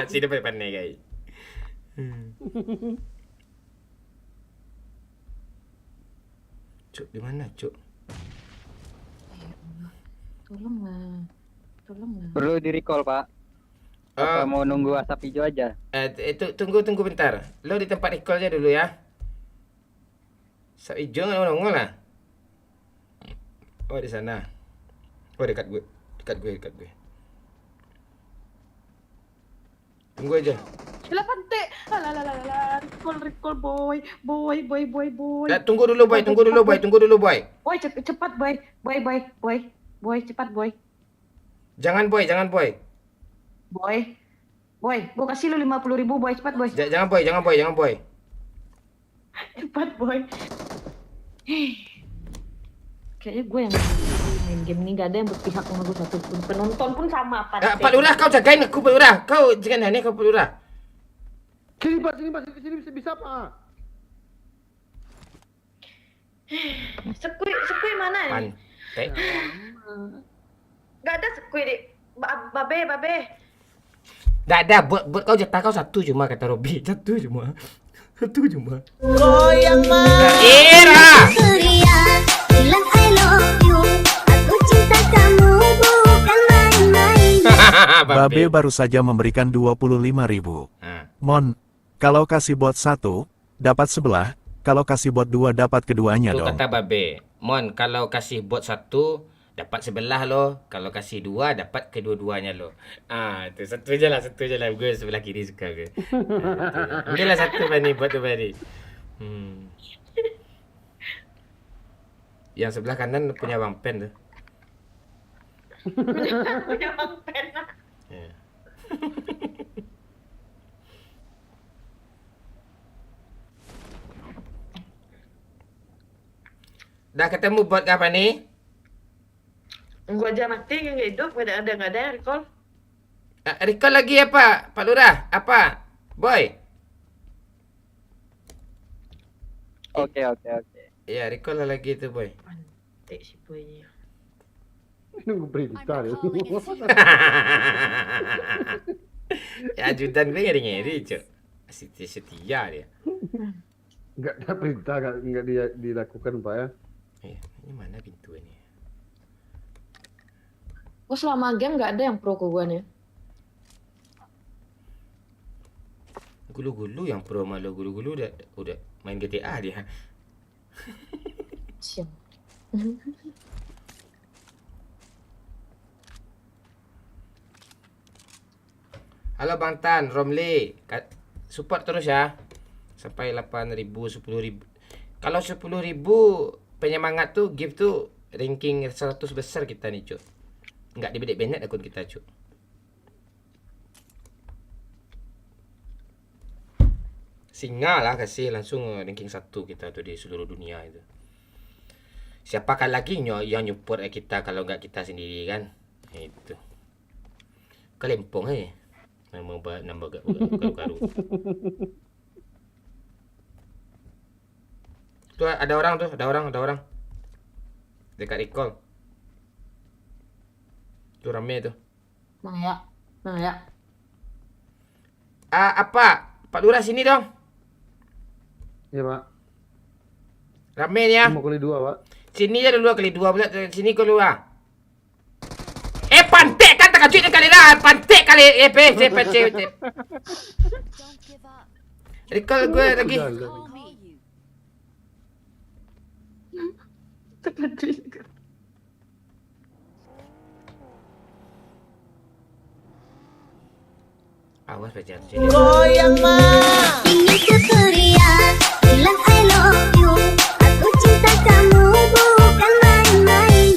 Si dia pandai guys. Cuk, di mana, Cuk? Tolonglah. Perlu di recall, Pak. Apa mau nunggu asap hijau aja? Tunggu bentar. Lo di tempat recall aja dulu ya. Asap hijau nggak nongol lah. Oh, di sana. Oh, dekat gue. Tunggu aja. Lah pantek. Recall boy. Tunggu dulu boy. Boy cepat boy. Boy cepat boy. Jangan boy. Boy, gua kasih lu 50.000 boy, cepat boy. Jangan boy. Cepat boy. Kayaknya gue yang main game ini gak ada yang berpihak sama gue satu pun. Penonton pun sama apa? Pak Lurah, kau jagain aku Pak Lurah. Kau jangan aneh kau Pak Lurah. Sini Pak, sini bisa Pak. Sekui mana nih? Pantai. Gak ada sekui di babe. Nggak ada, buat kau jatah kau satu cuma kata Robby. Satu cuma. Goyang Ira. ceria, bilang I love you. Aku cinta kamu bukan main-main. Babe baru saja memberikan 25.000. Mon, kalau kasih bot satu, dapat sebelah. Kalau kasih bot dua, dapat keduanya Itu dong. kata Babe. Mon, kalau kasih bot satu, dapat sebelah lo. Kalau kasih dua, dapat kedua-duanya lo. Itu satu je lah. Gue sebelah kiri suka gue. Ambillah satu Bani, buat tu Bani. Yang sebelah kanan punya Bang Pen tu. Punya Bang Pen. Ya. Dah ketemu bot apa ni? Gua aja mati nggak hidup, nggak ada recall. Recall lagi apa? Pak Lurah, apa? Boy. Oke. Ya, recall lagi tu boy. Pantek si boynya. Nunggu berita I'm ya. recalling a secret. Ya, ajudan gue ngeri-ngeri, Cuk. Setia dia. Enggak ada perintah, enggak dilakukan Pak ya. Ini mana pintu ini? Gua selama game nggak ada yang pro ke gua nih. Gulu-gulu yang pro malu gulu-gulu udah main GTA dia. Siap. Halo Bang Tan, Romli, support terus ya. Sampai 8.000, 10.000. Kalau 10.000 penyemangat tuh gift tuh ranking 100 besar kita nih, Cuk. Enggak dibedek-bedet akun kita, Cuk. Singa lah kasih langsung ranking 1 kita tuh di seluruh dunia itu. Siapakah lagi yang nyupport kita kalau enggak kita sendiri kan? Itu. Kelempong nambah karu. Tuh ada orang tuh, ada orang. Dekat recall. Tuh rame tuh. Mana ya? Apa? Pak Lurah sini dong. Iya, Pak. Rame nih ya. 5 kali 2, Pak. Sini aja dulu kali 2 pula. Sini keluar. Pantek kan tak kacik kali dah. Pantek kali. PC. Don't give up. Recall gue lagi. Call me. Awas baca sini. Ingin ku teriak, bilang I love you. Aku cinta kamu bukan main-main.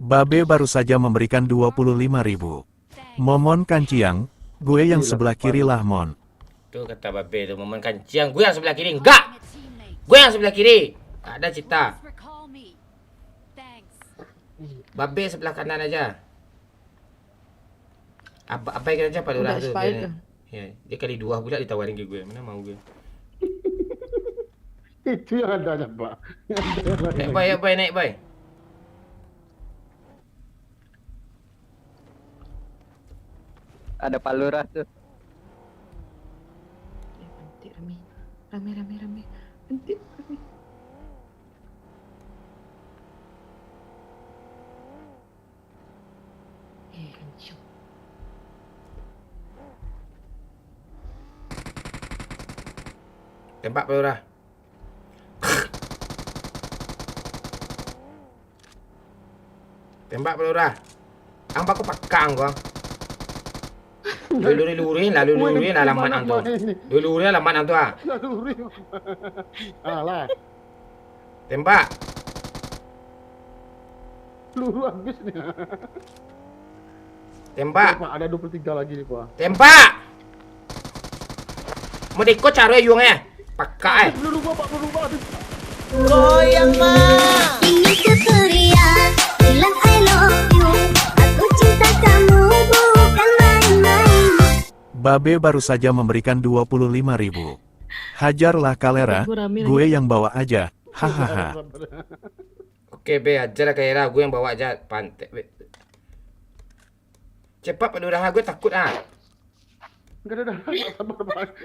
Babe baru saja memberikan 25.000. Momon Kanciang, gue yang sebelah kiri lah Mon. Tuh kata babe tuh momen kanciang. Gue yang sebelah kiri. Enggak. Gue yang sebelah kiri. Tak ada cita. Recall me. Thanks. Babe sebelah kanan aja. Apa yang aja Pak Lurah Udah tuh. expired Dia, ya, dia kali 2 pula ditawarin ke gue. Mana mau gue. Itu yang adanya, Pak. Naik boy. Ada Pak Lurah tuh. Nanti rame. Nanti rame. Hancur. Tembak Pak Lurah. Tembak Pak Lurah. Ang baku pakang gua. Luri alamat ang tu. Luri alamat ang tu ah. Luri. Alah, Tembak. peluru habis nih. Tembak. Pak, ada 23 lagi nih, Pak. Tembak. Mau diikut cara yung eh. Pakai. Peluru gua, Pak, peluru gua habis. Ingin ku teriak, bilang I love you. Aku cinta kamu bukan main-main. Babe baru saja memberikan 25.000. Hajarlah Kalera, gue yang bawa aja. Hahaha. Oke be, ajar Kalera, gue yang bawa aja. Pantek be. Cepat Pak Lurah, gue takut ah. Enggak ada. Sabar, Pak.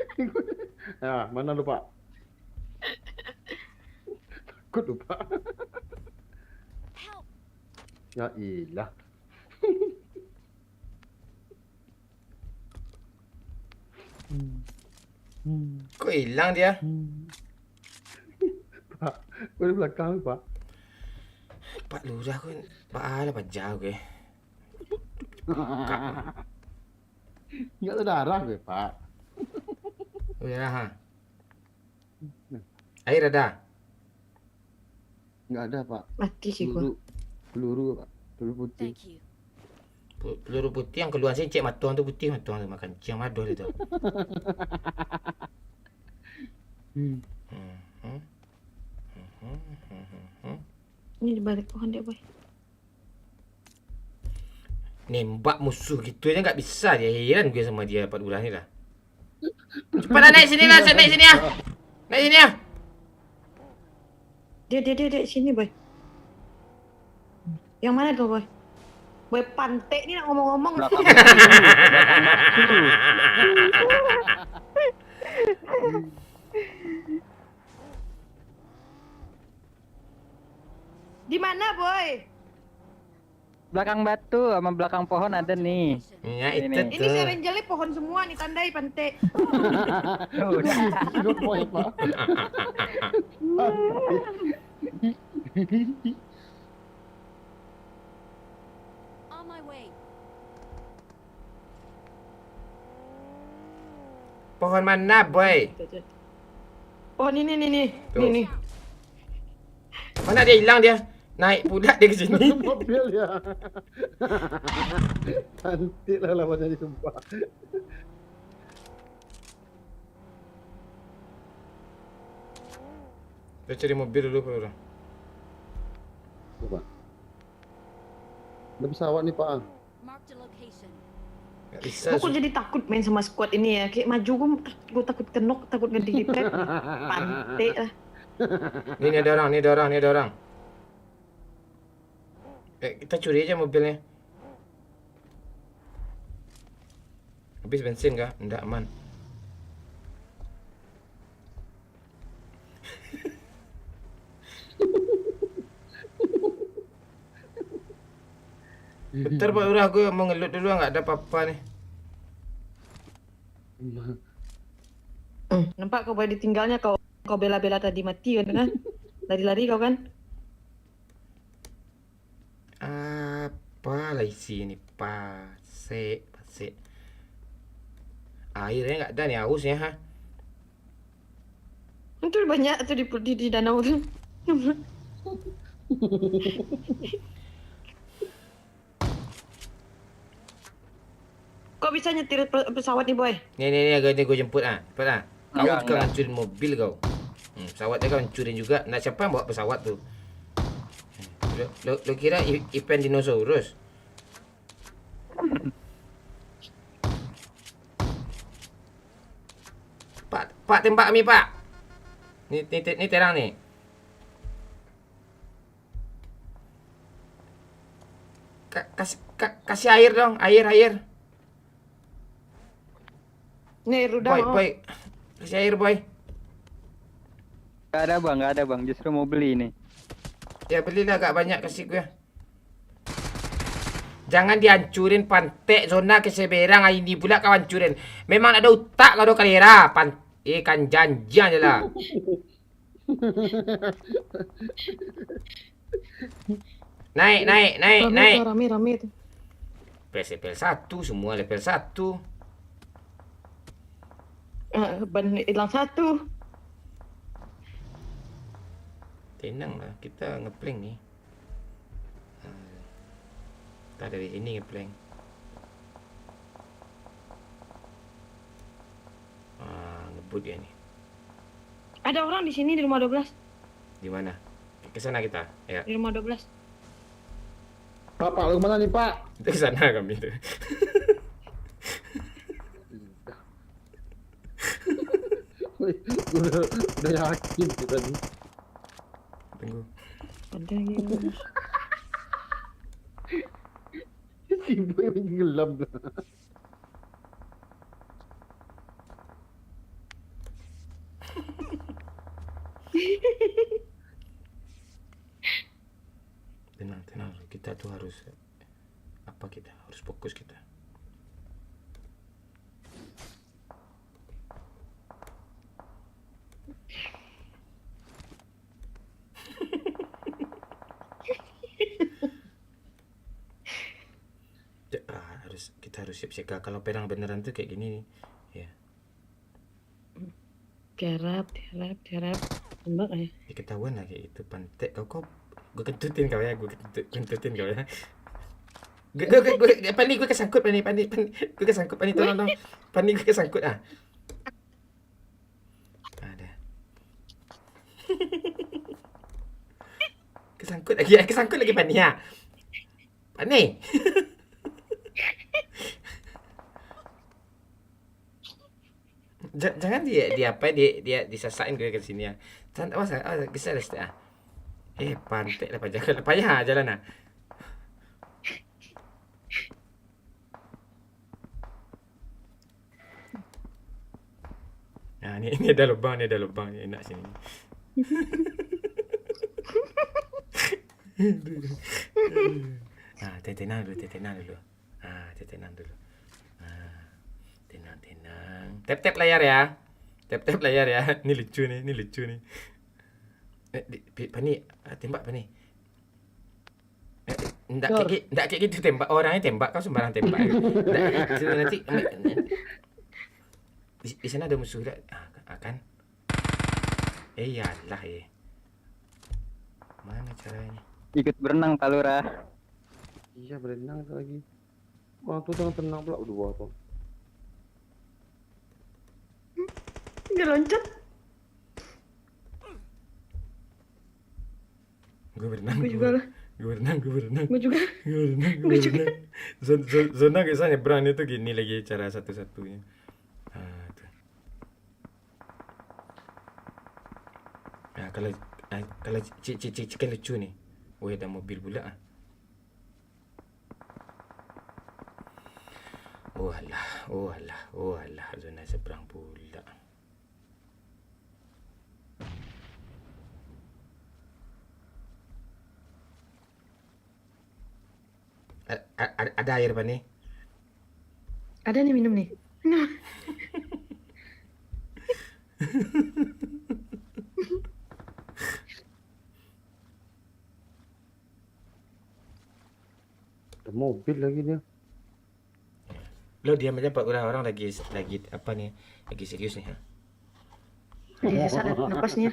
Ya, mana lu, Pak? Takut lu, Pak. Help. Ya ilah. Kok hilang dia? Pak, gua di belakang, Pak. Pak Lurah gue, Pak ala Pak jauh gue. Enggak ada darah gue, Pak. Oh ya ha. Air ada. Enggak ada, Pak. Mati sih gua. Peluru, Pak. Peluru putih. Thank you. Peluru putih yang keluar sini cek matuang tu putih matuang tu makan ciang madoh dia tu. Ini di balik pohon dia, boy. Nembak musuh gitu aja nggak bisa dia. Heran gue sama dia Pak Lurah ni lah. Cepat naik sini lah, naik sini ya. Naik sini ya. Dia sini, boy. Yang mana tuh, boy? Boy pantek ni nak ngomong-ngomong. Belakang. Di mana, boy? Belakang batu sama belakang pohon ada nih. Ya Ini. itu Ini tu. serenjali pohon semua nih, tandai pantek. Udah. Good point, Pak. On my way. Pohon mana boy? Pohon ini nih. Tuh. Nih. Mana dia hilang dia? Naik pula dia ke sini. Mobil ya. Cantik lah lawannya disumpah. Kita cari mobil dulu Pak Lurah. Pak. Ada pesawat nih, Pak. Mark the location. Nggak bisa. Gua kok jadi takut main sama squad ini ya. Kayak maju gua takut kenok, takut ngedilipet. Pantek lah. Ini ada orang, ini ada orang, ini ada orang. Kita curi aja mobilnya. Habis bensin kah? Enggak, aman. Bentar Pak Lurah, gue mau ngelut dulu, nggak ada apa-apa nih. Nampak kau boleh ditinggalnya kau bela-bela tadi mati kan? Lari-lari kau kan? Apa lah isi ini? Pasek. Airnya nggak ada nih, hausnya ha. Itu banyak tuh di danau tuh. Kok bisa nyetir pesawat nih boy? Nih, gue jemput ah. Cepat ah. Kau Enggak, juga enggak. ngancurin mobil kau. Pesawatnya kau hancurin juga. Nah, siapa yang bawa pesawat tuh? Lo kira event dinosaurus? Pak tembak kami Pak. Ini terang nih. Kasih air dong, air. Nih udah mau. Boy, kasih air boy. Gak ada bang, justru mau beli nih. Ya belilah agak banyak kasih gue. Jangan dihancurin pantai zona keseberang ini pula kau hancurin. Memang ada otak kau kalera. Kan janji aja lah. Naik. Rame tuh. level 1 semua level 1. Ban hilang satu. Tenang lah, kita ngeplank nih. Kita dari sini ngeplank. Ngebut dia nih. Ada orang di sini di rumah 12. Di mana? Ke sana kita. Ya. Di rumah 12. Pak, lu kemana nih, Pak? Kita ke sana kami tuh. Udah yakin kita nih. Tunggu. Ada yang Si boy menyelam. Tenang. Kita tuh harus kita harus fokus kita. Kita harus siap-siap kalau perang beneran tuh kayak gini nih. Ya. tiarap. Tembak ya. Ya ketahuan lah kayak itu pantek kau gue kentutin kau ya, gue Pani gue kesangkut Pani gue kesangkut Pani tolong Pani gue kesangkut ada kesangkut lagi Pani ya Pani jangan dia disasain gue ke sini ya. Jangan bisa lah. Pantek lah payah jalan ah. Nah, ini ada lubang, ini enak sini. Tenang dulu. Tenang. Tap layar ya. Ini lucu nih. Pani, tembak Pani. Enggak kayak gitu tembak. Orangnya tembak, kau sembarang tembak. Nanti di sana ada musuh enggak? Akan. Iyalah ya. Mana caranya? Ikut berenang Pak Lurah. Iya, berenang lagi. Wah, tuh jangan tenang pula udah bawa tuh. Dia loncat. Gue berenang. Gue juga lah. Gue berenang. Gue juga. Zona kayak sana nyebrang itu gini lagi cara satu-satunya. Tuh. Nah, Kalau cik kan lucu ni. Oh, ada mobil pula. Oh alah, zona seberang pula. Ada air apa ni? Ada nih minum nih. Nah, Ada mobil lagi dia. Lo diam aja Pak, orang lagi apa nih? Lagi serius nih, ha? ya saat napasnya.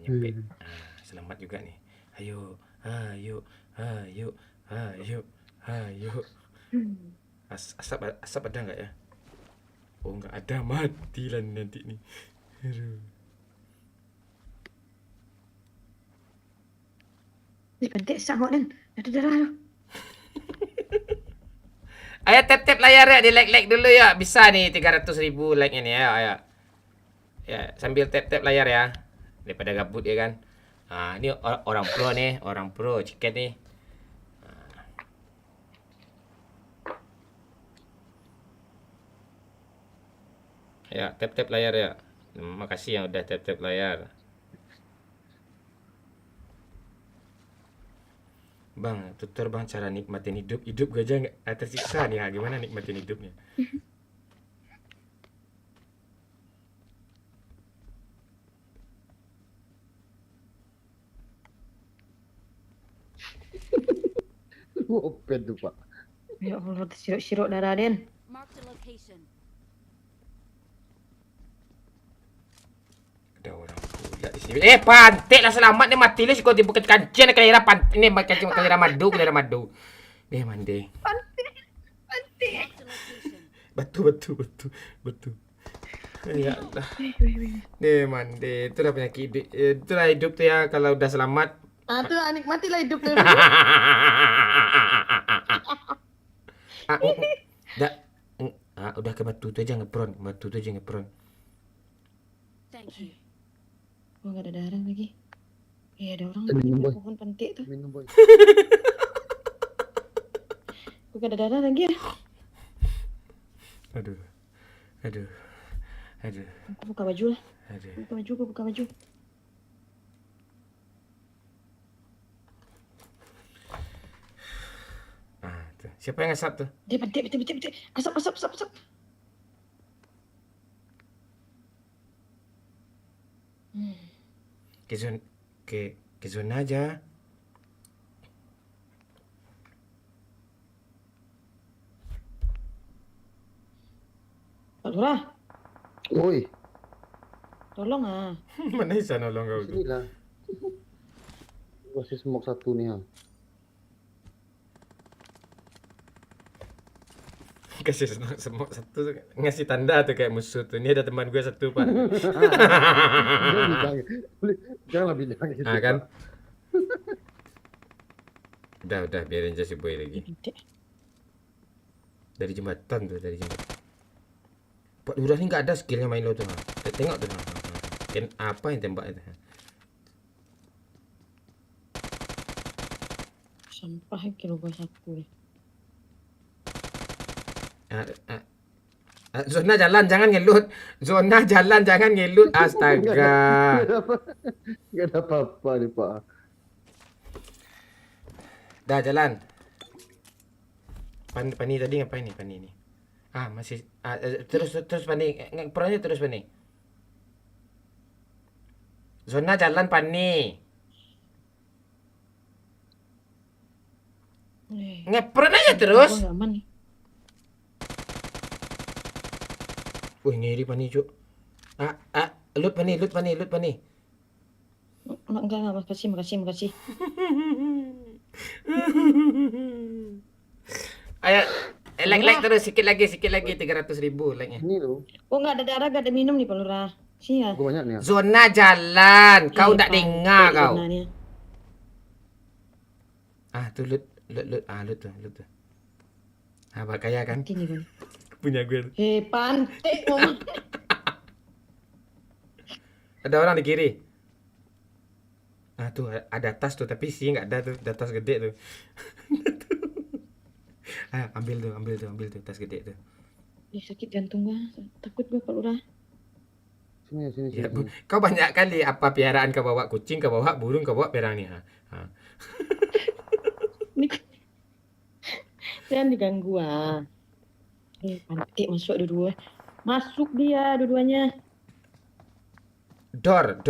Nyempit. Selamat juga nih. Ayo. Asap ada nggak ya? Oh, nggak ada, matilah nanti nih. Aduh. Nih penting sangat kan. Ada darah lo. Ayo tap layar ya, di like dulu ya. Bisa nih 300.000 like ini ya, ayo. Ya, sambil tap layar ya. Daripada gabut ya kan. Ini orang pro chicken nih. Ya, tap layar ya. Terima kasih yang udah tap layar. Bang, tutur bang cara nikmatin hidup. Hidup gue aja nggak tersiksa nih. Gimana nikmatin hidupnya? Moped tuh Pak. Ya Allah, siruk darah Den. Marked a location. Ada orang pula di sini. Pantik lah, selamat nih, mati lah. Kau tiba kancing nak kira pantik ni, kancing kira madu. Mandi. Marked a location. Betul. Ya Allah. Mandi. Itulah penyakit hidup. Itulah hidup tu ya, kalau udah selamat. Tuh nikmatilah hidupnya. Udah ke batu tu aja ngepron. Thank you. Oh, nggak ada darah lagi. Ada orang Minum, di Boy. pohon pentik tuh. Minum boy. Kok nggak ada darah lagi ya? Aduh. Aku buka baju lah. Aduh. Buka baju. Tuh. Siapa yang ngasap tuh? Dia pentik. Asap. Ke zona aja. Pak Lurah, Woi, tolong ah. Mana bisa nolong kau tu? sinilah. Masih smoke satu nih ha. Kasih semua satu ngasih tanda tuh kayak musuh tuh. Ini ada teman gue satu Pak. Janganlah bilang gitu. Kan? Pak. Udah biarin aja si boy lagi. Pentik. Dari jembatan. Pak Lurah ni nggak ada skillnya main lo tuh. Tengok tuh. Apa yang tembak itu? Sampah kilo gua satu nih. Zona jalan jangan ngelut. Astaga. Gak ada apa-apa nih Pak. Dah jalan. Pani tadi ngapain nih Pani ni? Masih terus Pani. Perannya terus Pani. Zona jalan Pani. Ngepron aja terus. Gua aman nih. Wih, ngiri Pani cuk. Lut Pani. Enggak, makasih. Ayo, like terus sikit lagi 300.000 like-nya. Ini loh. Oh, nggak ada darah, nggak ada minum nih Pak Lurah. Sini ya. Gue banyak nih. Zona jalan, kau tak dengar kau. Zonanya. Tuh Lut tuh. Bakaya kan? Gini kan. Punya gue. Pantai ngomong. Ada orang di kiri. Ah tuh ada tas tuh, tapi sih nggak ada tuh, ada tas gede tuh. Ambil tuh tas gede tuh. Sakit jantung gua. Takut gua Pak Lurah. Sini. Ya, kau banyak kali apa piaraan, kau bawa kucing, kau bawa burung, kau bawa perang nih. Ini jangan diganggu pantai masuk dua-dua. Masuk dia dua-duanya. Dor.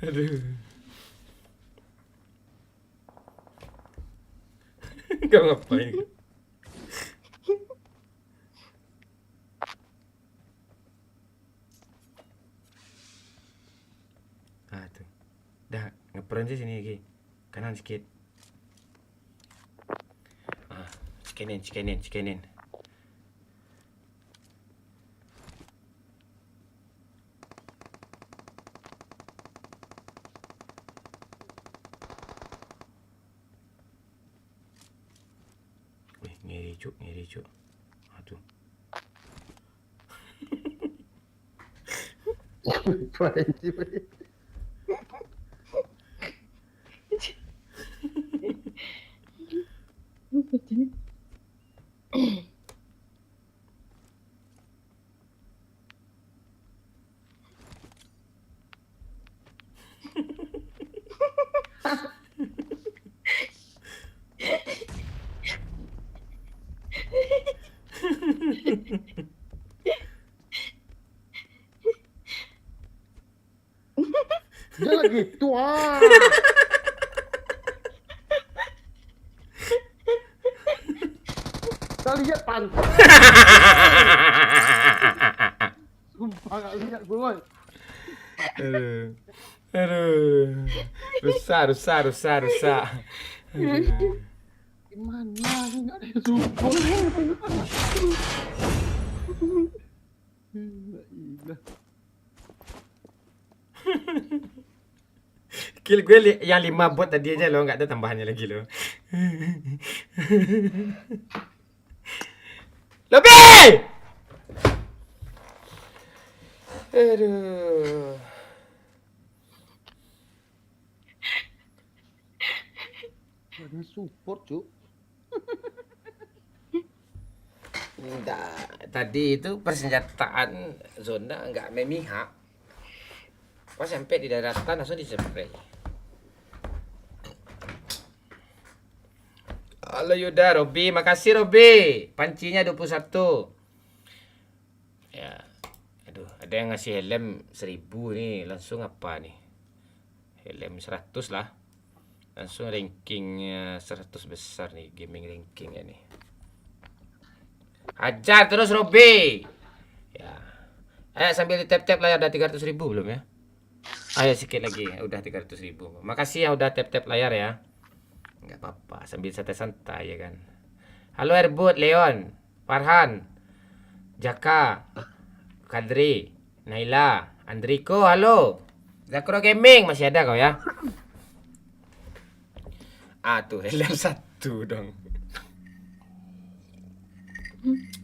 Aduh. Kau ngapain? Tuh. Dah, ngeperan sih sini lagi. Kanan sikit. Cikenin. Ngeri cuk. Aduh. Dia lagi tua. Kau lihat pantai. Sumpah gak lihat gue, boy. Aduh. Rusak. Aduh. Gimana? Nggak ada yang support. Kill gue yang 5 bot tadi aja loh, nggak ada tambahannya lagi loh. Lebih! Aduh. Ada support, cuk. Enggak, tadi itu persenjataan zona nggak memihak. Pas sampai di daratan langsung dispray. Halo Yuda, Robi, makasih Robi. Pancinya 21. Ya. Aduh, ada yang ngasih helm 1000 nih, langsung apa nih? Helm 100 lah. Langsung rankingnya 100 besar nih, gaming rankingnya nih. Hajar terus Robi. Ya. Ayo sambil di tap-tap layar, udah 300.000 belum ya? Ayo sikit lagi, udah 300.000. Makasih yang udah tap-tap layar ya. Enggak apa-apa, sambil santai-santai ya kan. Halo Erbut, Leon, Farhan, Jaka, Kadri, Naila, Andriko, halo. Zakro Gaming, masih ada kau ya? Tuh, helm 1 dong.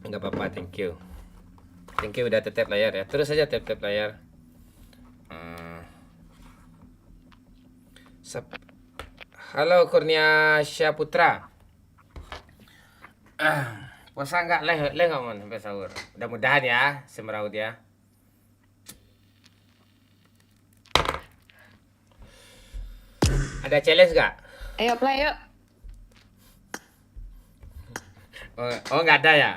Enggak apa-apa, thank you. Thank you udah tap layar ya. Terus aja tap layar. Halo Kurnia Syaputra. Puasa enggak nggak mon sampai sahur. Mudah-mudahan ya, semeraut ya. Ada challenge enggak? Ayo play yuk. Oh nggak ada ya?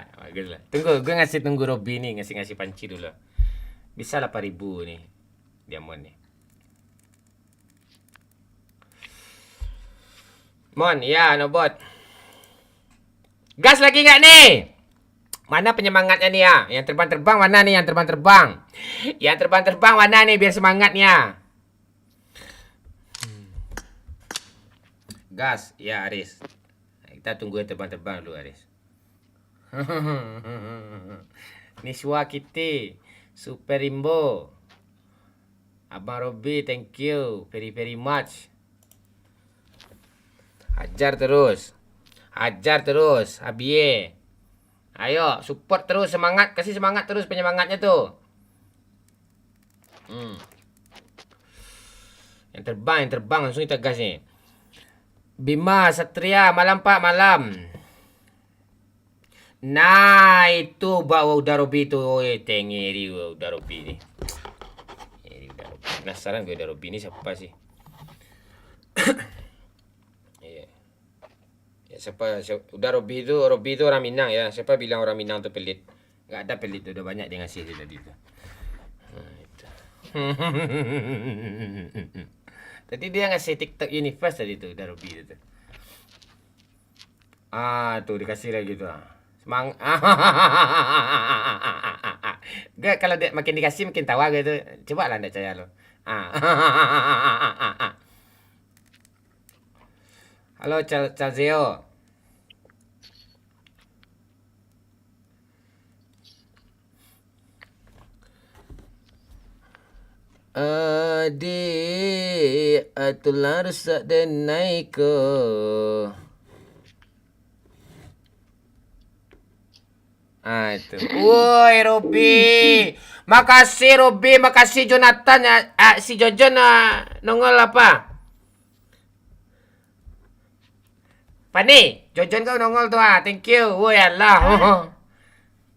Tunggu, gue tunggu Robi nih ngasih panci dulu. Bisa 8.000 nih diamond nih. Mon, ya Nobot. Gas lagi nggak nih? Mana penyemangatnya nih ya? Yang terbang-terbang mana nih yang terbang-terbang? Yang terbang-terbang mana nih biar semangatnya? Gas, ya Aris. Kita tunggu yang terbang-terbang dulu Aris. Niswa Kitty, Super Rimbo. Abang Robi, thank you very very much. Hajar terus. Hajar terus, Abie. Ayo, support terus, semangat, kasih semangat terus penyemangatnya tuh. Yang terbang langsung kita gas nih. Bima Satria, malam Pak, malam. Nah, itu bawa udah Robi itu. Tengiri udah Robi ini. Penasaran gue udah Robi ini siapa sih? Iya. Ya, siapa udah Robi itu orang Minang ya. Siapa bilang orang Minang tuh pelit? Enggak ada pelit tuh, udah banyak dia ngasih tadi itu. Tadi dia ngasih TikTok Universe tadi tuh, udah Robi itu. Tuh dikasih lagi tuh. Gak, kalau dia makin dikasih makin tawa gitu. Coba lah anda percaya lo. Halo Calzeo. Adik, atulah rusak dan naik ke. Itu. Woi Robi. Makasih Robi, makasih Jonathan ya. Si Jojon nongol apa? Pani, Jojon kau nongol tuh thank you. Woi Allah.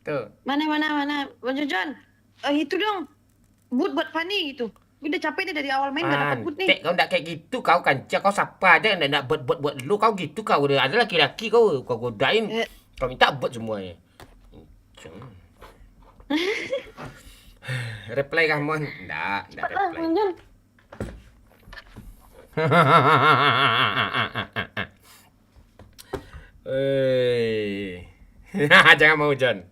Tuh. Mana, Bang Jojon. Itu dong. Boot buat Fanny gitu. Udah capek deh dari awal main gak dapat boot nih. Kau ndak kayak gitu, kau kancah, kau siapa aja ndak buat lu, kau gitu kau udah ada laki-laki kau godain. Kau minta buat semuanya. Reply kah mon? Ndak reply. Jangan mau John.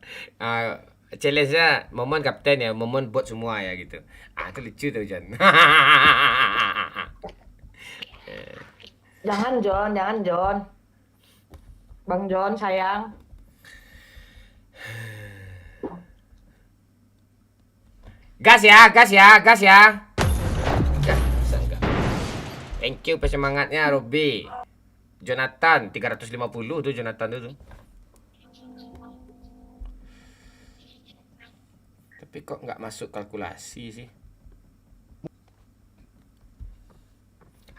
Challenge-nya Momon kapten ya, Momon buat semua ya gitu. Itu lucu tuh John. Jangan John. Bang John sayang. Gas ya. Enggak. Thank you pesemangatnya Robi. Jonathan 350 tuh Jonathan tuh. Tapi kok nggak masuk kalkulasi sih?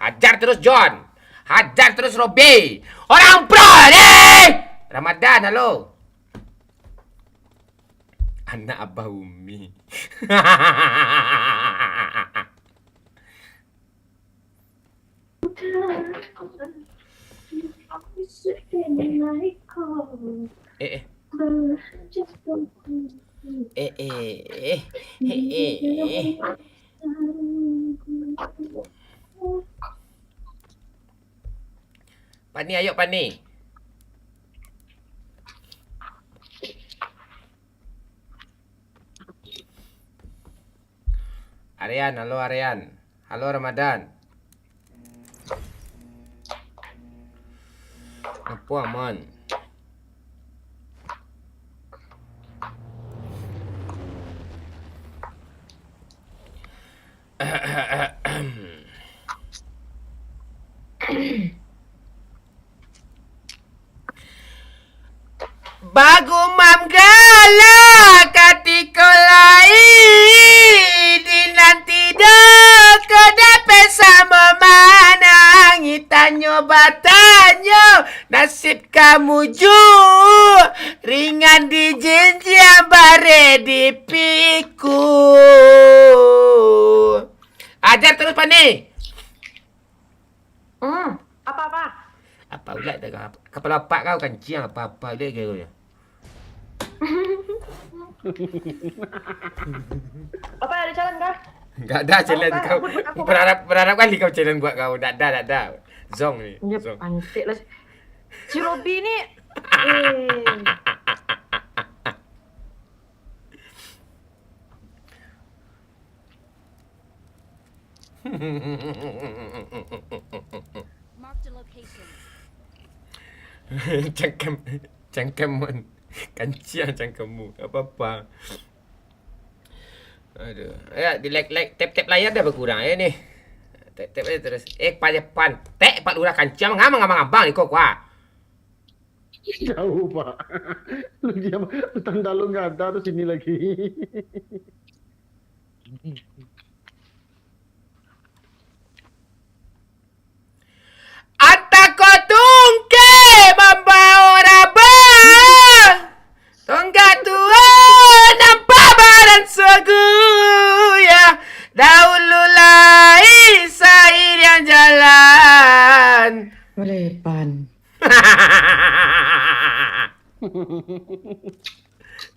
Hajar terus John. Hajar terus Robi. Orang pro nih. Ramadan halo. Anak Abah Umi. Pani, ayo Pani. Aryan, halo Aryan. Halo Ramadan. Apa aman? Bagu mam gala katiko lai di nanti doko dapat sama manang tanyo batanyo nasib kamu ju ringan di jenjang bare di piku. Ajar terus Pani. Apa ulat dah kepala pak kau kancing apa-apa dia kira. Apa ada challenge kah? Enggak ada challenge kau. Berharap kali kau challenge buat kau. Tak ada. Zong ni. Ya pantik lah. Si Robi ni. Marked a location. Cangkem mon. Kancing macam kamu. Apa-apa. Aduh. Ya, di tap layar dah berkurang ya ni. Tap aja terus. Pan. Pak lurah kancing ngamang abang ni kok kuah. Jauh, Pak. Lu diam, tanda lu nggak ada, terus ini lagi. Atako tungke membawa rabang. Tonggak tua nampak badan seguya. Dahulu lai sair yang jalan. Pan.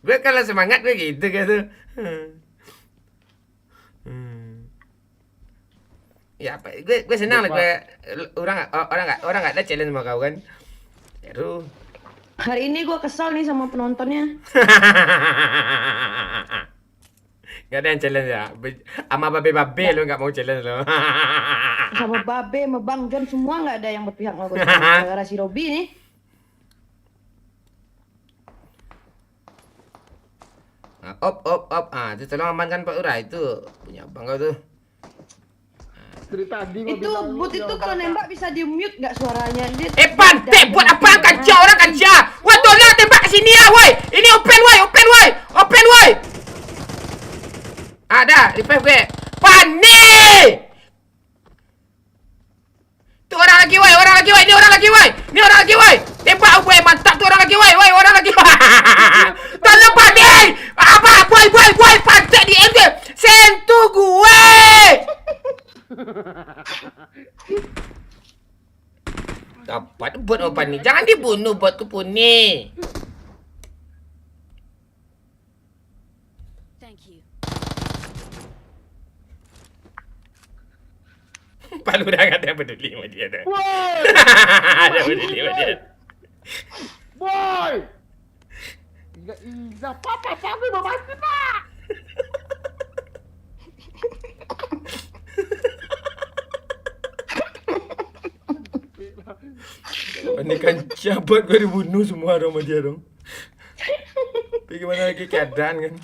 Gue kalau semangat gue gitu gitu. Ya apa? Gue senang lah gue orang nggak ada challenge sama kau kan. Seru. Hari ini gue kesal nih sama penontonnya. Gak ada yang challenge ya. Sama babe lo nggak mau challenge lo. Sama Babe, sama Bang John semua nggak ada yang berpihak sama gue. Gara-gara si Robi nih. Nah, op. Itu tolong amankan Pak Lurah itu punya abang kau tuh. Dari tadi gua Itu bilang, but lu itu jawab kalau apa? nembak bisa di mute nggak suaranya? Pantai buat apa kancah orang kancah? Wah tolong tembak ke sini ya, woi. Ini open woi. Ada, revive gue. Pani! Tuh orang lagi woi. Ini orang lagi woi. Tembak gue, mantap tuh orang lagi woi. Tolong Pani! Apa boy, pantai di MD. Sentuh gue. Dapat bot apa nih? Jangan dibunuh botku puni. Thank you. Pak Lurah nggak ada yang peduli sama dia dah. Boy! Ada peduli sama dia. Boy! Nggak apa-apa, Pak. Gue mau mati, Pak. Ini kan jabat gue dibunuh semua sama dia dong. Tapi gimana lagi keadaan kan?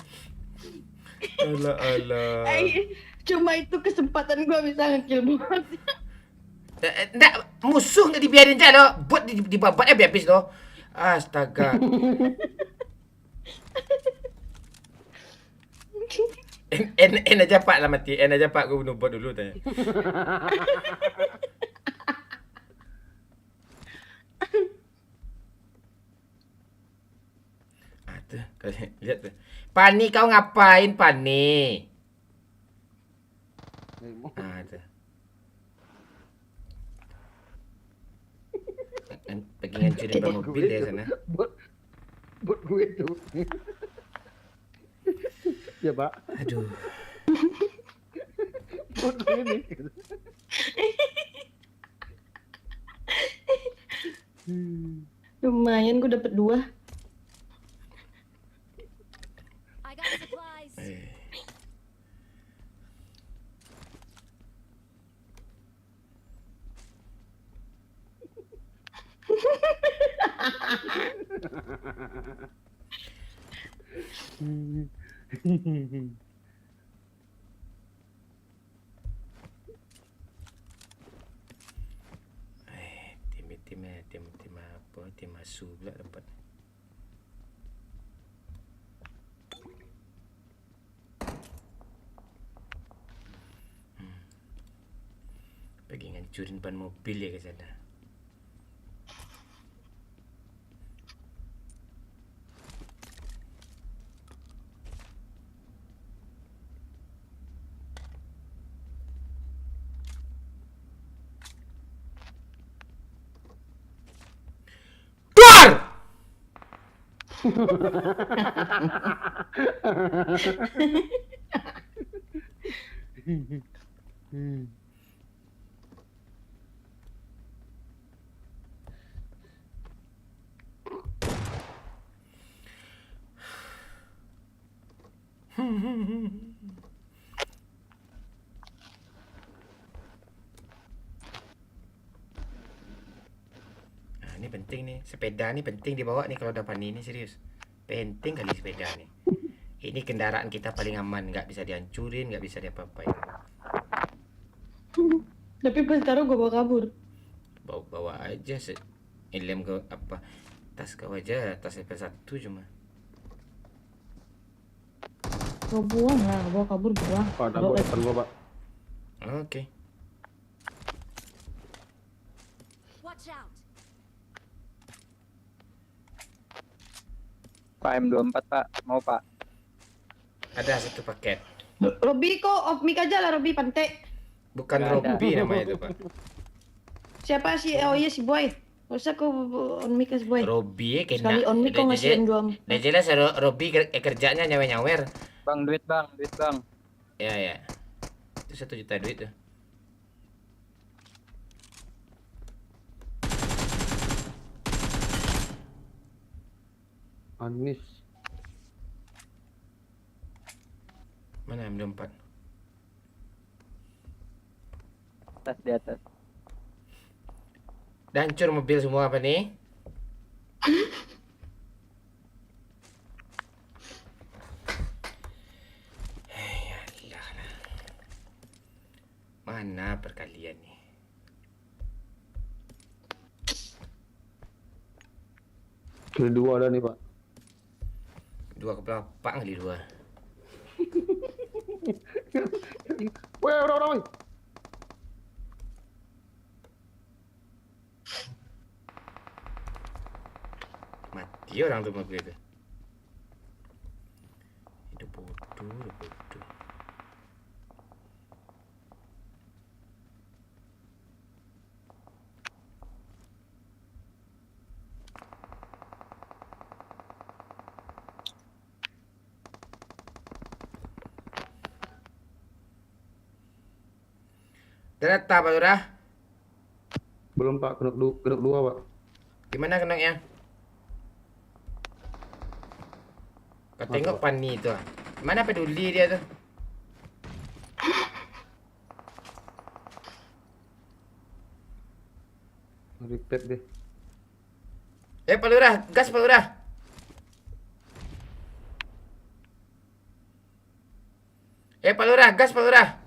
Alah. Cuma itu kesempatan gue bisa nge-kill bot. Nggak, musuh nggak dibiarin aja loh. Buat dibabat biar habis loh. Astaga. En aja Pak lah mati. En aja Pak, gue bunuh bot dulu tanya. Tuh, lihat tuh. Pani kau ngapain Pani? Tuh. Pergi ngancurin ban mobil dia sana. Buat gue tuh. Ya, Pak. Aduh. Buat gue nih. Lumayan gue dapet 2. I got supplies. Tim apa? Tim asu pula tempat. Pergi ngancurin ban mobil ya ke sana. Ini penting nih, sepeda nih penting dibawa nih kalau udah Pani ini serius. Penting kali sepeda nih. Ini kendaraan kita paling aman, nggak bisa dihancurin, nggak bisa diapa-apain. Tapi pas taruh gue bawa kabur. Bawa aja lem ke apa? Tas kau aja, tas SP1 cuma. Gue buang lah, bawa kabur buang. Pak, ada gua depan gua, Pak. Oke. Watch out. Pak M24 Pak, mau Pak. Ada satu paket. Robi kok off mic aja lah Robi pantai. Bukan Nggak ada. Robby namanya itu, Pak. Siapa sih? Oh iya si Boy. Gak usah kok on mic si Boy. Robby Sekali on mic kok ngasih M2. Udah jelas Robby kerjanya nyawer-nyawer. Bang, duit bang. Ya. Itu 1 juta duit tuh. Anis. Mana M24? Tas di atas. Dah hancur mobil semua apa nih? Yalah lah. Mana perkalian nih? Kali 2 ada nih, Pak. 2 kepala pak kali 2. Weh, orang-orang, weh. Mati orang tuh mobil itu. Itu bodoh. Ternyata Pak Lurah. Belum, Pak. Kedok 2, Pak. Gimana kenaknya? Kau tengok Pani itu. Mana peduli dia tuh? Repeat deh. Pak Lurah, gas Pak Lurah. Pak Lurah, gas Pak Lurah.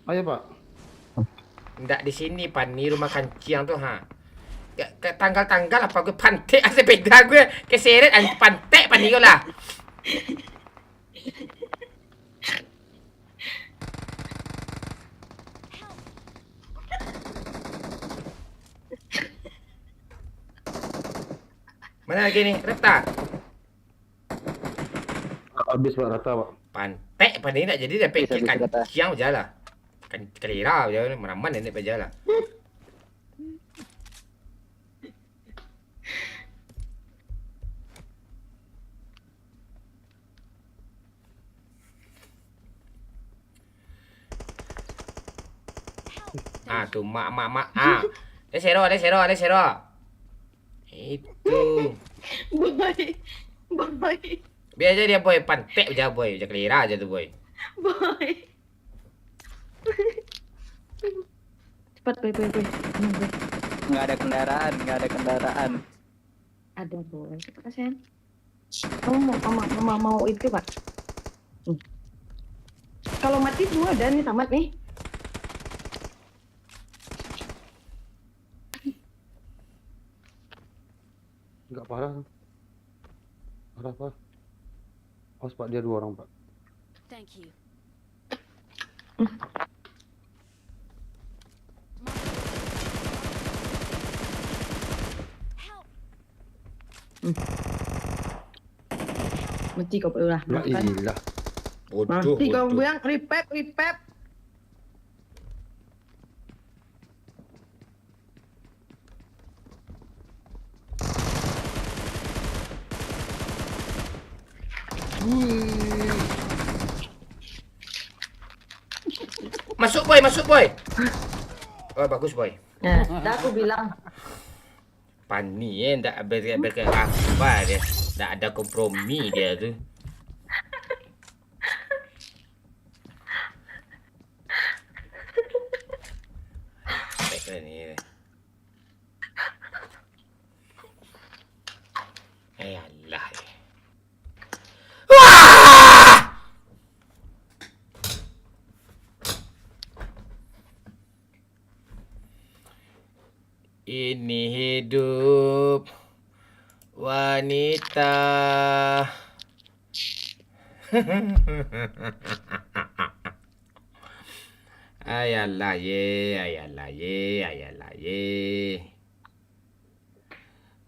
Ayo, Pak. Nggak di sini Pani, rumah kancing tuh ha. Ke tanggal-tanggal apa gue pantek sepeda gue keseret pantek Pani kau lah. Mana lagi nih? Reta. Habis, Pak, rata, Pak. Pantek Pani nak jadi dapat Bisa, bisa, Reta. kancing aja lah. Kan kelira aja meraman ini aja lah. Tuh mak. Desero. Itu. Boy. Biar aja dia boy, pantek aja boy, aja kelira aja tuh boy. Cepat Boy. Nggak ada kendaraan. Ada Boy. Cepat Sen. Kamu mau itu Pak? Kalau mati semua ada nih tamat nih. Enggak parah. Parah, Pak. Awas, Pak. Dia 2 orang, Pak. Thank you. Help. Mati kau udah. Ya ilah. Bodoh. Mati kau bilang repep. Masuk boy. Oh bagus boy. Nah, dah aku bilang. Pani ndak berke apa dia. Ndak ada kompromi dia tuh. Baiklah ni. Allah. Ini hidup wanita. Ayalah ye, ayalah ye, ayalah ye.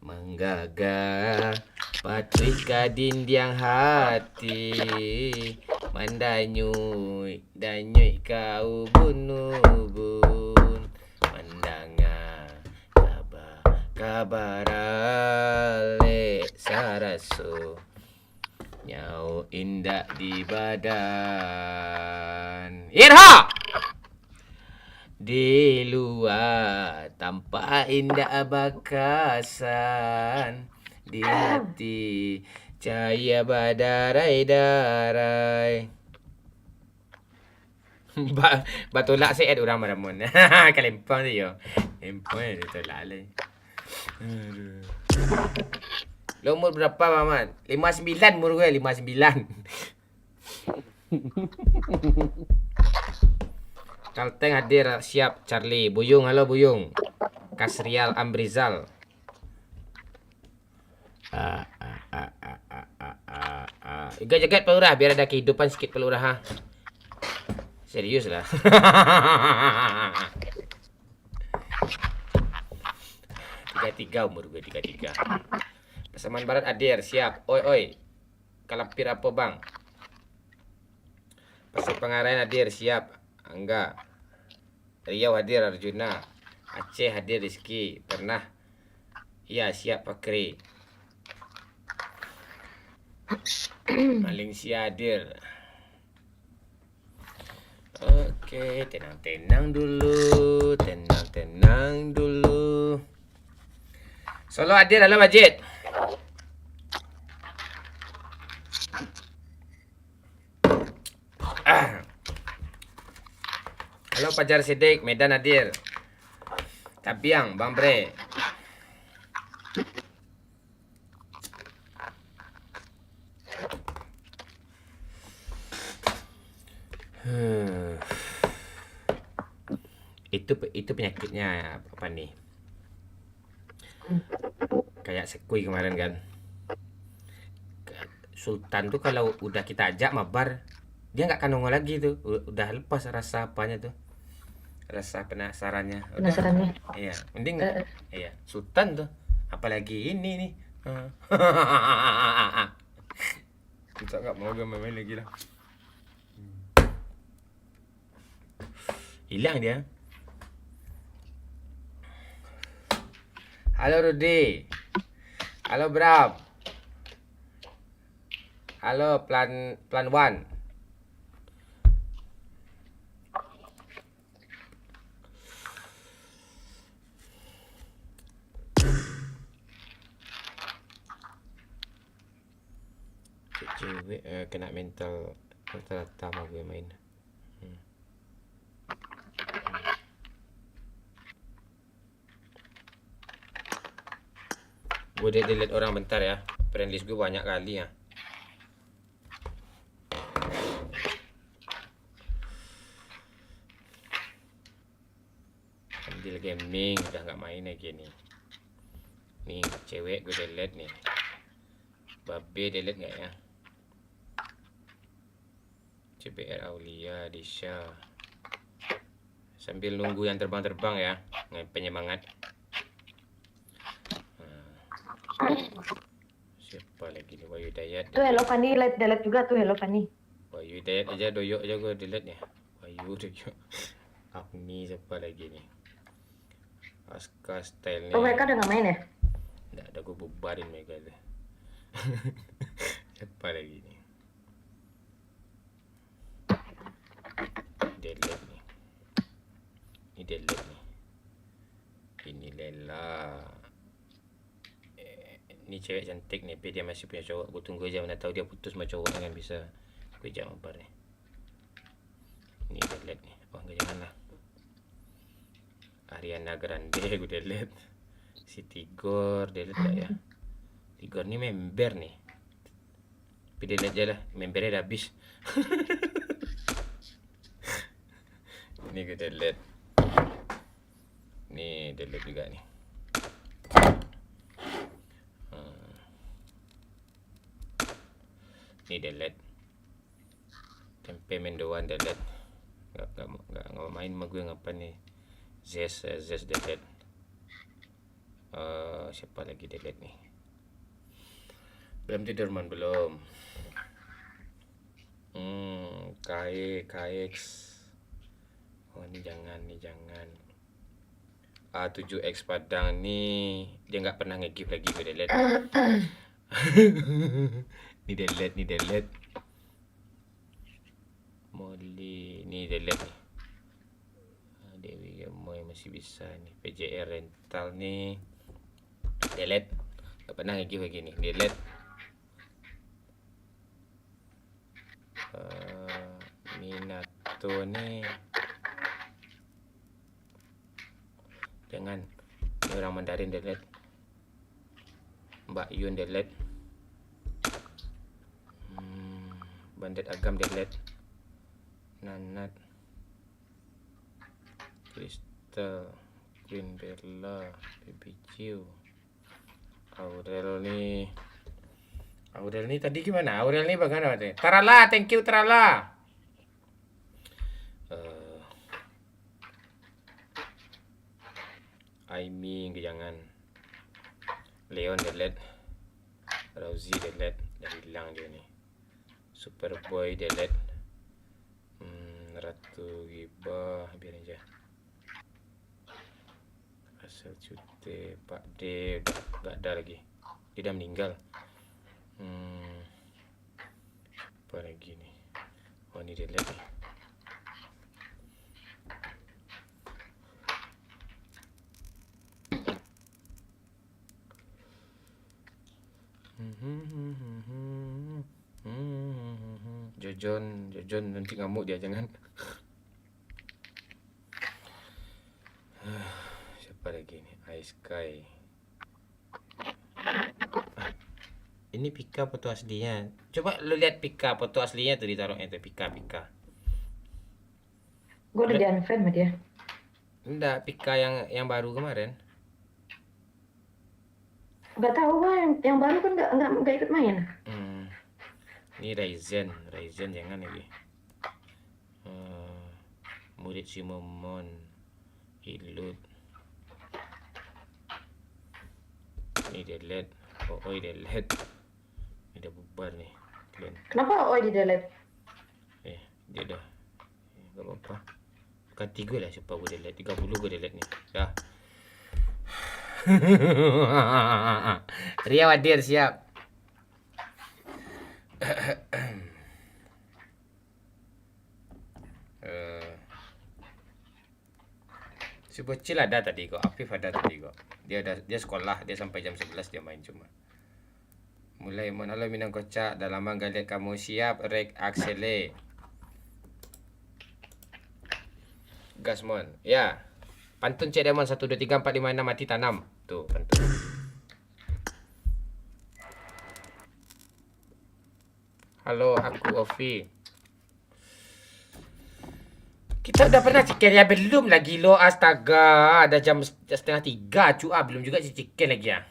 Menggagah Patrika dindiang hati, mendanyui danyui kau bunubun, mendengar kabar ale sarasu, nyau indah di badan. Irha! Di luar tampak indah bakasan, di hati cahaya badarai-darai. Batulak si Ed orang maramun. Kalempang dia. Lempang dia tolak lah. Lo umur berapa, Mamat? 59 umur gue, 59. Kalteng hadir, siap Charlie. Buyung, halo Buyung. Kasrial Ambrizal. Jagat pelurah biar ada kehidupan sikit pelurah ha. Serius lah. 33 umur gue, 33. Pasaman Barat hadir, siap. Oi oi. Kalapir apa bang? Pasir Pengarahan hadir, siap. Angga. Riau hadir, Arjuna. Aceh hadir, Rizky. Pernah. Ya, siap Pakri. Malaysia hadir. Oke, tenang-tenang dulu. Tenang-tenang dulu. Solo hadir, halo Majid. Halo Fajar Siddiq, Medan hadir. Tabiang, Bang Bre. Itu penyakitnya apa nih? Kayak sekui kemarin kan. Sultan tuh kalau udah kita ajak mabar, dia nggak akan nongol lagi tuh. Udah lepas rasa apanya tuh. Rasa penasarannya. Penasarannya. Iya, mending iya, Sultan tuh. Apalagi ini nih. Kita nggak mau main lagi lah. Hilang dia. Halo Rudi. Halo Brab. Halo Plan One. Cewek kena mental rata-rata mau gue main. Gue delete orang bentar ya. Friend list gue banyak kali ya. Ambil gaming udah nggak main lagi nih. Nih cewek gue delete nih. Babe delete nggak ya? CBR Aulia Disha. Sambil nunggu yang terbang-terbang ya. Penyemangat. Siapa lagi nih? Wahyu Dayat. Tuh Hello Fanny, delete juga tuh Hello Fanny. Wahyu Dayat aja, doyok aja gue delete nya. Wahyu doyok. Agni siapa lagi nih? Aska style nih. Oh mereka udah nggak main ya? Nggak ada, gue bubarin mereka tuh. Siapa lagi nih? Delete nih. Ini delete nih. Ini Lela. Ini cewek cantik nih, dia masih punya cowok. Gue tunggu aja, mana tahu dia putus sama cowok kan bisa gue jam apa nih. Ini delete nih. Oh enggak, jangan lah. Ariana Grande gue delete. Si Tigor delete gak ya? Tigor nih member nih. Tapi delete aja lah, membernya udah habis. Ini gue delete. Nih delete juga nih. Ini delete. Tempe mendoan delete. Nggak mau main sama gue ngapa nih. Zes delete. Siapa lagi delete nih? Belum tidur man, belum. KX. Oh ini jangan. A7X Padang nih dia nggak pernah nge-give lagi, gue delete. Ini delete. Molly ini delete nih. Dewi Gemoy masih bisa nih. PJR rental nih delete. Nggak pernah nge-give lagi nih, delete. Minato nih jangan. Ini orang Mandarin delete. Mbak Yun delete. Bandit Agam delete. Nanat, Crystal, Queen Bella, Baby Ciu, Aurel nih tadi gimana? Aurel nih bagaimana? Tarala, thank you Tarala. Aiming jangan. Leon delete. Rosie delete. Dah hilang dia nih. Superboy delete. Ratu Gibah biarin aja. Asal Cute, Pak D udah gak ada lagi. Dia udah meninggal. Apa lagi nih? Oh ini delete nih. Jojon nanti ngamuk dia, jangan. Siapa lagi nih? Ice Sky. Ini Pika foto aslinya. Coba lu lihat Pika foto aslinya tuh ditaruhnya tuh Pika. Gue udah di unfriend sama dia. Enggak, Pika yang baru kemarin. Gak tahu gue yang baru kan nggak ikut main. Ini Ryzen jangan lagi. Murid si Momon, Ilut. Ini delete. Oh delete. Ini udah bubar nih. Kalian. Kenapa di delete? Dia dah. Gak apa-apa. Bukan 3 lah siapa gue delete. 30 gue delete nih. Dah. Ria Wadir siap. Si bocil ada tadi kok, Afif ada tadi kok. Dia sekolah, dia sampai jam 11 dia main cuma. Mulai halo Minang Kocak, dah lama gak lihat kamu, siap rek aksele. Gasmon, ya. Pantun Cik Demon 1 2 3 4 5 6 mati tanam. Tuh pantun. Halo, aku Ovi. Kita udah pernah ciken ya, belum lagi lo, astaga. Ada jam 2:30 cuy, belum juga ciken lagi ya.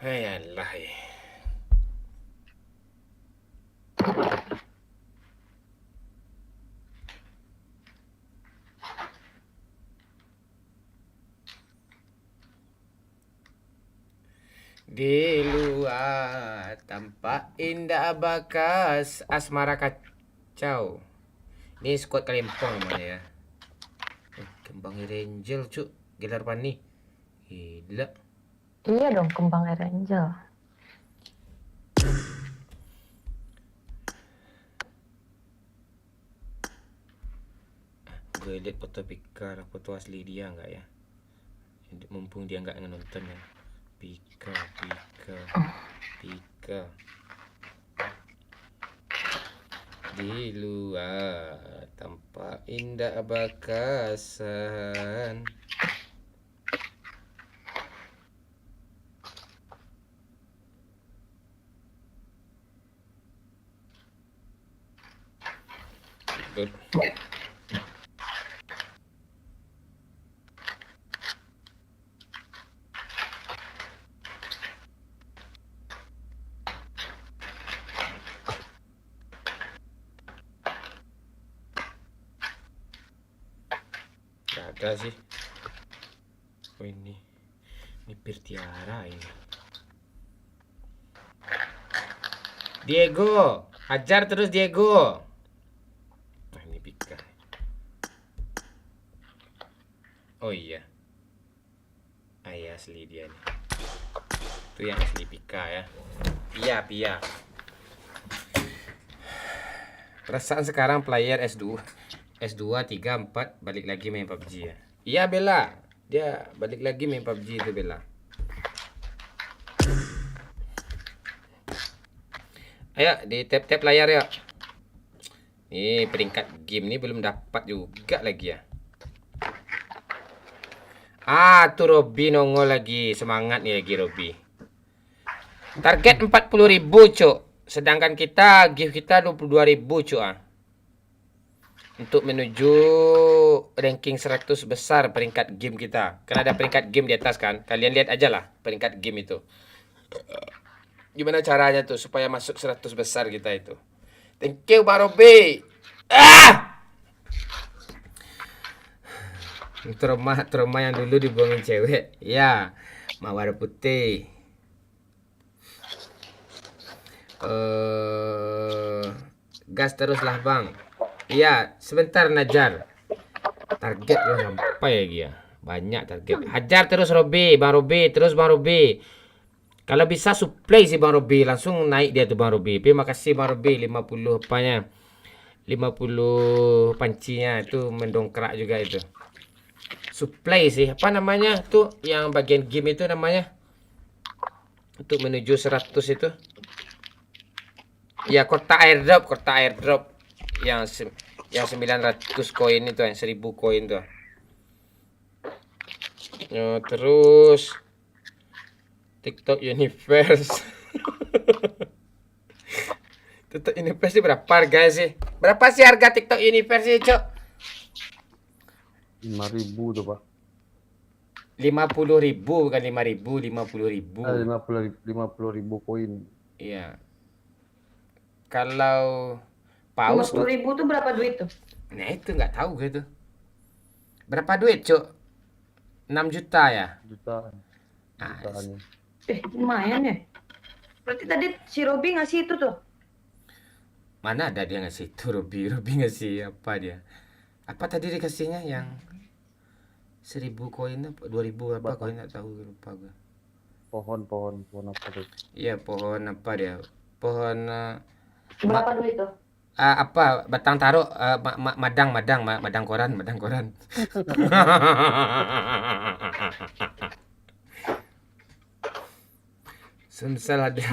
Hayalah. Di luar tampak indah bakas asmara kacau. Ini squad Kalempong mana ya? Kembang Angel cuk, gelar pani. Gila. Iya dong, kembang Air Angel. Gue liat foto Pika, foto asli dia enggak ya? Mumpung dia enggak nonton ya. Pika. Di luar tampak indah bakasan. Good. Pika sih. Oh ini Pirtiara ini. Diego, hajar terus Diego. Nah, ini Pika. Oh iya. Iya asli dia nih. Itu yang asli Pika ya. Pia. Perasaan sekarang player S2 3 4 balik lagi main PUBG ya. Iya Bella. Dia balik lagi main PUBG itu Bella. Ayo di tap layar ya. Nih peringkat game ini belum dapat juga lagi ya. Tuh Robby nongol lagi. Semangat nih lagi Robby. Target 40.000 cuk. Sedangkan kita gift kita 22.000 cuk untuk menuju ranking 100 besar peringkat game kita. Karena ada peringkat game di atas kan. Kalian lihat aja lah peringkat game itu. Gimana caranya tuh supaya masuk 100 besar kita itu. Thank you Bang Robby. Trauma yang dulu dibuangin cewek. Ya, mawar putih. Gas teruslah Bang. Iya, sebentar Najar. Target lo sampai lagi ya. Banyak target. Hajar terus Robby, Bang Robby, terus Bang Robby. Kalau bisa supply sih Bang Robby, langsung naik dia tuh Bang Robby. Terima kasih Bang Robby 50 apanya. 50 pancinya itu mendongkrak juga itu. Supply sih, apa namanya tuh yang bagian game itu namanya? Untuk menuju 100 itu. Ya kotak airdrop yang 900 koin itu, yang 1000 koin tuh. Ya, terus TikTok Universe. TikTok Universe ini berapa harga sih? Berapa sih harga TikTok Universe ini, Cok? 5.000 tuh, Pak. 50.000 bukan 5.000, 50.000. 50.000 koin. Iya. Kalau paus 50.000 tuh berapa duit tuh? Nah, itu nggak tahu gue tuh. Berapa duit, Cok? 6 juta ya? Jutaan. Jutaan. Lumayan ya. Berarti tadi si Robby ngasih itu tuh. Mana ada dia ngasih itu Robby ngasih apa dia? Apa tadi dikasihnya yang 1000 koin apa 2000 apa koin enggak tahu lupa gue. Pohon apa tuh? Iya, pohon apa dia? Pohon Berapa duit tuh? apa batang taruh madang koran. Sensel ada.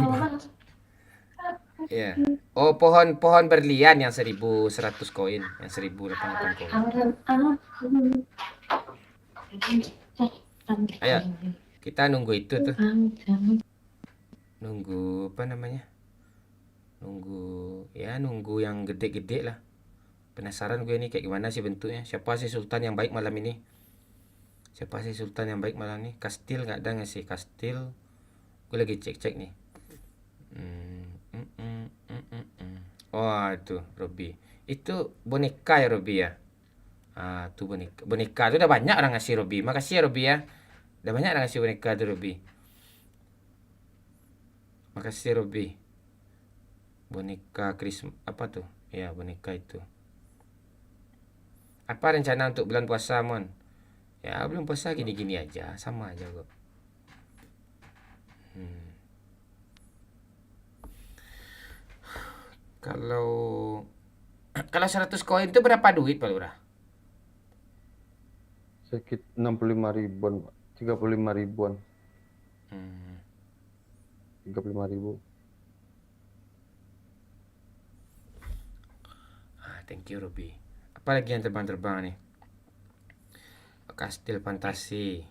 Iya. Oh, pohon berlian yang 1.100 koin, yang 1.088 koin. Ayo, kita nunggu itu tuh. Nunggu apa namanya? Nunggu yang gede-gede lah. Penasaran gue ini kayak gimana sih bentuknya. Siapa sih sultan yang baik malam ini? Kastil nggak ada nggak sih? Kastil. Gue lagi cek nih. Oh, itu Robby. Itu boneka ya Robby ya. Tuh boneka. Itu udah banyak orang ngasih Robby. Makasih ya Robby ya. Udah banyak orang ngasih boneka tuh Robby. Makasih Robby. Boneka Christmas apa tuh? Ya, boneka itu. Apa rencana untuk bulan puasa, Mon? Ya, belum puasa gini-gini aja, sama aja kok. Kalau 100 koin itu berapa duit, Pak Lurah? Sekitar 65 ribuan, Pak. 35 ribuan. 35 ribu. Thank you, Robby. Apalagi yang terbang-terbang nih? Kastil Fantasi.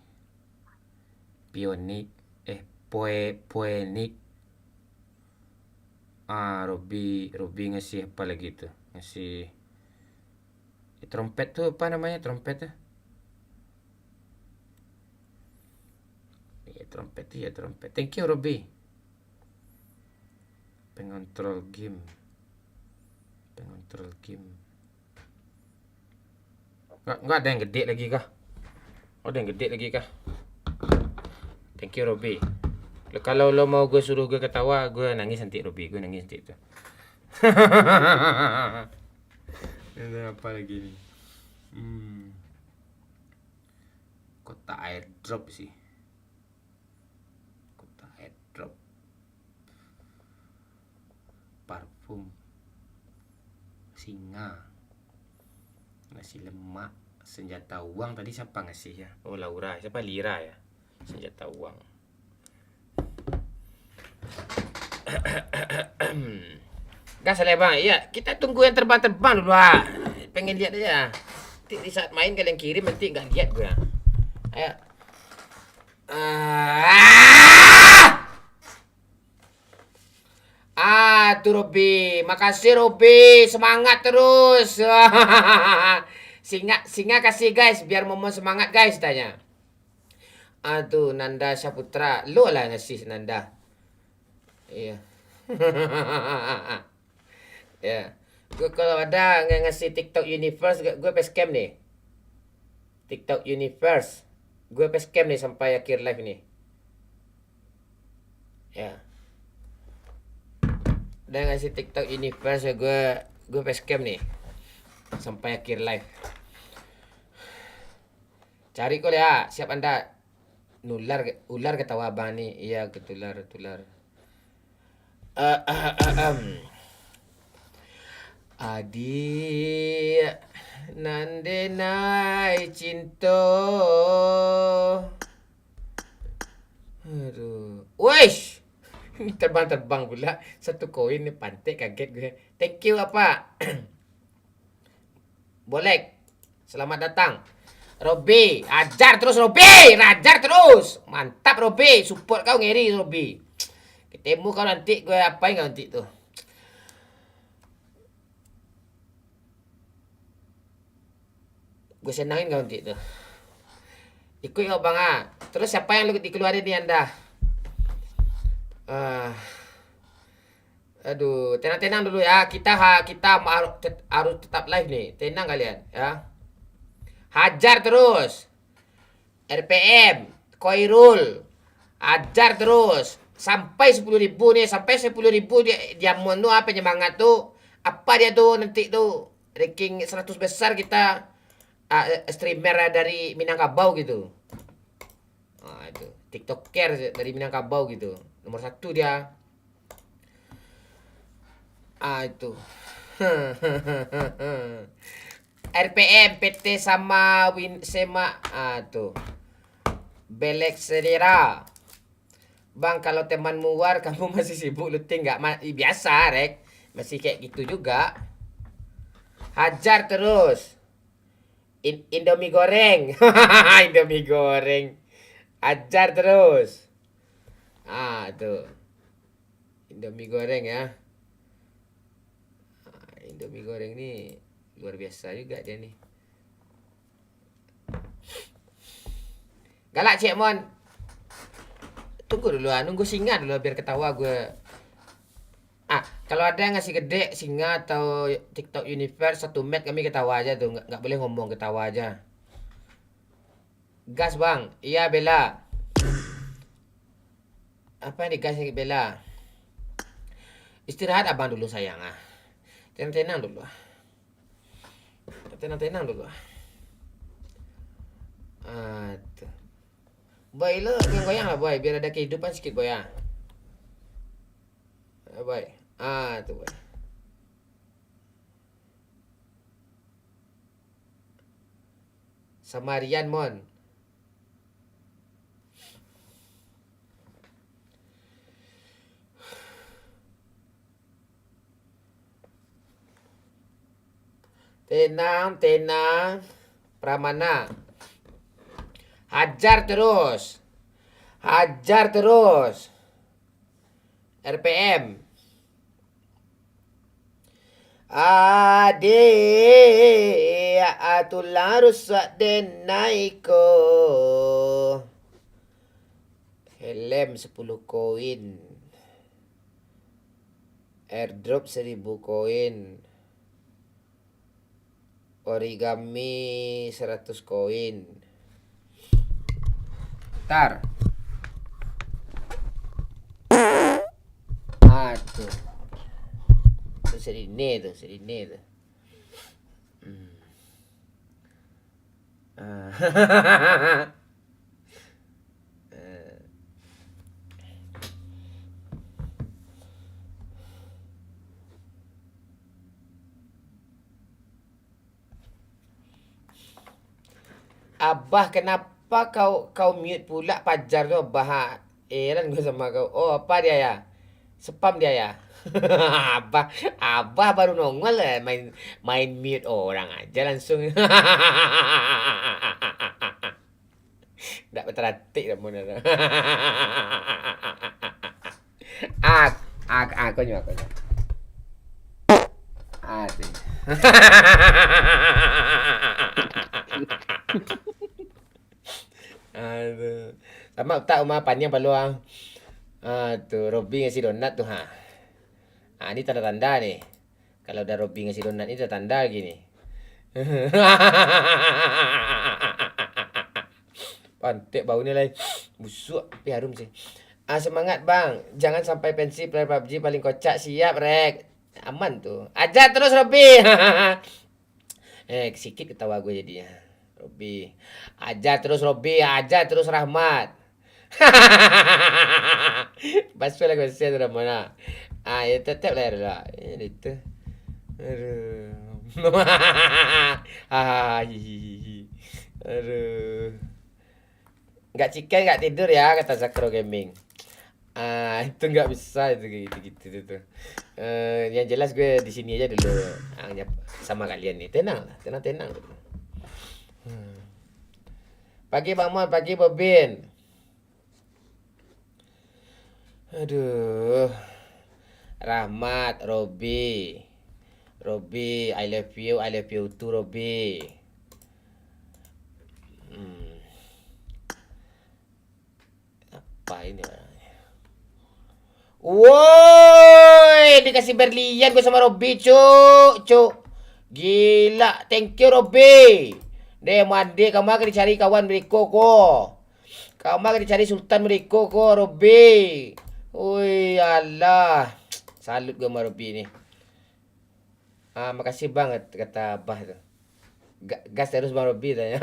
Pionik. Poenik. Robby ngasih apa lagi tuh? Ngasih trompet tuh apa namanya? Trompet tuh? Ya trompet. Thank you Robby. Pengontrol game. Enggak ada yang gede lagi kah? Ada yang gede lagi kah? Thank you Robby. Kalau lo mau gue suruh gue ketawa, gue nangis nanti Robby, gue nangis nanti itu. Ini apa lagi nih? Kota airdrop sih. Kota airdrop. Parfum. Singa. Nasi lemak. Senjata uang tadi siapa ngasih ya? Oh Laura, siapa Lira ya? Senjata uang. Gas lah bang, iya kita tunggu yang terbang-terbang dulu ah. Pengen lihat aja. Nanti di saat main kalian kirim nanti nggak lihat gue. Ayo. Tuh Robi, makasih Robi, semangat terus. Singa kasih guys, biar Momo semangat guys tanya. Aduh Nanda Saputra, lu lah ngasih Nanda. Iya. Ya. Gue kalau ada ngasih TikTok Universe, gue facecam nih. TikTok Universe. Gue facecam nih sampai akhir live nih. Ya. Udah ngasih TikTok Universe ya gue facecam nih sampai akhir live. Cari kok ya, siap Anda. Ular ketawa abang nih. Iya, ketular. Adi nandenai cinta. Aduh. Wesh. Ini terbang pula. Satu koin nih pantai kaget gue. Thank you apa? Boleh. Selamat datang. Robi, ajar terus Robi, rajar terus. Mantap Robi, support kau ngeri Robi. Ketemu kau nanti gue apain kau nanti tuh. Gue senangin kau nanti tuh. Ikut kau bang ah. Terus siapa yang lu dikeluarin nih Anda? Aduh, tenang dulu ya. Kita harus tetap live nih. Tenang kalian ya. Hajar terus. RPM, Koirul. Hajar terus. Sampai 10.000 nih, sampai 10.000 dia mau apa penyemangat tuh. Apa dia tuh nanti tuh ranking 100 besar kita streamer dari Minangkabau gitu. Itu TikToker dari Minangkabau gitu. Nomor 1 dia. Itu. RPM, PT sama Sema. Tuh. Belek selera. Bang, kalau temanmu war, kamu masih sibuk looting nggak? Biasa, Rek. Masih kayak gitu juga. Hajar terus. Indomie goreng. Indomie goreng. Hajar terus. Tuh. Indomie goreng ya. Indomie goreng nih luar biasa juga dia nih. Galak Cik Mon. Tunggu dulu nunggu singa dulu biar ketawa gue. Kalau ada yang ngasih gede singa atau TikTok Universe 1 met kami ketawa aja tuh, nggak boleh ngomong, ketawa aja. Gas bang, iya Bella. Apa yang digas Bella? Istirahat abang dulu sayang Tenang dulu. Tenang dulu. Tuh. Boy lo goyang lah boy, biar ada kehidupan sedikit boy ya. Boy. Tuh boy. Sama Rian Mon. Tenang. Pramana. Hajar terus. RPM. Ade atulah rusak denaiko. Helm 10 koin. Airdrop 1000 koin. Origami 100 koin. Tar. Tuh. Tuh sedini tuh. Abah, kenapa kau mute pula Fajar tu, Abah? Heran gue sama kau. Oh, apa dia ya? Spam dia ya? Abah baru nongol lah, main mute orang aja langsung. Nggak berterati dah mana. Aku nyu. Aduh. Aduh. Sama tak rumah panjang peluang. Tuh Robby ngasih donat tuh ha. Ini tanda-tanda nih. Kalau udah Robby ngasih donat ini tanda gini. Pantek baunya lagi. Busuk tapi harum sih. Semangat bang. Jangan sampai pensi player PUBG paling kocak. Siap rek. Aman tuh. Ajar terus Robby. Sikit ketawa gue jadinya. Robby. Ajar terus Robby. Ajar terus Rahmat. Pas lah gue share udah mana. Ya tetap lah. Ini itu. Aduh. Aduh. Nggak chicken, nggak tidur ya, kata Zakro Gaming. Itu nggak bisa itu gitu tuh. Yang jelas gue di sini aja dulu sama kalian nih. Tenang. Pagi Bang Mon, pagi Bobin. Aduh. Rahmat, Robby, I love you too Robby. Apa ini orangnya? Woi, dikasih berlian gue sama Robby, cuk. Gila, thank you Robby. Deh mandi kamu akan dicari kawan beriko kok. Kamu akan dicari sultan beriko kok Robby. Woi, Allah. Salut gue sama Robby ini. Makasih banget kata Abah tuh. Gas terus Bang Robby tanya.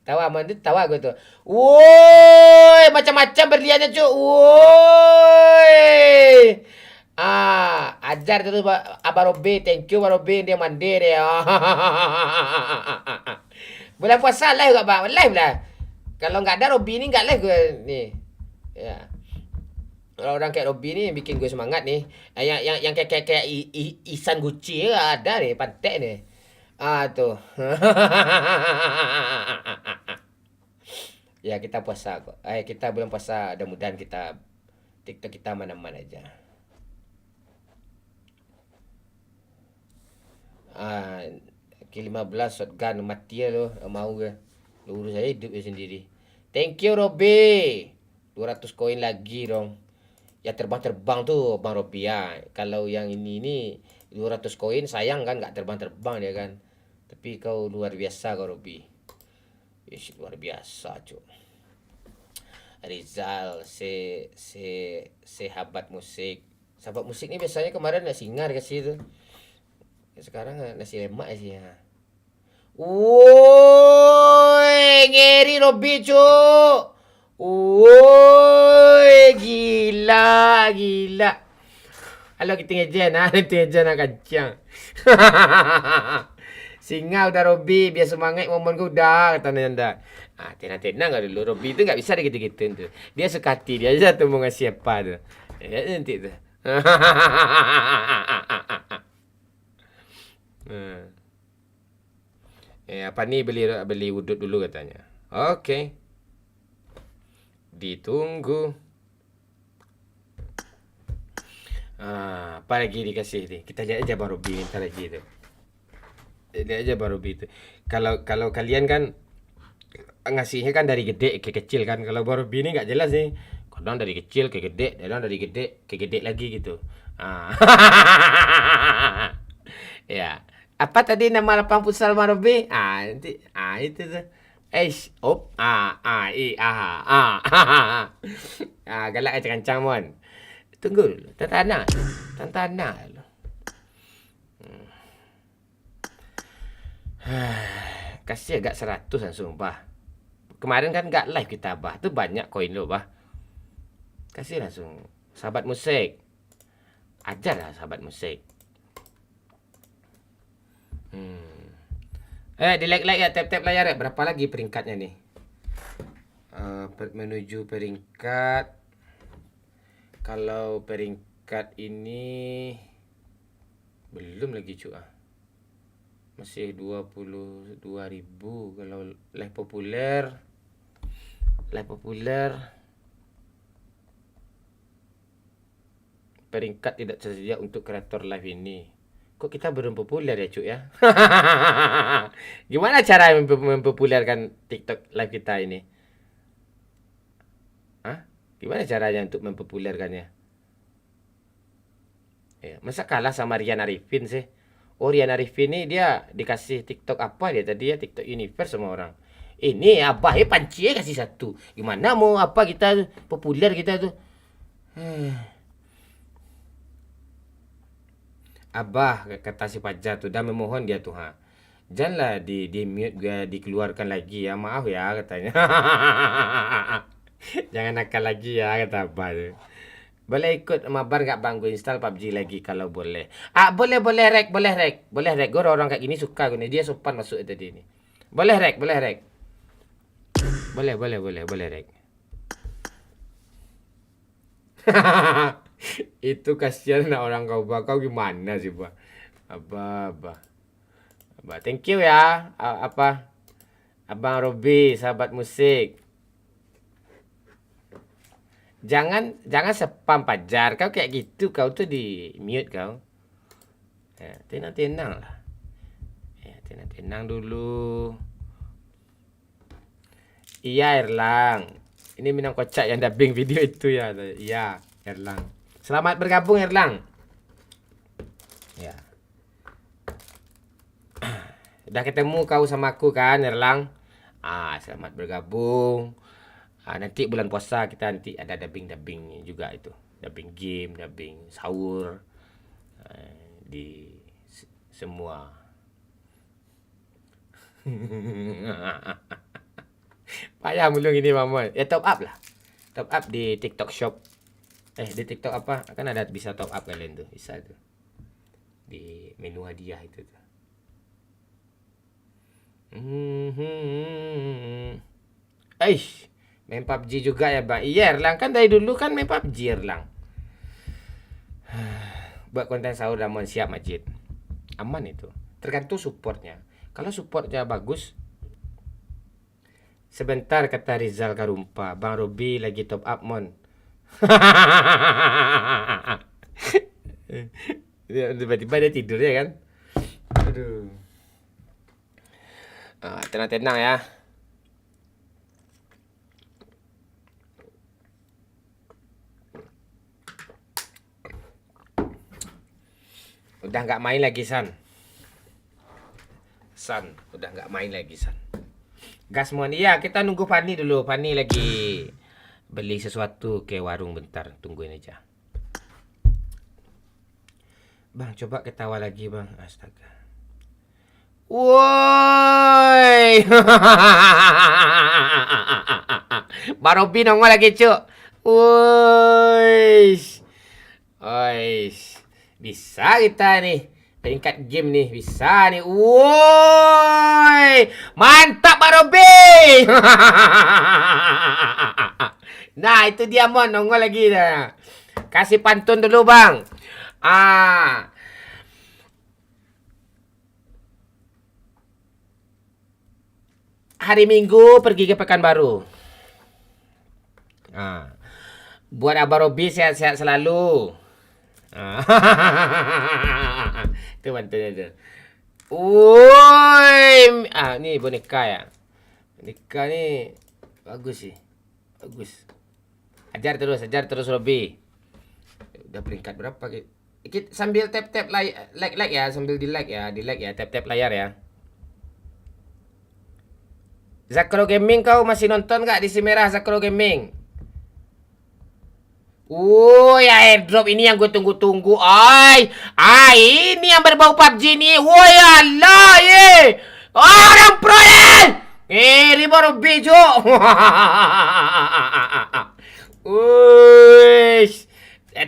Tawa mandut, tawa gue tuh. Woi, macam-macam berliannya cu. Woi. Ajar terus Abah Robby. Thank you Bang Robby, dia mandi deh. Bulan puasa live gak Bang? Live lah. Kalau nggak ada Robby ini nggak live gue nih. Ya. Kalau orang kayak Robby nih bikin gue semangat nih. Yang kayak Isan Gucci ada nih, pantek nih. Tuh. Ya kita puasa kok. Kita belum puasa, mudah-mudahan kita TikTok kita mana-mana aja. K15 shotgun mati ya lo, mau gue. Lu urus aja hidup ya sendiri. Thank you Robby. 200 koin lagi dong. Ya terbang-terbang tuh Bang Robby ya. Kalau yang ini 200 koin sayang kan nggak terbang-terbang dia kan. Tapi kau luar biasa kau Robby. Yes, luar biasa cuy. Rizal sahabat musik. Sahabat musik ini biasanya kemarin nasi singar kasih tuh. Sekarang nasi lemak sih ya. Woi, ngeri Robby cuy. Woi, gila. Halo kita ngejen, nanti ngejen kacang. Singa udah Robby, biar semangat momen gue udah kata Nanda. Tenang gak dulu, Robby itu nggak bisa gitu-gituin tuh. Dia suka hati dia aja tuh mau ngasih apa tuh. Ya nanti tuh. Apa nih beli udut dulu katanya. Oke. Ditunggu. Apa lagi dikasih nih? Kita lihat aja Bang Robby minta lagi itu. Lihat aja Bang Robby itu. Kalau kalian kan ngasihnya kan dari gede ke kecil kan. Kalau Bang Robby ini nggak jelas nih. Kadang dari kecil ke gede, kadang dari gede ke gede lagi gitu. Ya. Apa tadi nama lapang futsal Bang Robby? Nanti itu tuh. Op, galak aja kancang mon. Tunggu dulu, tantana dulu. Kasih agak 100 langsung, bah. Kemarin kan gak live kita, bah. Tuh banyak koin lo, bah. Kasih langsung. Sahabat musik. Ajarlah sahabat musik. Di like ya, tap layar ya. Berapa lagi peringkatnya nih? Menuju peringkat. Kalau peringkat ini belum lagi cuy. Masih 22.000 kalau live populer. Peringkat tidak tersedia untuk kreator live ini. Kok kita belum populer ya, cuy ya? Gimana cara mempopulerkan TikTok live kita ini? Hah? Gimana caranya untuk mempopulerkannya? Ya, masa kalah sama Rian Arifin sih? Oh, Rian Arifin ini dia dikasih TikTok apa dia tadi ya? TikTok Universe sama orang. Ini abah panci kasih 1. Gimana mau apa kita populer kita tuh? Abah kata si Fajar tuh dah memohon dia tuh janganlah di mute gue dikeluarkan lagi ya, maaf ya katanya. Jangan nakal lagi ya kata Abah tuh. Boleh ikut mabar gak bang, gue install PUBG lagi kalau boleh. Boleh rek. Gue orang kayak gini suka gue nih, dia sopan masuk tadi ini. Boleh rek. Boleh rek. Itu kasihan orang kau bakau gimana sih, Bah? Abah. Thank you ya. Abang Robi, sahabat musik. Jangan spam Fajar. Kau kayak gitu, kau tuh di mute kau. Ya, tenang lah. Ya, tenang dulu. Iya, Erlang. Ini Minang Kocak yang dubbing video itu ya. Iya, Erlang. Selamat bergabung, Erlang. Ya. Udah ketemu kau sama aku kan, Erlang? Selamat bergabung. Nanti bulan puasa kita nanti ada dubbing juga itu. Dubbing game, dubbing sahur. Di semua. Payah mulung ini, Mama. Ya top up lah. Top up di TikTok Shop. Di TikTok apa? Kan ada bisa top up kalian tuh, bisa tuh. Di menu hadiah itu tuh. Main PUBG juga ya, Bang. Iya, Erlang kan dari dulu kan main PUBG, Erlang. Buat konten sahur Ramon siap, Majid. Aman itu. Tergantung supportnya. Kalau supportnya bagus, sebentar kata Rizal Karumpa, Bang Robi lagi top up mon. Tiba-tiba dia tidur ya kan. Aduh. Tenang ya. Udah nggak main lagi San, udah nggak main lagi San. Gas mon. Iya, kita nunggu Fani dulu. Fani lagi beli sesuatu ke warung bentar. Tungguin aja. Bang, coba ketawa lagi, Bang. Astaga. Woi. Barobi nongol lagi, Cuk. Woi. Bisa kita nih. Peringkat game nih bisa nih. Woi, mantap Pak Robi. Nah, itu dia mon nongol lagi dah. Kasih pantun dulu, Bang. Hari Minggu pergi ke Pekanbaru. Buat Abang Robi sehat-sehat selalu. Itu bantunya tuh. Woi, ini boneka ya. Boneka nih bagus sih. Bagus. Ajar terus Robi. Udah peringkat berapa kita sambil tap like ya, sambil di like ya, tap layar ya. Zakro Gaming, kau masih nonton nggak di si merah Zakro Gaming? Ya airdrop ini yang gue tunggu-tunggu. Ini yang berbau PUBG nih. Woi, Allah, orang pro ini baru bejo.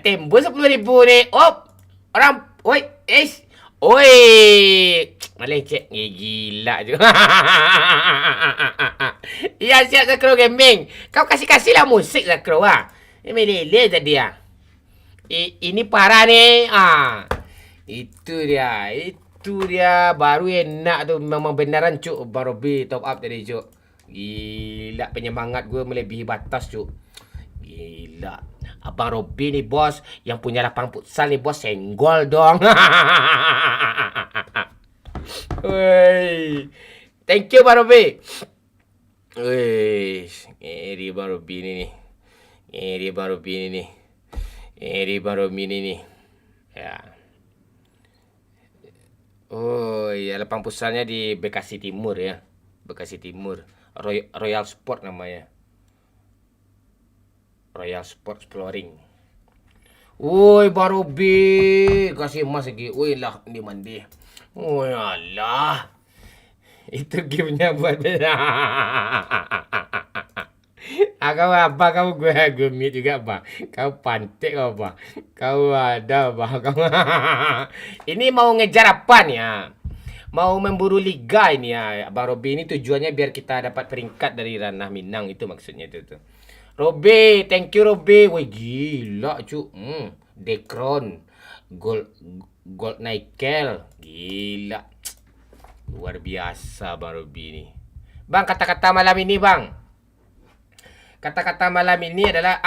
Tembus 10.000 nih. Orang, melecet, gila juga. Iya, siap Zakro Gaming. Kau kasih lah musik Zakro meleleh tadi ya. Ini parah nih. Itu dia baru enak tuh, memang beneran cuk. Barobi top up tadi cuk. Gila, penyemangat gue melebihi batas cuk. Gila. Abang Robi nih bos, yang punya lapang futsal nih bos, senggol dong. Woi. Thank you Bang Robi. Ini Bang Robi ini nih. Ini baru bini nih. Ini baru mini nih. Ya. Iya, lapang pusatnya di Bekasi Timur ya. Bekasi Timur. Royal Sport namanya. Royal Sport Exploring. Baru kasih emas lagi. Lah, ini mandi. Allah. Itu gamenya buat beda. Kau apa? Kau gue meet juga apa? Kau pantek kau apa? Kau ada apa? Kau ini mau ngejar apa nih ya? Mau memburu liga ini ya. Bang Robi ini tujuannya biar kita dapat peringkat dari ranah Minang, itu maksudnya itu tuh. Robi, thank you Robi. Wih gila cu. Dekron, Gold Nickel, gila. Luar biasa Bang Robi ini. Bang, kata-kata malam ini Bang. Kata-kata malam ini adalah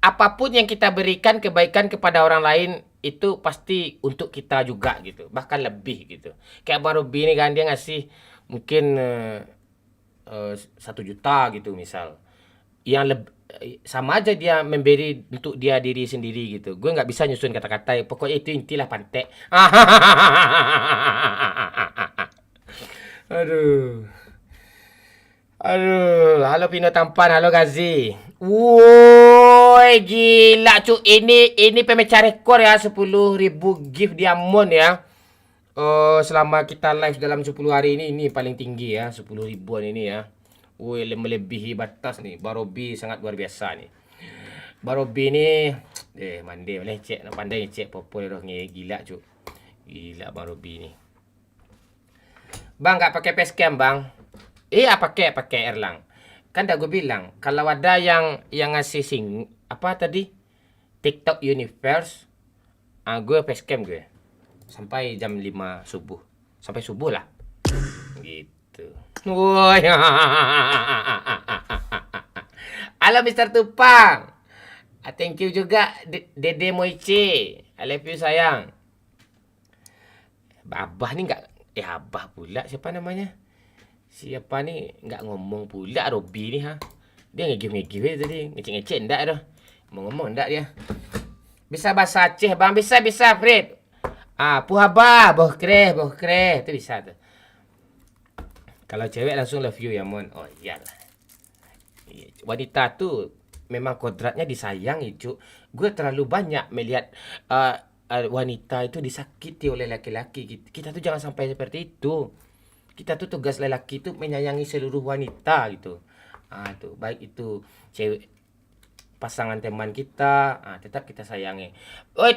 apapun yang kita berikan kebaikan kepada orang lain itu pasti untuk kita juga gitu, bahkan lebih gitu. Kayak Bang Robi ini kan, dia ngasih mungkin 1 juta gitu misal, yang sama aja dia memberi untuk dia diri sendiri gitu. Gue nggak bisa nyusun kata-kata, pokoknya itu intilah pantek. Aduh, halo Pino Tampan, halo Gazi. Woi, gila cu. Ini pemecah rekor ya, 10.000 gift diamond ya. Selama kita live dalam 10 hari ini paling tinggi ya, 10 ribuan ini ya. Woi, melebihi batas nih. Barobi sangat luar biasa nih. Barobi ini mandi boleh cek, pandai cek popol dah gila cu. Gila Barobi ini. Bang, enggak pakai facecam, Bang. Pakai Erlang. Kan dah gue bilang, kalau ada yang ngasih apa tadi? TikTok Universe, gue facecam gue. Sampai jam 5 subuh. Sampai subuh lah. Gitu. Woi. Halo Mr. Tupang. Thank you juga Dede Moiche. I love you sayang. Abah nih enggak Abah pula siapa namanya? Siapa nih nggak ngomong pula Robi nih Dia nge-give tadi, ngecek enggak dah. Mau ngomong enggak dia. Bisa bahasa Aceh, Bang. Bisa Fred. Puhaba, boh kreh, itu bisa tuh. Kalau cewek langsung love you ya, Mon. Oh iyalah. Wanita tuh memang kodratnya disayang, Cuk. Gue terlalu banyak melihat wanita itu disakiti oleh laki-laki. Kita tuh jangan sampai seperti itu. Kita tuh tugas lelaki itu menyayangi seluruh wanita gitu. Tuh baik itu cewek, pasangan teman kita, tetap kita sayangi.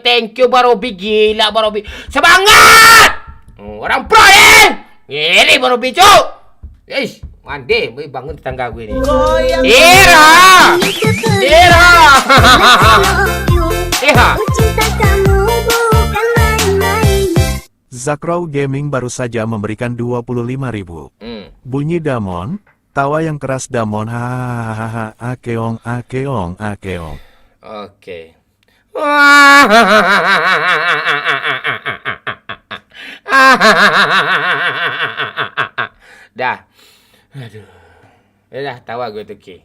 Thank you Barobi, gila Barobi. Semangat! Orang pro Ini Barobi cuk. Mandi, bangun tetangga gue nih. Ira. Zakrow Gaming baru saja memberikan 25.000. Bunyi Damon, tawa yang keras Damon, hahaha, akeong. Oke. Dah. Aduh. Dah tawa gue tuh Ki.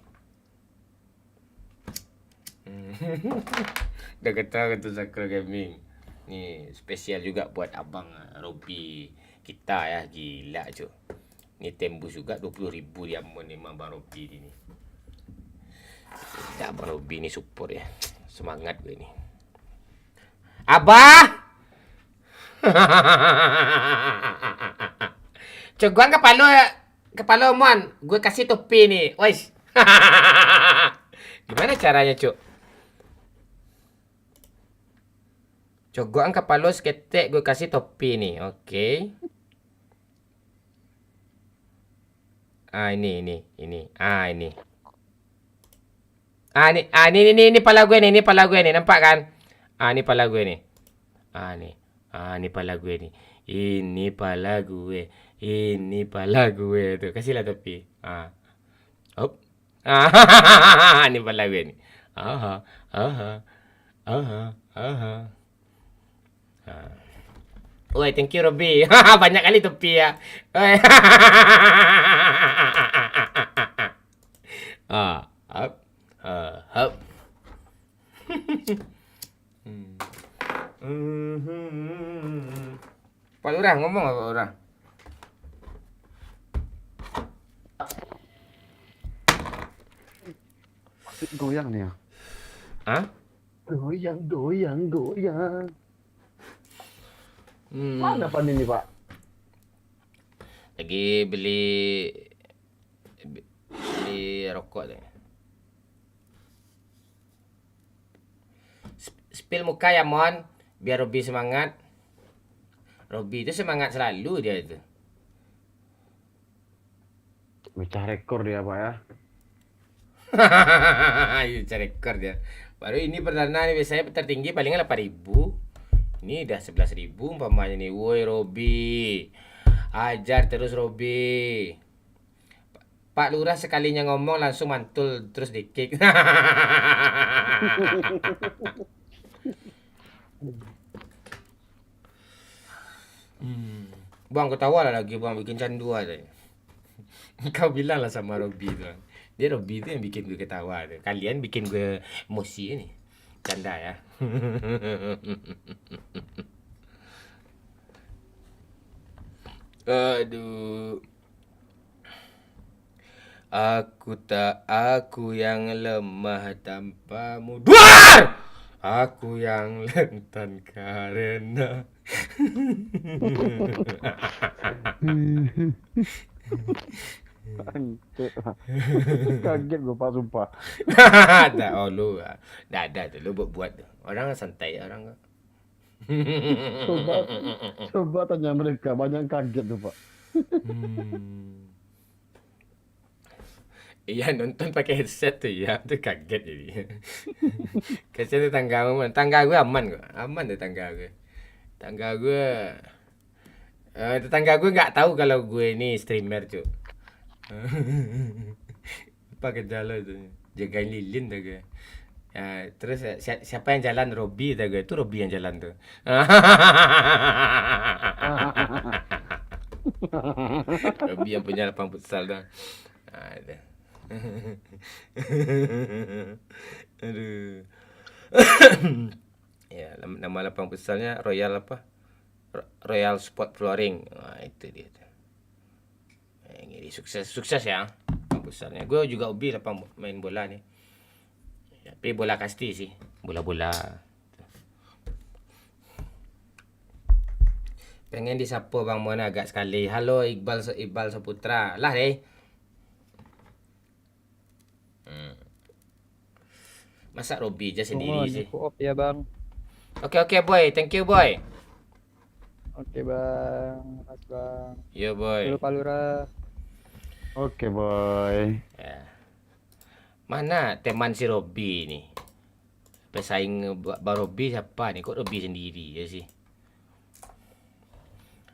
Udah ketawa tuh Zakrow Gaming. Nih spesial juga buat abang Robi kita ya, gila cuy. Ini tembus juga 20.000 dia mon memang Bang Robi ini. Ya Bang Robi ini support ya. Semangat gue ini. Abah! Coba kepala mon, gue kasih topi nih. Wais. Gimana caranya, Cuk? Cogoan kepala seketek gue kasih topi nih. Oke. Ini. Ini. Ini pala gue nih, nampak kan? Ini pala gue nih. Ini pala gue nih. Ini pala gue. Ini pala gue tuh. Kasihlah topi. Hop. Ini pala gue nih. Aha. Woi, thank you Robi. Banyak kali topi ya. Hop. Pak Lurah ngomong apa Pak Lurah? Goyang nih ya. Hah? Goyang. Mana Pan ini, Pak? Lagi beli rokok deh. Spill muka ya Mon, biar Robi semangat. Robi itu semangat selalu dia itu. Pecah rekor dia, Pak ya. Pecah rekor dia. Baru ini perdana nih, biasanya tertinggi palingan 8.000. Ini udah 11.000 umpamanya nih. Woi Robi. Ajar terus Robi. Pak Lurah sekalinya ngomong langsung mantul terus di kick. Bang ketawa lah lagi bang bikin candu aja. Kau bilang lah sama Robi tuh. Dia Robi itu yang bikin gue ketawa tuh. Kalian bikin gue emosi ini. Canda ya. Aduh. Aku yang lemah tanpamu. Duar! Aku yang rentan karena Kaget gue Pak sumpah. lu ada tuh lu buat tuh. Orang santai orang. Coba tanya mereka, banyak kaget tuh Pak. Iya nonton pakai headset tuh ya, tuh kaget jadi. Kasihan tetangga gue aman kok, aman tetangga gue. Tetangga gue nggak tahu kalau gue ini streamer cuy. Pakai jalan tuh, jagain lilin tuh gue. Ya, terus siapa yang jalan Robi tuh gue, itu Robi yang jalan tuh. Robi yang punya lapang futsal dah. Ada. Aduh. Ya, nama lapang futsalnya Royal apa? Royal Sport Flooring. Nah, itu dia tuh. Ini sukses ya lapang futsalnya. Gue juga hobi lapang main bola nih. Tapi bola kasti sih, bola-bola. Pengen disapa Bang Mon agak sekali. Halo Iqbal Saputra. Lah deh. Masa Robi aja sendiri sih. Ya bang. Oke boy, thank you boy. Oke bang, mas bang. Yo boy. Dulu Pak Lurah. Oke boy. Ya. Mana teman si Robi nih? Pesaing Bang Robi siapa nih? Kok Robi sendiri ya sih?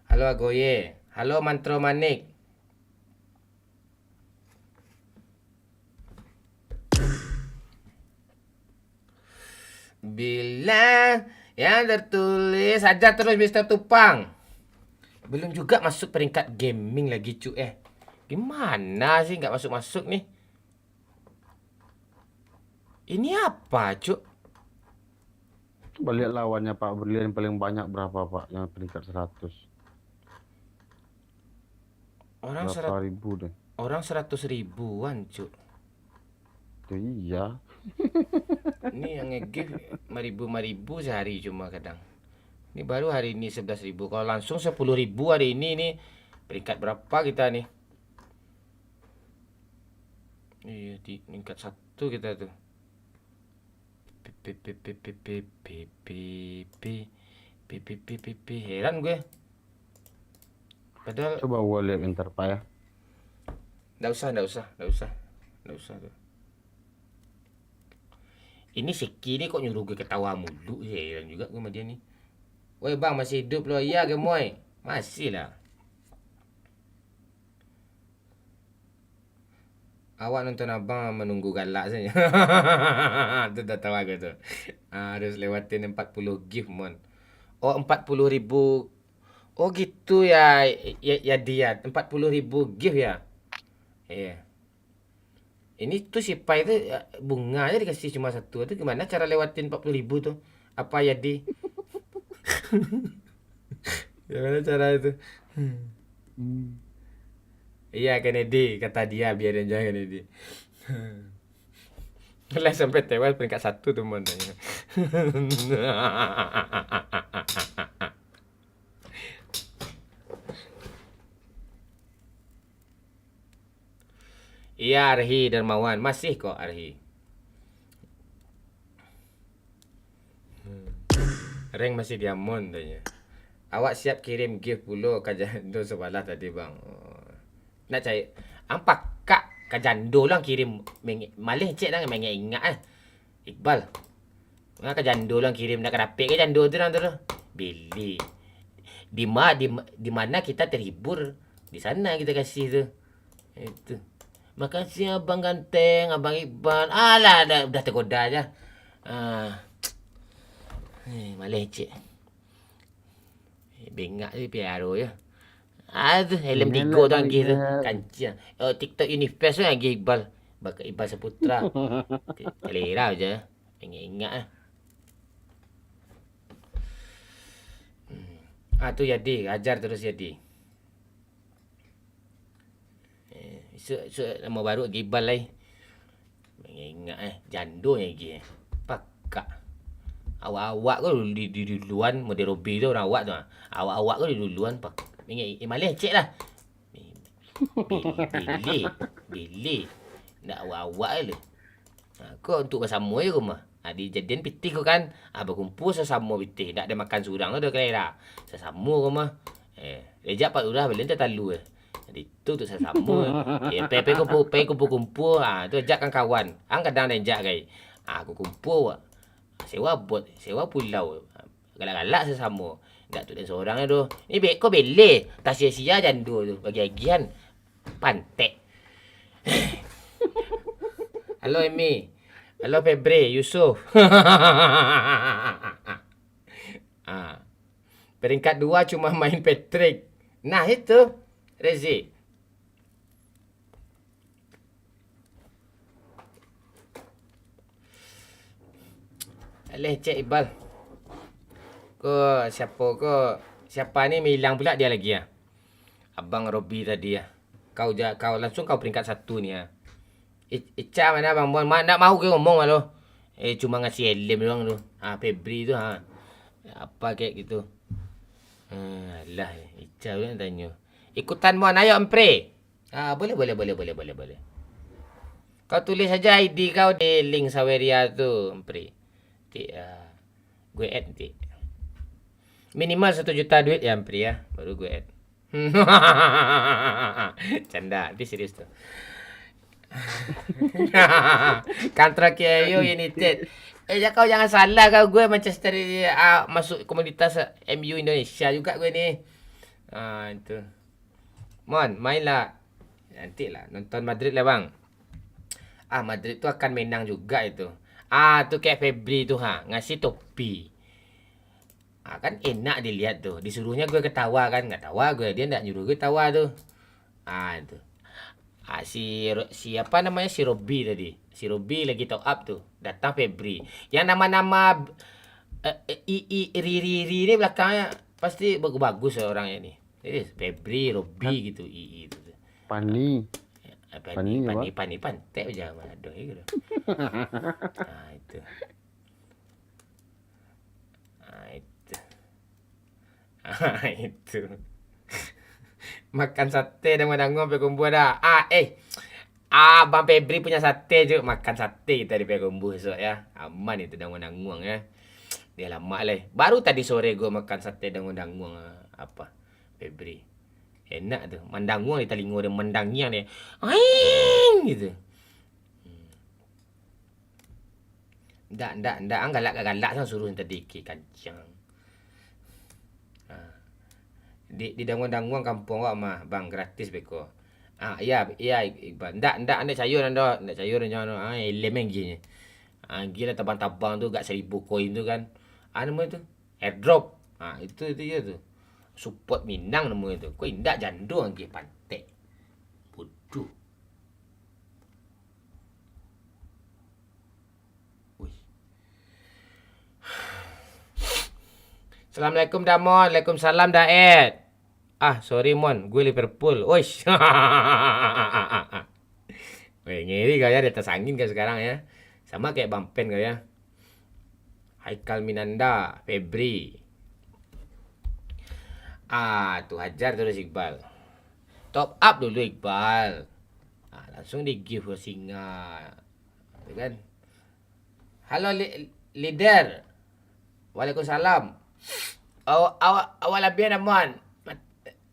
Halo Agoye. Halo Mantro Manik. Bila yang tertulis aja terus Mr. Tupang. Belum juga masuk peringkat gaming lagi cu. Gimana sih nggak masuk nih? Ini apa cu? Coba lihat lawannya Pak, berlian paling banyak berapa Pak yang peringkat 100? Orang berapa ribu deh. orang 100 ribuan, cuk. Tuh iya. Ini yang nge-give 5.000 sehari cuma kadang. Ini baru hari ini 11.000. Kalau langsung 10.000 hari ini nih. Peringkat berapa kita nih? Iya, di peringkat 1 kita tuh. Heran gue. Padahal Coba gua lihat bentar Pak ya. Nggak usah tuh. Ini si Ki ini kok nyuruh gue ketawa mulu. Heran juga gue sama dia nih. Woi bang, masih hidup lo? Iya gemoy. Masih lah. Awak nonton abang menunggu galak saja. Itu dah tahu aku tuh. Harus lewatin 40 gift mon. Oh 40.000. Oh gitu ya. Ya dia 40.000 gift ya. Iya. Ini tuh si Pai itu bunga aja dikasih cuma satu. Itu gimana cara lewatin 40.000 tuh? Apa ya di? Gimana cara itu? Iya Kennedy, kata dia biarin aja Kennedy. Lah sampai tewas peringkat 1 tuh mon. Iya Arhi Darmawan, masih kok Arhi. Rank masih diamond tanya. Awak siap kirim gift pula Kajando sebelah tadi bang. Nak cari ampak kak Kajando lang kirim malih cek lang ingat Iqbal. Nga Kajando lang kirim nak rapik Kajando tu tu. Bili. Di mana kita terhibur, di sana kita kasih tu. Itu. Makasih abang ganteng, abang Iqbal. Alah dah tergoda aja. Malih cek. Bengak ni piaro ya. Aduh, helm tiga tu lagi tu. Kancing. TikTok Universe tu lagi Iqbal. Bakal Iqbal Saputra. Kelera je. Ingat ah. Tu Yadi, ajar terus Yadi. Nama baru lagi Iqbal lah. Ingat jando lagi. Pakak. Awak-awak kau di duluan model Robi tu orang awak tu. Awak-awak kau di duluan pak. Malih cek lah. Bili. Nak awak-awak je. Kau untuk bersama je rumah. Di jadian pitih kau kan. Berkumpul sesama pitih. Tak ada makan surang tu dah kira. Sesama rumah. Rejak pak urah belen terlalu itu untuk sesama. Pergi kumpul-kumpul. Tu ajak kan kawan. Kadang rejak kai. Aku kumpul. Sewa pulau. Galak-galak sesama. Tak tu dan seorang tu. Ni kau beleh. Tak sia-sia jando tu. Bagi-bagian. Pantek. Halo Amy. Halo Febri. Yusuf. Peringkat 2 cuma main Patrick. Nah itu. Rezi. Aleh cek Iqbal. Siapa ni hilang pula dia lagi ya? Abang Robi tadi ya. Kau langsung kau peringkat 1 ni ya. Ica mana bang Bon? Nak mahu ke ngomong malu? Cuma ngasih helm doang tu. Febri tu apa kayak gitu. Alah, Ica pula tanya. Ikutan Mon, ayo empre. Boleh. Kau tulis saja ID kau di link Saweria tu, empre. Gue add nanti. Minimal 1 juta duit ya Ampri ya. Baru gue add. Canda. Nanti serius tuh. Kantra Kiayo United. Kau jangan salah kau. Gue Manchester masuk komunitas MU Indonesia juga gue nih. Itu. Mon, mainlah. Nantilah nonton Madrid lah bang. Madrid tu akan menang juga itu. Tu kayak Febri tu ngasih topi. Kan enak dilihat tuh. Disuruhnya gue ketawa kan. Nggak tawa gue. Dia nggak nyuruh gue tawa tuh. Itu. Siapa namanya? Si Robi tadi. Si Robi lagi top up tuh. Datang Febri. Yang nama-nama Riri ini belakangnya pasti bagus-bagus orangnya nih. Jadi Febri, Robi gitu. Itu. Pani. Pani, Pani, pani, pantai aja mana ada gitu. Itu. Itu. Itu. Makan sate dan menanggung sampai kumbu dah. Bang Febri punya sate je. Makan sate kita di Pekumbu esok ya. Aman itu dangun-dangung ya. Dia lama lah. Baru tadi sore gue makan sate dangun-dangung apa Febri. Enak tu. Mandanguang di telinga dia. Mendangnya dia. Aing gitu. Ndak. Galak-galak sama suruh tadi ke kancang. Di danguang-danguang kampung awak mah. Bang gratis beko. Iya Iqbal. Ndak sayur anda. Ndak sayur anda. Lem yang gini. Gila tabang-tabang tu. Gak 1000 koin tu kan. Nama tu. Airdrop. Itu je tu. Support Minang nama itu. Kau indak jando lagi pantai. Bodoh. Assalamualaikum Damon. Waalaikumsalam Daed. Sorry Mon. Gue Liverpool. Oish. Ngiri kau ya. Di atas angin kau sekarang ya. Sama kayak Bang Pen kau ya. Haikal Minanda. Febri. Tu hajar terus Iqbal. Top up dulu Iqbal. Langsung di give ke singa. Tu kan. Halo leader. Waalaikumsalam. Awak lebih Damon.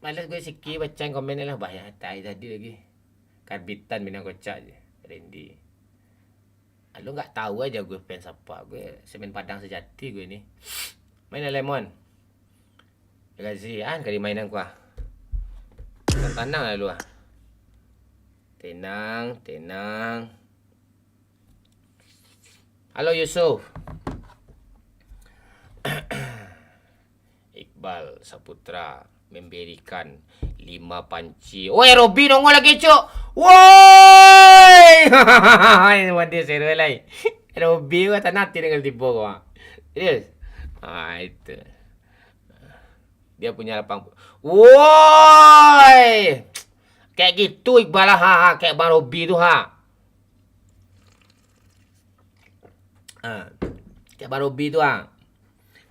Malas gue sikit baca komen ni lah. Bahaya tai tadi lagi. Karbitan minang kocak je. Randy. Lu gak tahu aja gue fans apa. Gue semen Padang sejati gue ni. Main Lemon. Gazian kali mainan ku tenang lah lu Tenang. Halo Yusuf. Iqbal Saputra memberikan 5 panci. Oi Robi nongol lagi cuk. Woi. Ini wadah seru lai. Robi gua tak nanti dengan tipu gua. Serius. Itu. Dia punya 80. Woi. Kayak gitu Iqbal lah kayak Bang Robi tu Kayak Bang Robi tu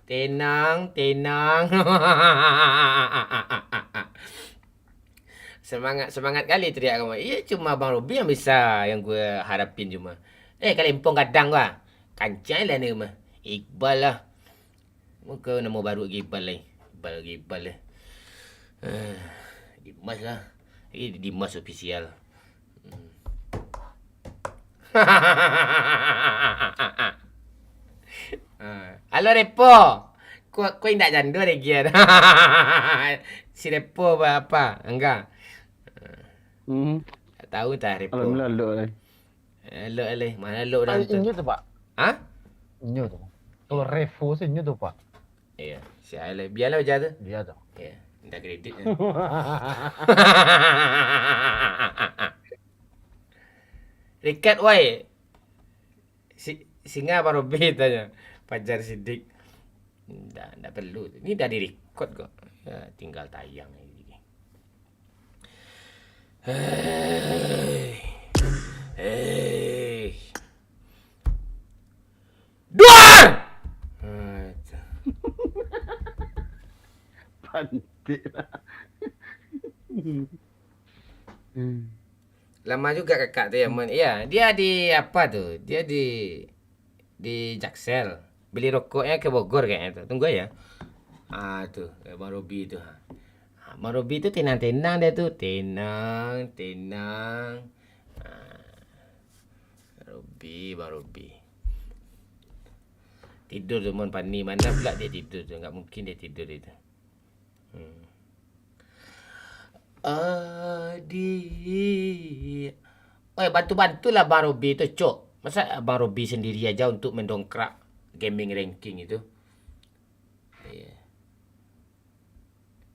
Tenang. Semangat kali teriak kamu. Iya cuma Bang Robi yang bisa yang gue harapin cuma. Kalempong kadang gua. Kancai lah ni mah. Iqbal lah. Muka nama baru Iqbal lah. Iqbal lah. Dimas lah. Dimas official. Halo Repo. Kau indak janda lagi kan? Si Repo apa? Enggak. Tak tahu tak Repo. Alhamdulillah lok lah. Lok lah. Mana lok dah tu? Inyo tu pak. Inyo tu. Kalau Revo tu inyo tu pak. Iya. Sial lah. Biarlah macam tu. Biar tu. Ya. Dah kredit. Rekat woi. Singa Bang Robi tanya. Fajar Siddiq. Dah perlu. Ni dah direkod kok. Ya, tinggal tayang lagi. Duar! Pantik lah. Lama juga kakak tu ya, Man. Ya, dia di apa tu? Dia di Jaksel. Beli rokoknya ke Bogor kayaknya tu. Tunggu ya. Tu, Bang Robi tu. Bang Robi tu tenang-tenang dia tu. Tenang. Bang Robi. Tidur tu Mon Pani. Mana pula dia tidur tu? Enggak mungkin dia tidur itu. Bantu-bantulah Bang Robi tu, Cok. Masa Bang Robi sendiri aja untuk mendongkrak gaming ranking itu?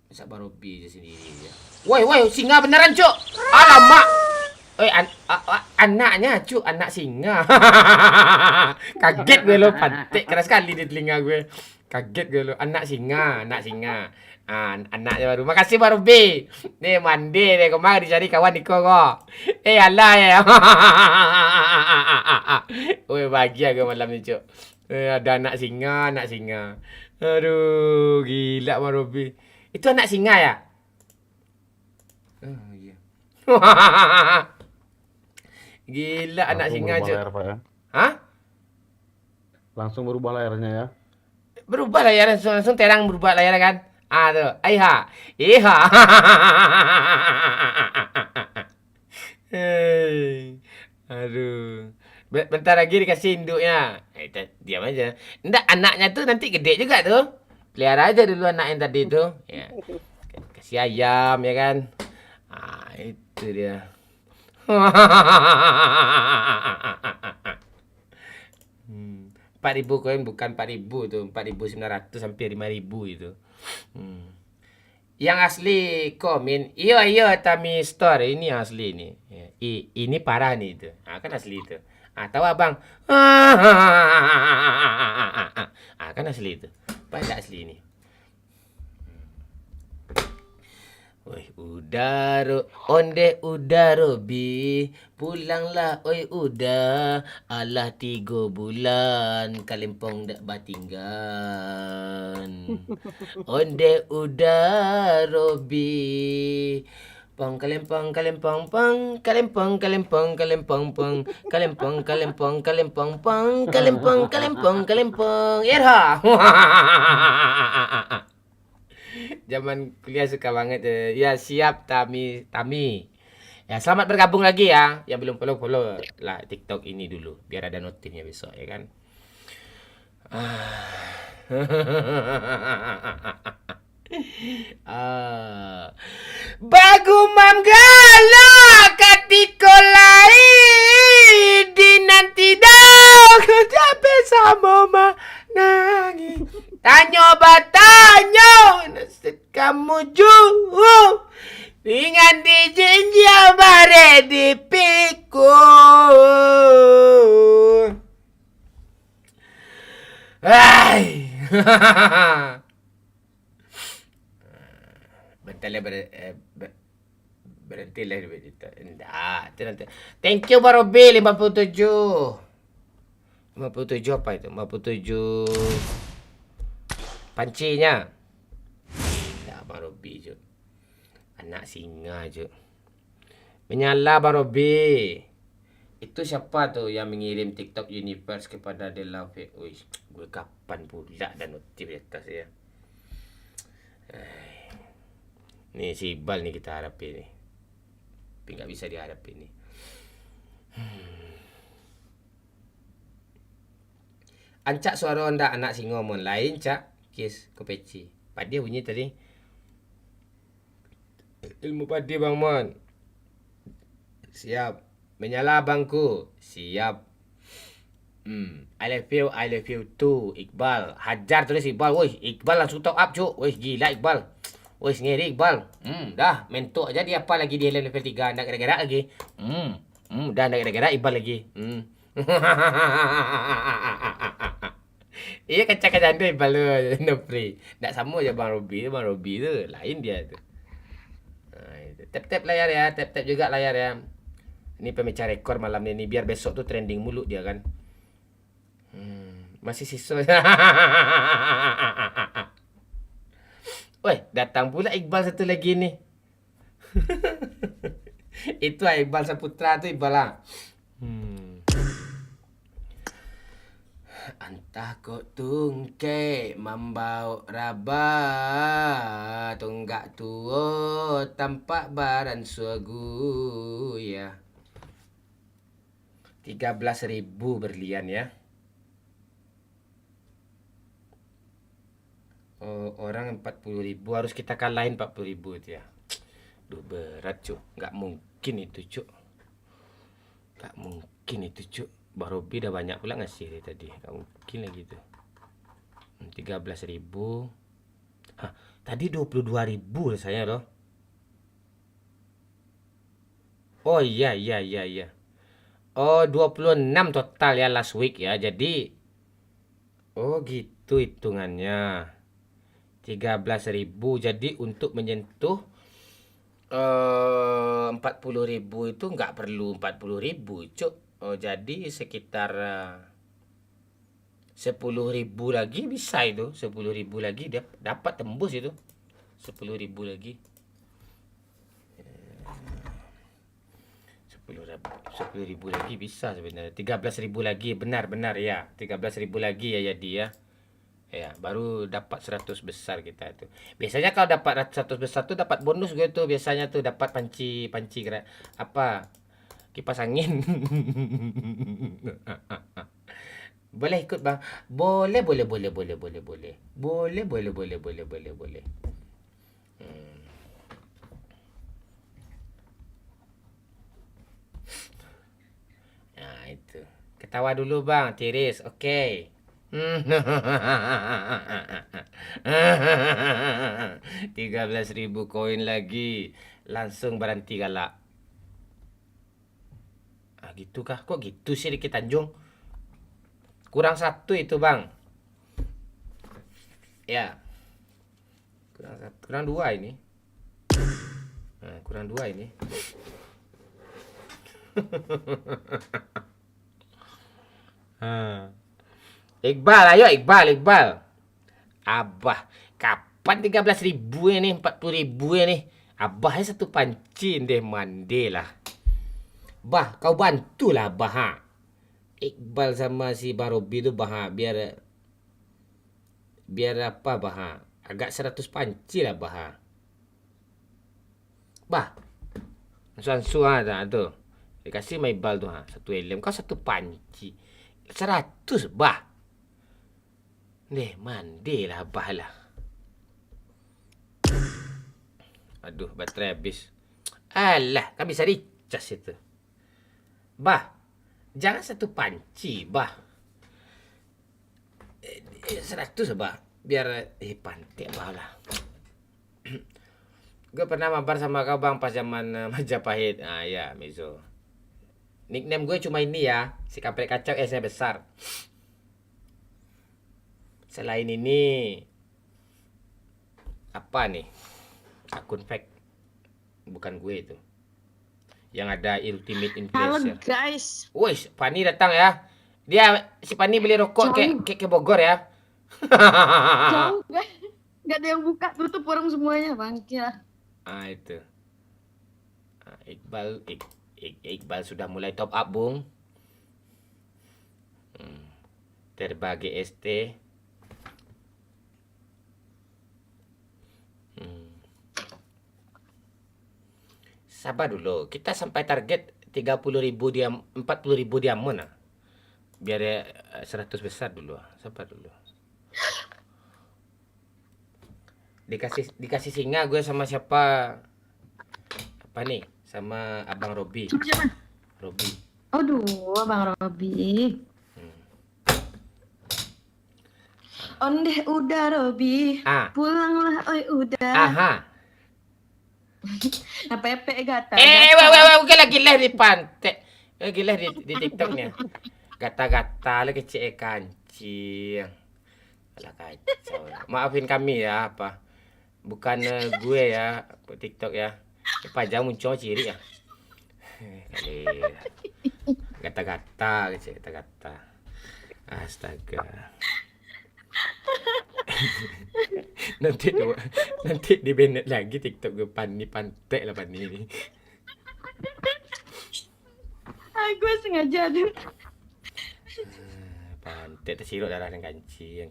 Masa Bang Robi je sendiri aja. Woi, singa beneran, Cok. Alamak. Anaknya, cu, anak singa. Kaget gue lo, pantik keras sekali di telinga gue. Kaget gue lo, anak singa, anak singa. Anaknya baru. Makasih baru B. Nih mandi deh kemarin dicari kawan di kok. Alah ya. Woi bahagia gue malam ni, Cuk. Ada anak singa, anak singa. Aduh, gila Marobi. Itu anak singa ya? Oh iya. Gila anak singa, Cuk. Layar, Pak, ya. Hah? Langsung berubah layarnya ya. Berubah layar langsung terang berubah layar kan? Tuh. Aiha. Iha. Hei. Aduh. Bentar lagi dikasih induknya. Diam aja. Nggak, anaknya tuh nanti gede juga tuh. Pelihara aja dulu anak yang tadi tuh. Ya. Kasih ayam ya kan. Itu dia. 4.000 koin bukan 4.000 tuh, 4.900 sampai 5.000 itu. Yang asli komen, iya Tami Store ini asli nih. Ya, ini parah nih itu. Kan asli itu. Tahu abang? Kan asli itu. Pada asli ini. Oi udaro, onde udaro bi, pulanglah oi udah, alah 3 bulan, Kalimpong dak batinggan. Onde udaro bi, pong Kalimpong Kalimpong pong, Kalimpong Kalimpong Kalimpong pong, Kalimpong Kalimpong Kalimpong pong, Kalimpong Kalimpong Kalimpong, irha. Zaman kuliah suka banget. Ya siap Tami. Ya selamat bergabung lagi ya. Yang belum follow lah TikTok ini dulu biar ada notifnya besok ya kan. Bagu mam gala katiko lai di nanti dah capek sama manangi. Tanyo batanyo nasit kamu jauh dengan di jinjia bare di pikul. Hai. Bentar lah berhenti lah itu. Enggak, thank you Barobi 57. 57 apa itu? 57 pancinya. Ya Bang Robi je. Anak singa je. Menyala Bang Robi. Itu siapa tuh yang mengirim TikTok Universe kepada Della Fake? Wih, gue kapan pula dan notif di atas ya. Nih si Iqbal nih kita harapin nih. Tapi nggak bisa diharapin nih. Ancak suara ndak anak singa mon lain cak. Kis kopeci. Padi bunyi tadi. Ilmu padi Bang Mon. Siap. Menyala bangku. Siap. I love you too Iqbal. Hajar tulis Iqbal. Woi, Iqbal langsung top up cuk. Woi, gila Iqbal. Woi, ngeri Iqbal. Dah mentok aja dia apa lagi di level 3 ndak gara-gara lagi. Dah ndak gara-gara Iqbal lagi. Iya kacak-kacak tu Iqbal tu no free. Ndak sama je Bang Robi tu lain dia tu. Tap-tap layar ya, tap-tap juga layar ya. Ini pemecah rekor malam ini biar besok tu trending mulut dia kan. Masih sisa. Woi, datang pula Iqbal satu lagi ni. Itu Iqbal Saputra tu Iqbal lah. Antah kok tungke membau raba tunggak tuo tampak baran suagu ya. 13.000 berlian ya. Orang 40.000 harus kita kalahin 40.000 itu ya. Duh berat cuk, nggak mungkin itu cuk. Nggak mungkin itu cuk. Bang Robi dah banyak pula ngasih dia tadi. Nggak mungkin lagi tu. 13.000. Tadi 22.000 saya loh. Oh iya. Oh, 26 total ya last week ya. Jadi oh gitu hitungannya. 13.000. Jadi untuk menyentuh 40.000 itu nggak perlu 40.000, Cuk. Oh, jadi sekitar 10.000 lagi bisa itu. 10.000 lagi dia dapat tembus itu. 10.000 lagi. 10.000 lagi bisa sebenarnya. 13.000 lagi, benar ya. 13.000 lagi ya jadi ya. Ya, baru dapat 100 besar kita itu. Biasanya kalau dapat 100 besar tuh dapat bonus gue tuh. Biasanya tuh dapat panci apa? Kipas angin. Boleh ikut, Bang. Boleh. Nah, itu. Ketawa dulu, Bang. Tiris. Oke. 13.000 koin lagi. Langsung berhenti galak. Ah, gitu kah? Kok gitu sih Riki Tanjung? Kurang 1 itu, Bang. Ya. Kurang 2 ini. Nah, kurang 2 ini. Iqbal, ayo Iqbal. Abah, kapan 13.000 ini, 40.000 ini? Abahnya satu panci deh mandi lah. Bah, kau bantulah Bah. Ha. Iqbal sama si Barobi itu Bah, biar apa Bah? Agak 100 panci lah Bah. Bah. Suan-suan tuh. Dikasih sama Iqbal tuh, satu helm, kau satu panci. 100 Bah. Deh, mandi lah Bah lah. Aduh, baterai habis. Alah, kan bisa dicas itu. Bah, jangan satu panci, Bah. 100 Bah. Biar pantai Bah lah. Gue pernah mabar sama kau Bang pas zaman Majapahit. Ah ya, Mizo. Nickname gue cuma ini ya, si kampret kacau S-nya besar. Selain ini apa nih? Akun fake. Bukan gue itu. Yang ada ultimate influencer. Halo guys. Wih, Pani datang ya. Si Pani beli rokok ke Bogor ya. Jauh gak ada yang buka, tutup orang semuanya bangke lah. Ah itu. Iqbal sudah mulai top up, Bung. Terbagi ST. Sabar dulu. Kita sampai target 30.000 diam, 40.000 diamond lah. Biar 100 besar dulu. Sabar dulu. Dikasih singa gue sama siapa? Apa nih? Sama Abang Robi. Siapa? Robi. Aduh, Bang Robi. Ondeh udah Robi. Pulanglah oi udah. Aha. Pepe gata. Bukan lagi lah di pantai. Lagi lah di TikToknya. Gata-gata lagi kecil kancing. Alah kacau. Maafin kami ya apa. Bukan gue ya TikTok ya. Pajang muncul ciri ya. Kali. Gata-gata kecil gata-gata. Astaga. nanti di banned lagi TikTok gue pantai lah Pani ini. Gue sengaja deh. Pantai tersilut darah yang kancing.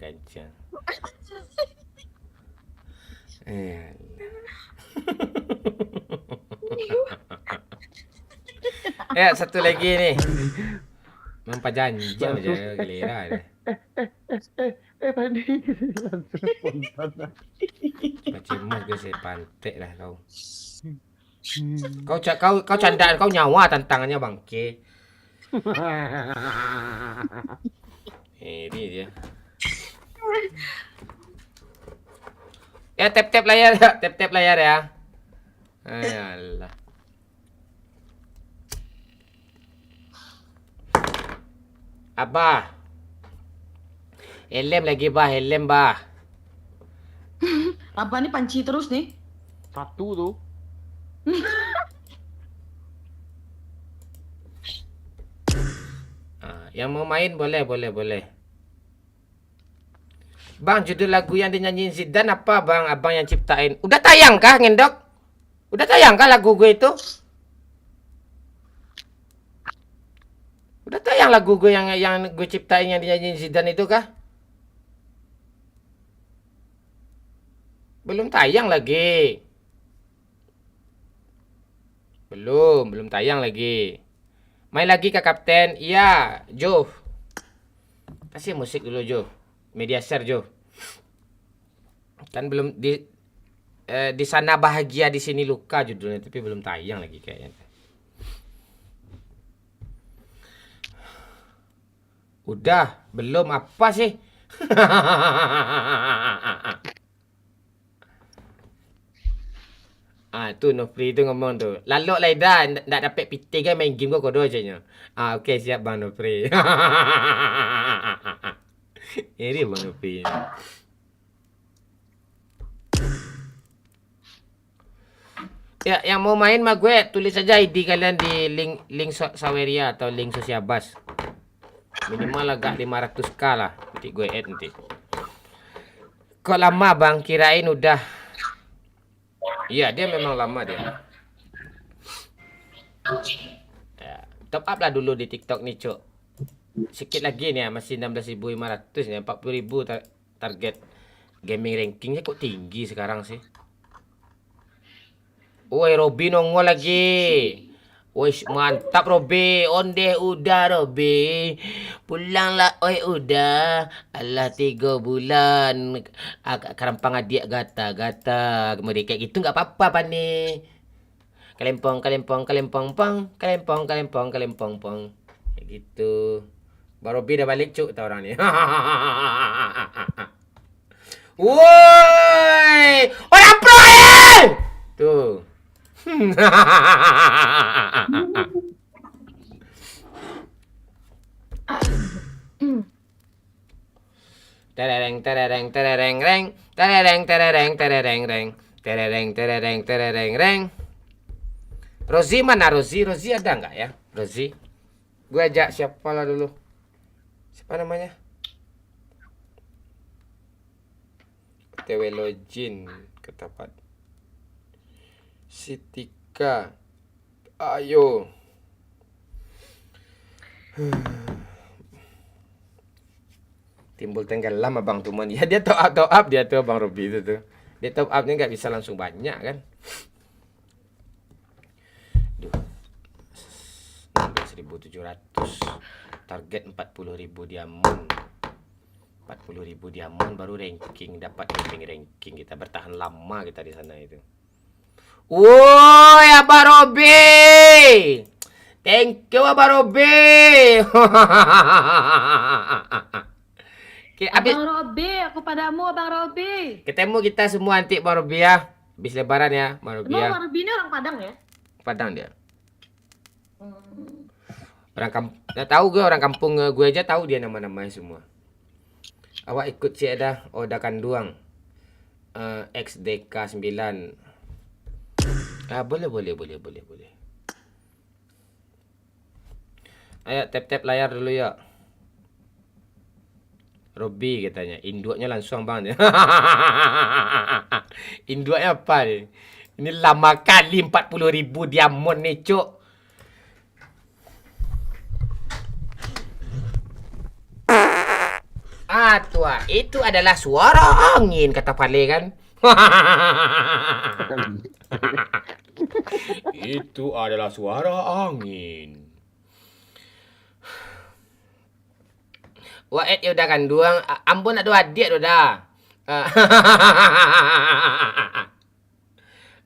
Ya, satu lagi nih. Mampa janji aja giliran. Pani langsung spontan. Macam mas gue saya pantek lah kau. Kau candaan kau nyawa tantangannya bangke. Ini dia. Ya tap layar ya. Ayolah. Abah. Helm lagi bah, helm bah. Apa nih panci terus nih? Satu tuh. Yang mau main boleh. Bang, judul lagu yang dinyanyiin Zidane apa bang? Abang yang ciptain. Udah tayang kah, Ngendok? Udah tayang kah lagu gue itu? Udah tayang lagu gue yang gue ciptain yang dinyanyiin Zidane itu kah? Belum tayang lagi. Belum tayang lagi. Main lagi Kak Kapten. Iya, Jo. Kasih musik dulu, Jo. Media share, Jo. Kan belum di sana bahagia, di sini luka judulnya, tapi belum tayang lagi kayaknya. Udah, belum apa sih? Tu Nofri tu ngomong tu. Lalok lah dah, nak dapat PT kan main game kau kodoh je nya. Okey siap Bang Nofri. Ini Bang Nofri. Ya, yang mau main mah gue tulis saja ID kalian di link Saweria atau link Sosiabas. Minimal agak 500k lah. Nanti gue add nanti. Kok lama bang? Kirain udah. Iya, dia memang lama dia. Ya, top up lah dulu di TikTok nih, Cok. Sikit lagi nih, masih 16.500 nih, 40.000 target gaming rankingnya kok tinggi sekarang sih. Woi, Robi nongol lagi. Woi, mantap Robi. Onde udah Robi. Pulanglah oi udah. Alah 3 bulan. Kerampang adik gata-gata. Kemudian kayak gitu nggak apa-apa Pak nih. Kalempong pong. Kalempong pong. Kayak gitu. Baru Robi udah balik cuk tau orang nih. Woi! Orang pro ya! Tuh. Terereng reng. Rozi mana Rozi? Rozi ada nggak ya? Rozi. Gue ajak siapa lah dulu. Siapa namanya? TW Login ke tempat. Sitika. Ayo. Timbul tenggelam abang Tuman. Ya dia top up dia tuh Bang Robi itu tuh. Dia top upnya nggak bisa langsung banyak kan. Duh. 16.700. Target 40.000 diamond. 40.000 diamond baru ranking, dapat gaming ranking. Kita bertahan lama kita di sana itu. Woi, Abang Robi. Thank you Abang Robi. Abang Robi, aku padamu Abang Robi. Ketemu kita semua nanti Bang Robi ya. Habis lebaran ya, Bang Robi ya. Bang Robi ini orang Padang ya? Padang dia. Orang kampung, tahu gue orang kampung gue aja tahu dia nama-namanya semua. Awak ikut si ada Oda Kanduang. XDK 9. Boleh. Ayo tap layar dulu ya. Robi katanya, induknya langsung bang. Induknya apa nih? Ini lama kali 40.000 diamond nih cuk. Tua, itu adalah suara angin kata Pale kan. Itu adalah suara angin. Wah, ya udah kan duang. Ampun ada adik udah.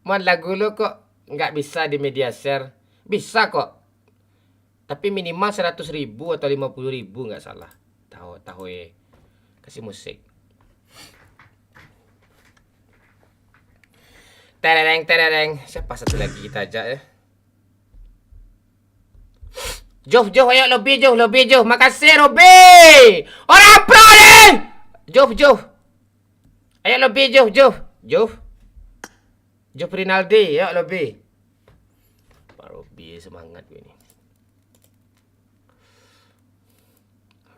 Mon lagu lu kok nggak bisa di media share? Bisa kok. Tapi minimal 100.000 atau 50.000 nggak salah. Tahu ya. Kasih musik. Tereng. Siapa satu lagi kita ajak ya? Jov, ayo lebih Jov. Makasih Robi. Orang pro ni. Jov. Ayo lebih Jov. Jov Rinaldi, ayo lebih. Pak Robi semangat gue ni.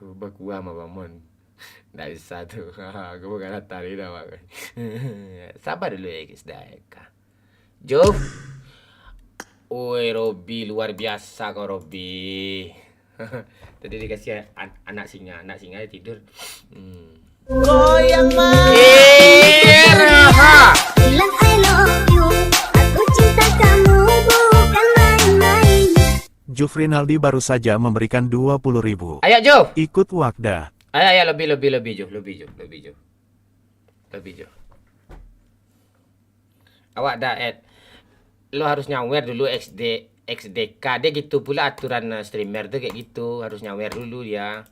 Berkuah sama Bamon. Tak bisa tu. Aku bukan datang ni dah. Sabar dulu ya guys. Jov. Oi Robi, luar biasa kau Robi. Tadi dikasih anak singa dia tidur. Goyang bilang I love you. Aku cinta kamu bukan main-main. Jufrinaldi baru saja memberikan 20.000. Ayo Jov. Ikut Wakda. Ayo lebih Jov. Awak dah lo harus nyawer dulu XDK. Dia gitu pula aturan streamer tuh kayak gitu. Harus nyawer dulu dia.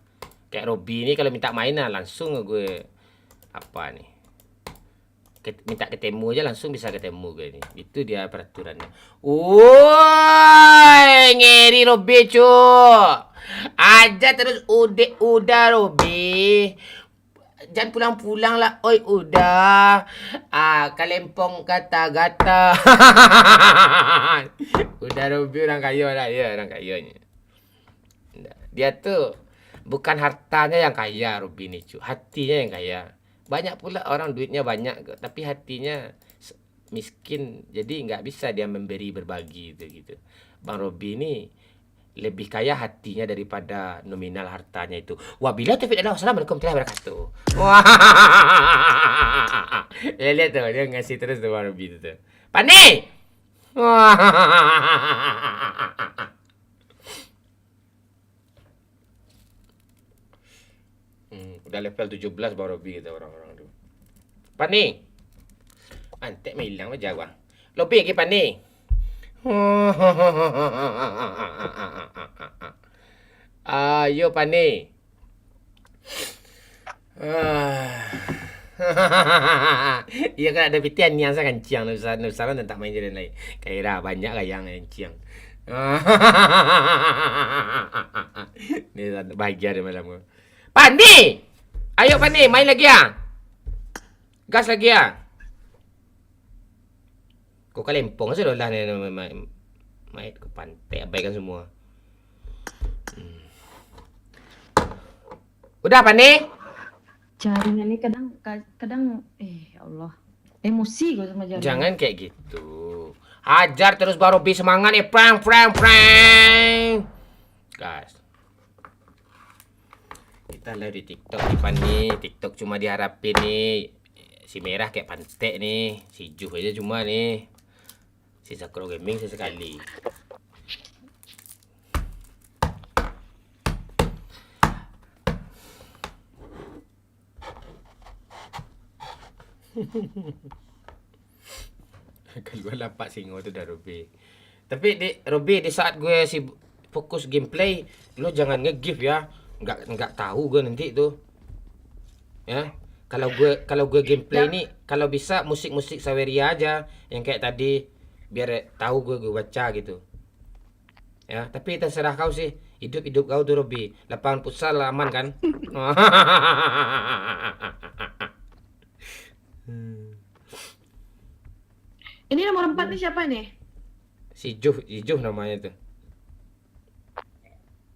Kayak Robi ini kalau minta mainan langsung gue apa nih? Minta ketemu aja langsung bisa ketemu gue nih. Itu dia peraturannya. Woi, ngeri Robi cu. Aja terus udah Robi. Jangan pulang-pulang lah. Oi, udah. Kalempong gata-gata. Udah Robi orang kaya lah. Ya, orang kayanya. Dia tuh bukan hartanya yang kaya Robi ni cu. Hatinya yang kaya. Banyak pula orang duitnya banyak. Tapi hatinya miskin. Jadi nggak bisa dia memberi berbagi gitu. Bang Robi ni lebih kaya hatinya daripada nominal hartanya itu. Wabillahi taufiq dan Assalamualaikum warahmatullahi wabarakatuh. Wah. Lihat tuh, dia ngasih terus tuh Bang Robi itu. Pani! Wah. Udah level 17 Bang Robi gitu orang-orang tuh. Pani! Antek hilang aja Bang. Lebih lagi Pani. Ayo Pani. Iya kan ada pitian yang saya kencang Nusa tak main jalan lain. Kaira banyak lah yang kencang. Ni bahagia dia malam. Pani. Ayo Pani main lagi ya. Gas lagi ya. Kau kalempong sudah lah ni main ke pantai abaikan semua. Udah Pani? Jaringan ini kadang ya Allah. Emosi gue sama jaringan. Jangan kayak gitu. Hajar terus Bang Robi semangat nih. Prank. Guys. Kita live di TikTok nih Pani. TikTok cuma diharapin nih. Si merah kayak pantek nih. Si Juh aja cuma nih. Si Sakura Gaming sesekali. Keluar lapak singo tu dah Robi. Tapi Robi di saat gue fokus gameplay, lo jangan nge-give ya. Enggak tahu gue nanti tu. Ya. Kalau gue gameplay ni kalau bisa musik-musik Saweria aja yang kayak tadi biar tahu gue baca gitu. Ya, tapi terserah kau sih. Hidup kau tuh Robi. Lapangan futsal aman kan? Ini nomor 4 nih siapa nih? Si Juh namanya tuh.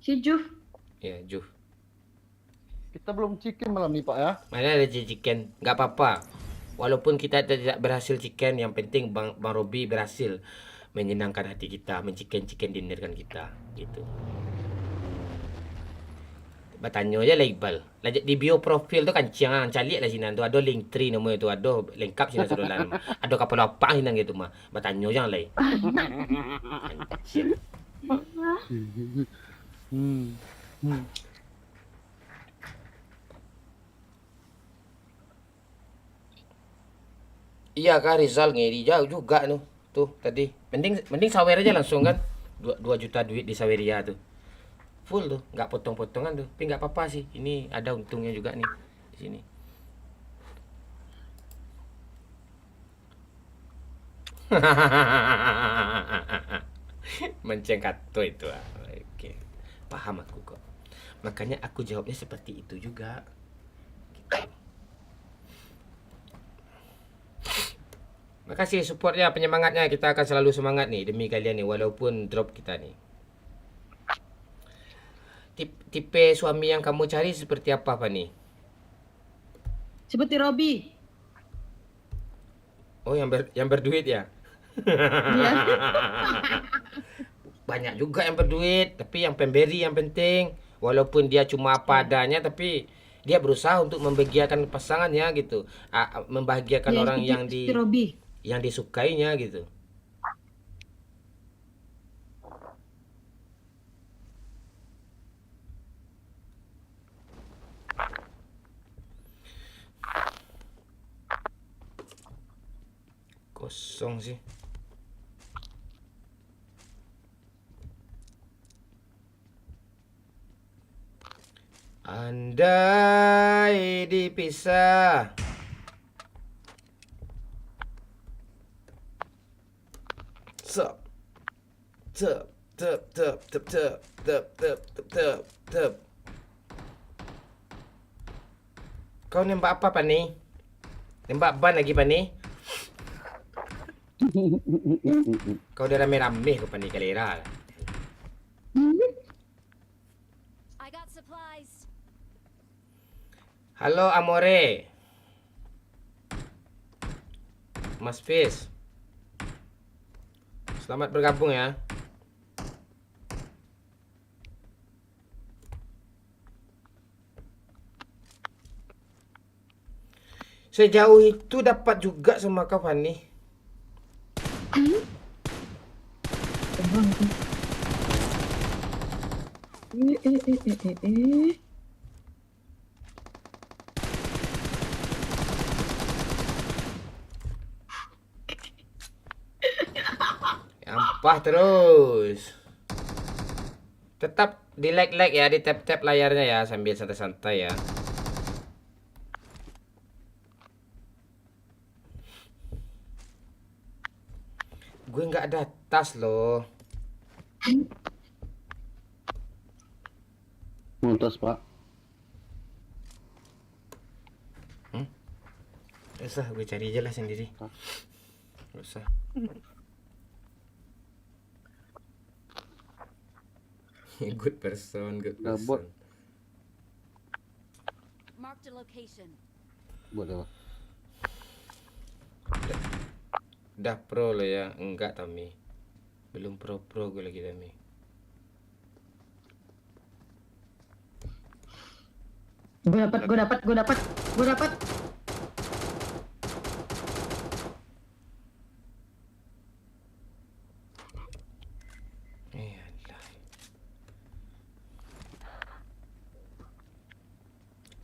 Si Juf. Ya, Juh. Kita belum chicken malam nih Pak ya. Mana ada chicken? Nggak apa-apa. Walaupun kita tidak berhasil chicken, yang penting Bang Robi berhasil menyenangkan hati kita, menciken dinnerkan kita, gitu. Bertanya aja lah Iqbal. Di bio profil tu kan ciang calik lah sini tu ada link tree nama tu ada lengkap sini sudah lah. Ada kapal apa sini gitu mah. Bertanya aja lah. Iya kah Rizal ngiri jauh juga tuh tadi. Mending sawer aja langsung kan. 2 juta duit di Saweria tuh. Full tuh, nggak potong-potongan tuh. Tapi nggak apa-apa sih. Ini ada untungnya juga nih di sini. Mencengkat tuh itu. Oke. paham aku kok. Makanya aku jawabnya seperti itu juga. Gitu. Makasih supportnya, penyemangatnya. Kita akan selalu semangat nih demi kalian nih, walaupun drop kita nih. Tipe suami yang kamu cari seperti apa, Fani? Seperti Robi. Oh, yang berduit ya? Iya. Banyak juga yang berduit, tapi yang pemberi yang penting. Walaupun dia cuma apa adanya, tapi dia berusaha untuk membahagiakan pasangannya gitu. Membahagiakan Iya, orang seperti Robi. yang disukainya gitu. Kosong sih. Andai dipisah. Sup. Tup, tup, tup, tup, tup, tup, tup, tup, tup, tup. Kau nembak apa, Pani? Nembak ban lagi, Pani? Kau udah rame-rame kau, Pani Kalera. I got supplies. Halo, Amore. Mas Fis. Selamat bergabung ya. Sejauh itu dapat juga sama kau, Fani. Ampah terus. Tetap di like ya, di tap layarnya ya sambil santai-santai ya. Gue nggak ada tas loh. Muntas, Pak. Gak usah, gue cari aja lah sendiri. Gak usah. Good person. Gabut. Marked a location. Buat apa? Udah pro lo ya? Enggak, Tami. Belum pro gue lagi, Tami. Gue dapat. Iyalah.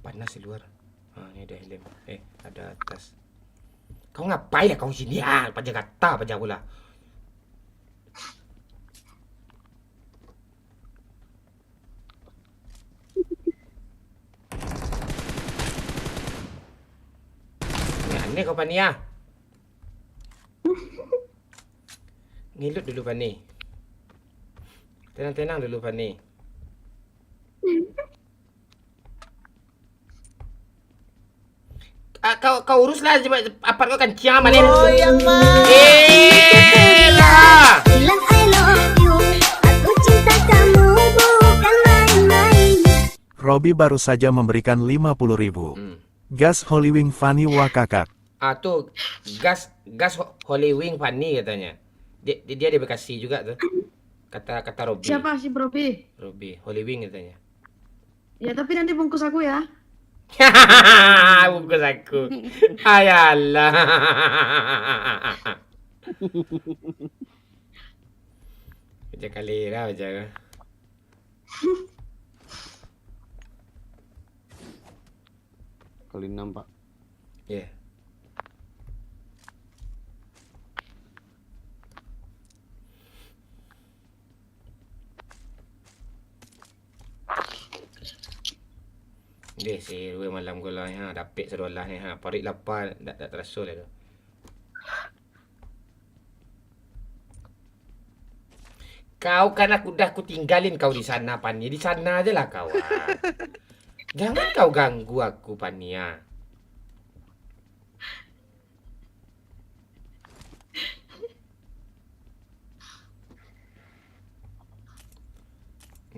Panas di luar. Ini ada helm. Ada atas. Kau ngapain ya kau sini? Pajak kata, pajak pula. Ini aneh kau, Pani ya. Ngilut dulu, Pani. Tenang dulu, Pani. Kau uruslah apa kau kan ciaman ini. Lah. Bilang I love you, aku cinta kamu bukan main-main. Robi baru saja memberikan 50.000. Gas Holy Wing Fani Wakakak. Tuh gas Holy Wing Fani katanya. Dia di Bekasi juga tuh. Kata Robi. Siapa sih Robi? Robi, Holy Wing katanya. Ya tapi nanti bungkus aku ya. Bungkus aku. Hayalah. Macam kalera macam. Kali 6, Pak. Ya. Yeah. Dia sih dua malam gula ni dapat sedolah ni parik lapar tak terasa lah tu. Kau kan aku tinggalin kau di sana, Pani. Di sana aja lah kau. Jangan kau ganggu aku, Pania.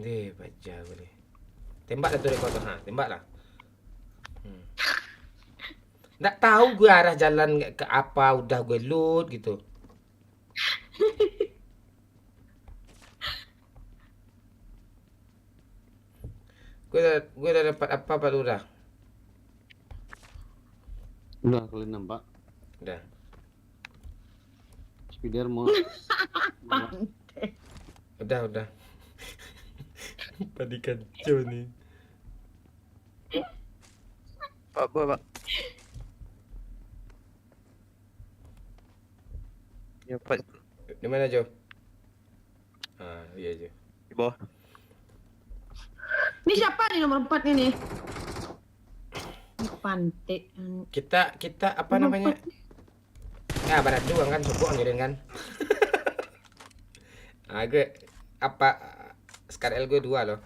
Baca boleh. Tembak lah tu rekod tu. Tembak lah. Nggak tahu gue arah jalan ke apa, udah gue load gitu. Gue udah dapat apa Pak Lurah? Udah kalian nampak. Udah. Spider mau. Udah. Padi kacau nih. Pak. Ya, Pak. Di mana, Jo? Iya, Jo. Di bawah. Ini siapa nih nomor 4 ini? Pantai. Kita apa namanya? Ya, barat doang kan, subuh ngirim kan. Gue apa Scar L gue 2 loh.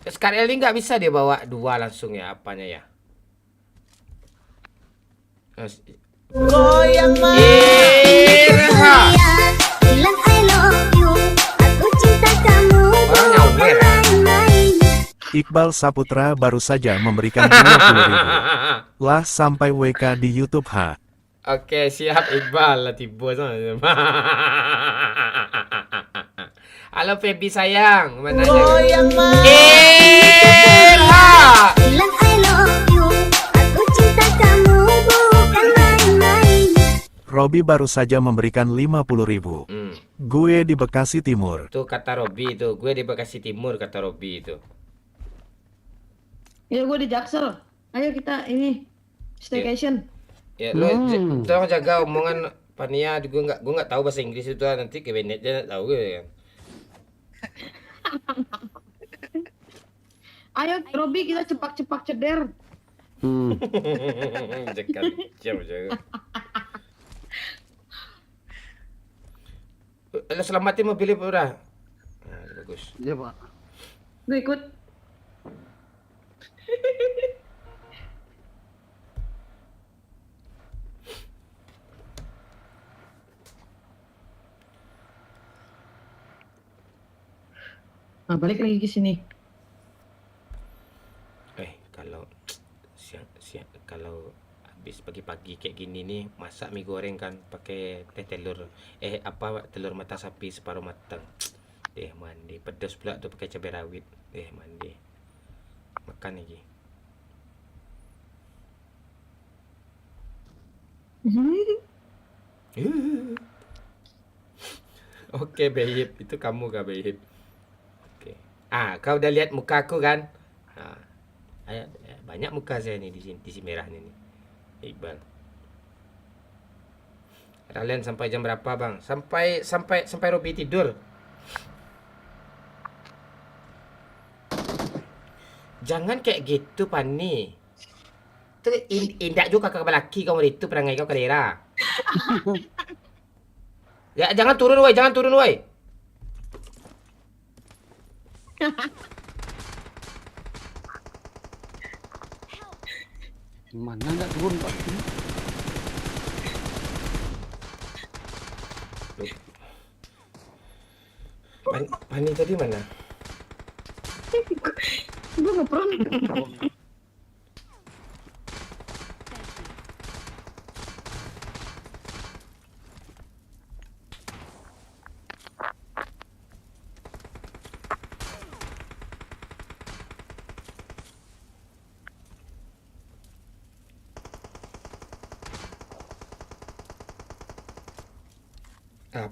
Scar L ini nggak bisa dia bawa 2 langsung ya, apanya ya? Goyang Irha. bilang I love you. Aku cinta kamu. Orang nyawer. Iqbal Saputra baru saja memberikan 20.000. Lah sampai WK di YouTube ha. Oke, siap Iqbal lah tiba sama. Halo Feby sayang, mana aja? Goyang Irha. bilang I love you. Aku cinta kamu bukan main-main. Robi baru saja memberikan 50.000. Gue di Bekasi Timur. Tuh kata Robi itu, gue di Bekasi Timur kata Robi itu. Ya gue di Jaksel. Ayo kita ini staycation. Ya lo tolong jaga omongan Pania, gue nggak tahu bahasa Inggris itu nanti ke Bennett aja nggak tahu gue kan. Ayo Robi kita cepak-cepak ceder. Jaga jam jaga. Selamatin mobilnya Pak udah. Nah, bagus. Iya, Pak. Gue ikut. Nah, balik lagi ke sini. Kalau habis pagi-pagi kayak gini nih, masak mie goreng kan pakai telur telur mata sapi separuh matang. Mandi pedas pula tuh pakai cabai rawit. Mandi. Makan lagi. Oke, Behib, itu kamu kah Behib? Oke. Kau udah lihat muka aku kan? Banyak muka saya nih di si merahnya nih. Iqbal. Kalian sampai jam berapa, Bang? Sampai Robi tidur. Jangan kayak gitu, Pani. Itu indah juga kakak laki kamu itu perangai kau kalera. Ya, jangan turun, woi. Mana nggak turun, Pak? Pani tadi mana? Gue nggak pernah.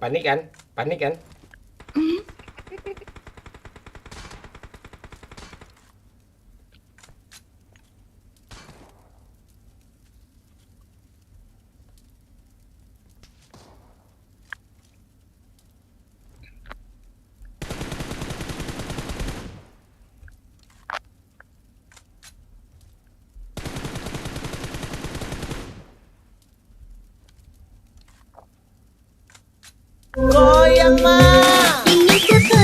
Panik kan? Goyang ingin ku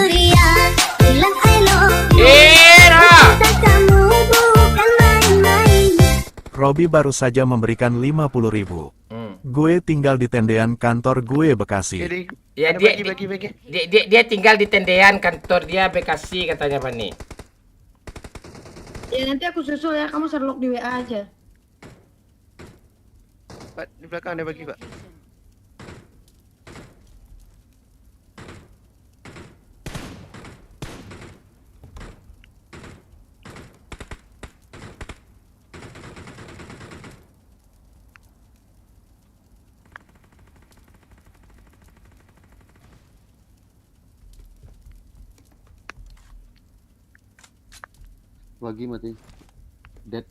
Robi baru saja memberikan 50.000. Gue tinggal di tendean kantor gue Bekasi. Jadi, Ya ada dia, bagi. dia tinggal di tendean kantor dia Bekasi katanya Pani. Ya nanti aku susul ya, kamu Sherlock di WA aja. Pak, di belakang ada bagi, Pak. Bagi mati. Dead.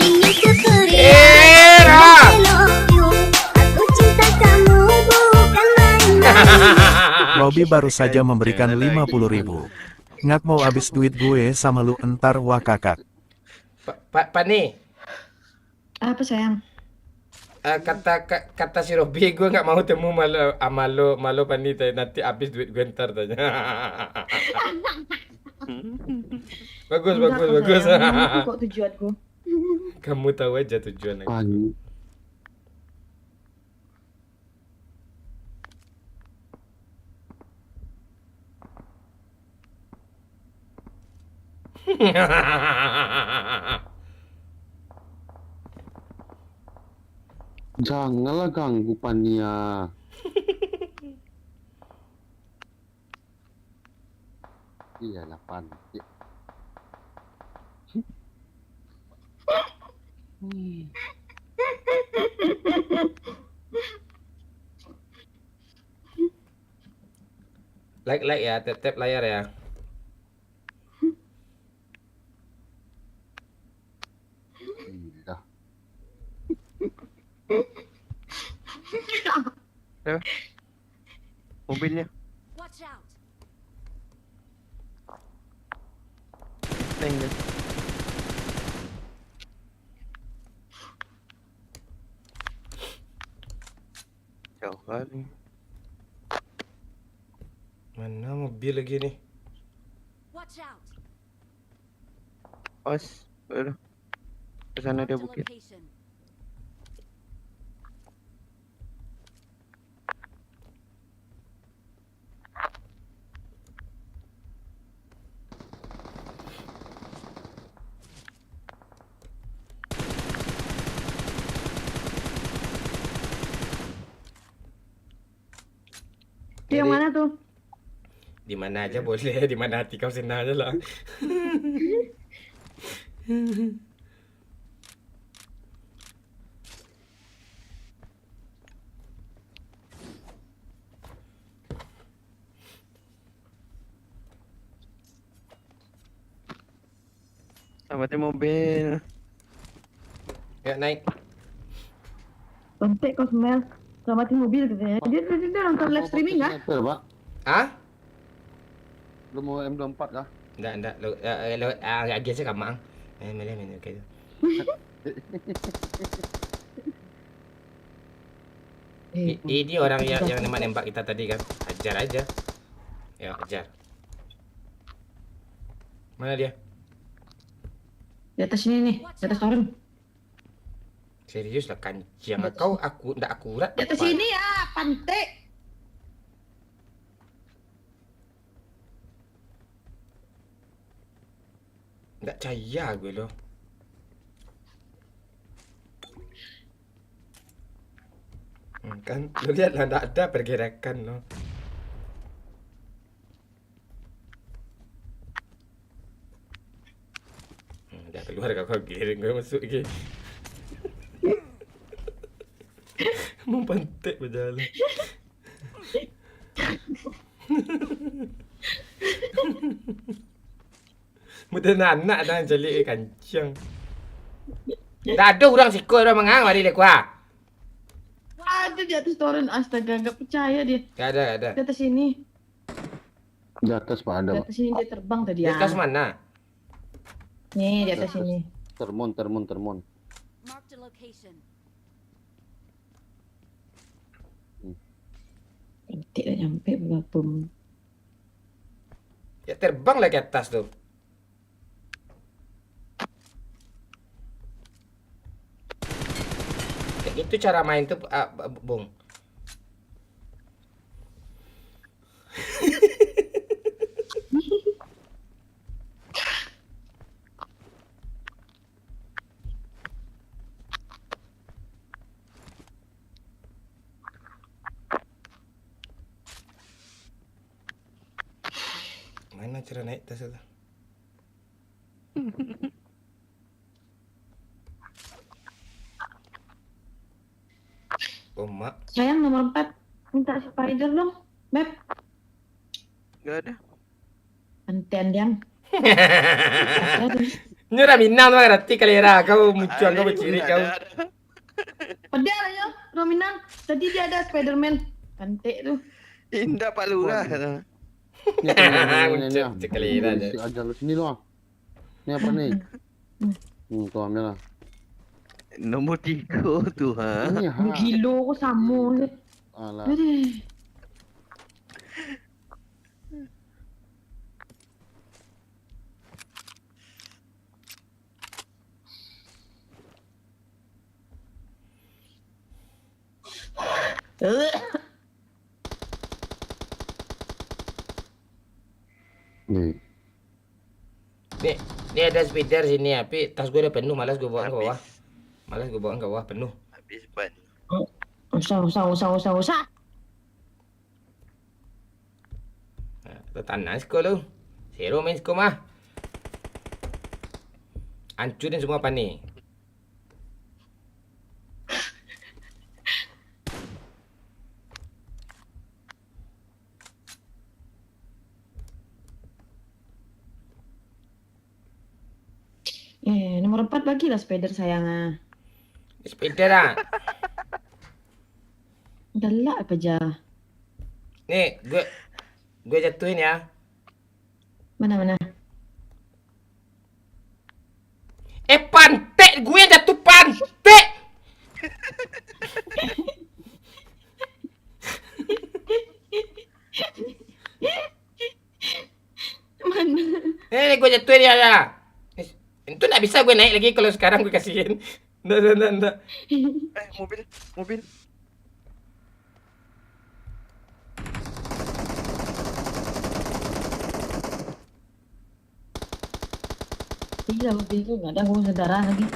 Ingin keperian Era. I love you. Aku cinta kamu bukan main-main. Robi baru saja memberikan 50.000. Ngak mau habis duit gue sama lu entar wakakak. Pani, Apa sayang? kata si Robi gue nggak mau temu malu Pani nanti habis duit gue ntar tanya. Bagus. Aku kok tujuanku. Kamu tahu aja tujuan aku. Pani. Janganlah ganggu Pania. Iyalah Pan. Like ya, tap layar ya. Indah. Mobilnya. Watch out. Tinggal. Jauh kali. Mana mobil lagi nih? Watch out. Os, udah. Ke sana Marked dia a bukit. location. Itu yang mana tuh? Di mana aja boleh, di mana hati kau senang aja lah. Selamatnya mobil. Ya naik. Kontek kau Smel. Selamatin mobil katanya. Dia nonton live streaming nggak? Sniper, Pak. Ah? Lu mau M24 kah? Enggak. Lo lagi aja kamang. Mana kayak Ini orang yang nembak kita tadi kan. Ajar aja. Ya, ajar. Mana dia? Di atas ini nih, di atas orang. Serius lah kancing. Kau ndak akurat. Di atas apa? sini ya, pantai. Ndak percaya gue loh. Kan lu lihat lah ndak ada pergerakan loh. Udah keluar kau giring gue masuk lagi. Mau pantek berjalan. Mudah anak dah jeli kancing. Dah ada orang sikoi orang mengang mari lekwa. ada di atas toren. Astaga, nggak percaya dia. Gak ada. Di atas sini. Di atas Pak ada Di Pak. atas sini dia terbang tadi Di ya. atas mana? Nih, di atas sini. Termon. Marked a location. Tidak nyampe berapa. Ya terbang lah ke atas tuh. Kayak gitu cara main tuh, Bung. Mana cara naik tas itu? Oh, mak. Sayang nomor 4. Minta spider dong. Beb. Gak ada. Antian yang. Ini udah minang tuh berarti kali ya. Kau muncul, kau berciri kau. Padahal ya, Rominang. Tadi dia ada Spiderman. Cantik tuh. Indah Pak Lurah. Muncul sekali aja. Aja lu sini lu. Ini apa nih? Tuh ambil lah. Nomor 3 tuh ha. Ini ha. Gila kok sama. Alah. Aduh. Nih. Nih ada speeder sini, tapi tas gue udah penuh, malas gue bawa ke bawah. Malas gue bawa ke bawah penuh. Habis ban. Usah. Nah, tanah sko lu. Zero main sko mah. Hancurin semua pani. Nomor 4 bagilah spider sayangnya. Speeder ah. Galak apa aja. Nih, gue jatuhin ya. Mana? Pantek gue yang jatuh pantek. Mana? Gue jatuhin ya. Itu nggak bisa gue naik lagi kalau sekarang gue kasihin. Nggak. Mobil. Iya, mobil itu nggak ada gue saudara lagi.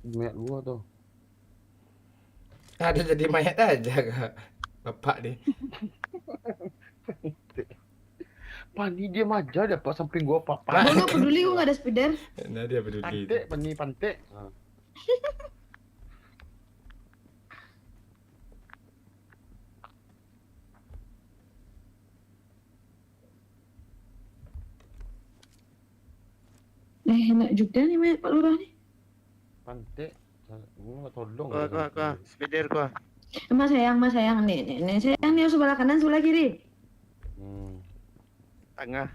Mayat gua tuh. Ada jadi mayat aja kak. Bapak nih. Pani dia aja dia Pak samping gua Pak. Gue nggak peduli, gue nggak ada spider. Nah dia peduli. Pantek. Enak juga nih Pak Lurah nih. Pantek. Gua tolong. Kau. Spider kau. Mas sayang, nih sayang nih sebelah kanan sebelah kiri. Tengah.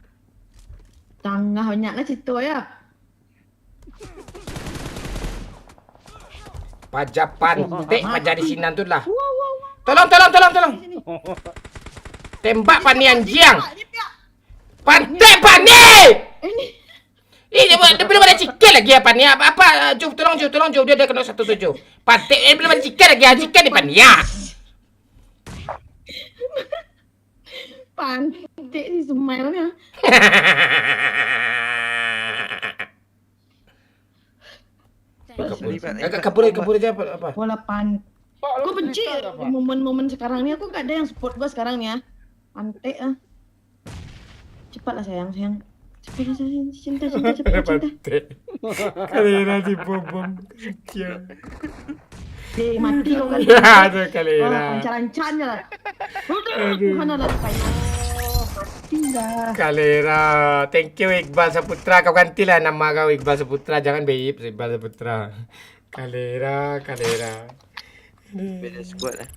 Tengah banyaknya situ ya. Pajak pantek pajak di sini tuh lah. Wow. Tolong. Tembak pani anjing. Pantek pani. Ini belum ada cikel lagi apa nih? Apa? Tolong dia kena 17. Pantek belum ada cikel lagi cikel di pani ya. Pantek di smile-nya. kabur. Kabur aja apa? Bola pan. Pak, lu Gue benci cerita nggak, Pak? momen-momen sekarang ini. Aku gak ada yang support gue sekarang nih ya. Pantai ah. Cepat lah sayang. Cepat sayang. Cinta. Kalera dibobom. Mati kau kan. Aduh Kalera. Lancar-lancarnya lah. Aduh. Mana lah kayu. Mati dah. Kalera, thank you Iqbal Saputra. Kau gantilah nama kau Iqbal Saputra, jangan Beip Iqbal Saputra. Kalera. Beda squad lah.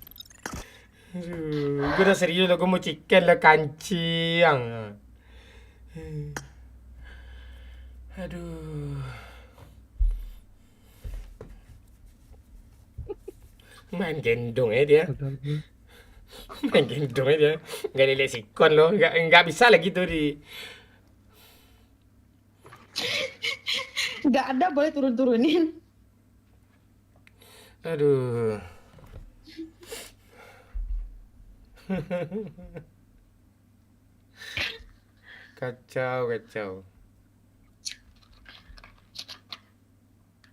Gue udah serius lo, gue mau chicken lah kancing. Aduh. Main gendong dia. Main gendong dia. Nggak ada sikon lo. Nggak bisa lagi tuh di. Gak ada boleh turun-turunin. Aduh. Kacau.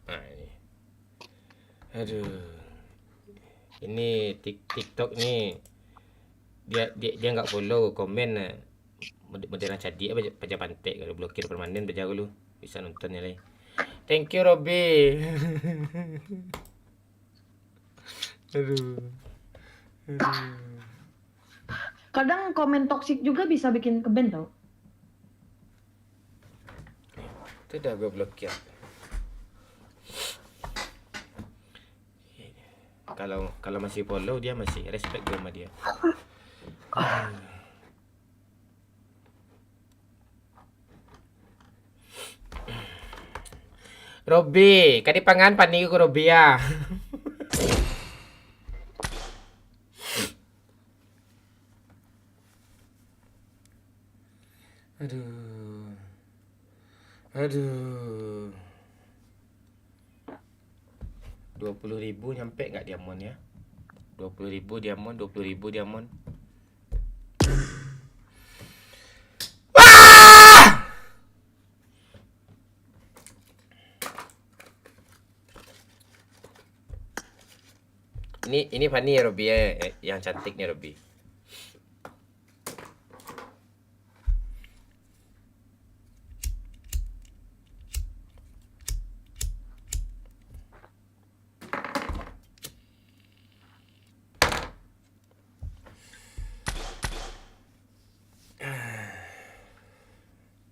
Nah, ini. Aduh. Ini TikTok nih. Dia nggak follow komen modern cadik apa pajak pantek kalau blokir permanen belajar dulu bisa nontonnya lagi. Thank you Robby. Aduh. Kadang komen toksik juga bisa bikin keben tau. Itu udah gue blokir. Kalau masih follow dia masih respect gue sama dia. Robby, kadi pangan pani ko Robby ya. Aduh. 20.000 nyampe nggak diamond ya? 20.000 diamond, 20.000 diamond. Ini Fanny ya Robby ya, yang cantik nih Robby.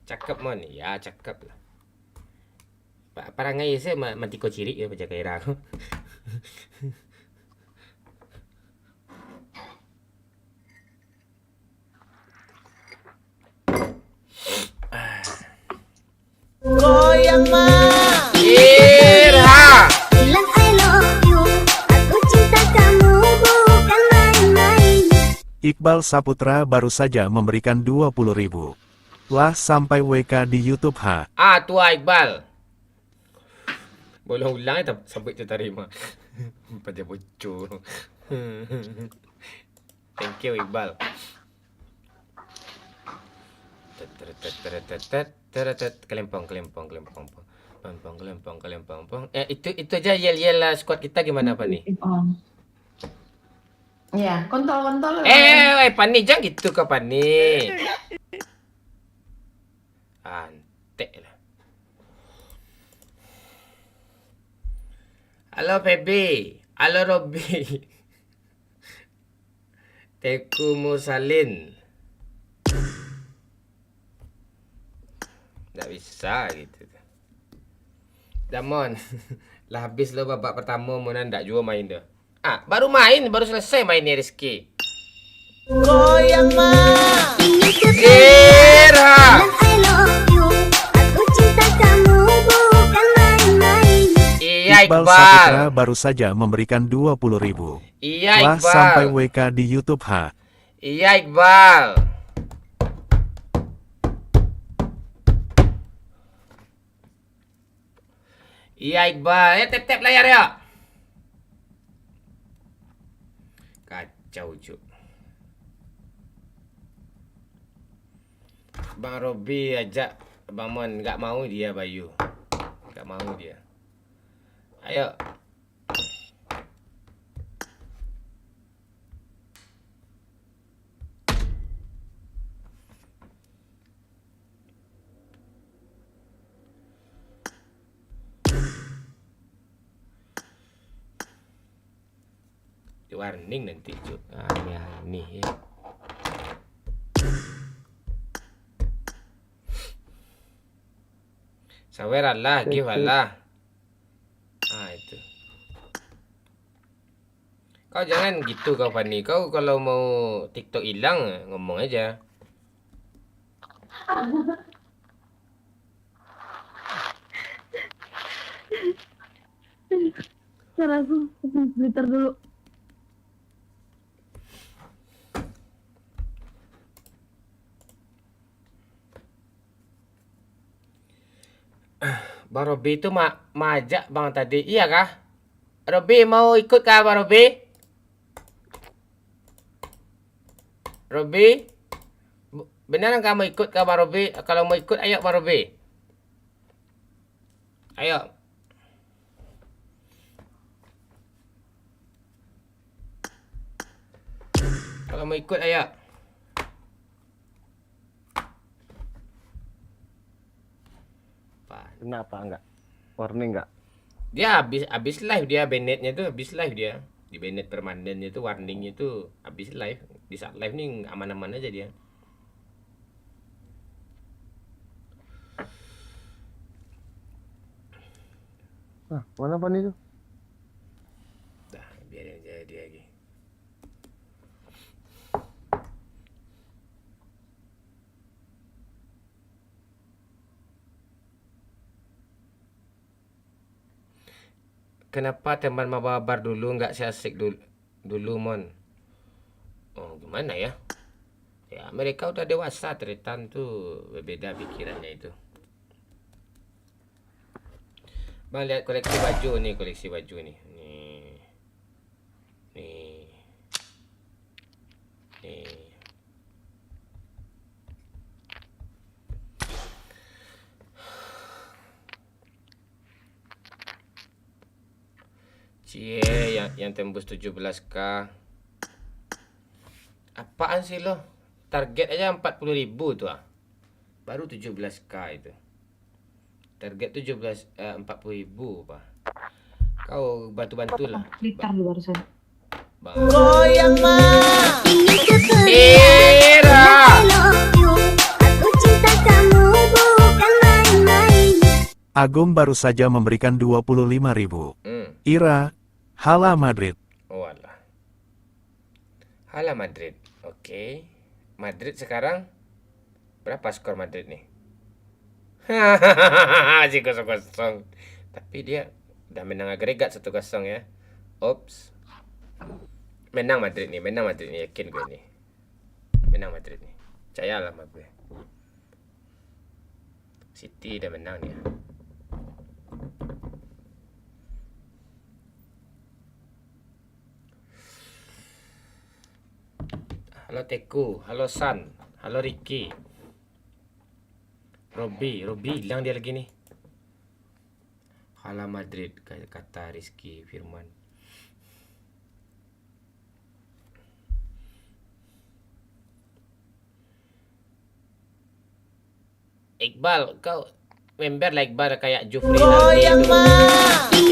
Cakep mon, ya cakep lah. Parangai saya mati ko ciri ya baca kaira aku. Goyang mah. Irha. Bilang I love you. Aku cinta kamu bukan main-main. Iqbal Saputra baru saja memberikan 20.000. Lah sampai WK di YouTube ha. Tua Iqbal. Boleh ulang ya sampai terima. Pada bocor. Thank you Iqbal. Kelempong. Itu aja yel squad kita gimana Pak nih? Ya, kontol. Pani jangan gitu ke Pani. Antek lah. Halo Feby, halo Robby. Teku Musalin. Nggak bisa gitu. Damon, lah habis lo babak pertama mana ndak juga main dah. Baru selesai main nih Rizky. Goyang mah. Irha. I love you. Aku cinta kamu bukan main-main. Iya Iqbal Iqbal. Saputra baru saja memberikan 20.000. Iya Lah Iqbal. sampai WK di YouTube ha. Iya Iqbal. Iya Iqbal, tap layar ya. Kacau cuk. Bang Robby ajak Bang Mon, nggak mau dia Bayu. Nggak mau dia. Ayo. Di warning nanti, Cuk. Aneh ya. Sawer Allah, give Allah. Itu. Kau jangan gitu kau Fani. Kau kalau mau TikTok hilang ngomong aja. Cara aku sebentar dulu. Bang Robi itu majak bang tadi. Iya kah? Robi mau ikut kah Bang Robi? Robi? Beneran kamu ikut kah Bang Robi? Kalau mau ikut ayo Bang Robi. Ayo. Kalau mau ikut ayo. Kenapa enggak? Warning enggak? Dia habis live dia bannednya tuh habis live dia. Di banned permanennya itu warningnya itu habis live. Di saat live nih aman-aman aja dia. Mana Fani itu? Dah, biarin aja dia lagi. Kenapa teman mabar dulu nggak asik dulu Mon? Oh gimana ya? Ya mereka udah dewasa Tretan tuh berbeda pikirannya itu. Bang lihat koleksi baju nih, koleksi baju nih. Nih. Nih. Nih. Cie yang tembus 17k. Apaan sih lo? Target aja 40.000 tuh ah. Baru 17k itu. Target 40.000 Pak. Kau bantu-bantu lah. Twitter di barusan. Bang. Goyang mah. Ingin kekerian. Era. I love you. Aku cinta kamu bukan main-main. Agung baru saja memberikan 25.000. Ira, Hala Madrid. Oh alah. Hala Madrid. Oke. Madrid sekarang berapa skor Madrid nih? Masih 0-0. Tapi dia udah menang agregat 1-0 ya. Ops. Menang Madrid nih, yakin gue nih. Menang Madrid nih. Percayalah sama gue. City udah menang nih ya. Halo Teku, halo San, halo Ricky. Robi hilang dia lagi nih. Hala Madrid kata Rizky Firman. Iqbal, kau member lah Iqbal kayak Jufri nanti itu.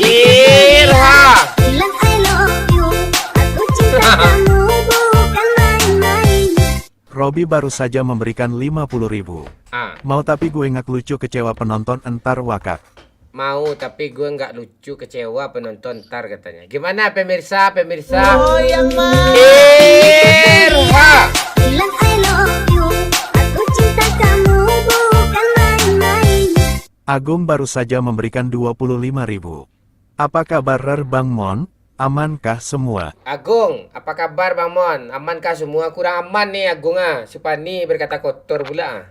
Irha. Bilang I love you. Aku cinta kamu bukan main-main. Robi baru saja memberikan 50.000. Mau tapi gue ngak lucu kecewa penonton entar wakak. Mau tapi gue nggak lucu kecewa penonton ntar katanya. Gimana pemirsa? Goyang mah. Irha. Bilang I love you. Aku cinta kamu bukan main-main. Agung baru saja memberikan 25.000. Apa kabar Bang Mon? Amankah semua? Agung, apa kabar Bang Mon? Amankah semua? Kurang aman nih Agung ah. Supani berkata kotor pula ah.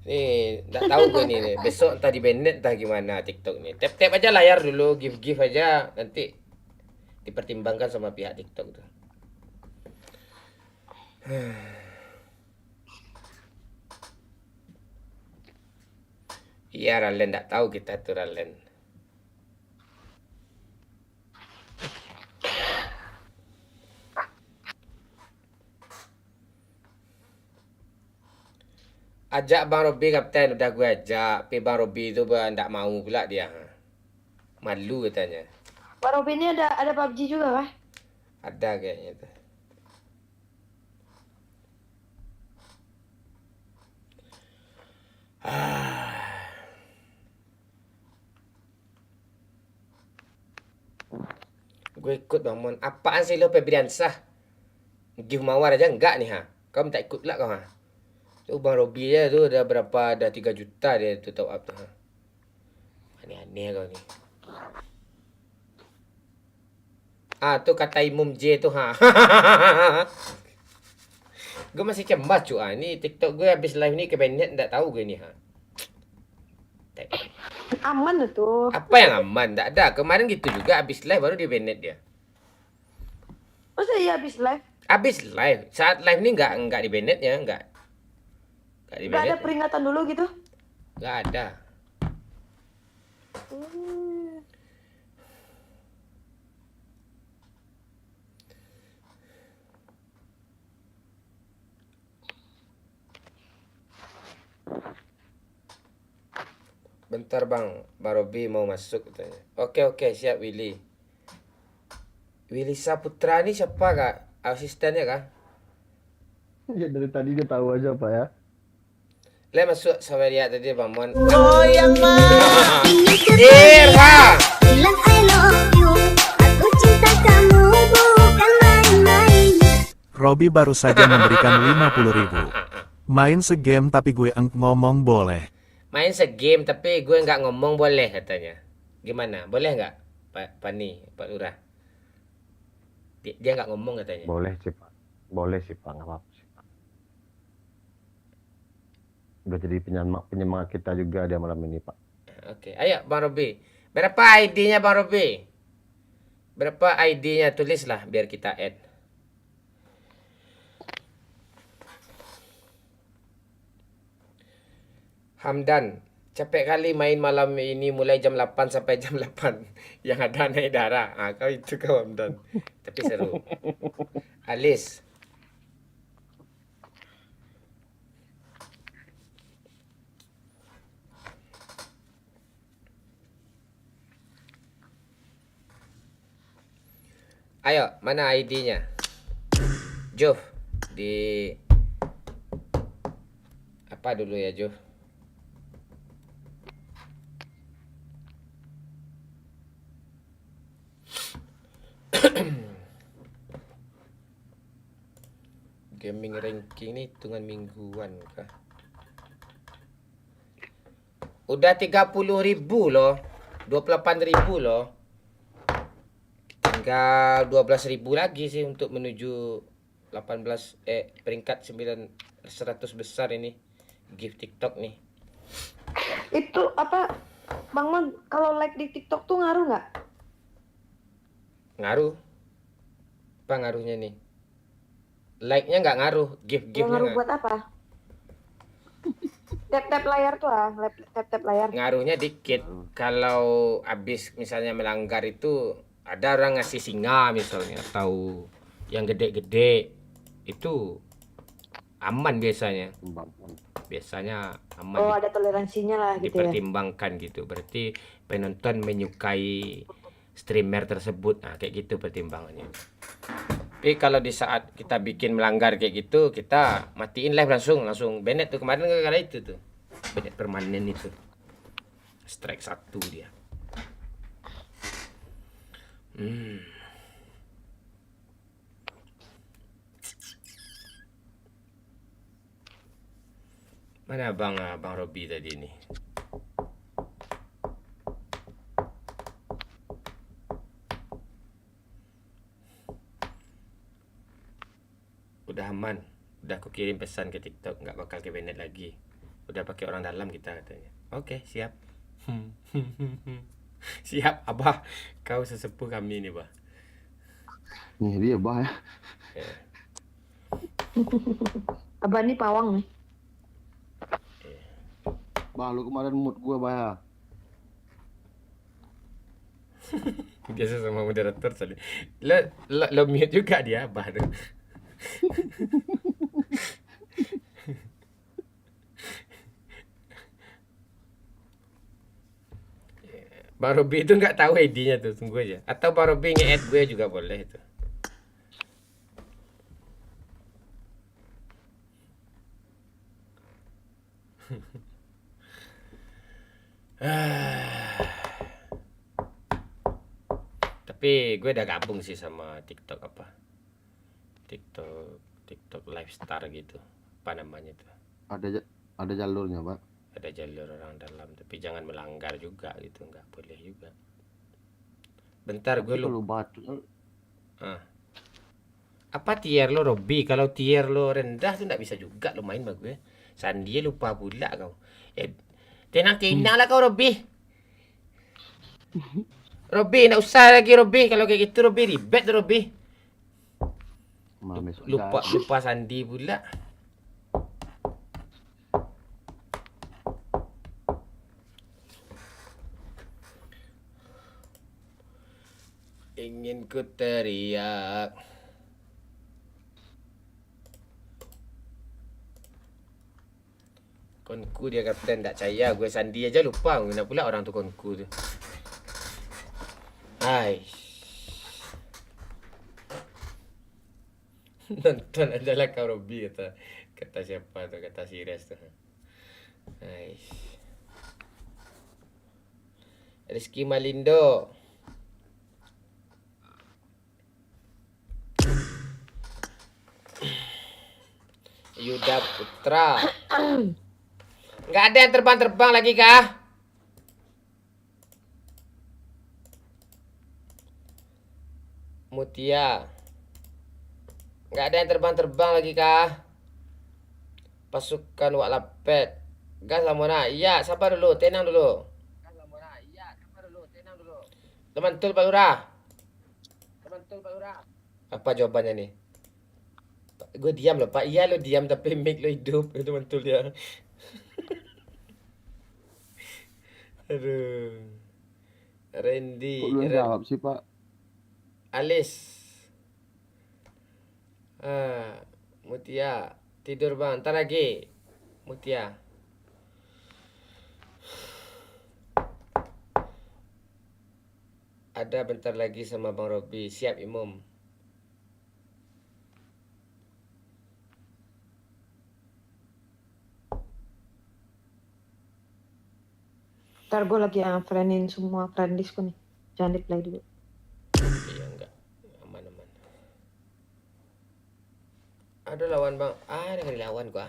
Nih, tak tahu gue nih. Besok entah di banned entah gimana TikTok nih. Tap aja layar dulu, give aja nanti dipertimbangkan sama pihak TikTok tuh. Iya Ralen, tak tahu kita tuh Ralen. Ajak Bang Robi kapten, udah gue ajak. Tapi Bang Robi itu ndak mau pula dia. Malu katanya. Pak Robin ini ada PUBG juga kah? Ada kayaknya tuh. Gue ikut Bang Mon. Apaan sih lo Febriansah? Give Mawar aja enggak nih ha. Kau minta ikut lah kau ha. Tuh Bang Robi aja tuh udah berapa, ada 3 juta dia tuh top up tuh ha. Aneh-aneh kau nih. Ah tuh kata Imum J tuh ha. Gue masih cembah cu ah. Ini TikTok gue habis live nih ke Bennett enggak tahu gue nih ha. Aman tuh. Apa yang aman? Enggak ada. Kemarin gitu juga habis live baru di Bennett dia. Masa iya habis live? Habis live. Saat live nih enggak di Bennett ya, enggak. Enggak di Gak ada Bennett. peringatan dulu gitu? Enggak ada. Bentar Bang Robi mau masuk katanya. Oke siap Willy. Willy Saputra ini siapa kak? Asistennya kak? Ya dari tadi dia tahu aja Pak ya. Lihat masuk sama dia tadi Bang Mon. Ini Irha. bilang I love you. Aku cinta kamu bukan main-main. Robi baru saja memberikan 50.000. Main segame tapi gue ngomong boleh. Main segame tapi gue nggak ngomong boleh katanya. Gimana? Boleh nggak Pak Pani, Pak Lurah? Dia nggak ngomong katanya. Boleh sih Pak. Boleh sih Pak, nggak apa-apa sih Pak. Udah jadi penyemangat kita juga dia malam ini Pak. Oke, ayo Bang Robi. Berapa ID-nya Bang Robi? Berapa ID-nya? Tulislah biar kita add. Hamdan, capek kali main malam ini mulai jam 8 sampai jam 8. Yang ada naik darah. Ah, kau itu kau Hamdan. Tapi seru. Alis. Ayo, mana ID-nya? Jov. Di apa dulu ya, Jov? Gaming ranking ini hitungan mingguan kah? Udah 30.000 loh. 28.000 loh. Tinggal 12.000 lagi sih untuk menuju 18 peringkat 100 besar ini. Gift TikTok nih. Itu apa? Bang Man, kalau like di TikTok tuh ngaruh nggak? Ngaruh. Apa ngaruhnya nih? Like-nya nggak ngaruh, gift-giftnya Ngaruh nggak. buat apa? Tap-tap layar tuh tap-tap layar. Ngaruhnya dikit. Kalau habis misalnya melanggar itu ada orang ngasih singa misalnya atau yang gede-gede itu aman biasanya. Biasanya aman. Oh, ada toleransinya lah gitu ya. Dipertimbangkan gitu. Berarti penonton menyukai streamer tersebut. Nah, kayak gitu pertimbangannya. Tapi kalau di saat kita bikin melanggar kayak gitu, kita matiin live langsung Bennett tuh kemarin gara-gara itu tuh. Bennett permanen itu. Strike 1 dia. Mana Bang Robi tadi nih? Udah aman. Udah aku kirim pesan ke TikTok, nggak bakal ke Bennett lagi. Udah pakai orang dalam kita katanya. Oke, siap. Siap, Abah. Kau sesepuh kami nih, Bah. Nih dia Bah ya. Ya. Abah nih pawang nih. Bah lu kemarin mood gua Bah ya. Biasa sama moderator tadi. Lo mute juga dia, Bah tuh. Bang Robi itu nggak tahu ID-nya tuh, tunggu aja. Atau Bang Robi nge-add gue juga boleh itu. Tapi gue udah gabung sih sama TikTok apa? TikTok Lifestyle gitu. Apa namanya tuh? Ada jalurnya, Pak. Ada jalur orang dalam, tapi jangan melanggar juga gitu, nggak boleh juga. Bentar gue Kalau lupa. batu Apa tier lo Robi? Kalau tier lo rendah tuh nggak bisa juga lo main sama gue. Sandi lupa pula kau. Tenang lah kau Robi. Robi nggak usah lagi Robi. Kalau kayak gitu Robi ribet tuh Robi. Lupa Sandi pula. Ingin ku teriak. Konku dia kapten, tak percaya gue Sandi aja lupa. Mana pula orang tu konku tu. Hai. Nonton aja lah kau Robi kata siapa tu, kata Sires tu. Hai. Rizky Malindo. Yuda Putra. Nggak ada yang terbang-terbang lagi kah? Mutia. Nggak ada yang terbang-terbang lagi kah? Pasukan Wak Lapet. Gas Lamona. Iya, sabar dulu, tenang dulu. Lemantul Pak Lurah. Apa jawabannya nih? Gue diam loh Pak. Iya lo diam tapi mic lo hidup. Itu mantul dia. Aduh. Randy. Kok belum jawab sih, Pak? Alis. Mutia. Tidur bang. Ntar lagi. Mutia. Ada bentar lagi sama Bang Robi. Siap Imam. Ntar gue lagi friendin semua friendlistku nih. Jangan di play dulu. Iya enggak. Aman-aman. Ada lawan bang. Ada kali lawan gua.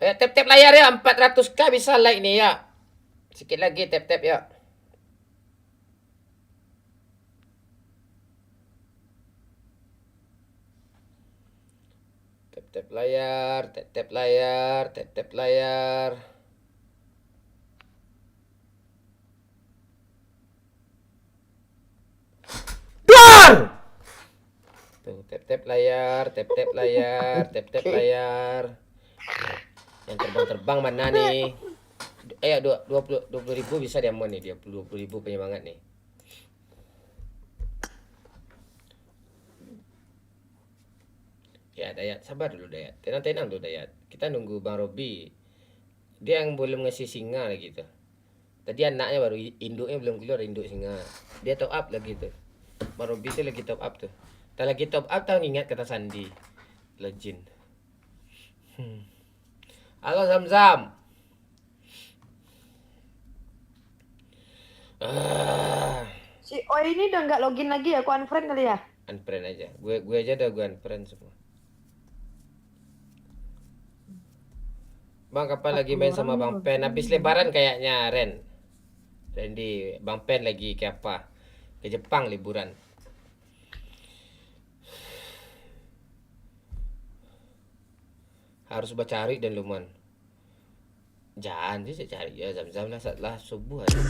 Tap-tap layar ya. 400k bisa like nih ya. Sikit lagi tap-tap ya. Tap-tap layar. Tap-tap layar. Tap-tap layar. Tuh, tap-tap layar, tap-tap layar, tap-tap layar. Yang terbang-terbang mana nih? 20 ribu bisa diamond nih, 20 ribu penyemangat nih. Ya Dayat, sabar dulu Dayat. Tenang-tenang dulu Dayat. Kita nunggu Bang Robi. Dia yang belum ngasih singa lagi tuh. Tadi anaknya baru induknya belum keluar, induk singa. Dia top up lagi tuh. Bang Robi tuh lagi top up tuh. Tak lagi top up tahu ingat kata Sandi. Legend. Halo Zam-Zam. Si Oi ini udah nggak login lagi ya? Aku unfriend kali ya? Unfriend aja. Gue aja udah gue unfriend semua. Bang kapan lagi main sama Bang Pen? Habis lebaran kayaknya Ren. Randy, Bang Pen lagi ke apa? Ke Jepang liburan. Harus cari dan luman. Jangan sih saya cari ya Zam-Zam lah setelah subuh aja.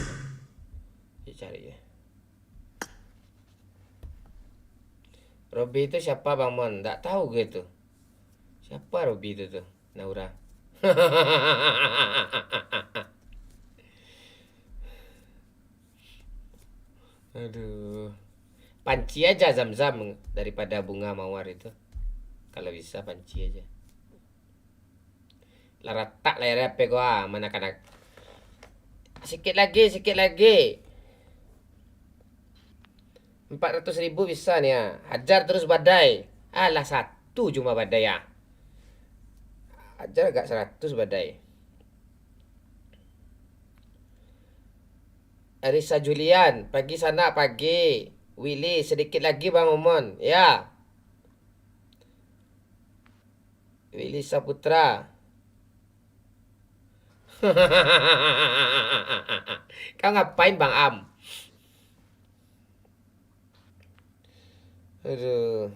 Saya cari ya. Robi itu siapa Bang Mon? Nggak tahu gue tuh. Siapa Robi itu tuh? Naura. Aduh. Panci aja Zam-Zam daripada bunga mawar itu. Kalau bisa panci aja. Laratak layar HP gua mana kanak. Sikit lagi, sikit lagi. 400.000 bisa nih ya. Hajar terus badai. Alah, satu cuma badai ya. Hajar agak 100 badai. Arisa Julian, pagi sana pagi. Willy, sedikit lagi Bang Omon. Ya. Willy Saputra. Kau ngapain Bang Am? Aduh.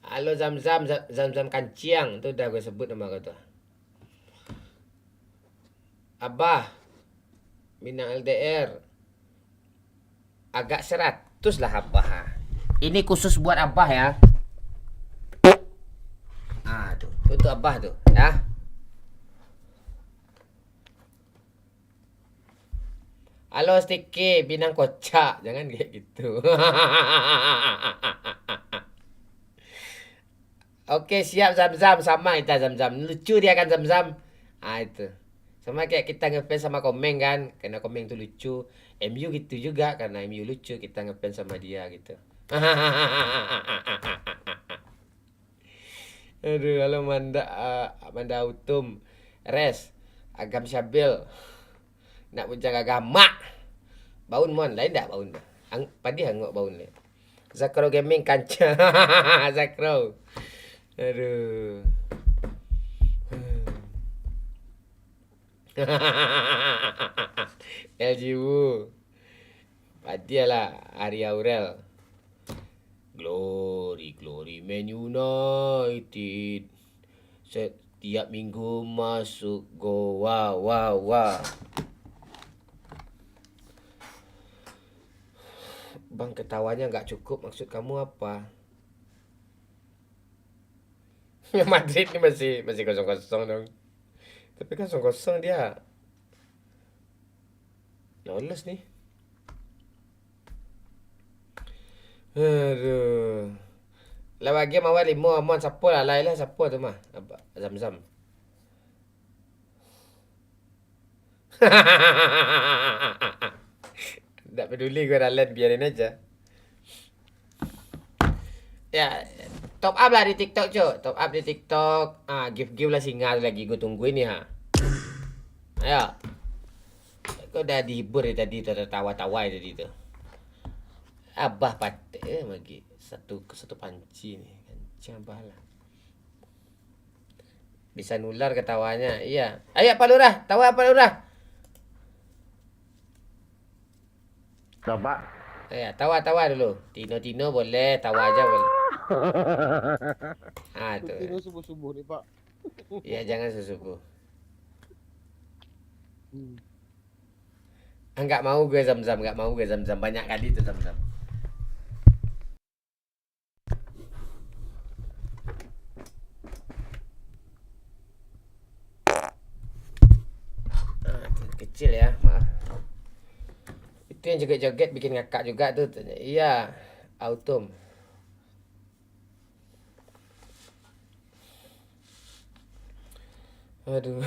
Halo Zam-Zam, Zam-Zam Kanciang. Itu udah gue sebut nama kau tuh. Abah, Minang LDR. Agak 100 lah Abah. Ini khusus buat Abah ya. Ah, tuh. Itu Abah tuh, ya. Halo Sticky, Binang Kocak. Jangan kayak gitu. Oke, siap Zam-Zam. Sama kita Zam-Zam. Lucu dia kan Zam-Zam. Ah, itu. Sama kayak kita ngefans sama Komeng kan. Karena Komeng tuh lucu. MU gitu juga. Karena MU lucu, kita ngefans sama dia gitu. Aduh, halo Manda Utum. Res. Agam Syabil. Nak bujang agama. Baun mon. Lain tak baun? Padi hangok baun le. Zakro Gaming kanca. Zakro. Aduh. LGU. Padialah Ari Aurel. Glory Man United. Setiap minggu masuk go. Wow. Bang, ketawanya nggak cukup. Maksud kamu apa? Madrid ini masih 0-0 dong. Tapi kan 0-0 dia. Lolos nih. Aduh. Lah bagi mawar limo amon siapa lah lah siapa tu mah? Zam-Zam. Tak peduli gue Ralen, biarin aja. Ya, top up lah di TikTok, Cok. Top up di TikTok. Give lah singa lagi. Gue tungguin ya. Ayo. Kau udah dihibur ya tadi. Udah tawa-tawa ya tadi tuh. Abah pateh lagi. Satu panci nih. Kancing abah lah. Bisa nular ketawanya. Iya. Ayo Pak Lurah. Tawa Pak Lurah. Coba. Ya, tawa dulu. Tino boleh, tawa aja boleh. Tuh. Tino subuh-subuh nih Pak. Ya, jangan subuh. Enggak mau gue Zam-Zam, banyak kali itu Zam-Zam. Kecil ya, maaf. Itu yang joget-joget bikin ngakak juga tuh. Iya, Autumn. Aduh.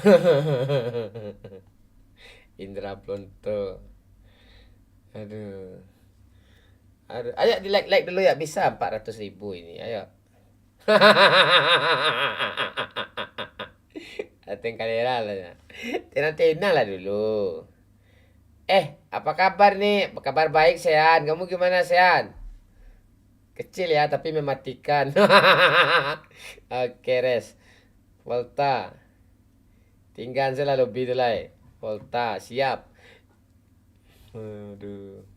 Indra Plonto. Aduh. Ayo di like dulu ya, bisa 400.000 ini. Ayo. Ating kalera lah ya. Tina lah dulu. Apa kabar nih? Apa kabar baik Sean? Kamu gimana Sean? Kecil ya tapi mematikan. Oke res. Volta. Tinggal saya lobby dulu lah. Volta siap. Aduh.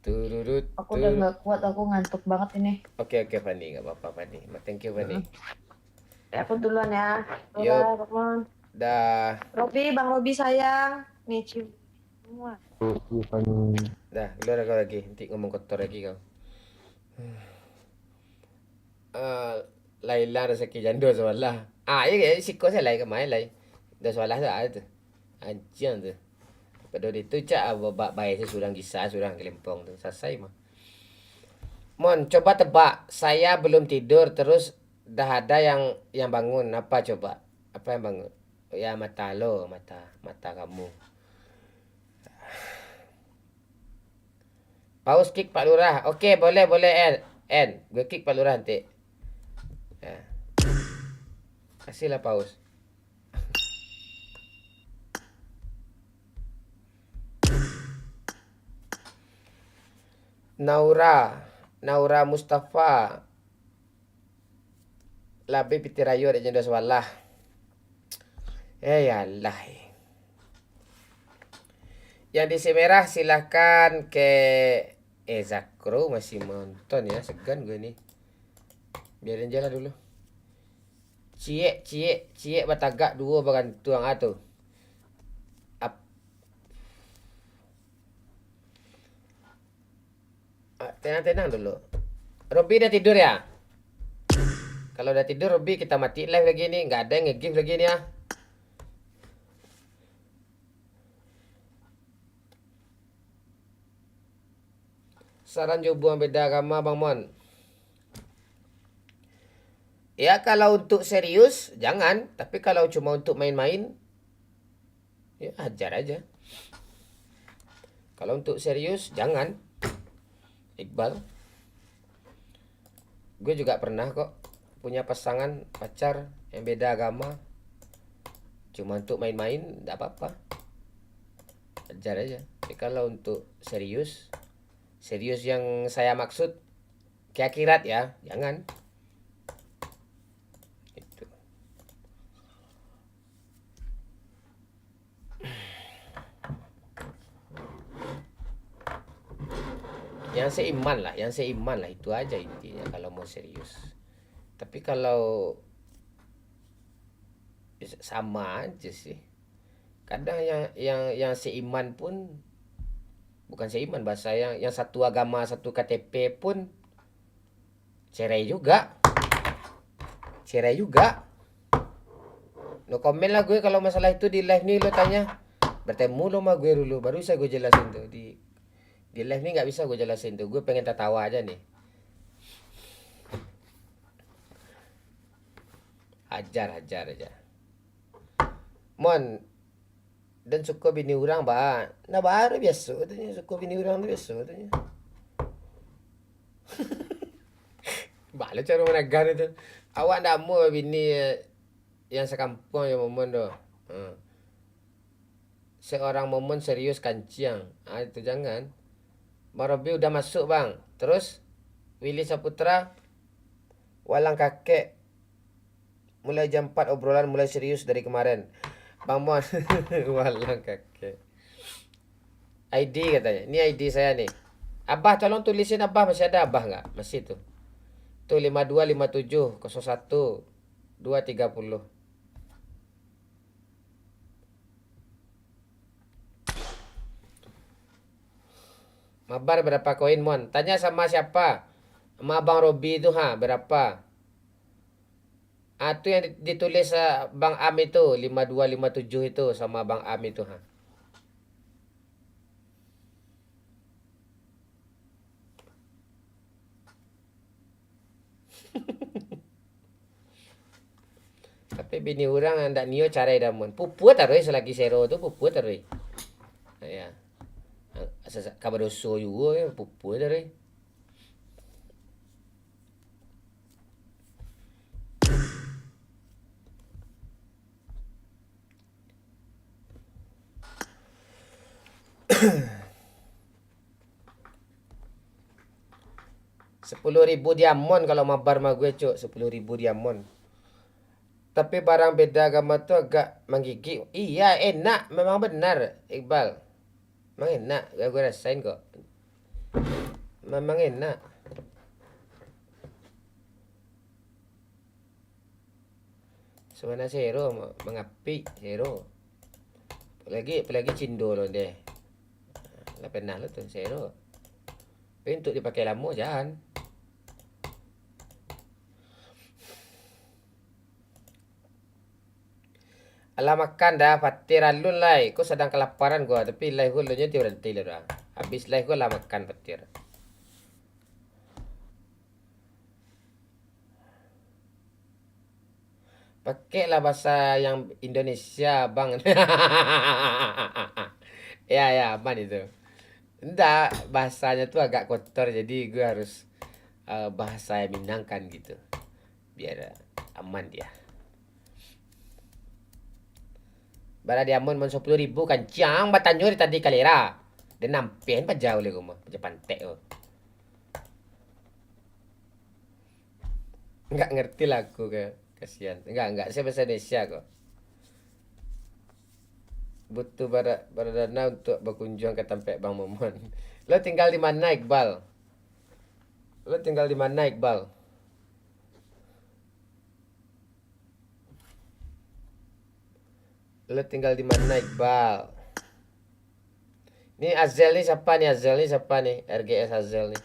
Tururut. Aku udah nggak kuat, aku ngantuk banget ini. Oke Fanny, nggak apa-apa Fanny. Thank you Fanny. Aku duluan ya. Yup. Teman. Dah. Bang Robi sayang. Nih cium. Semua. Dah, keluar kau lagi. Nanti ngomong kotor lagi kau. Laila rezeki janda soalah. Ya siko saya lai kemai lai. Dah soalah tu ada tu. Anjing tu. Pada itu cak babak bayi surang gisa, surang kelempong tu. Selesai mah. Mon, coba tebak. Saya belum tidur terus dah ada yang bangun. Apa coba? Apa yang bangun? Ya mata lo, mata kamu. Paus kick Pak Lurah. Okey, boleh En. Gue kick Pak Lurah nanti. Ya. Kasihlah paus. Naura Mustafa. Labi pitirayo ada jenda sewalah. Yalah. Yang di merah silahkan ke Zakro masih nonton ya, segan gue nih. Biarin jalan dulu. Cie batagak dua bagantuang atuh. Tenang dulu. Robby udah tidur ya? Kalau udah tidur Robby kita mati live lagi nih. Nggak ada yang nge-give lagi nih ya. Saran hubungan beda agama Bang Mon. Ya kalau untuk serius jangan. Tapi kalau cuma untuk main-main, ya ajar aja. Kalau untuk serius jangan. Iqbal, gue juga pernah kok punya pasangan pacar yang beda agama, cuma untuk main-main tidak apa-apa, ajar aja. Tapi kalau untuk serius yang saya maksud ke akhirat ya, jangan. Itu. Yang seiman lah itu aja intinya kalau mau serius. Tapi kalau sama aja sih. Kadang yang seiman pun bukan seiman, bahasa yang satu agama satu KTP pun cerai juga. No komen lah gue kalau masalah itu di live nih. Lo tanya, bertemu lo sama gue dulu baru bisa gue jelasin tuh. Di live nih nggak bisa gue jelasin tuh. Gue pengen tertawa aja nih. Hajar aja. Mon, dan suka bini orang bah. Nah baru biasa katanya suka bini orang tuh biasa katanya. Bala cara menegar itu. Awak ndak mau bini yang sekampung yang Momon tuh. Seorang Momon serius kanciang. Itu jangan. Bang Robby udah masuk bang. Terus Willy Saputra, walang kakek. Mulai jam 4 obrolan mulai serius dari kemarin. Bang Mon, walang kakek. ID katanya. Ini ID saya nih. Abah tolong tulisin Abah, masih ada Abah nggak? Masih tuh. Tuh 5257 01 230. Mabar berapa koin Mon? Tanya sama siapa? Sama Bang Robby itu berapa? Itu yang ditulis Bang Am itu 5257 itu sama Bang Am itu Tapi bini orang ndak nio carai dah Mon. Pupu taruh selagi sero tu pupu taruh. Ya. Kabar doso juga ya pupu taruh. $10,000 diamond kalau mabar sama gue cuk. 10,000 diamond. Tapi barang beda agama tuh agak menggigit. Iya enak, memang benar Iqbal. Memang enak, gue rasain kok. Memang enak. Sebenarnya Zero mengapi Zero. Apalagi Cindo loh deh. Lah pernah lo tuh Zero. Tapi untuk dipakai lama jangan. Alah makan dah, fatir alun lah. Kau sedang kelaparan gua, tapi lah gua lunya tiada berhenti lah dah. Habis lah gua lah makan fatir. Pakailah bahasa yang Indonesia, bang. Ya, aman itu. Enggak, bahasanya tuh agak kotor, jadi gue harus bahasa yang menyenangkan gitu. Biar aman dia. Bara diamond mon 10.000 kancang batanyur tadi kalera. Dan nampian pa jauh le guma, pa pantek oh. Enggak ngerti lah aku ke kasihan. Enggak, saya bahasa Indonesia kok. Butuh dana untuk berkunjung ke tempat Bang Momon. Lo tinggal di mana, Iqbal? Lo tinggal di mana, Iqbal? Lo tinggal di mana, Iqbal? Ini Azel nih siapa nih? Azel nih siapa nih? RGS Azel nih.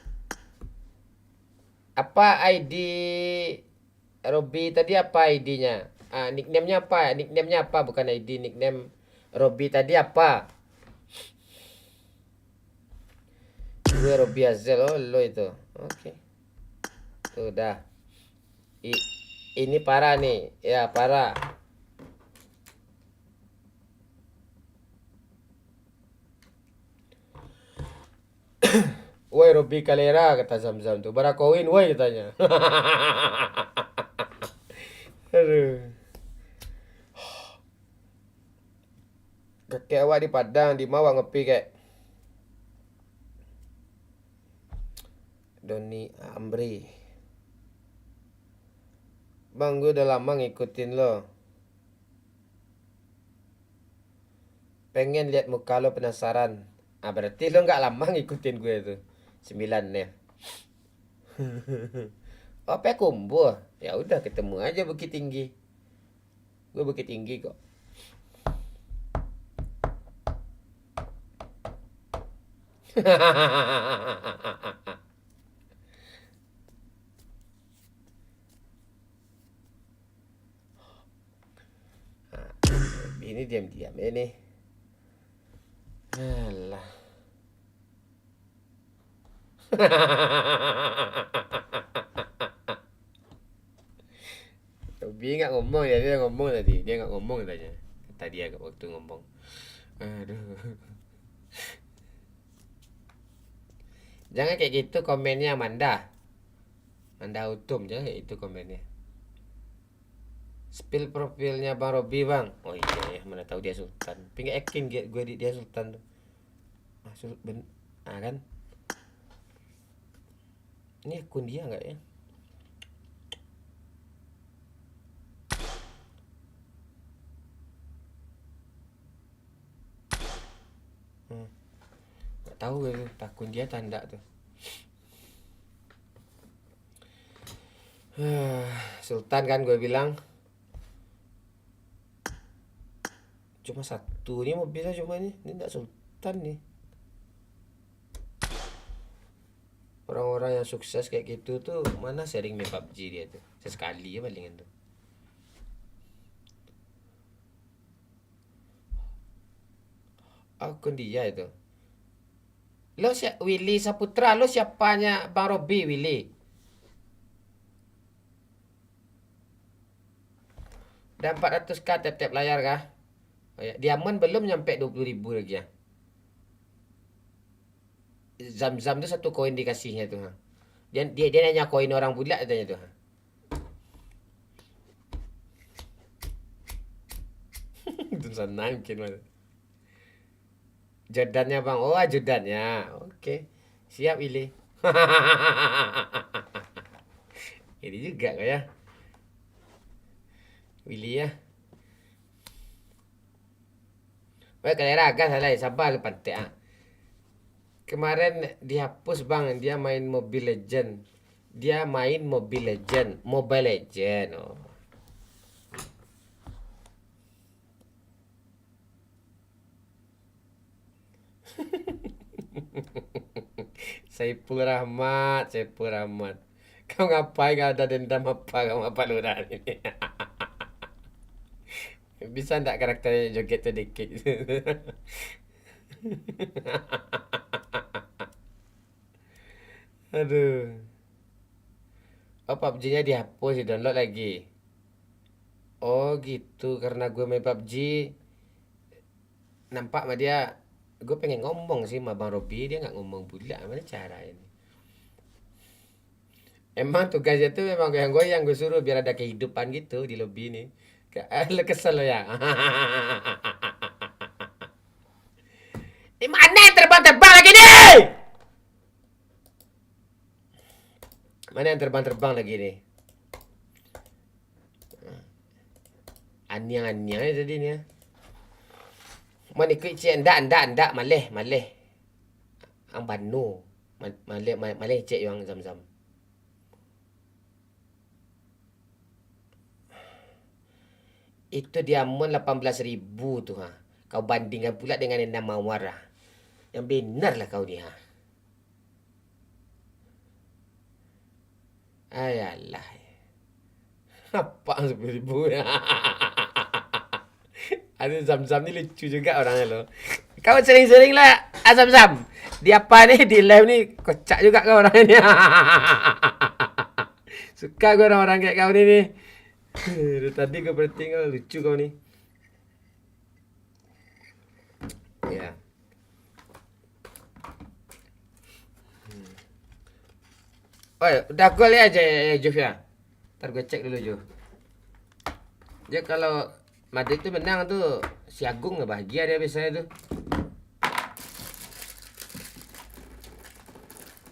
Apa ID Robi tadi, apa ID-nya? Nickname-nya apa? Nickname-nya apa? Bukan ID, nickname Robi tadi apa? Gue Robi Azel, oh lo itu. Oke. Tuh dah. Ini parah nih. Ya, parah. Woi Robi Kalera, kata Zamzam tuh. Barakoin woi katanya. Aduh. Kakek awak di Padang, di Mawang ngepi kek. Doni Amri. Bang, gue udah lama ngikutin lo. Pengen lihat muka lo, penasaran. Berarti lo nggak lama ngikutin gue tuh. 9 nih. Apa kumbu? Ya udah ketemu aja Bukit Tinggi. Gue Bukit Tinggi kok. Ini diam-diam ini. Alah. Robi nggak ngomong ya, dia ngomong tadi. Dia nggak ngomong katanya. Tadi agak waktu ngomong. Aduh. Jangan kayak gitu komennya, Manda. Manda Utum, jangan kayak gitu komennya. Spill profilnya Bang Robi, Bang. Oh iya ya, mana tahu dia Sultan. Tapi nggak yakin gue dia Sultan tuh. Kan? Ini akun dia nggak ya? Nggak tahu gue tuh, akun dia tanda tuh. Sultan kan gue bilang. Cuma satu nih mobilnya, cuma ini enggak Sultan nih. Orang-orang yang sukses kayak gitu tuh mana sering main PUBG dia tuh. Sesekali ya palingan tuh. Akun dia itu. Lo Willy Saputra, lo siapanya Bang Robi, Willy? Dan 400k tap-tap layar kah? Oh ya, Diamond belum nyampe 20.000 lagi ya. Zam-zam tuh 1 koin dikasihnya tuh. Dia nanya koin orang pula katanya tuh. Itu senang mungkin mas. Jordannya Bang. Oh, Jordannya. Oke. Siap Willy. Ini juga kok ya. Willy ya. Wah, kalian agak salah, sabar lu pantai ah. Kemarin dihapus Bang, dia main Mobile Legend. Mobile Legend. Oh. Saiful Rahmat. Kau ngapain, gak ada dendam apa kamu apa lurah ini? Bisa ndak karakter joget tu dikit? Aduh. Oh, PUBG-nya dihapus, di-download lagi. Oh, gitu. Karena gue main PUBG, nampak sama dia. Gue pengen ngomong sih sama Bang Robi, dia nggak ngomong pula. Mana cara ini? Emang tugasnya tuh memang goyang-goyang gue suruh biar ada kehidupan gitu di lobby ini. Lo kesel lo ya? Di mana yang terbang-terbang lagi nih? Mana yang terbang-terbang lagi nih? Anyang-anyang ya tadi ni. Mana ikut cik ndak maleh. Ang banu. Maleh cik yang zam-zam. Itu dia mon 18,000 tu ha. Kau bandingkan pula dengan yang nama Mawar. Yang benar lah kau ni ha. Ayalah. Apa 10,000 ya? Ada Zam-Zam ni lucu juga orangnya lo. Kau sering-sering lah Zam-Zam. Di apa ni? Di live ni kocak juga kau orangnya ni. Suka gue orang-orang kayak kau ni. Dari tadi gue perhatiin kau lucu kau ni. Ya. Oh, udah gol ya aja Juf ya. Ntar gue cek dulu Juf. Dia kalau Madrid tuh menang tuh si Agung nggak bahagia dia biasanya tuh.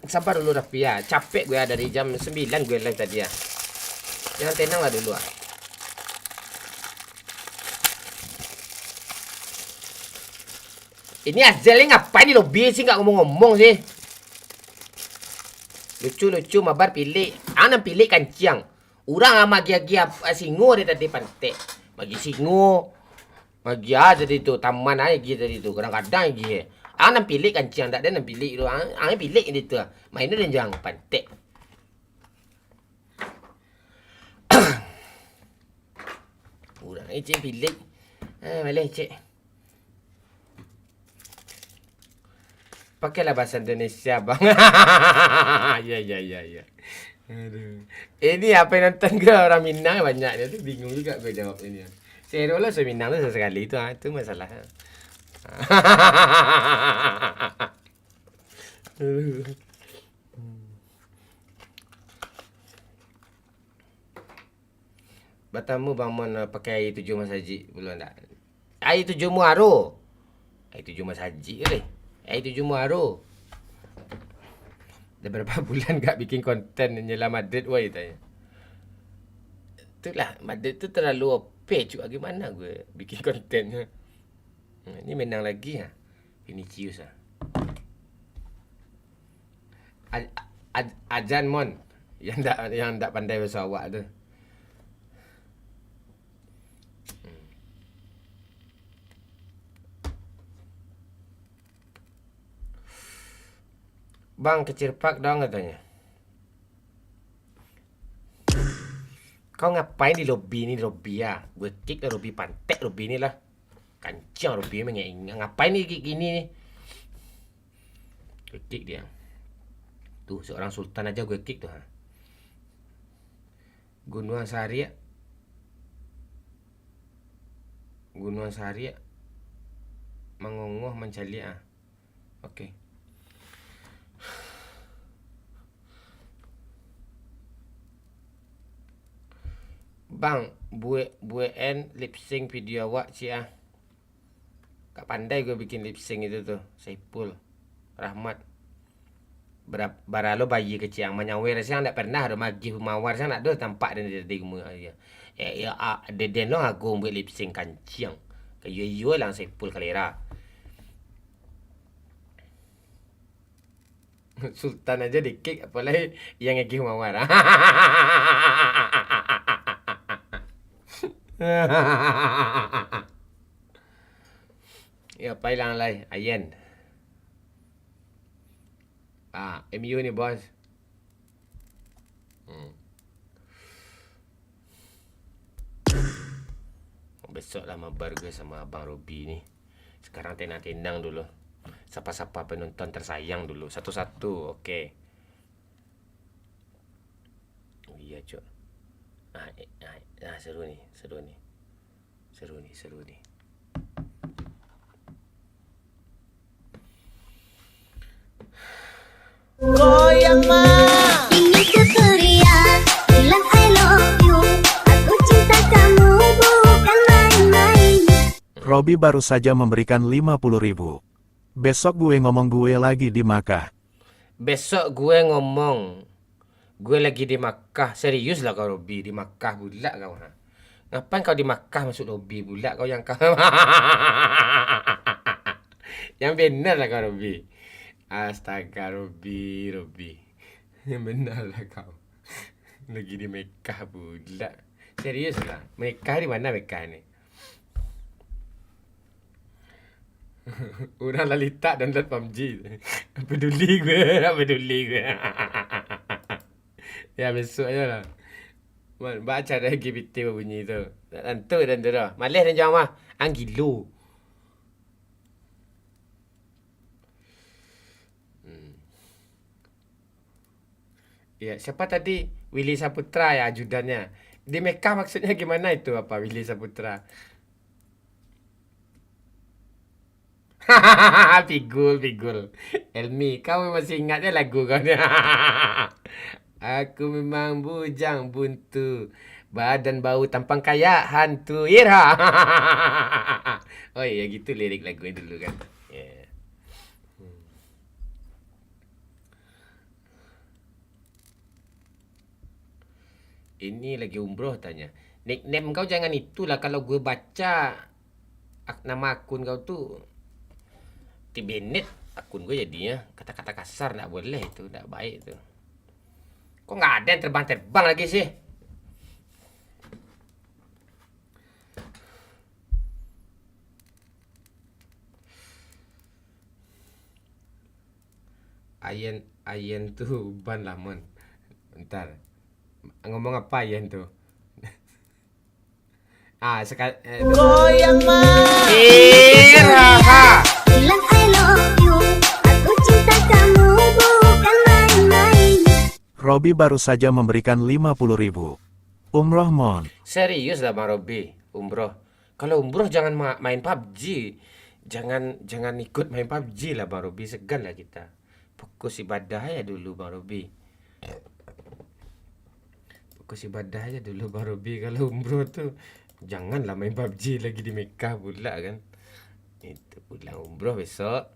Sabar dulu Raffi ya. Capek gue ya dari jam 9 gue live tadi ya. Jangan tenang lah dulu ah. Ini Azelnya ngapain di lobby sih, nggak ngomong-ngomong sih. Lucu-lucu mabar pilih. Anak pilih kancing. Orang sama gia-gia singo dia tadi pantai. Bagi singo. Bagi aja itu taman aja gitu tadi itu. Kadang-kadang gitu. Anak pilih kancing, tak ada nak pilih itu. Anak pilih itu. Mainnya dan jangan pantai. Orang ni cik pilih. Boleh cik. Pakailah bahasa Indonesia bang. Ya. Aduh. Ini apa yang nonton ke orang Minang banyak dia tu bingung juga gue jawab ini. Saya lah saya Minang tu sesekali tu itu masalah. Batamu bang Mon pakai air 7 Mas Haji belum tak? Air 7 Muaro. Air 7 Mas Haji ke? Air 7 Muaro. Dah berapa bulan gak bikin konten nyela Madrid woi tanya. Itulah Madrid tu terlalu OP juga gimana gue bikin kontennya. Ini menang lagi ha. Vinicius ah. Ajan Mon yang tak pandai bahasa awak tu. Bang kecil pak dong katanya. Kau ngapain di lobby ni ya? Gue kick lah lobby pantek lobby ni lah. Kancang lobby mengingat. Ngapain ni gini ni? Gue kick dia. Tuh seorang sultan aja gue kick tuh. Ha. Gunung Sari. Gunung Sari. Mengongoh mencali ah. Okey. Bang, bueen lip sync video awak cik ah. Kak pandai gue bikin lip sync itu tuh. Saipul Rahmat. Baralo bayi kecil yang menyawer saya tak pernah ada magi mawar saya nak ada tampak dan dia gemuk dia. Ya deden lo aku buat lip sync kancing. Kayu lang Saipul Kalera. Sultan aja dikik apalagi yang ngegi mawar. Ya pailang lai Ayen. MU ni bos. Besok lah mabar gue sama Abang Robi nih. Sekarang tenang-tenang dulu. Sapa-sapa penonton tersayang dulu. Satu-satu, oke. Oh iya, Cok. Seru nih. Ingin ku teriak bilang I love you. Aku cinta kamu bukan main-main. Robi baru saja memberikan 50.000. Besok gue ngomong gue lagi di Makkah. Besok gue ngomong gue lagi di Makkah. Serius lah kau Robi, di Makkah pula kau. Ngapain kau di Makkah masuk Robi pula kau yang kau. Yang benar lah kau Robi. Astaga Robi. Yang benar lah kau. Lagi di Mekah pula. Serius lah. Mekah di mana Mekah ni? Orang Lalita download PUBG. Peduli gue. Ya besok je lah. Baca dah LGBT bunyi tu. Tentu dan tu dah. Malih dan jawab mah. Anggilo. Ya, siapa tadi? Willy Saputra ya ajudannya. Di Mekah maksudnya gimana itu apa Willy Saputra? Pigul. Elmi, kau masih ingatnya lagu kau ni. Aku memang bujang buntu, badan bau tampang kayak hantu. Ira. Oh iya gitu lirik lagu dulu kan. Yeah. Ini lagi umroh tanya. Nickname kau jangan itulah kalau gue baca nama akun kau tuh Tibenet akun gue jadinya kata-kata kasar nggak boleh itu, nggak baik itu. Kok nggak ada yang terbang-terbang lagi sih? Ayen tuh ban lamon. Bentar. Ngomong apa Ayen tuh? Goyang mah. Raha. Bilang I love you. Aku cinta kamu bukan main-main. Robi baru saja memberikan 50.000. Umroh mon. Serius lah Bang Robi, umroh. Kalau umroh jangan main PUBG. Jangan ikut main PUBG lah Bang Robi, segan lah kita. Fokus ibadah ya dulu Bang Robi. Fokus ibadah aja dulu Bang Robi. Kalau umroh tuh janganlah main PUBG lagi di Mekah pula kan. Itu pulang umroh besok.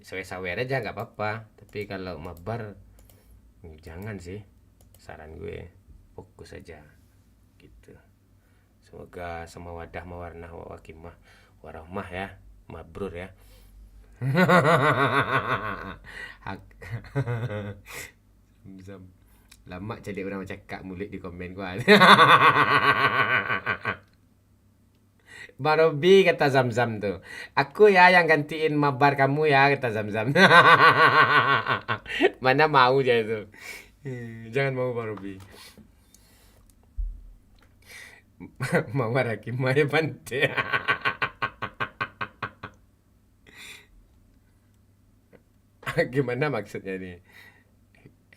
Sawer-sawer aja nggak apa-apa. Tapi kalau mabar jangan sih. Saran gue fokus aja gitu. Semoga sama wadah mawarnah wa wakimah warahmah ya. Mabrur ya. Zam. Lama jadi orang cakap mulut di komen gua. Bang Robi kata Zam-Zam tuh. Aku ya yang gantiin mabar kamu ya kata Zam-Zam. Mana mau dia itu. Jangan mau Bang Robi. Mawar Hakimah ya pantai. Gimana maksudnya nih?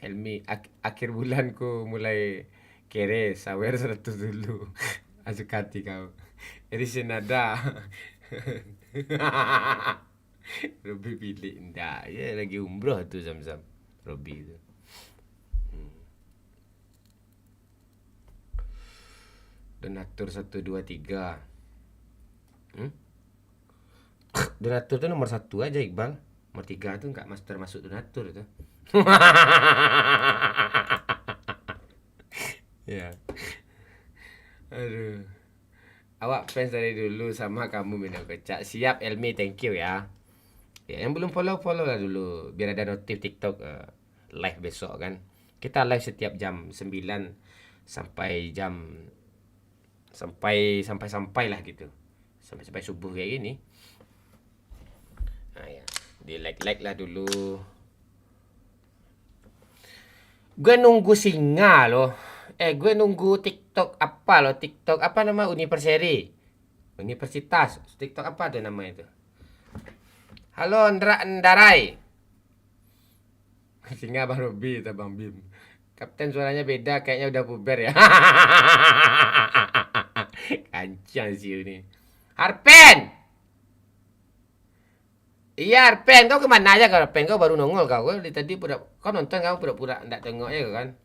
Helmi, akhir bulan ku mulai kere sawer 100 dulu. Azukati kau. Jadi senada. Robi pilih ndak. Ya lagi umroh tuh Zam-Zam. Robi tu. Donatur 1 2 3. Donatur tu nomor 1 aja Iqbal. Nomor 3 tu enggak termasuk donatur tu. Ya. Aduh. Awak fans dari dulu sama kamu minum kecak. Siap Elmi, thank you ya. Ya, yang belum follow lah dulu biar ada notif TikTok live besok kan. Kita live setiap jam 9 sampai jam sampai lah gitu. Sampai subuh kayak gini. Nah ya, di like lah dulu. Gue nunggu singa loh. Gue nunggu TikTok apa loh? TikTok apa nama? Universitas. TikTok apa tuh nama itu? Halo Ndarai. Singa Bang Robi atau Bang Bim. Kapten suaranya beda, kayaknya udah puber ya. Kancang sih ini. Harpen. Iya Harpen, kau kemana aja kau Harpen? Kau baru nongol kau. Kau tadi kau nonton kau pura-pura enggak tengoknya kan?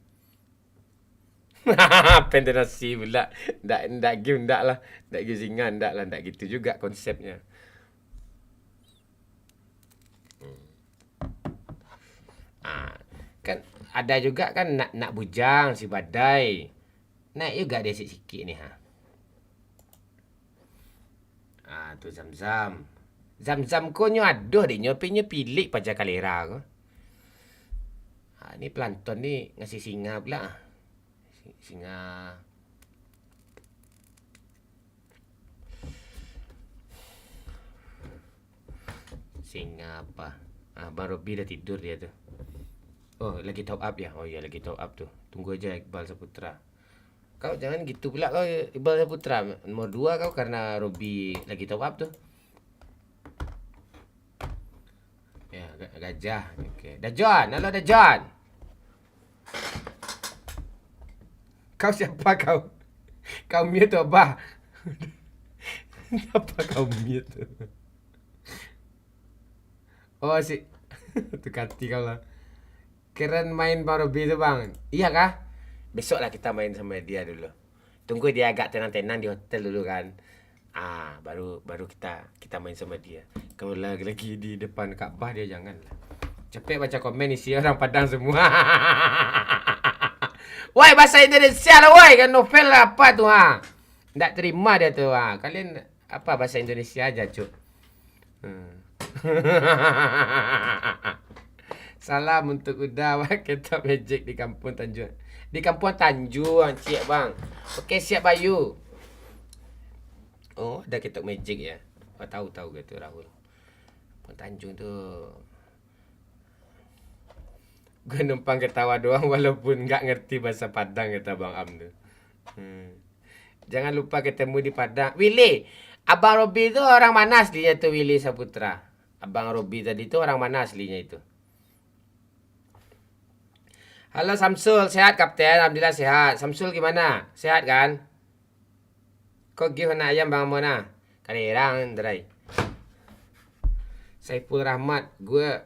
Pendenasi pula. Ndak game ndak lah. Ndak game singa ndak lah. Ndak gitu juga konsepnya. Kan ada juga kan nak bujang si badai. Naik juga dia sikit-sikit ni ha. Tu Zam-Zam. Zam-Zam ko nyo aduh deh nyopinya pilih pajak kalera ko. Ni planton ni ngasih singa pula. Singa. Singa apa? Bang Robi dah tidur dia tu. Oh, lagi top up ya? Oh iya, lagi top up tu. Tunggu aja Iqbal Saputra. Kau jangan gitu pula kau Iqbal Saputra. Nomor 2 kau karena Robi lagi top up tu. Ya, gajah. Okey. Dajon, halo Dajon. Kau siapa kau? Kau mute tu apa? Apa kau mute tu? Oh si tu kati kau lah. Keren main Bang Robi tu bang. Iya kah? Besok lah kita main sama dia dulu. Tunggu dia agak tenang-tenang di hotel dulu kan. Baru kita main sama dia. Kalau lagi di depan Kaabah dia janganlah. Capek baca komen isi orang Padang semua. Woi bahasa Indonesia lah woi, kan novel lah apa tu ha. Ndak terima dia tu ha. Kalian apa bahasa Indonesia aja cuk. Salam untuk Uda Ketok Magic di Kampung Tanjung. Di Kampung Tanjung, cik bang. Okey siap Bayu. Oh, ada Ketok Magic ya. Tahu ke tu Rahul. Kampung Tanjung tu. Gue numpang ketawa doang walaupun nggak ngerti bahasa Padang kata Bang Am tu. Jangan lupa ketemu di Padang. Willy, Abang Robi itu orang mana aslinya tu Willy Saputra? Abang Robi tadi tu orang mana aslinya itu? Halo Samsul, sehat Kapten? Alhamdulillah sehat. Samsul gimana? Sehat kan? Kok gimana ayam Bang Mona? Kalerang Ndrai. Saiful Rahmat, gue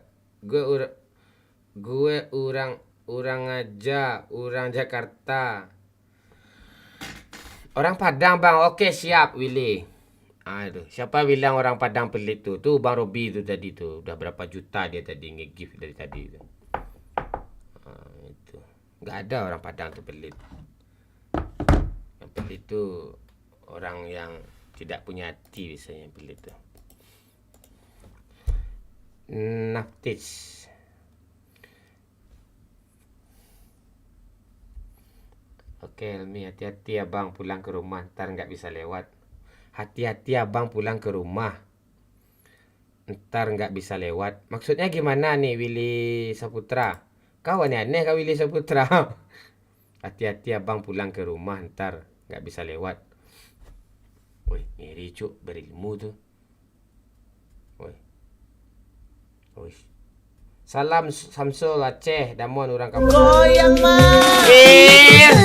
orang aja, orang Jakarta. Orang Padang bang, oke siap Willy. Aduh, siapa bilang orang Padang pelit tu? Tu Bang Robi tu tadi tu, udah berapa juta dia tadi nge-gift dari tadi tu. Itu, nggak ada orang Padang tu pelit. Yang pelit tu orang yang tidak punya hati biasanya pelit tu. Naftis. Oke, Elmi, hati-hati abang pulang ke rumah, ntar nggak bisa lewat. Hati-hati abang pulang ke rumah, ntar nggak bisa lewat. Maksudnya gimana nih Willy Saputra? Kau aneh-aneh kau Willy Saputra. Hati-hati abang pulang ke rumah, ntar nggak bisa lewat. Woi, ngeri cuk, berilmu tuh. Woi. Salam Samsul Aceh, Damon orang kampung. Goyang mah ceria,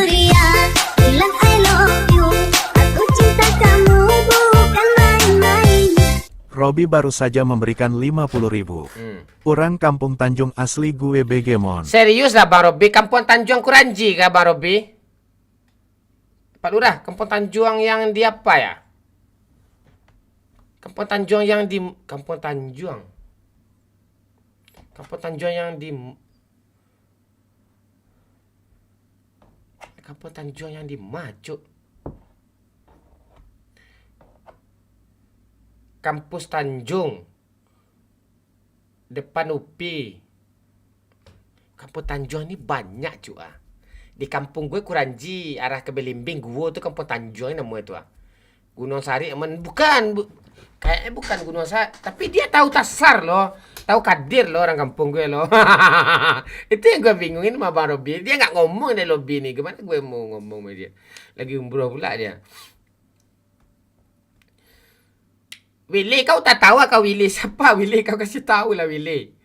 bilang I love you. Aku cinta kamu bukan main-main. Robi baru saja memberikan 50.000. Orang Kampung Tanjung asli gue Begemon. Serius lah Bang Robi, Kampung Tanjung Kuranji kah Bang Robi? Pak Lurah, Kampung Tanjung yang di apa ya? Kampung Tanjung yang di Kampung Tanjung. Kampung Tanjung yang di Kampung Tanjung yang di Macuk. Kampus Tanjung. Depan UPI. Kampung Tanjung ni banyak cuk ah. Di kampung gue Kuranji arah ke Belimbing gua tu Kampung Tanjung ni nama tu ah. Gunung Sari bukan kayaknya bukan Gunung Sari, tapi dia tahu tasar loh. Tahu Kadir loh orang kampung gue loh. Itu yang gue bingungin sama Bang Robi. Dia nggak ngomong di lobby nih. Gimana gue mau ngomong sama dia? Lagi umroh pula dia. Willy, kau tak tahu kau Willy siapa? Willy, kau kasih tahu lah Willy.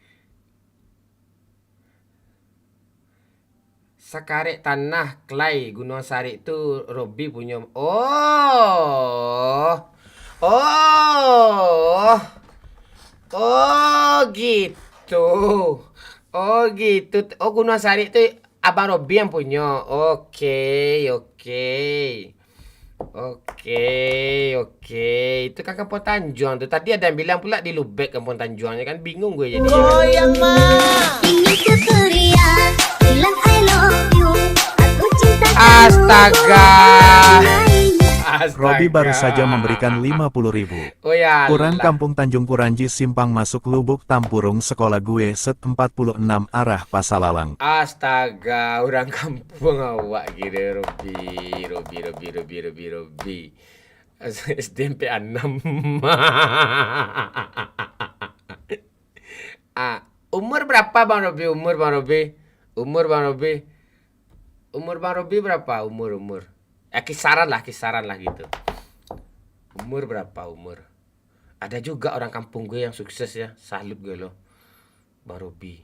Sakarek Tanah Klay Gunung Sari itu Robi punya. Oh. Oh. Oh gitu. Oh gitu. Oh Gunung Sari itu Abang Robi yang punya. Oke, oke. Oke. Itu kan Kampung Tanjuang tuh. Tadi ada yang bilang pula di Lubek Kampung Tanjuangnya kan bingung gue jadi. Goyang mah. Ingin ku teriak, bilang I love you. Aku cinta kamu. Astaga. Robi baru saja memberikan 50.000. Oh ya. Kurang Kampung Tanjung Kuranji simpang masuk Lubuk Tampurung sekolah gue set 46 arah Pasalalang. Astaga, orang kampung awak gitu Robi. SMP 6. Umur berapa Bang Robi? Umur Bang Robi berapa? Umur. Kisaran lah gitu. Umur berapa umur? Ada juga orang kampung gue yang sukses ya. Salut gue loh. Bang Robi.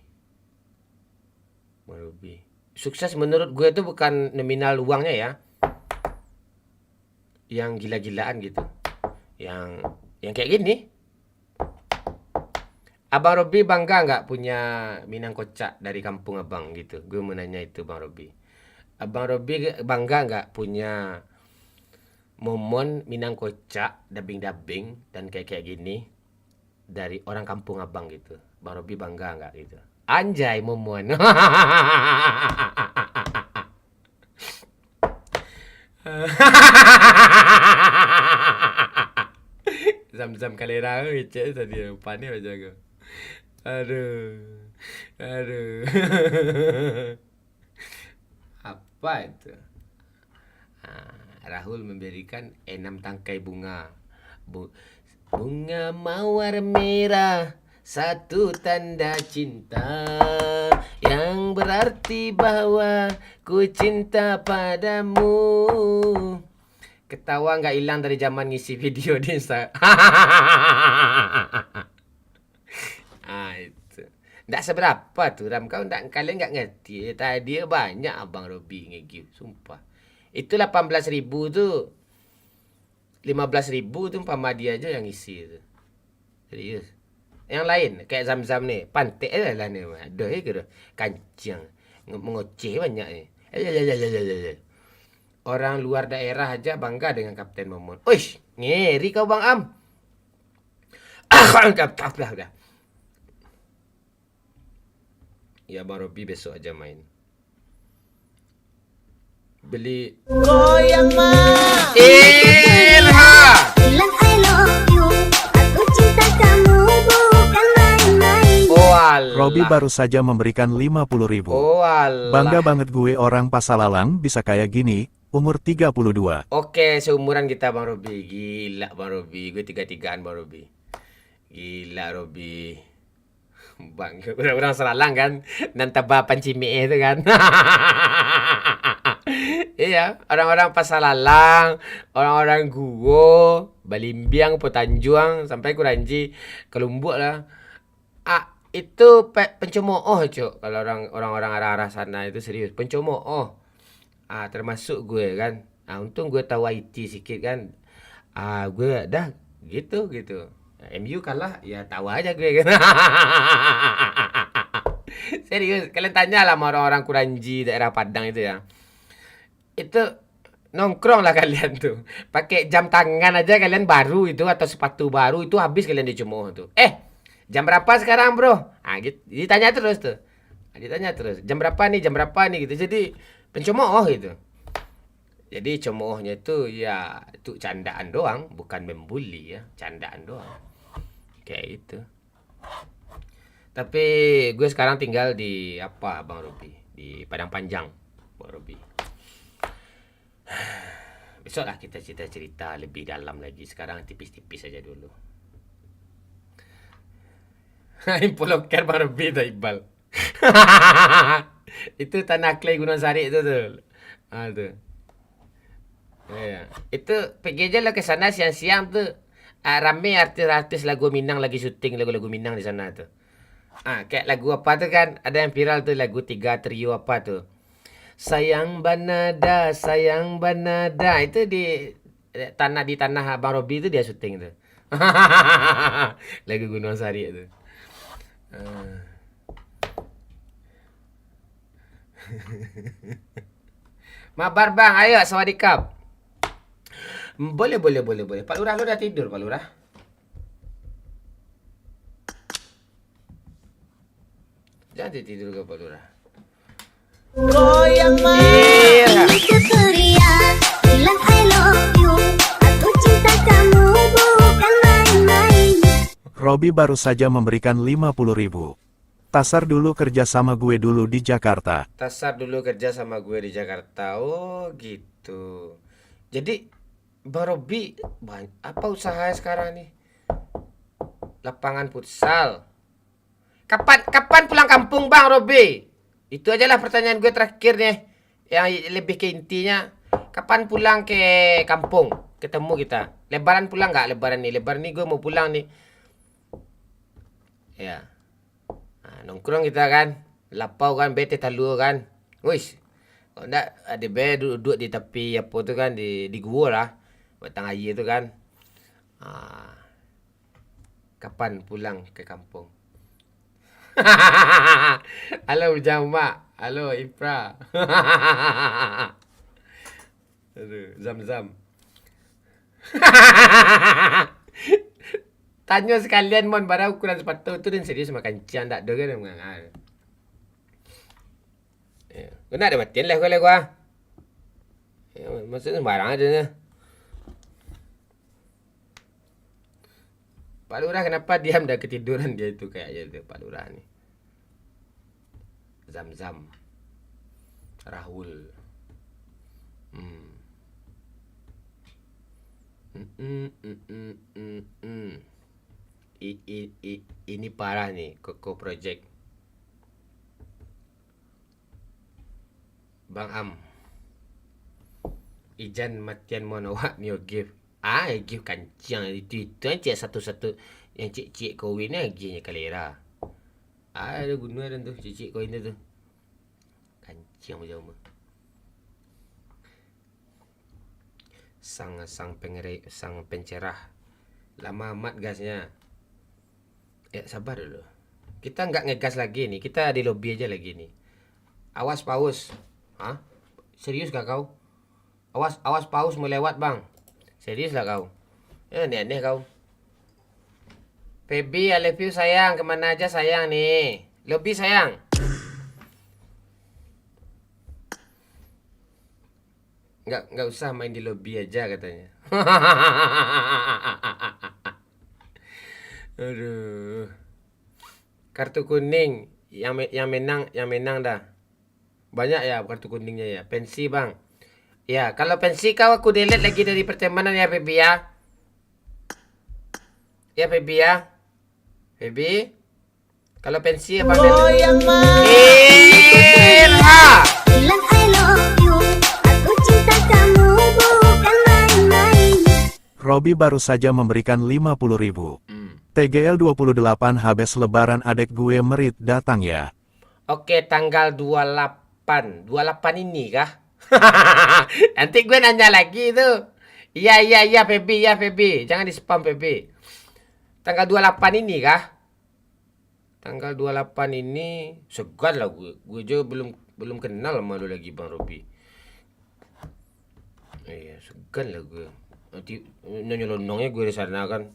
Sukses menurut gue itu bukan nominal uangnya ya. Yang gila-gilaan gitu. Yang kayak gini. Abang Robi bangga nggak punya Minang Kocak dari kampung abang gitu? Gue mau nanya itu Bang Robi. Abang Robi bangga nggak punya momon Minang Kocak dubbing dan kayak gini dari orang kampung abang gitu? Bang Robi bangga nggak gitu? Anjay momon. Zam-zam kalera cek tadi panik aja gue. Aduh. Apa itu? Rahul memberikan 6 tangkai bunga. Bunga mawar merah, satu tanda cinta yang berarti bahwa ku cinta padamu. Ketawa nggak hilang dari zaman ngisi video di Instagram. Itu. Nggak seberapa tuh Ram, kalian nggak ngerti. Tadi banyak Abang Robi nge-give, sumpah. Itu 18.000 tuh. 15.000 tuh Pak Madi aja yang isi itu. Serius. Yang lain kayak Zam-Zam nih, pantek lah nih. Aduh gitu. Kancing. Mengoceh banyak nih. Orang luar daerah aja bangga dengan Kapten Momon. Uish, ngeri kau Bang Am. Udah. Ya Bang Robi besok aja main. Beli Goyang mah. Ilha. Bilang I love you. Aku cinta kamu bukan main-main. Oh alah. Robi baru saja memberikan 50.000. Oh alah. Bangga banget gue orang Pasalalang bisa kayak gini, umur 32. Oke, seumuran kita Bang Robi. Gila Bang Robi, gue 33-an Bang Robi. Gila Robi. Bang, orang Seralang kan, Nantaba Pancimi itu kan. Iya, orang-orang Pasalalang, orang-orang Guo, Balimbiang, Potanjuang, sampai Kuranji, Kelumbuk lah. Itu pencemooh, Cuk. Kalau orang-orang arah-arah sana itu serius, pencemooh. Termasuk gue kan. Untung gue tahu IT sedikit kan. Gue dah gitu. MU kalah, ya tahu aja gue kan. Serius, kalian tanya lah sama orang-orang Kuranji, daerah Padang itu ya. Itu nongkrong lah kalian tuh. Pakai jam tangan aja kalian baru itu atau sepatu baru itu habis kalian dicemooh tuh. Jam berapa sekarang bro? Gitu. Ditanya terus tuh. Jam berapa nih gitu. Jadi pencemooh itu. Jadi cemoohnya itu ya itu candaan doang, bukan membuli ya, candaan doang. Kayak itu. Tapi gue sekarang tinggal di Bang Robi? Di Padang Panjang, Bang Robi. Besok lah kita cerita lebih dalam lagi. Sekarang tipis-tipis aja dulu. Info loker Bang Robi tuh Iqbal. Itu tanah clay Gunung Sari itu tuh. Ah tuh. Iya. Itu pergi aja lah ke sana siang-siang tuh. Rame artis-artis lagu Minang lagi syuting lagu-lagu Minang di sana tuh. Kayak lagu apa tuh kan? Ada yang viral tuh lagu 3 trio apa tuh. Sayang Banada itu di tanah Bang Robi itu dia syuting tuh. Lagu Gunung Sari itu. Mabar Bang, ayo sawadikap. Boleh. Pak Lurah lu udah tidur, Pak Lurah? Jangan tidur ke Pak Lurah. Goyang Ini keceriaan, bilang I love you. Aku cinta kamu bukan main-main. Robi baru saja memberikan 50.000. Tasar dulu kerja sama gue dulu di Jakarta. Tasar dulu kerja sama gue di Jakarta. Oh gitu. Jadi Bang Robi apa usaha sekarang nih? Lapangan futsal. Kapan pulang kampung Bang Robi? Itu aja lah pertanyaan gue terakhir nih. Yang lebih ke intinya. Kapan pulang ke kampung? Ketemu kita. Lebaran pulang nggak lebaran nih? Lebaran nih gue mau pulang nih. Ya. Nongkrong kita kan. Lapau kan. Bete talu kan. Wis. Kalau enggak ada duduk di tepi apa tu kan. Di gua lah. Batang air tu kan. Kapan pulang ke kampung? Halo Jama. Halo Ipra. Aduh, Zam. Tanya sekalian mon bara ukuran sepatu tu dan serius makan cian tak ada kan mengangal. Ya, kena ada matian lah gua. Ya, maksudnya sembarang aja nih. Pak Lurah kenapa diam dah ketiduran dia itu kayaknya tu Pak Lurah ni. Zam. Rahul. Ini parah nih Koko Project. Bang Am. Ijan matian monowak ni give. Give kancang itu aja satu-satu yang cik kawin lagi nya kalera. Ada guna dan tu cik kawin tu. Kancang macam mana? Sang pencerah. Lama amat gasnya. Sabar dulu. Kita enggak ngegas lagi nih. Kita di lobi aja lagi nih. Awas paus. Serius gak kau? Awas paus melewat bang. Serius lah kau. Aneh kau. Feby, I love you sayang. Kemana aja sayang nih? Lobi sayang. Enggak usah main di lobi aja katanya. Aduh. Kartu kuning yang menang dah. Banyak ya kartu kuningnya ya. Pensi bang. Ya, kalau pensi kau aku delete lagi dari pertemanan ya Feby ya. Ya Feby ya. Feby. Kalau pensi apa? Goyang Bilang I love you. Aku cinta kamu bukan main-main. Robi baru saja memberikan 50.000. TGL 28 habis lebaran adek gue merit datang ya. Oke, tanggal 28. 28 ini kah? Nanti gue nanya lagi itu. Iya Feby. Jangan di-spam Feby. Tanggal 28 ini kah? Tanggal 28 ini segan lah gue. Gue juga belum kenal sama lu lagi Bang Robi. Iya, segan lah gue. Nanti nyelonongnya gue di sana kan.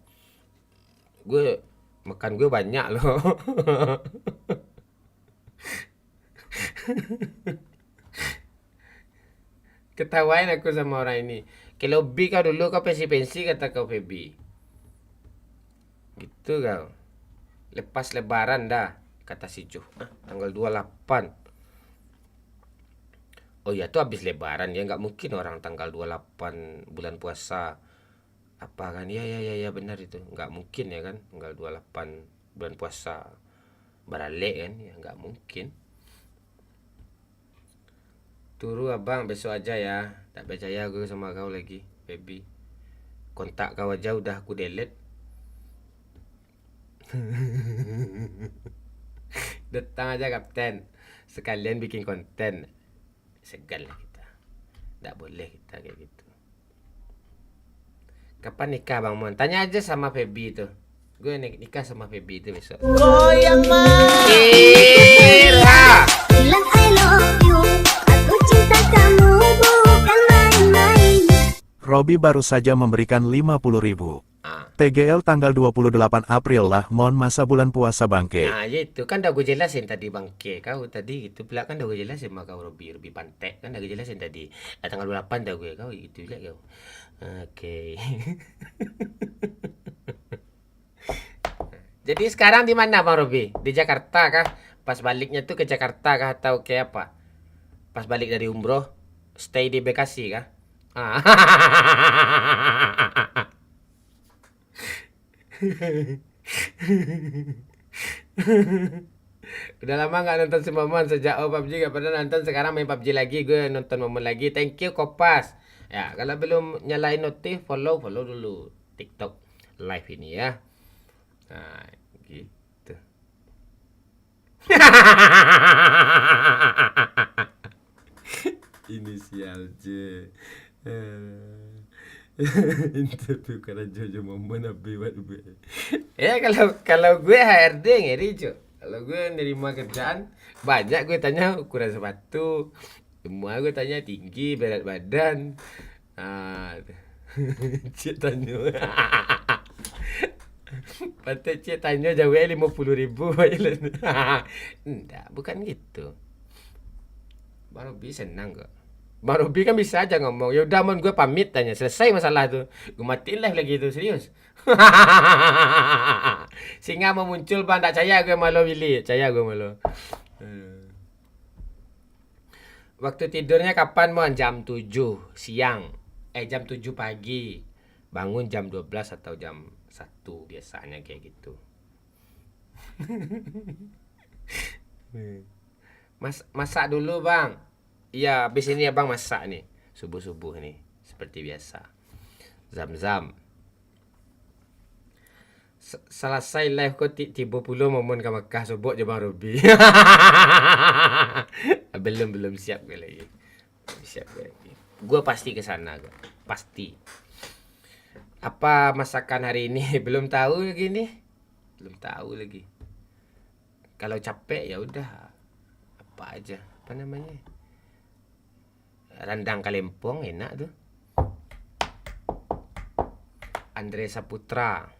Gue makan gue banyak loh. Ketawain aku sama orang ini. Ke lobby kau dulu kau pensi kata kau Feby. Gitu kau. Lepas lebaran dah kata si Juh. Tanggal 28. Oh ya tuh habis lebaran ya nggak mungkin orang tanggal 28 bulan puasa. Apa kan? Ya benar itu. Nggak mungkin ya kan tanggal 28 bulan puasa beralik kan, ya nggak mungkin. Turu abang besok aja ya, tak percaya gue sama kau lagi, baby. Kontak kau aja udah aku delete. Datang aja kapten, sekalian bikin konten. Segan lah kita, nggak boleh kita kayak gitu. Kapan nikah Bang Mon? Tanya aja sama Feby itu. Gue nikah sama Feby itu besok. Goyang Ira. Bilang I love you. Aku cinta kamu bukan main-main. Robby baru saja memberikan 50.000. TGL tanggal 28 April lah, Mon, masa bulan puasa bangke. Nah itu kan udah gue jelasin tadi bangke. Kau tadi gitu pula kan udah gue jelasin sama kau Robby pantek kan udah gue jelasin tadi. Tanggal 28 dah gue, kau gitu juga kau. Oke. Jadi sekarang di mana Bang Robby? Di Jakarta kah? Pas baliknya tuh ke Jakarta kah atau kayak apa? Pas balik dari umroh, stay di Bekasi kah? Udah lama nggak nonton si Momon sejak PUBG gak pernah nonton, sekarang main PUBG lagi, gue nonton Momon lagi. Thank you Kopas. Ya kalau belum nyalain notif follow dulu TikTok live ini ya. Nah gitu. Inisial J. Interview karena Jojo Momon abi buat gue. Ya kalau gue HRD ngeri cuy. Kalau gue nerima kerjaan banyak gue tanya ukuran sepatu, semua gue tanya tinggi, berat badan. Cik tanya. Patut cik tanya jauh 50.000. Enggak, bukan gitu. Bang Robby senang kok. Bang Robby kan bisa aja ngomong, ya udah Mon gue pamit, tanya selesai masalah tuh. Gue matiin live lagi itu, serius. Singa mau muncul Bang, tak percaya gue malu Willy, percaya gue malu. Waktu tidurnya kapan Mon? Jam 7 siang. Jam 7 pagi. Bangun jam 12 atau jam 1 biasanya kayak gitu. Masak dulu Bang. Iya, habis ini abang masak nih. Subuh-subuh nih. Seperti biasa. Zam-zam. Selesai live kok tiba pula Momon ke Mekah subuh je Bang Robby. Belum siap gue lagi. Siap gue lagi. Gue pasti ke sana gue. Pasti. Apa masakan hari ini? Belum tahu lagi nih. Belum tahu lagi. Kalau capek ya udah. Apa aja. Apa namanya? Rendang Kalempong enak tuh. Andre Saputra.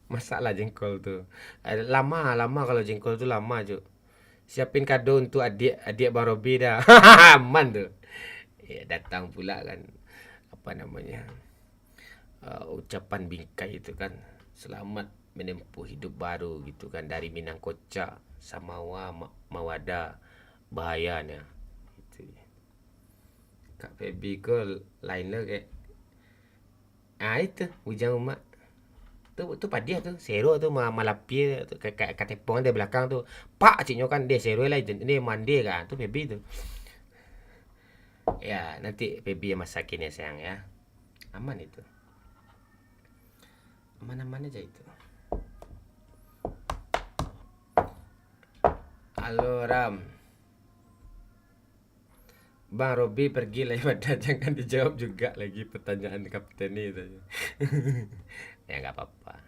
Masaklah jengkol tuh. Lama kalau jengkol tuh lama, Cuk. Siapin kado untuk adik Bang Robby dah. Aman tuh. Ya datang pula kan. Apa namanya? Ucapan bingkai itu kan. Selamat menempuh hidup baru gitu kan, dari Minang Koca, Samawa, Mawada. Bahayanya itu. Kak Feby ke lainnya kayak itu Ujang Umak tuh padiah tuh sero tuh malapir tuh kayak katepong di belakang tuh pak ciknya kan dia sero lah ini mandi kan tuh Feby tuh ya. Nanti Feby yang masakin ya sayang ya, aman itu, aman aja itu. Halo Ram, Bang Robby pergi lah pada jangan dijawab juga lagi pertanyaan kapten itu. Ya nggak apa-apa.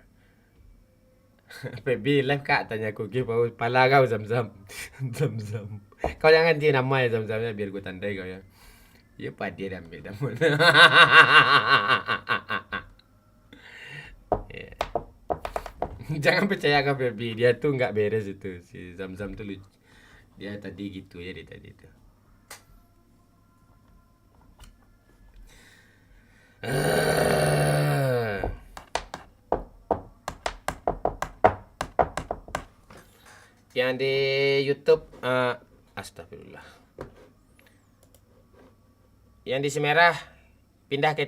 Feby live Kak, tanya aku gitu pala kau Zam-Zam. Zam-Zam. Kau jangan ganti nama ya Zam-Zamnya biar gue tandai kau ya. Ya pak dia ambil damun. Yeah. Jangan percaya ke Feby, dia tuh nggak beres itu. Si Zam-Zam tuh lucu. Dia tadi gitu ya, dia tadi itu. Yang di YouTube astagfirullah. Yang di Semerah pindah ke